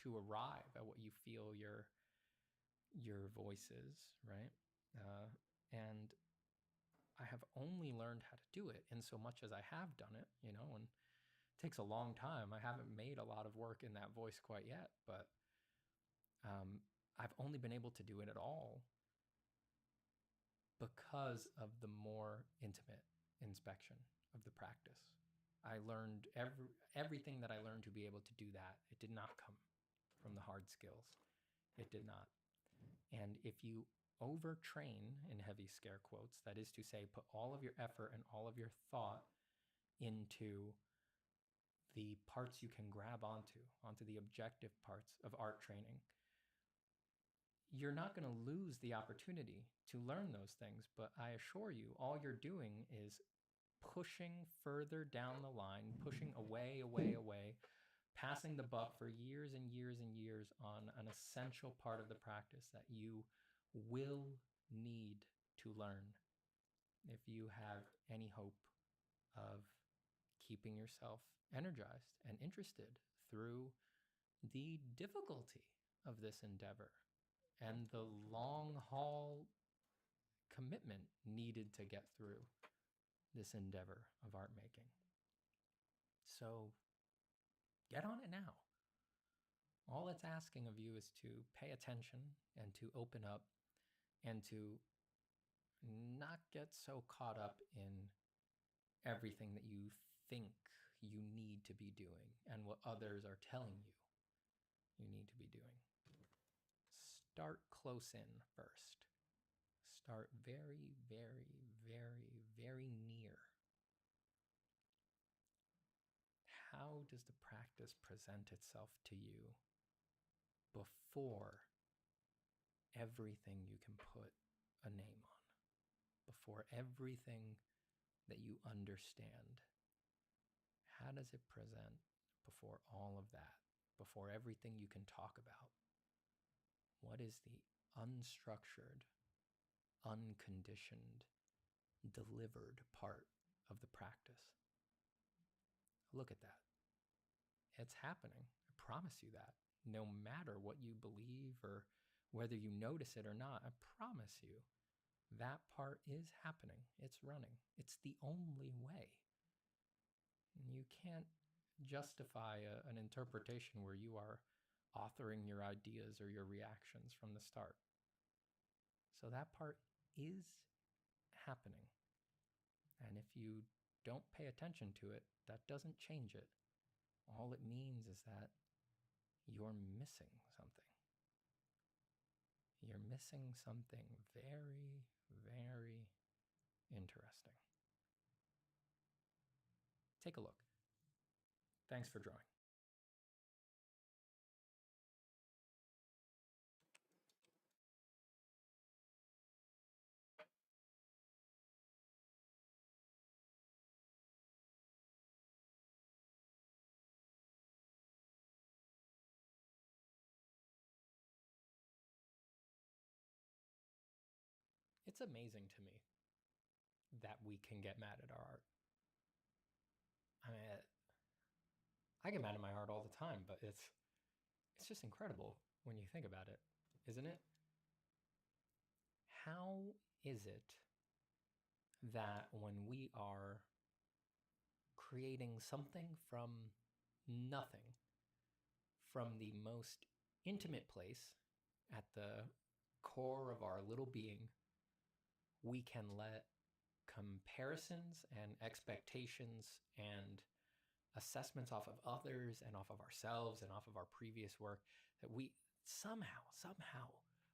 S19: to arrive at what you feel your voice is, right? And I have only learned how to do it in so much as I have done it, you know, and it takes a long time. I haven't made a lot of work in that voice quite yet, but I've only been able to do it at all because of the more intimate inspection of the practice. I learned everything that I learned to be able to do that. It did not come from the hard skills. It did not. And if you overtrain, in heavy scare quotes, that is to say, put all of your effort and all of your thought into the parts you can grab onto the objective parts of art training, you're not going to lose the opportunity to learn those things. But I assure you, all you're doing is pushing further down the line, pushing away, passing the buck for years and years and years on an essential part of the practice that you will need to learn if you have any hope of keeping yourself energized and interested through the difficulty of this endeavor and the long haul commitment needed to get through this endeavor of art making. So get on it now. All it's asking of you is to pay attention and to open up and to not get so caught up in everything that you think you need to be doing and what others are telling you need to be doing. Start close in first. Start very, very, very, very near. How does the practice present itself to you before everything you can put a name on, before everything that you understand? How does it present before all of that, before everything you can talk about? What is the unstructured, unconditioned, delivered part of the practice? Look at that. It's happening. I promise you that. No matter what you believe or whether you notice it or not, I promise you that part is happening. It's running. It's the only way. You can't justify an interpretation where you are authoring your ideas or your reactions from the start. So that part is happening. And if you don't pay attention to it, that doesn't change it. All it means is that you're missing something. You're missing something very, very interesting. Take a look. Thanks for drawing. It's amazing to me that we can get mad at our art. I mean, I get mad at my art all the time, but it's just incredible when you think about it, isn't it? How is it that when we are creating something from nothing, from the most intimate place at the core of our little being, we can let comparisons and expectations and assessments off of others and off of ourselves and off of our previous work, that we somehow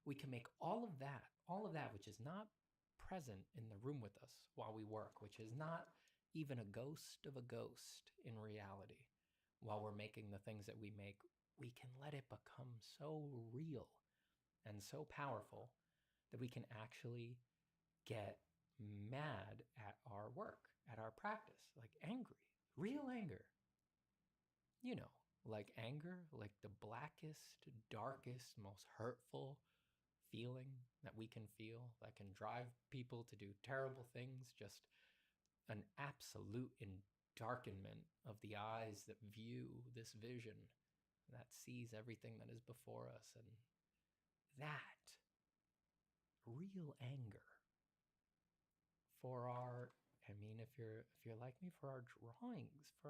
S19: we can make all of that which is not present in the room with us while we work, which is not even a ghost of a ghost in reality, while we're making the things that we make, we can let it become so real and so powerful that we can actually get mad at our work, at our practice, like angry, real anger. You know, like anger, like the blackest, darkest, most hurtful feeling that we can feel, that can drive people to do terrible things, just an absolute darkenment of the eyes that view this vision, that sees everything that is before us. And that real anger for our, I mean, if you're like me, for our drawings, for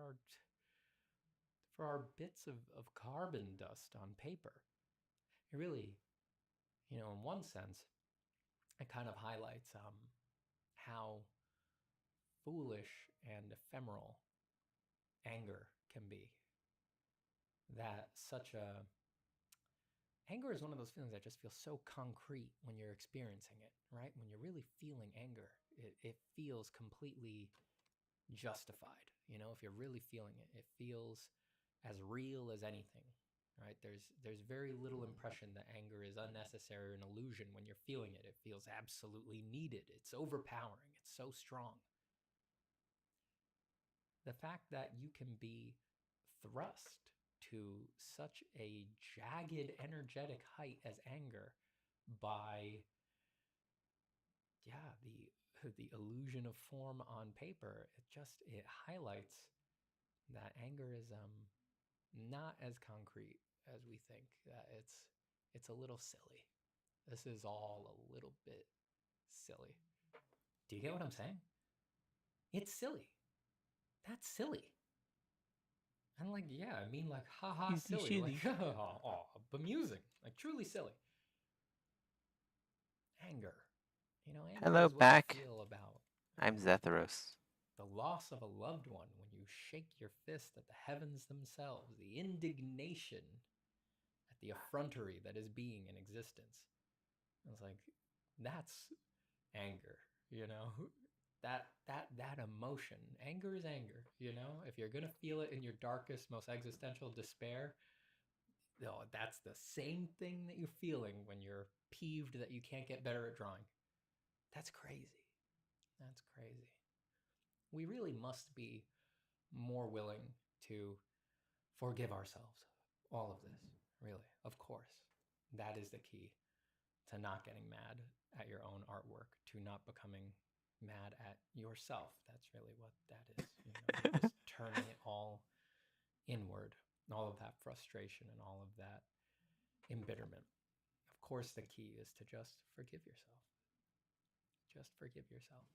S19: our bits of carbon dust on paper, it really, you know, in one sense, it kind of highlights how foolish and ephemeral anger can be. That anger is one of those feelings that just feels so concrete when you're experiencing it, right? When you're really feeling anger, it feels completely justified. You know, if you're really feeling it, it feels as real as anything, right? There's very little impression that anger is unnecessary or an illusion when you're feeling it. It feels absolutely needed. It's overpowering. It's so strong. The fact that you can be thrust to such a jagged, energetic height as anger by, yeah, the illusion of form on paper, it highlights that anger is not as concrete as we think. That it's a little silly. This is all a little bit silly. Do you get what I'm saying? It's silly. That's silly. And like, yeah, I mean like, haha, silly. Like, oh, bemusing. Like, truly silly. Anger. You know, anger
S5: Hello
S19: is what
S5: back.
S19: you feel about
S5: I'm Zetharos.
S19: the loss of a loved one, when you shake your fist at the heavens themselves, the indignation at the effrontery that is being in existence. It's like, that's anger, you know? That emotion. Anger is anger, you know? If you're gonna feel it in your darkest, most existential despair, no, that's the same thing that you're feeling when you're peeved that you can't get better at drawing. That's crazy. That's crazy. We really must be more willing to forgive ourselves. All of this, really, of course. That is the key to not getting mad at your own artwork, to not becoming mad at yourself. That's really what that is. You know, just turning it all inward, all of that frustration and all of that embitterment. Of course, the key is to just forgive yourself. Just forgive yourself.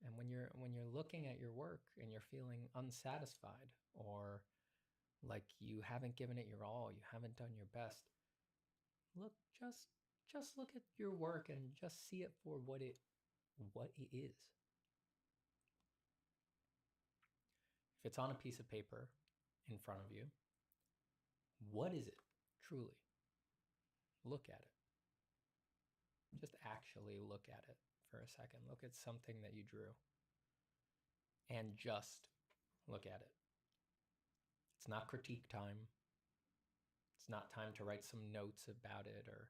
S19: And when you're looking at your work and you're feeling unsatisfied, or like you haven't given it your all, you haven't done your best, look, just look at your work and just see it for what it is. If it's on a piece of paper in front of you, What is it, truly? Look at it. Just actually look at it for a second. Look at something that you drew. And just look at it. It's not critique time. It's not time to write some notes about it or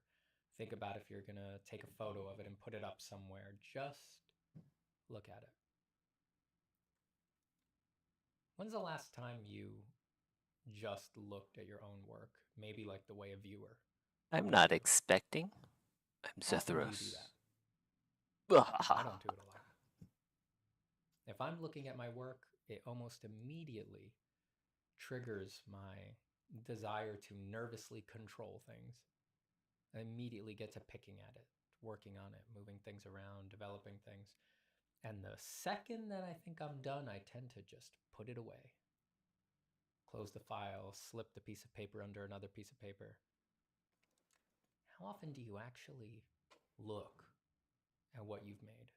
S19: think about if you're going to take a photo of it and put it up somewhere. Just look at it. When's the last time you just looked at your own work? Maybe like the way a viewer.
S5: I'm not expecting. I'm
S19: How often do you do
S5: Zethros.
S19: that? I don't do it a lot. If I'm looking at my work, it almost immediately triggers my desire to nervously control things. I immediately get to picking at it, working on it, moving things around, developing things. And the second that I think I'm done, I tend to just put it away. Close the file, slip the piece of paper under another piece of paper. How often do you actually look at what you've made?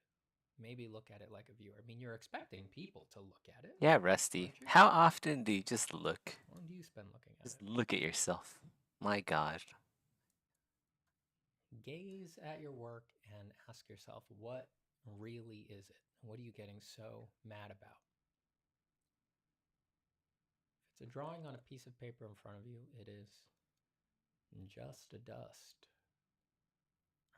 S19: Maybe look at it like a viewer. I mean, you're expecting people to look at it.
S5: Yeah, Rusty. How often do you just look?
S19: How long do you spend looking at
S5: Just
S19: it?
S5: look at yourself. My God.
S19: Gaze at your work and ask yourself, what really is it? What are you getting so mad about? If it's a drawing on a piece of paper in front of you, it is just a dust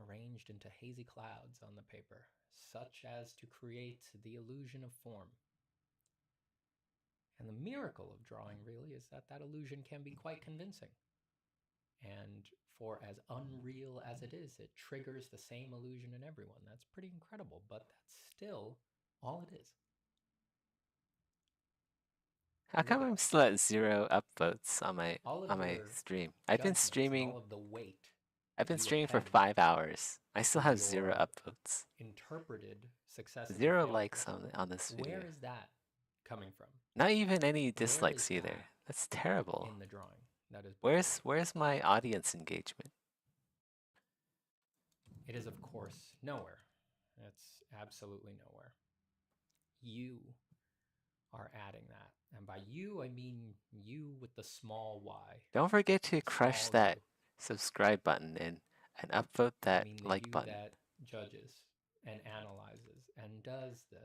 S19: arranged into hazy clouds on the paper, such as to create the illusion of form. And the miracle of drawing really is that that illusion can be quite convincing. And for as unreal as it is, it triggers the same illusion in everyone. That's pretty incredible, but that's still all it is.
S5: How come I'm still at 0 upvotes on my stream? I've been streaming.
S19: All of the weight.
S5: I've been streaming for 5 hours. I still have 0 upvotes.
S19: Interpreted successes.
S5: 0 likes on this video.
S19: Where is that coming from?
S5: Not even any dislikes either. That's terrible.
S19: In the drawing. That is
S5: where's my audience engagement?
S19: It is, of course, nowhere. It's absolutely nowhere. You are adding that. And by you, I mean you with the small y.
S5: Don't forget to crush that subscribe button and upvote that like button.
S19: That judges and analyzes and does the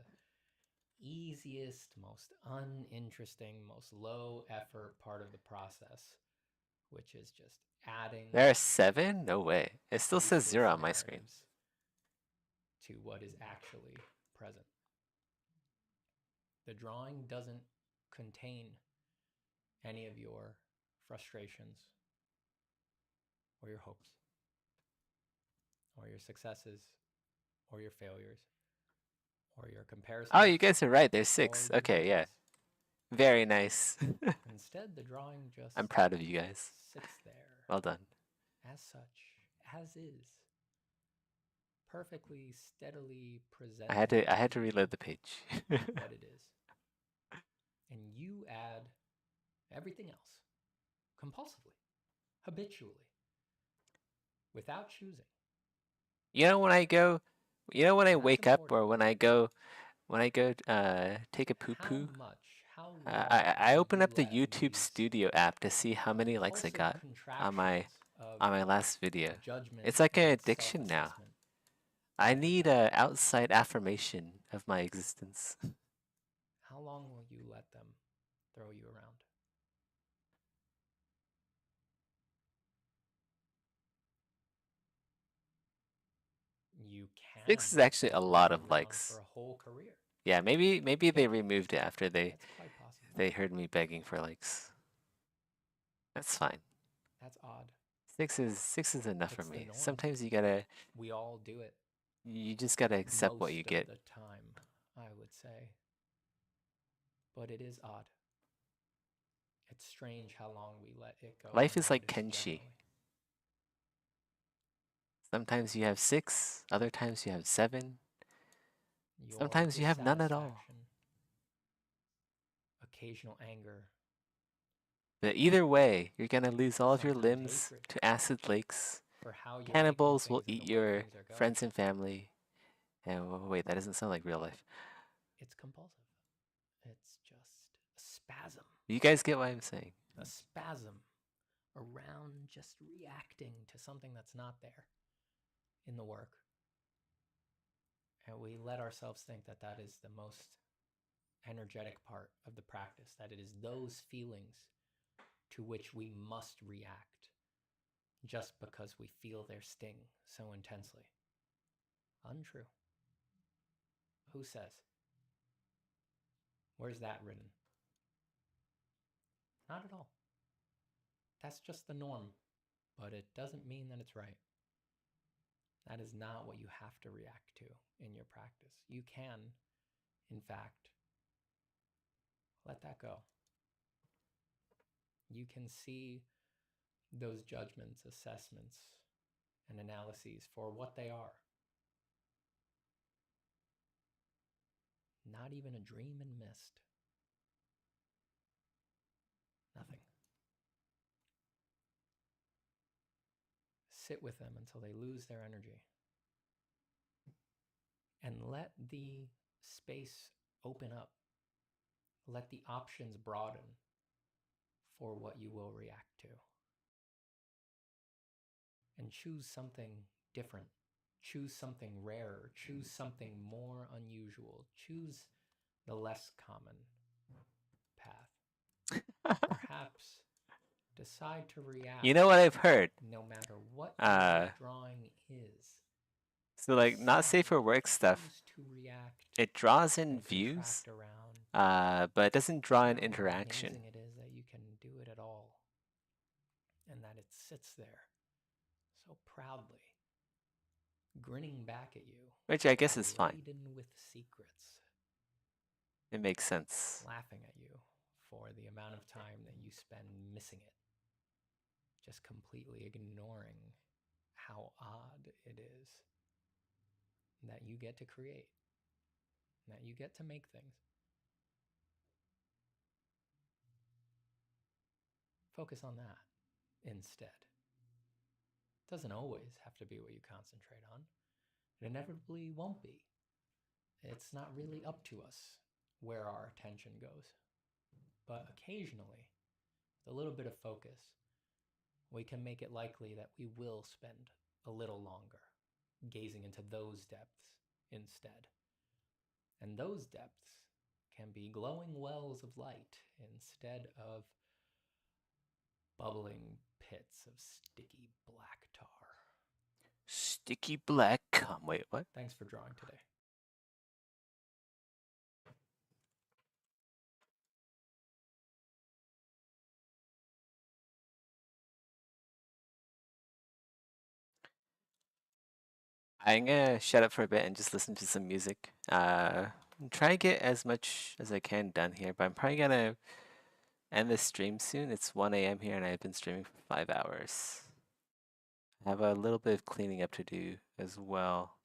S19: easiest, most uninteresting, most low effort part of the process, which is just adding.
S5: There are 7? No way. It still says 0 on my screen.
S19: To what is actually present. The drawing doesn't contain any of your frustrations or your hopes or your successes or your failures or your comparisons.
S5: Oh, you guys are right. There's 6. Okay, yeah. Very nice.
S19: Instead, the drawing just
S5: I'm proud of you guys.
S19: Sits there.
S5: Well done.
S19: As such, as is. Perfectly, steadily presented.
S5: I had to reload the page.
S19: What it is. And you add everything else compulsively, habitually, without choosing.
S5: You know when I wake up or when I go take a poo poo, I open up the YouTube Studio app to see how many likes I got on my last video. It's like an addiction now. I need a outside affirmation of my existence.
S19: How long will you let them throw you around? You can.
S5: 6 is actually a lot of likes.
S19: For a whole career.
S5: Yeah, maybe they removed it after they heard me begging for likes. That's fine.
S19: That's odd.
S5: 6 is enough for me. Sometimes you gotta.
S19: We all do it.
S5: You just gotta accept what you get.
S19: Most of the time, I would say. But it is odd. It's strange how long we let it go.
S5: Life is like Kenshi. Sometimes you have 6, other times you have 7. Sometimes you have none at all.
S19: Occasional anger.
S5: But either way, you're gonna lose all of your limbs to acid lakes. Cannibals will eat your friends and family. And wait, that doesn't sound like real life.
S19: It's compulsive. It's just a spasm.
S5: You guys get what I'm saying?
S19: A spasm around just reacting to something that's not there in the work. And we let ourselves think that that is the most energetic part of the practice, that it is those feelings to which we must react just because we feel their sting so intensely. Untrue. Who says? Where's that written? Not at all. That's just the norm, but it doesn't mean that it's right. That is not what you have to react to in your practice. You can, in fact, let that go. You can see those judgments, assessments, and analyses for what they are. Not even a dream in mist. Nothing. Sit with them until they lose their energy. And let the space open up. Let the options broaden for what you will react to. And choose something different. Choose something rarer. Choose something more unusual. Choose the less common path. Perhaps decide to react.
S5: You know what I've heard?
S19: No matter what your drawing is.
S5: So like not safe for work stuff.
S19: To react.
S5: It draws in views, but it doesn't draw in interaction.
S19: How amazing it is that you can do it at all, and that it sits there so proudly, grinning back at you.
S5: Which I guess is fine.
S19: Laden with secrets.
S5: It makes sense.
S19: Laughing at you for the amount of time that you spend missing it. Just completely ignoring how odd it is that you get to create, that you get to make things. Focus on that instead. It doesn't always have to be what you concentrate on. It inevitably won't be. It's not really up to us where our attention goes. But occasionally, with a little bit of focus, we can make it likely that we will spend a little longer gazing into those depths instead. And those depths can be glowing wells of light instead of bubbling pits of sticky black tar.
S5: Sticky black cum. Wait, what?
S19: Thanks for drawing today.
S5: I'm gonna shut up for a bit and just listen to some music. Try to get as much as I can done here, but I'm probably gonna end the stream soon. It's 1 a.m. here and I've been streaming for 5 hours. I have a little bit of cleaning up to do as well.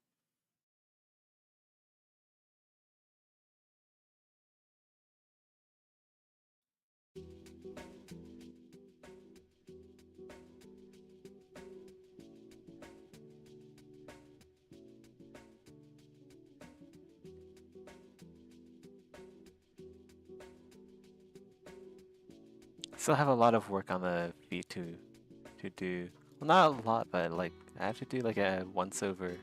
S5: Still have a lot of work on the feet to do. Well, not a lot, but like I have to do like a once over.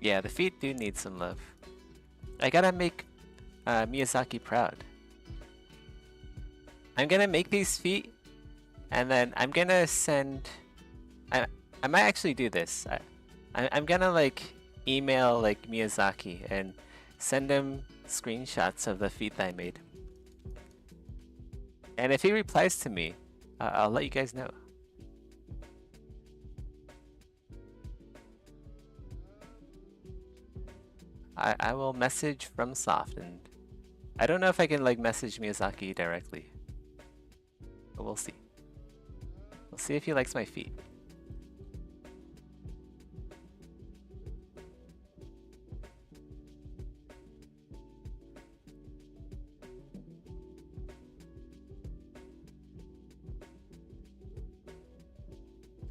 S5: Yeah, the feet do need some love. I gotta make Miyazaki proud. I'm gonna make these feet, and then I'm gonna send... I might actually do this. I'm gonna like email like Miyazaki and send him screenshots of the feat that I made. And if he replies to me, I'll let you guys know. I will message FromSoft, and I don't know if I can like message Miyazaki directly, but we'll see. We'll see if he likes my feat.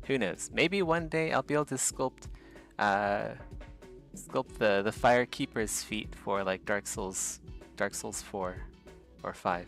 S5: Who knows? Maybe one day I'll be able to sculpt the Firekeeper's feat for like Dark Souls 4 or 5.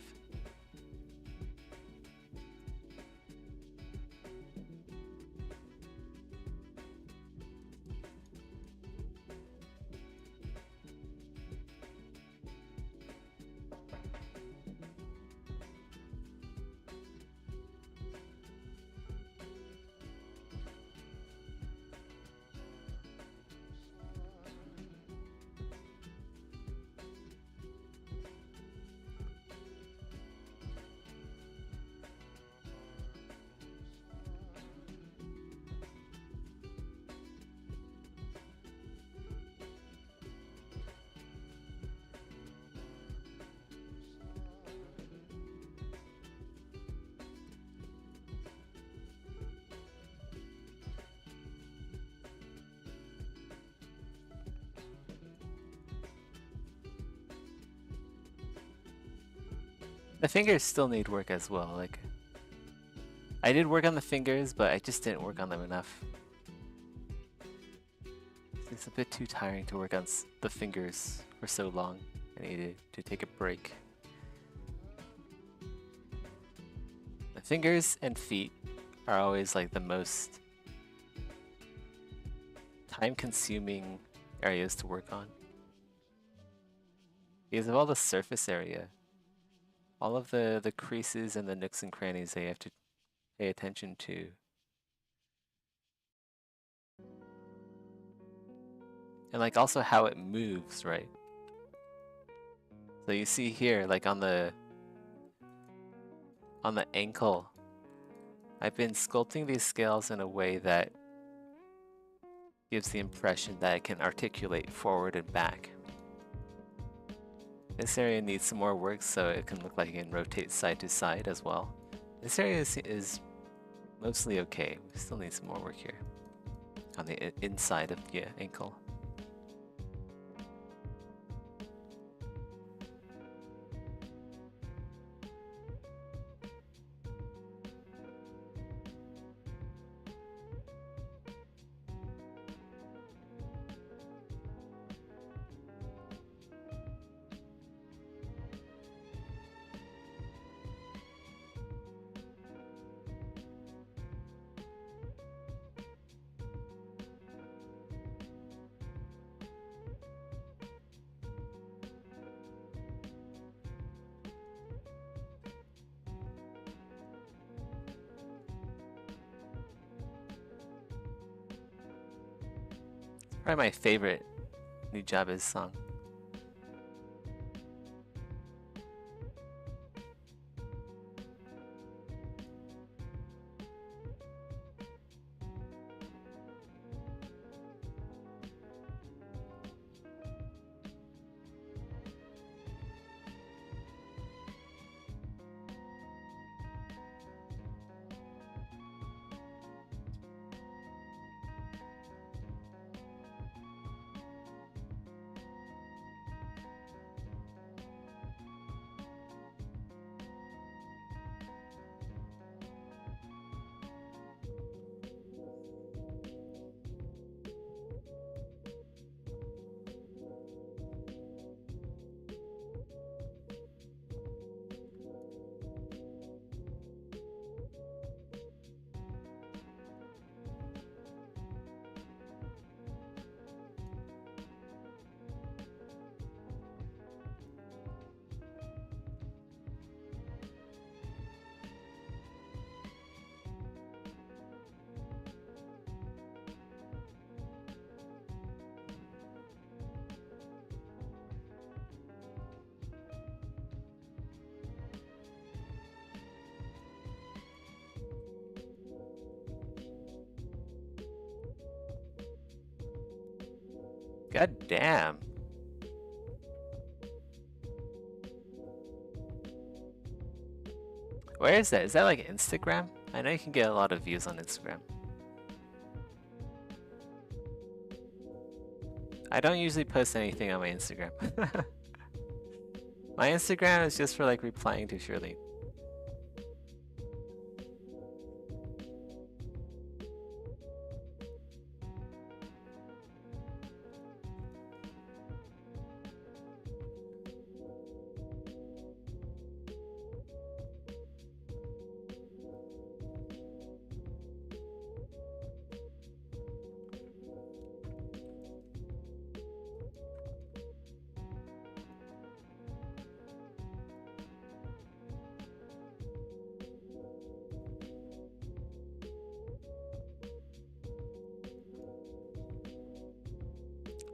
S5: The fingers still need work as well. Like, I did work on the fingers, but I just didn't work on them enough. It's a bit too tiring to work on the fingers for so long. I needed to take a break. The fingers and feet are always like the most time-consuming areas to work on. Because of all the surface area. All of the creases and the nooks and crannies that you have to pay attention to. And like also how it moves, right? So you see here, like on the ankle, I've been sculpting these scales in a way that gives the impression that it can articulate forward and back. This area needs some more work so it can look like it can rotate side to side as well. This area is mostly okay. We still need some more work here on the inside of the ankle. Probably my favorite Nujabes song. God damn. Where is that? Is that like Instagram? I know you can get a lot of views on Instagram. I don't usually post anything on my Instagram. My Instagram is just for like replying to Shirley.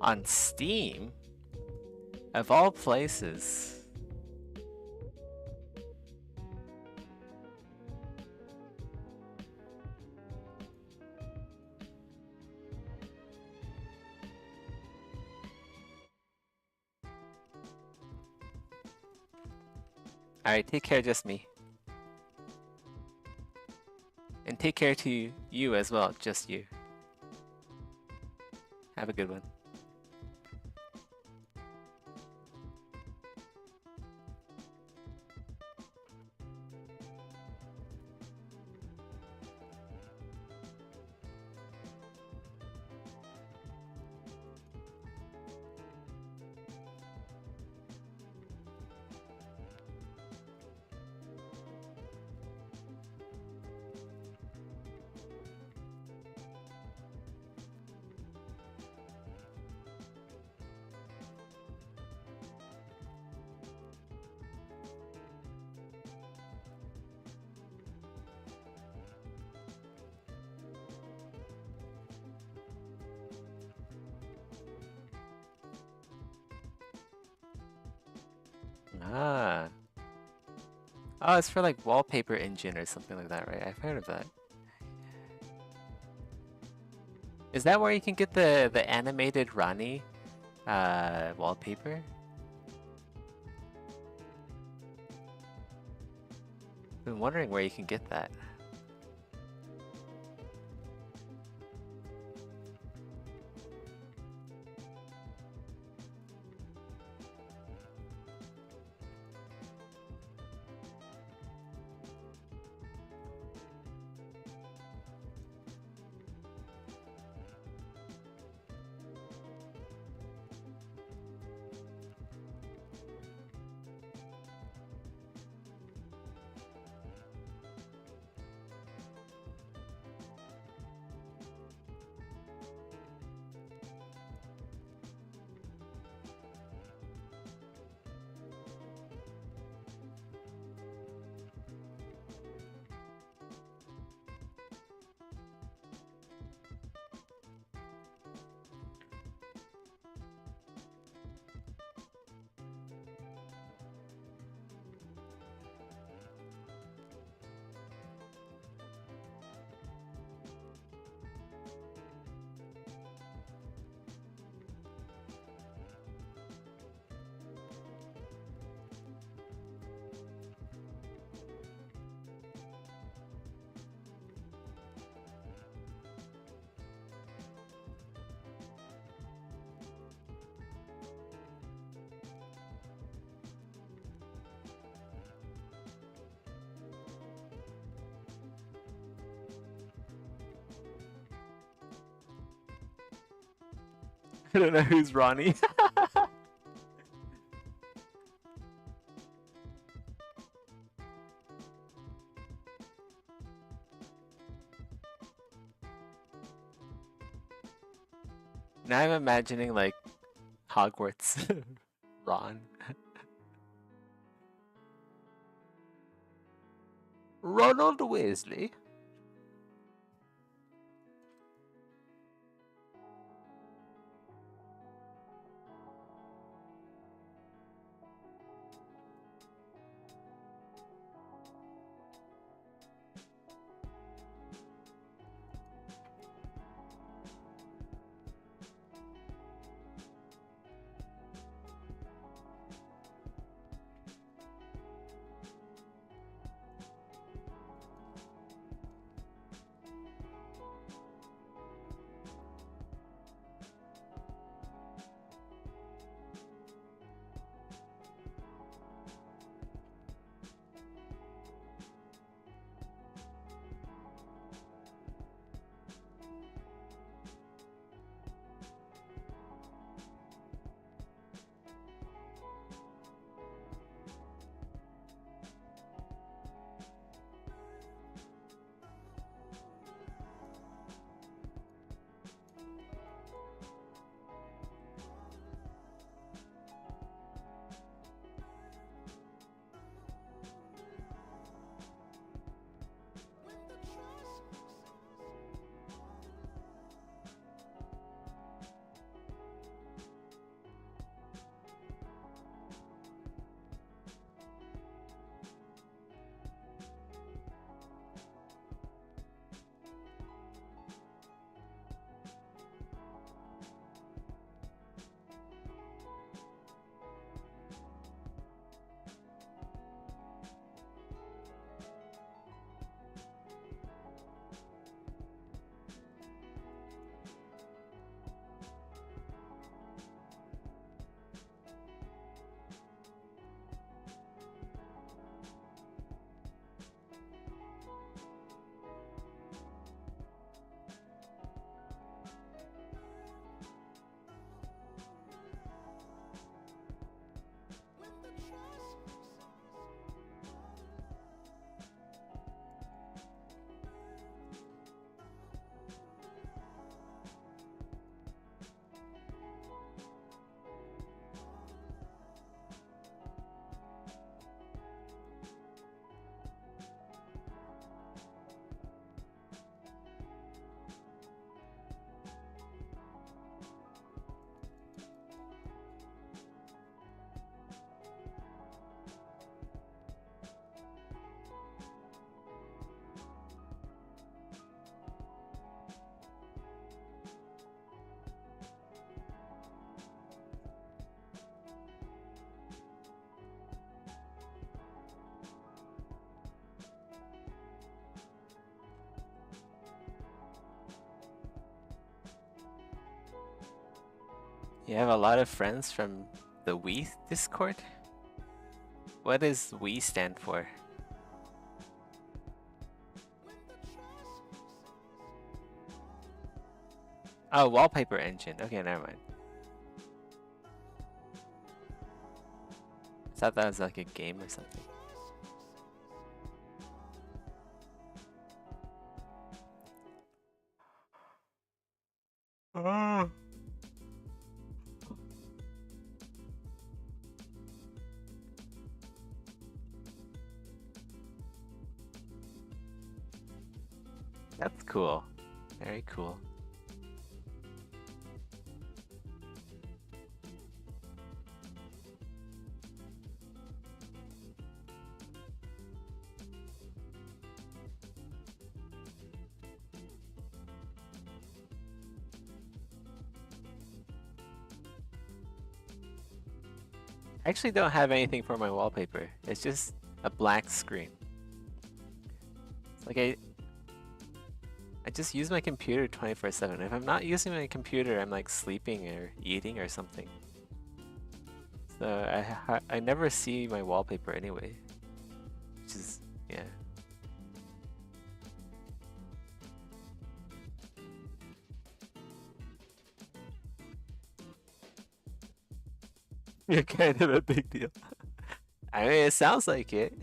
S5: On Steam? Of all places. Alright, take care, just me. And take care to you as well, just you. Have a good one. Ah. Oh, it's for like wallpaper engine or something like that, right? I've heard of that. Is that where you can get the animated Rani wallpaper? Been wondering where you can get that. I don't know who's Ronnie. Now I'm imagining like Hogwarts Ron. Ronald Weasley. You have a lot of friends from the Wii Discord? What does Wii stand for? Oh, wallpaper engine. Okay, never mind. I thought that was like a game or something. That's cool. Very cool. I actually don't have anything for my wallpaper. It's just a black screen. It's like I just use my computer 24/7. If I'm not using my computer, I'm like sleeping or eating or something. So I never see my wallpaper anyway. Which is, yeah. You're kind of a big deal. I mean, it sounds like it.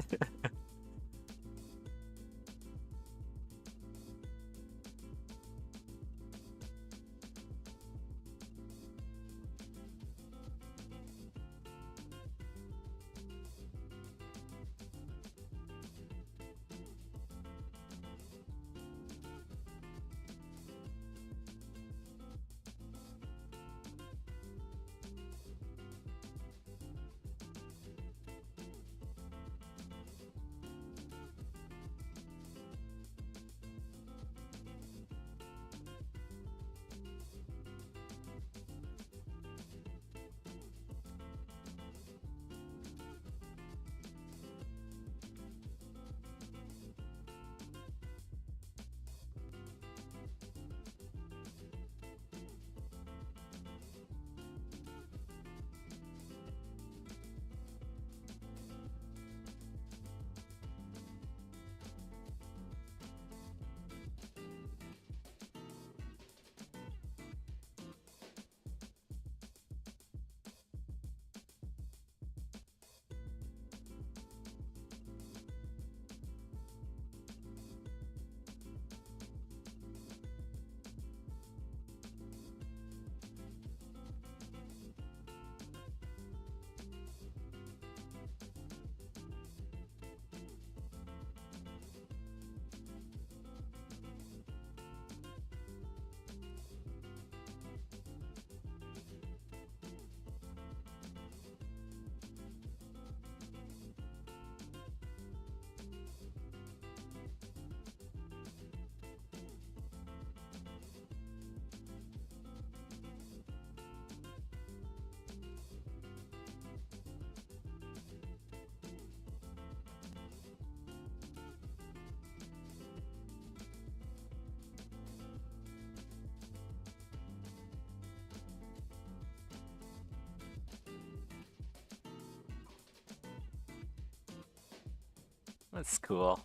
S5: That's cool.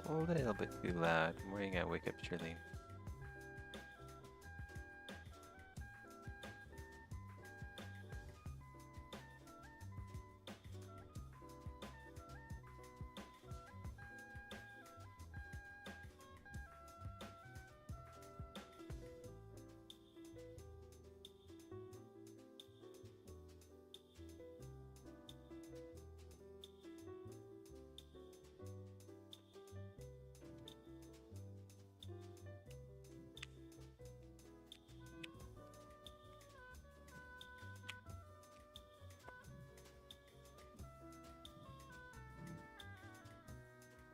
S5: a little bit too loud. I'm worrying I wake up Shirley.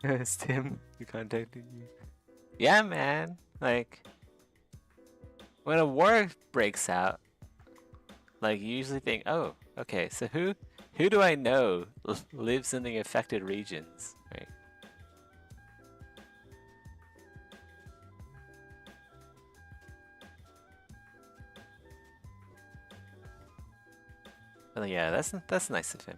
S5: It's Tim who contacted you. Yeah, man. Like, when a war breaks out, like you usually think, oh, okay, so who do I know lives in the affected regions, right? Well, yeah, that's nice of him.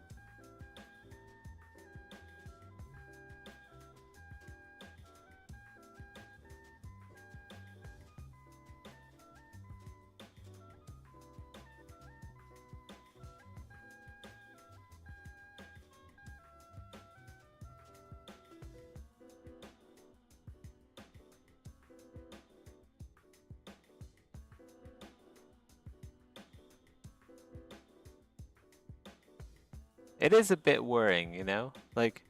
S5: It is a bit worrying, you know? Like,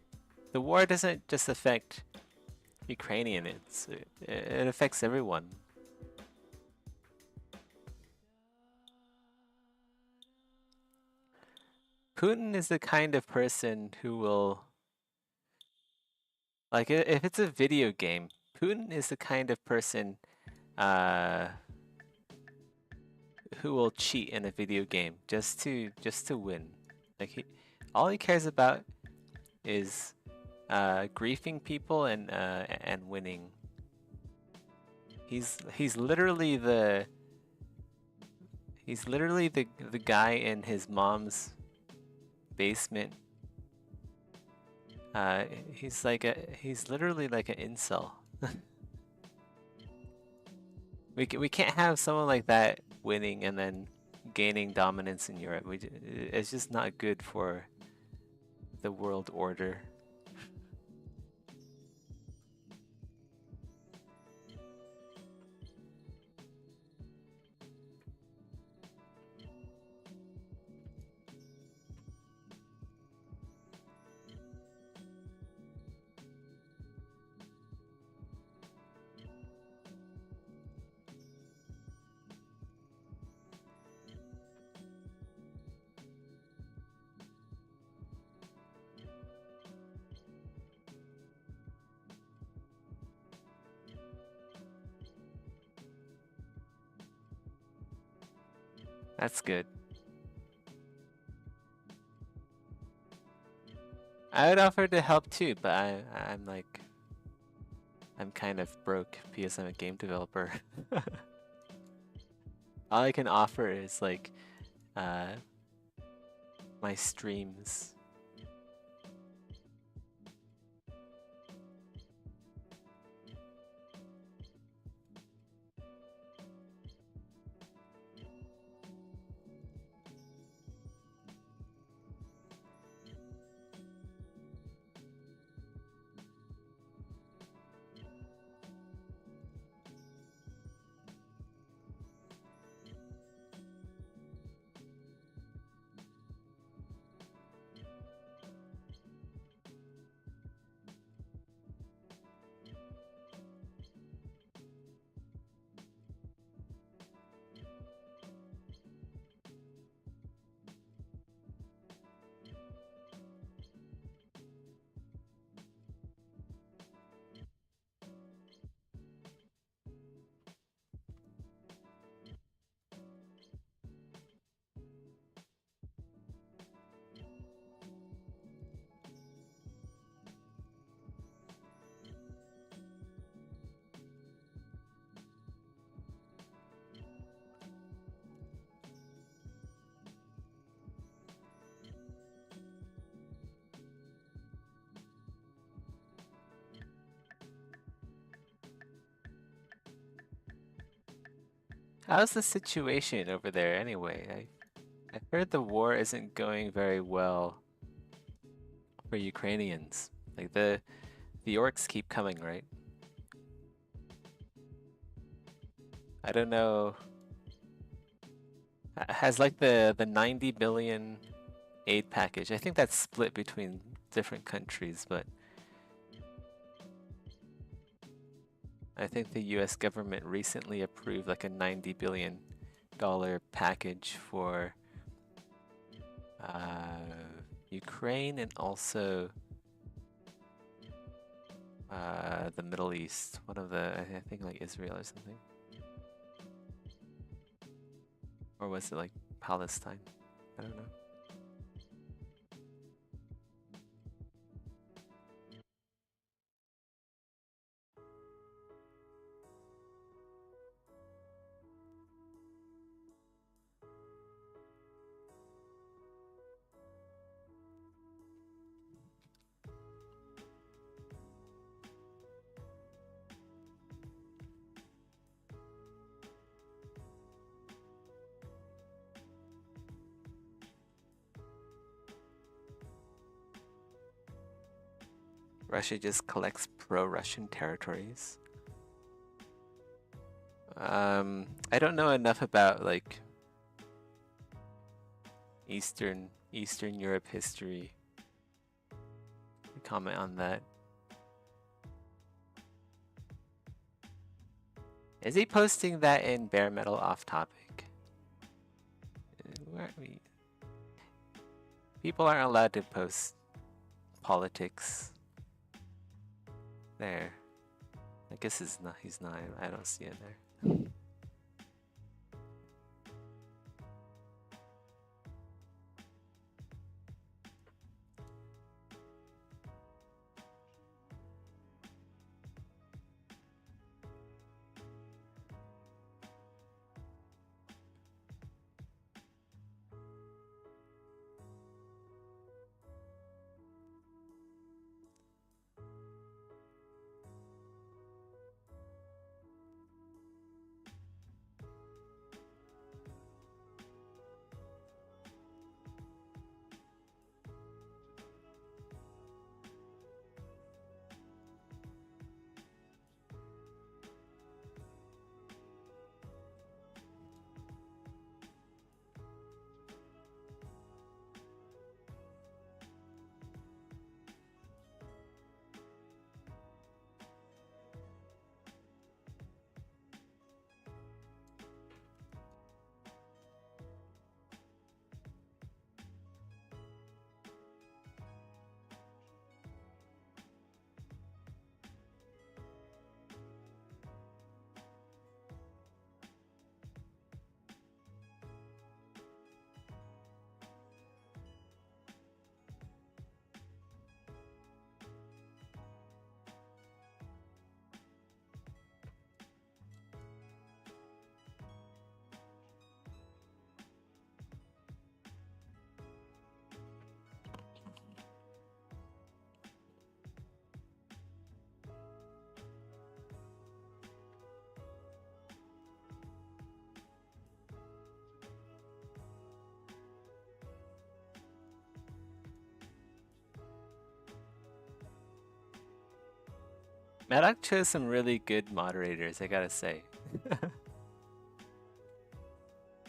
S5: the war doesn't just affect Ukrainian, it affects everyone. Putin is the kind of person who will, like, if it's a video game, Putin is the kind of person who will cheat in a video game just to win. Like, all he cares about is griefing people and winning. He's literally the guy in his mom's basement. He's literally like an incel. we can't have someone like that winning and then gaining dominance in Europe. It's just not good for the world order. That's good. I would offer to help too, but I'm kind of broke because I'm a game developer. All I can offer is like my streams. How's the situation over there anyway? I heard the war isn't going very well for Ukrainians. Like the orcs keep coming, right? I don't know. Has like the 90 billion aid package. I think that's split between different countries, but I think the US government recently approved like a $90 billion package for Ukraine and also the Middle East. One of the, I think like Israel or something. Or was it like Palestine? I don't know. Russia just collects pro-Russian territories. I don't know enough about like Eastern Europe history to comment on that. Is he posting that in bare metal off topic? Where are we? People aren't allowed to post politics. There. I guess he's not. I don't see it there. Maddox chose some really good moderators, I gotta say.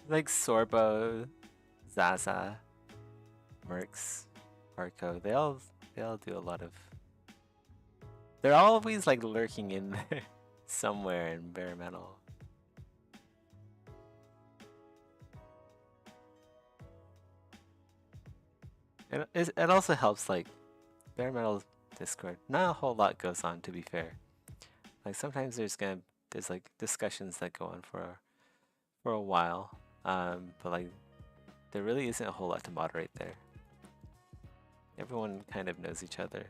S5: Like Sorbo, Zaza, Mercs, Arco, they all do a lot of. They're always like lurking in there somewhere in bare metal. It also helps like bare metal Discord. Not a whole lot goes on, to be fair. Like sometimes there's like discussions that go on for a while, but like there really isn't a whole lot to moderate there. Everyone kind of knows each other.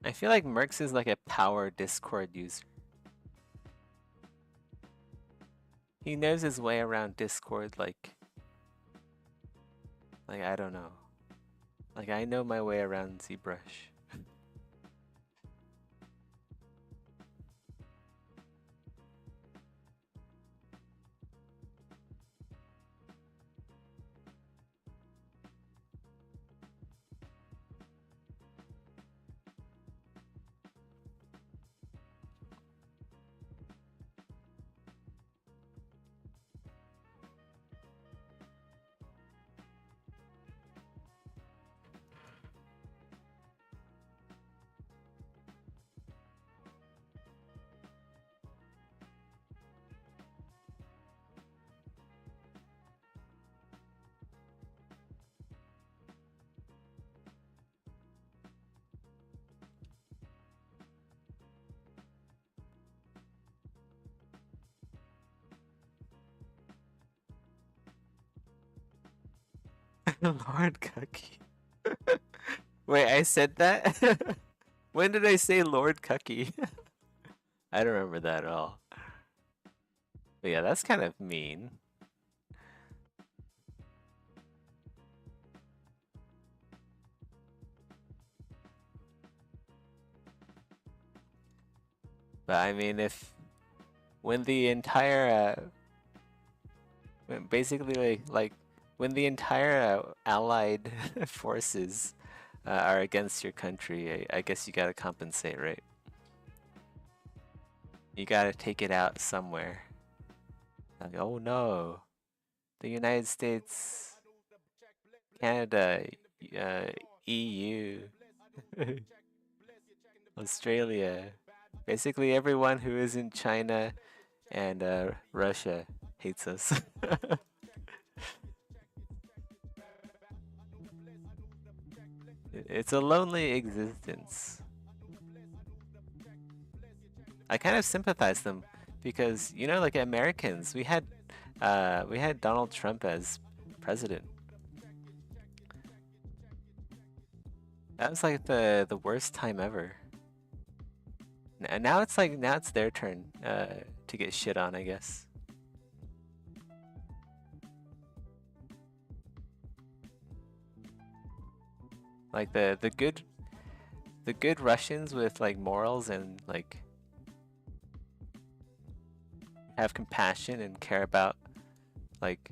S5: I feel like Mercs is like a power Discord user. He knows his way around Discord like I don't know. Like I know my way around ZBrush. Lord Cucky. Wait, I said that? When did I say Lord Cucky? I don't remember that at all. But yeah, that's kind of mean. But I mean, when the entire basically when the entire allied forces are against your country, I guess you gotta compensate, right? You gotta take it out somewhere. Like, oh no, the United States, Canada, EU, Australia, basically everyone who isn't China and Russia hates us. It's a lonely existence. I kind of sympathize them because, you know, like Americans, we had Donald Trump as president. That was like the worst time ever. And now it's their turn to get shit on, I guess. Like the good Russians with like morals and like have compassion and care about like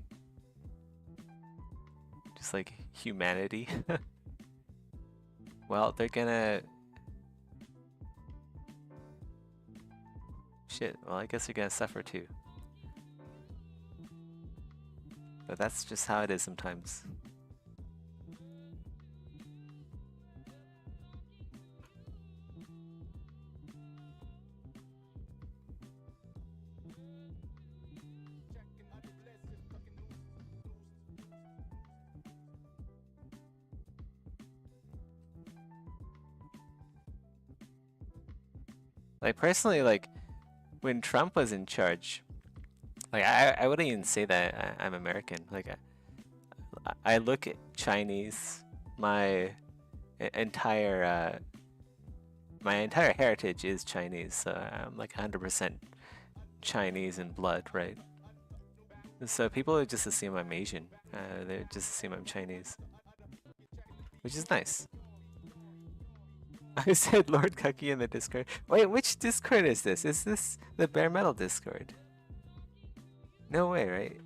S5: just like humanity. Well, they're gonna shit. Well, I guess they're gonna suffer too. But that's just how it is sometimes. Like personally, like when Trump was in charge, like I wouldn't even say that I'm American. Like I look at Chinese. My entire heritage is Chinese, so I'm like 100% Chinese in blood, right? So people would just assume I'm Asian. They just assume I'm Chinese, which is nice. I said Lord Cucky in the Discord. Wait, which Discord is this? Is this the Bare Metal Discord? No way, right?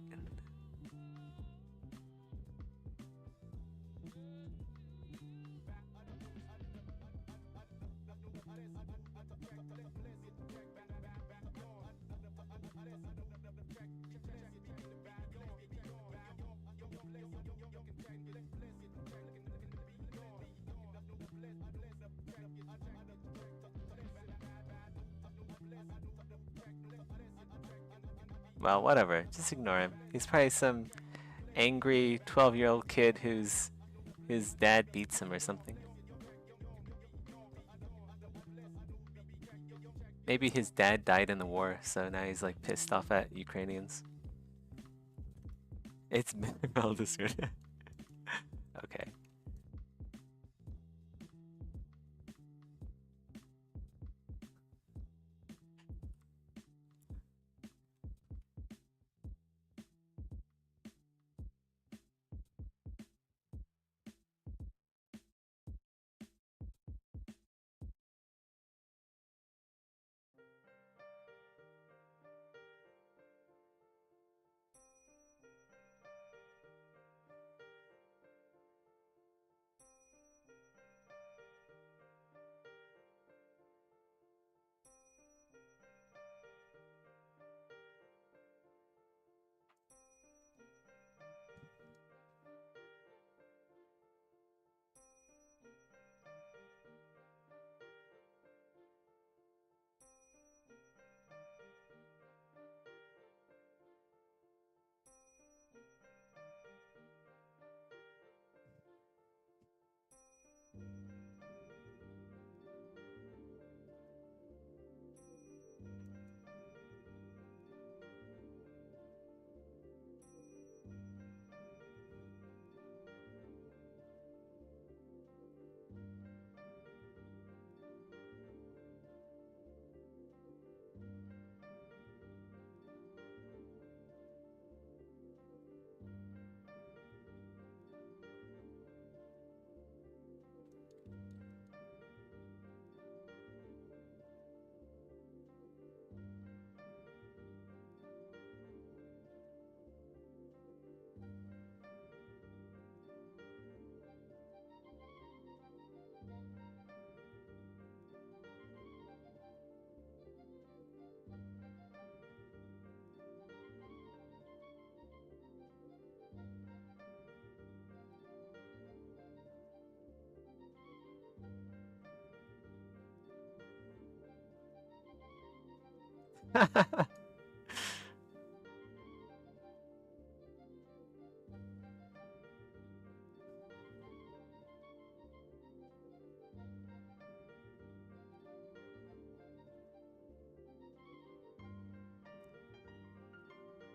S5: Well, whatever. Just ignore him. He's probably some angry 12-year-old kid whose dad beats him or something. Maybe his dad died in the war, so now he's like pissed off at Ukrainians. It's minimal Discord. Okay.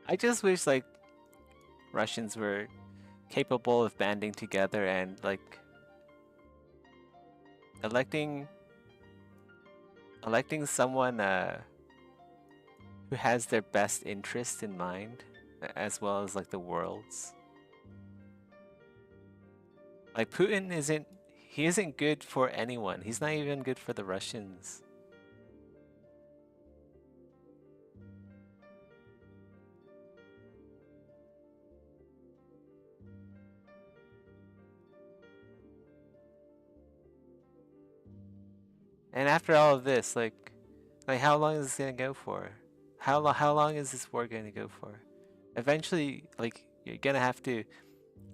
S5: I just wish like Russians were capable of banding together and like electing someone who has their best interest in mind as well as like the world's. Like Putin isn't good for anyone. He's not even good for the Russians. And after all of this, like how long is this gonna go for? How long is this war gonna go for? Eventually, like you're gonna have to,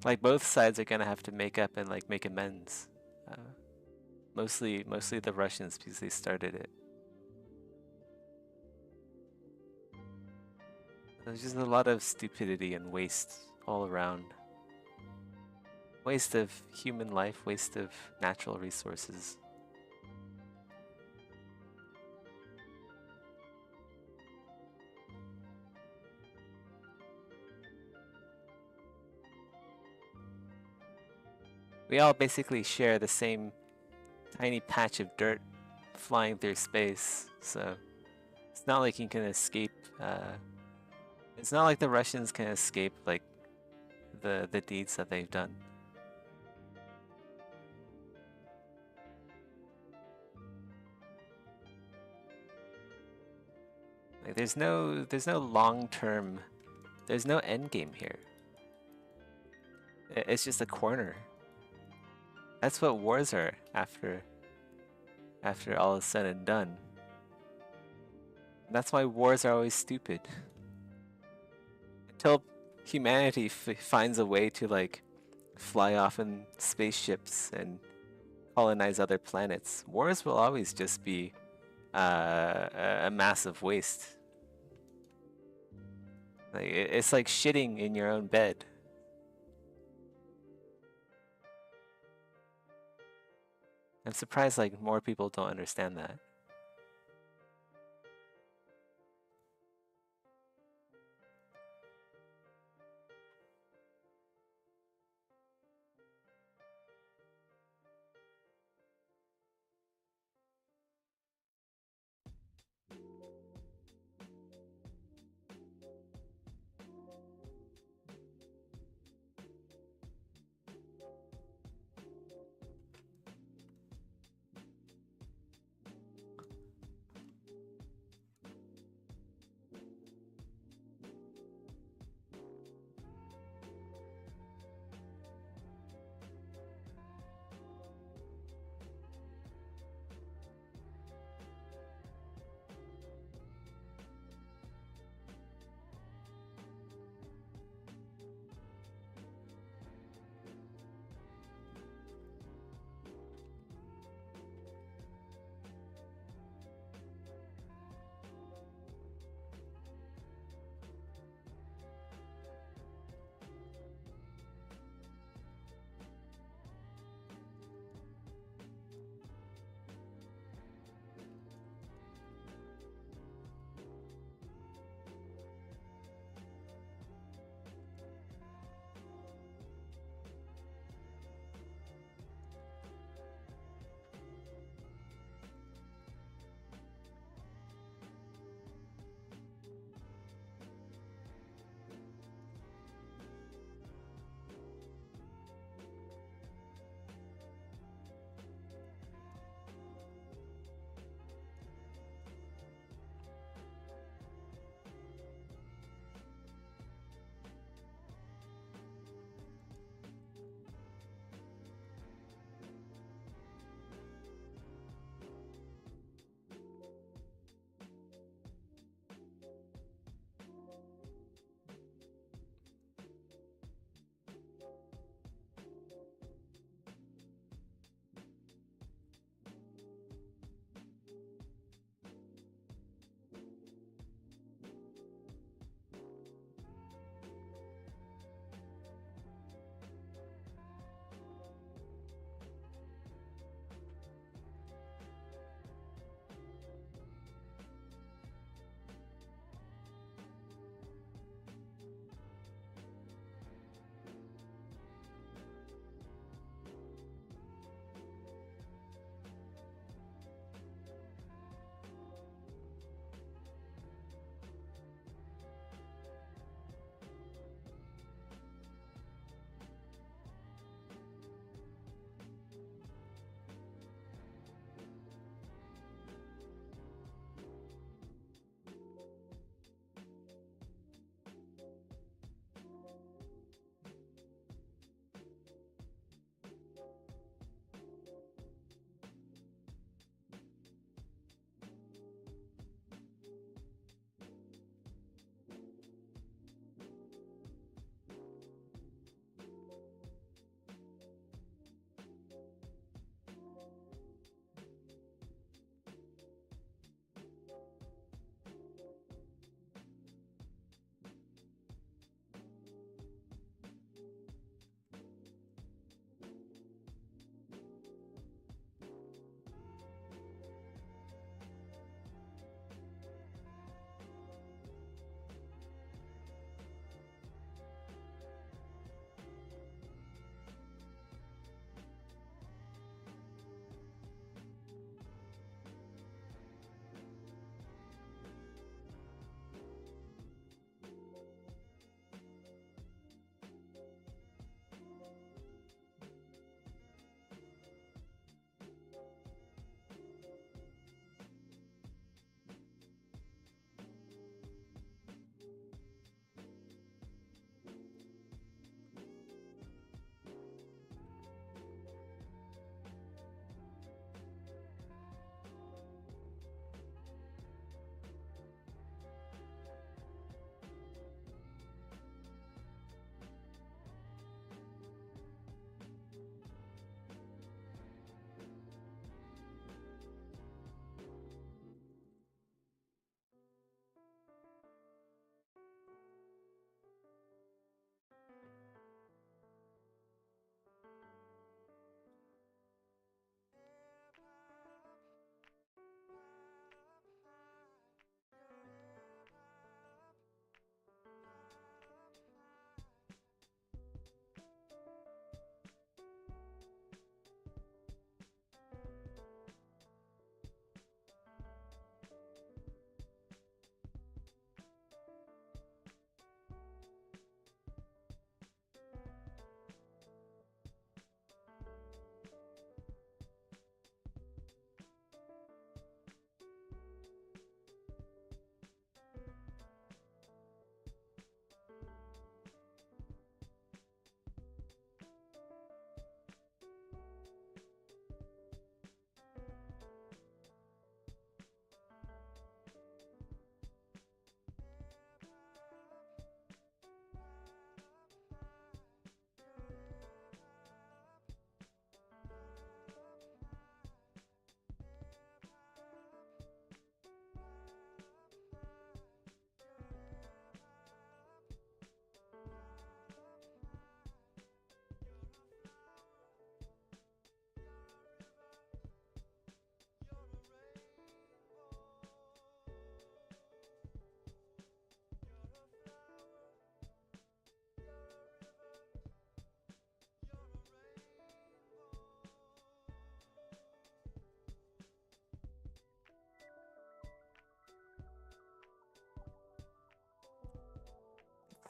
S5: like both sides are gonna have to make up and like make amends. Mostly the Russians because they started it. There's just a lot of stupidity and waste all around. Waste of human life, waste of natural resources. We all basically share the same tiny patch of dirt flying through space, so it's not like you can escape. It's not like the Russians can escape like the deeds that they've done. Like there's no long-term, there's no end game here. It's just a corner. That's what wars are after all is said and done. That's why wars are always stupid. Until humanity finds a way to like fly off in spaceships and colonize other planets, wars will always just be a massive waste. Like, it's like shitting in your own bed. I'm surprised like more people don't understand that.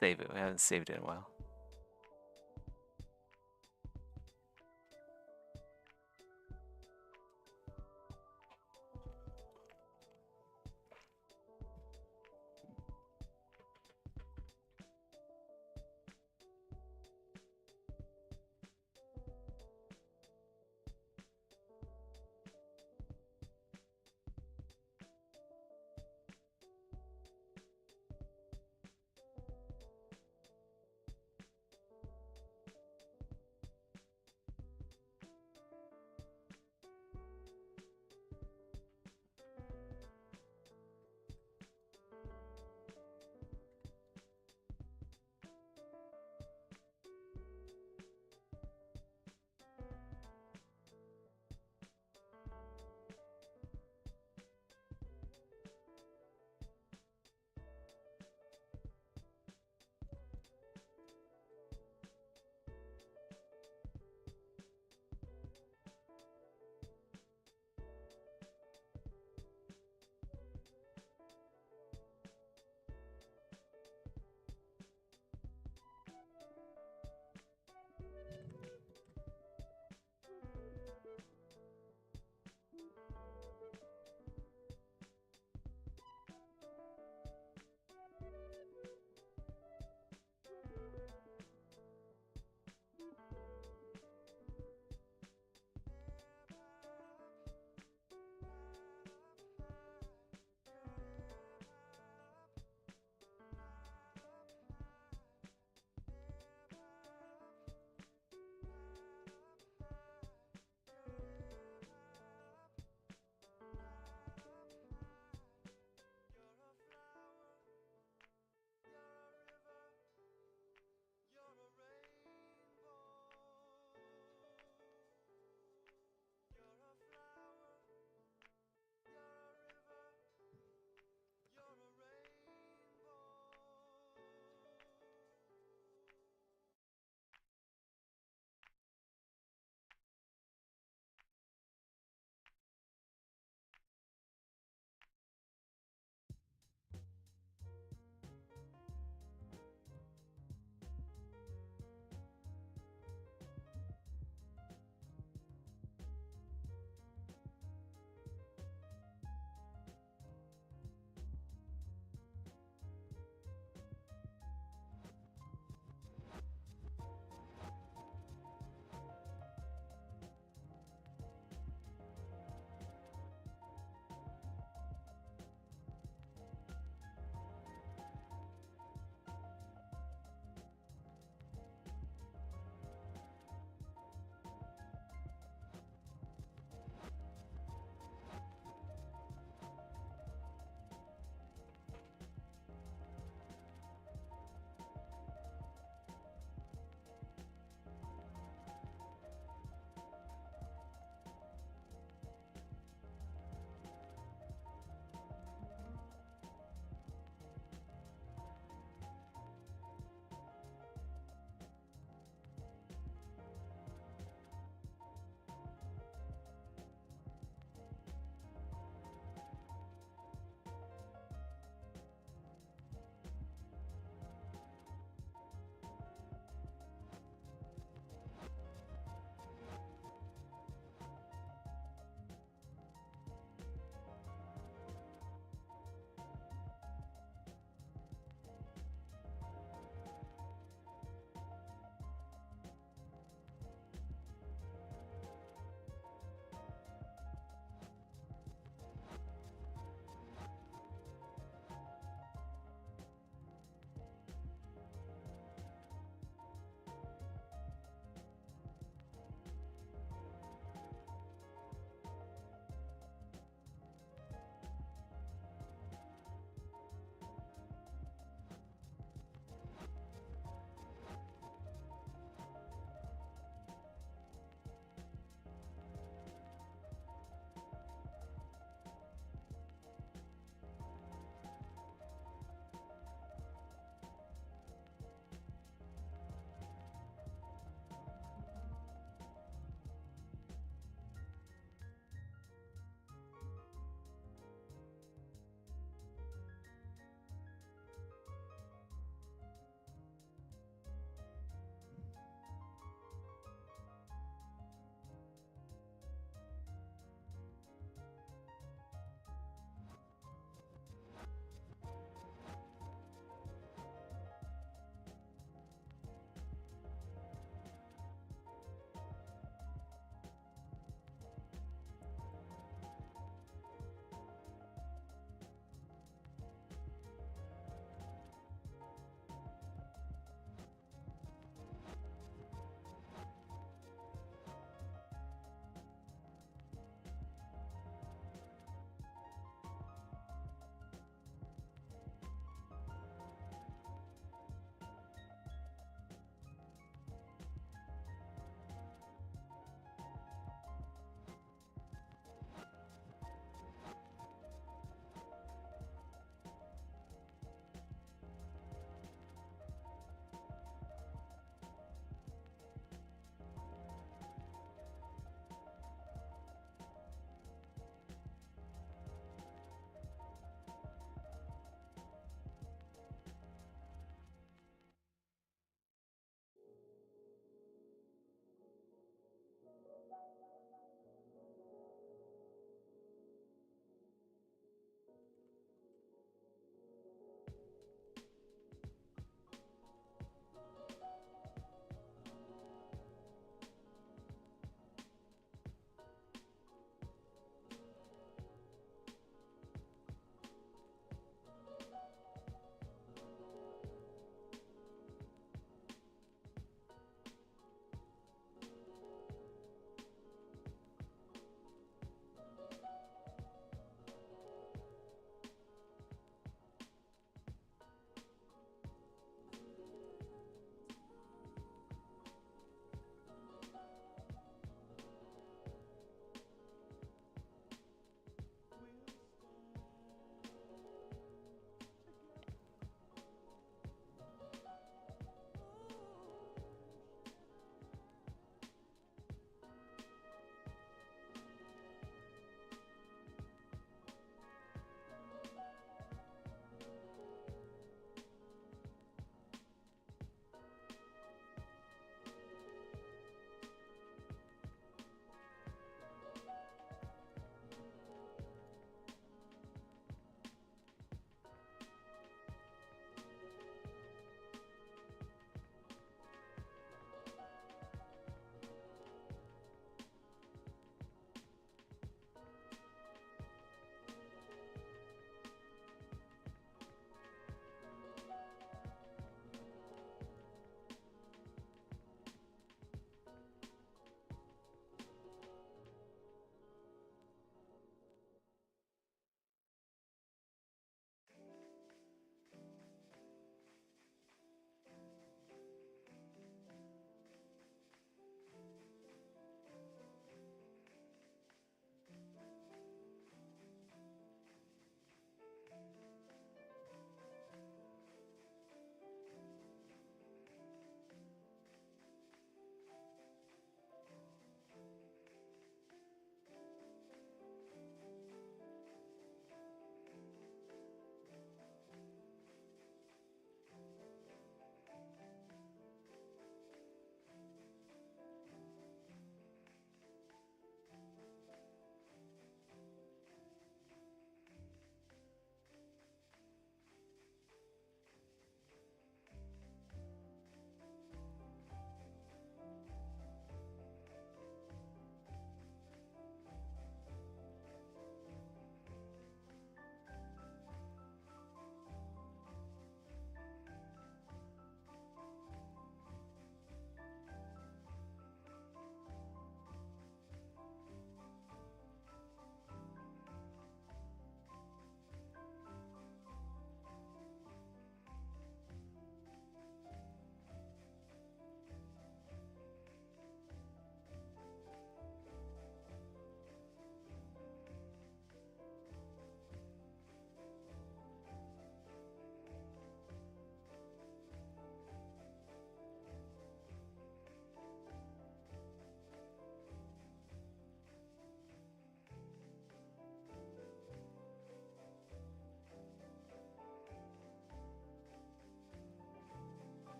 S5: save it. We haven't saved it in a while.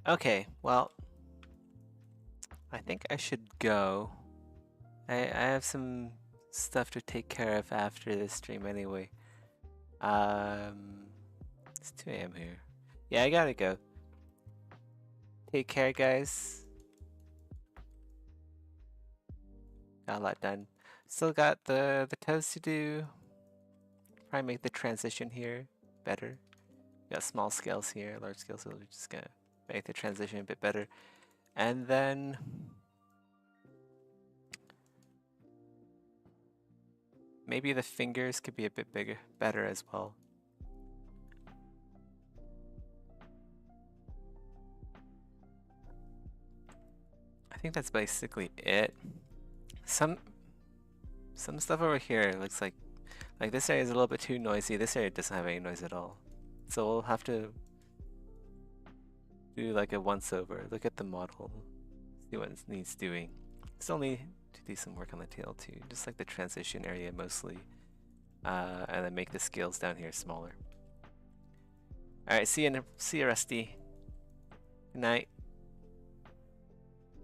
S5: Okay, well, I think I should go. I have some stuff to take care of after this stream anyway. It's 2 a.m. here. Yeah, I gotta go. Take care, guys. Got a lot done. Still got the toast to do. Probably make the transition here better. Got small scales here, large scales, so we're just gonna make the transition a bit better. And then maybe the fingers could be a bit better as well. I think that's basically it. Some stuff over here looks like this area is a little bit too noisy. This area doesn't have any noise at all. So we'll have to do like a once over. Look at the model. See what it needs doing. Still need to do some work on the tail too. Just like the transition area mostly. And then make the scales down here smaller. Alright, see you Rusty. Good night.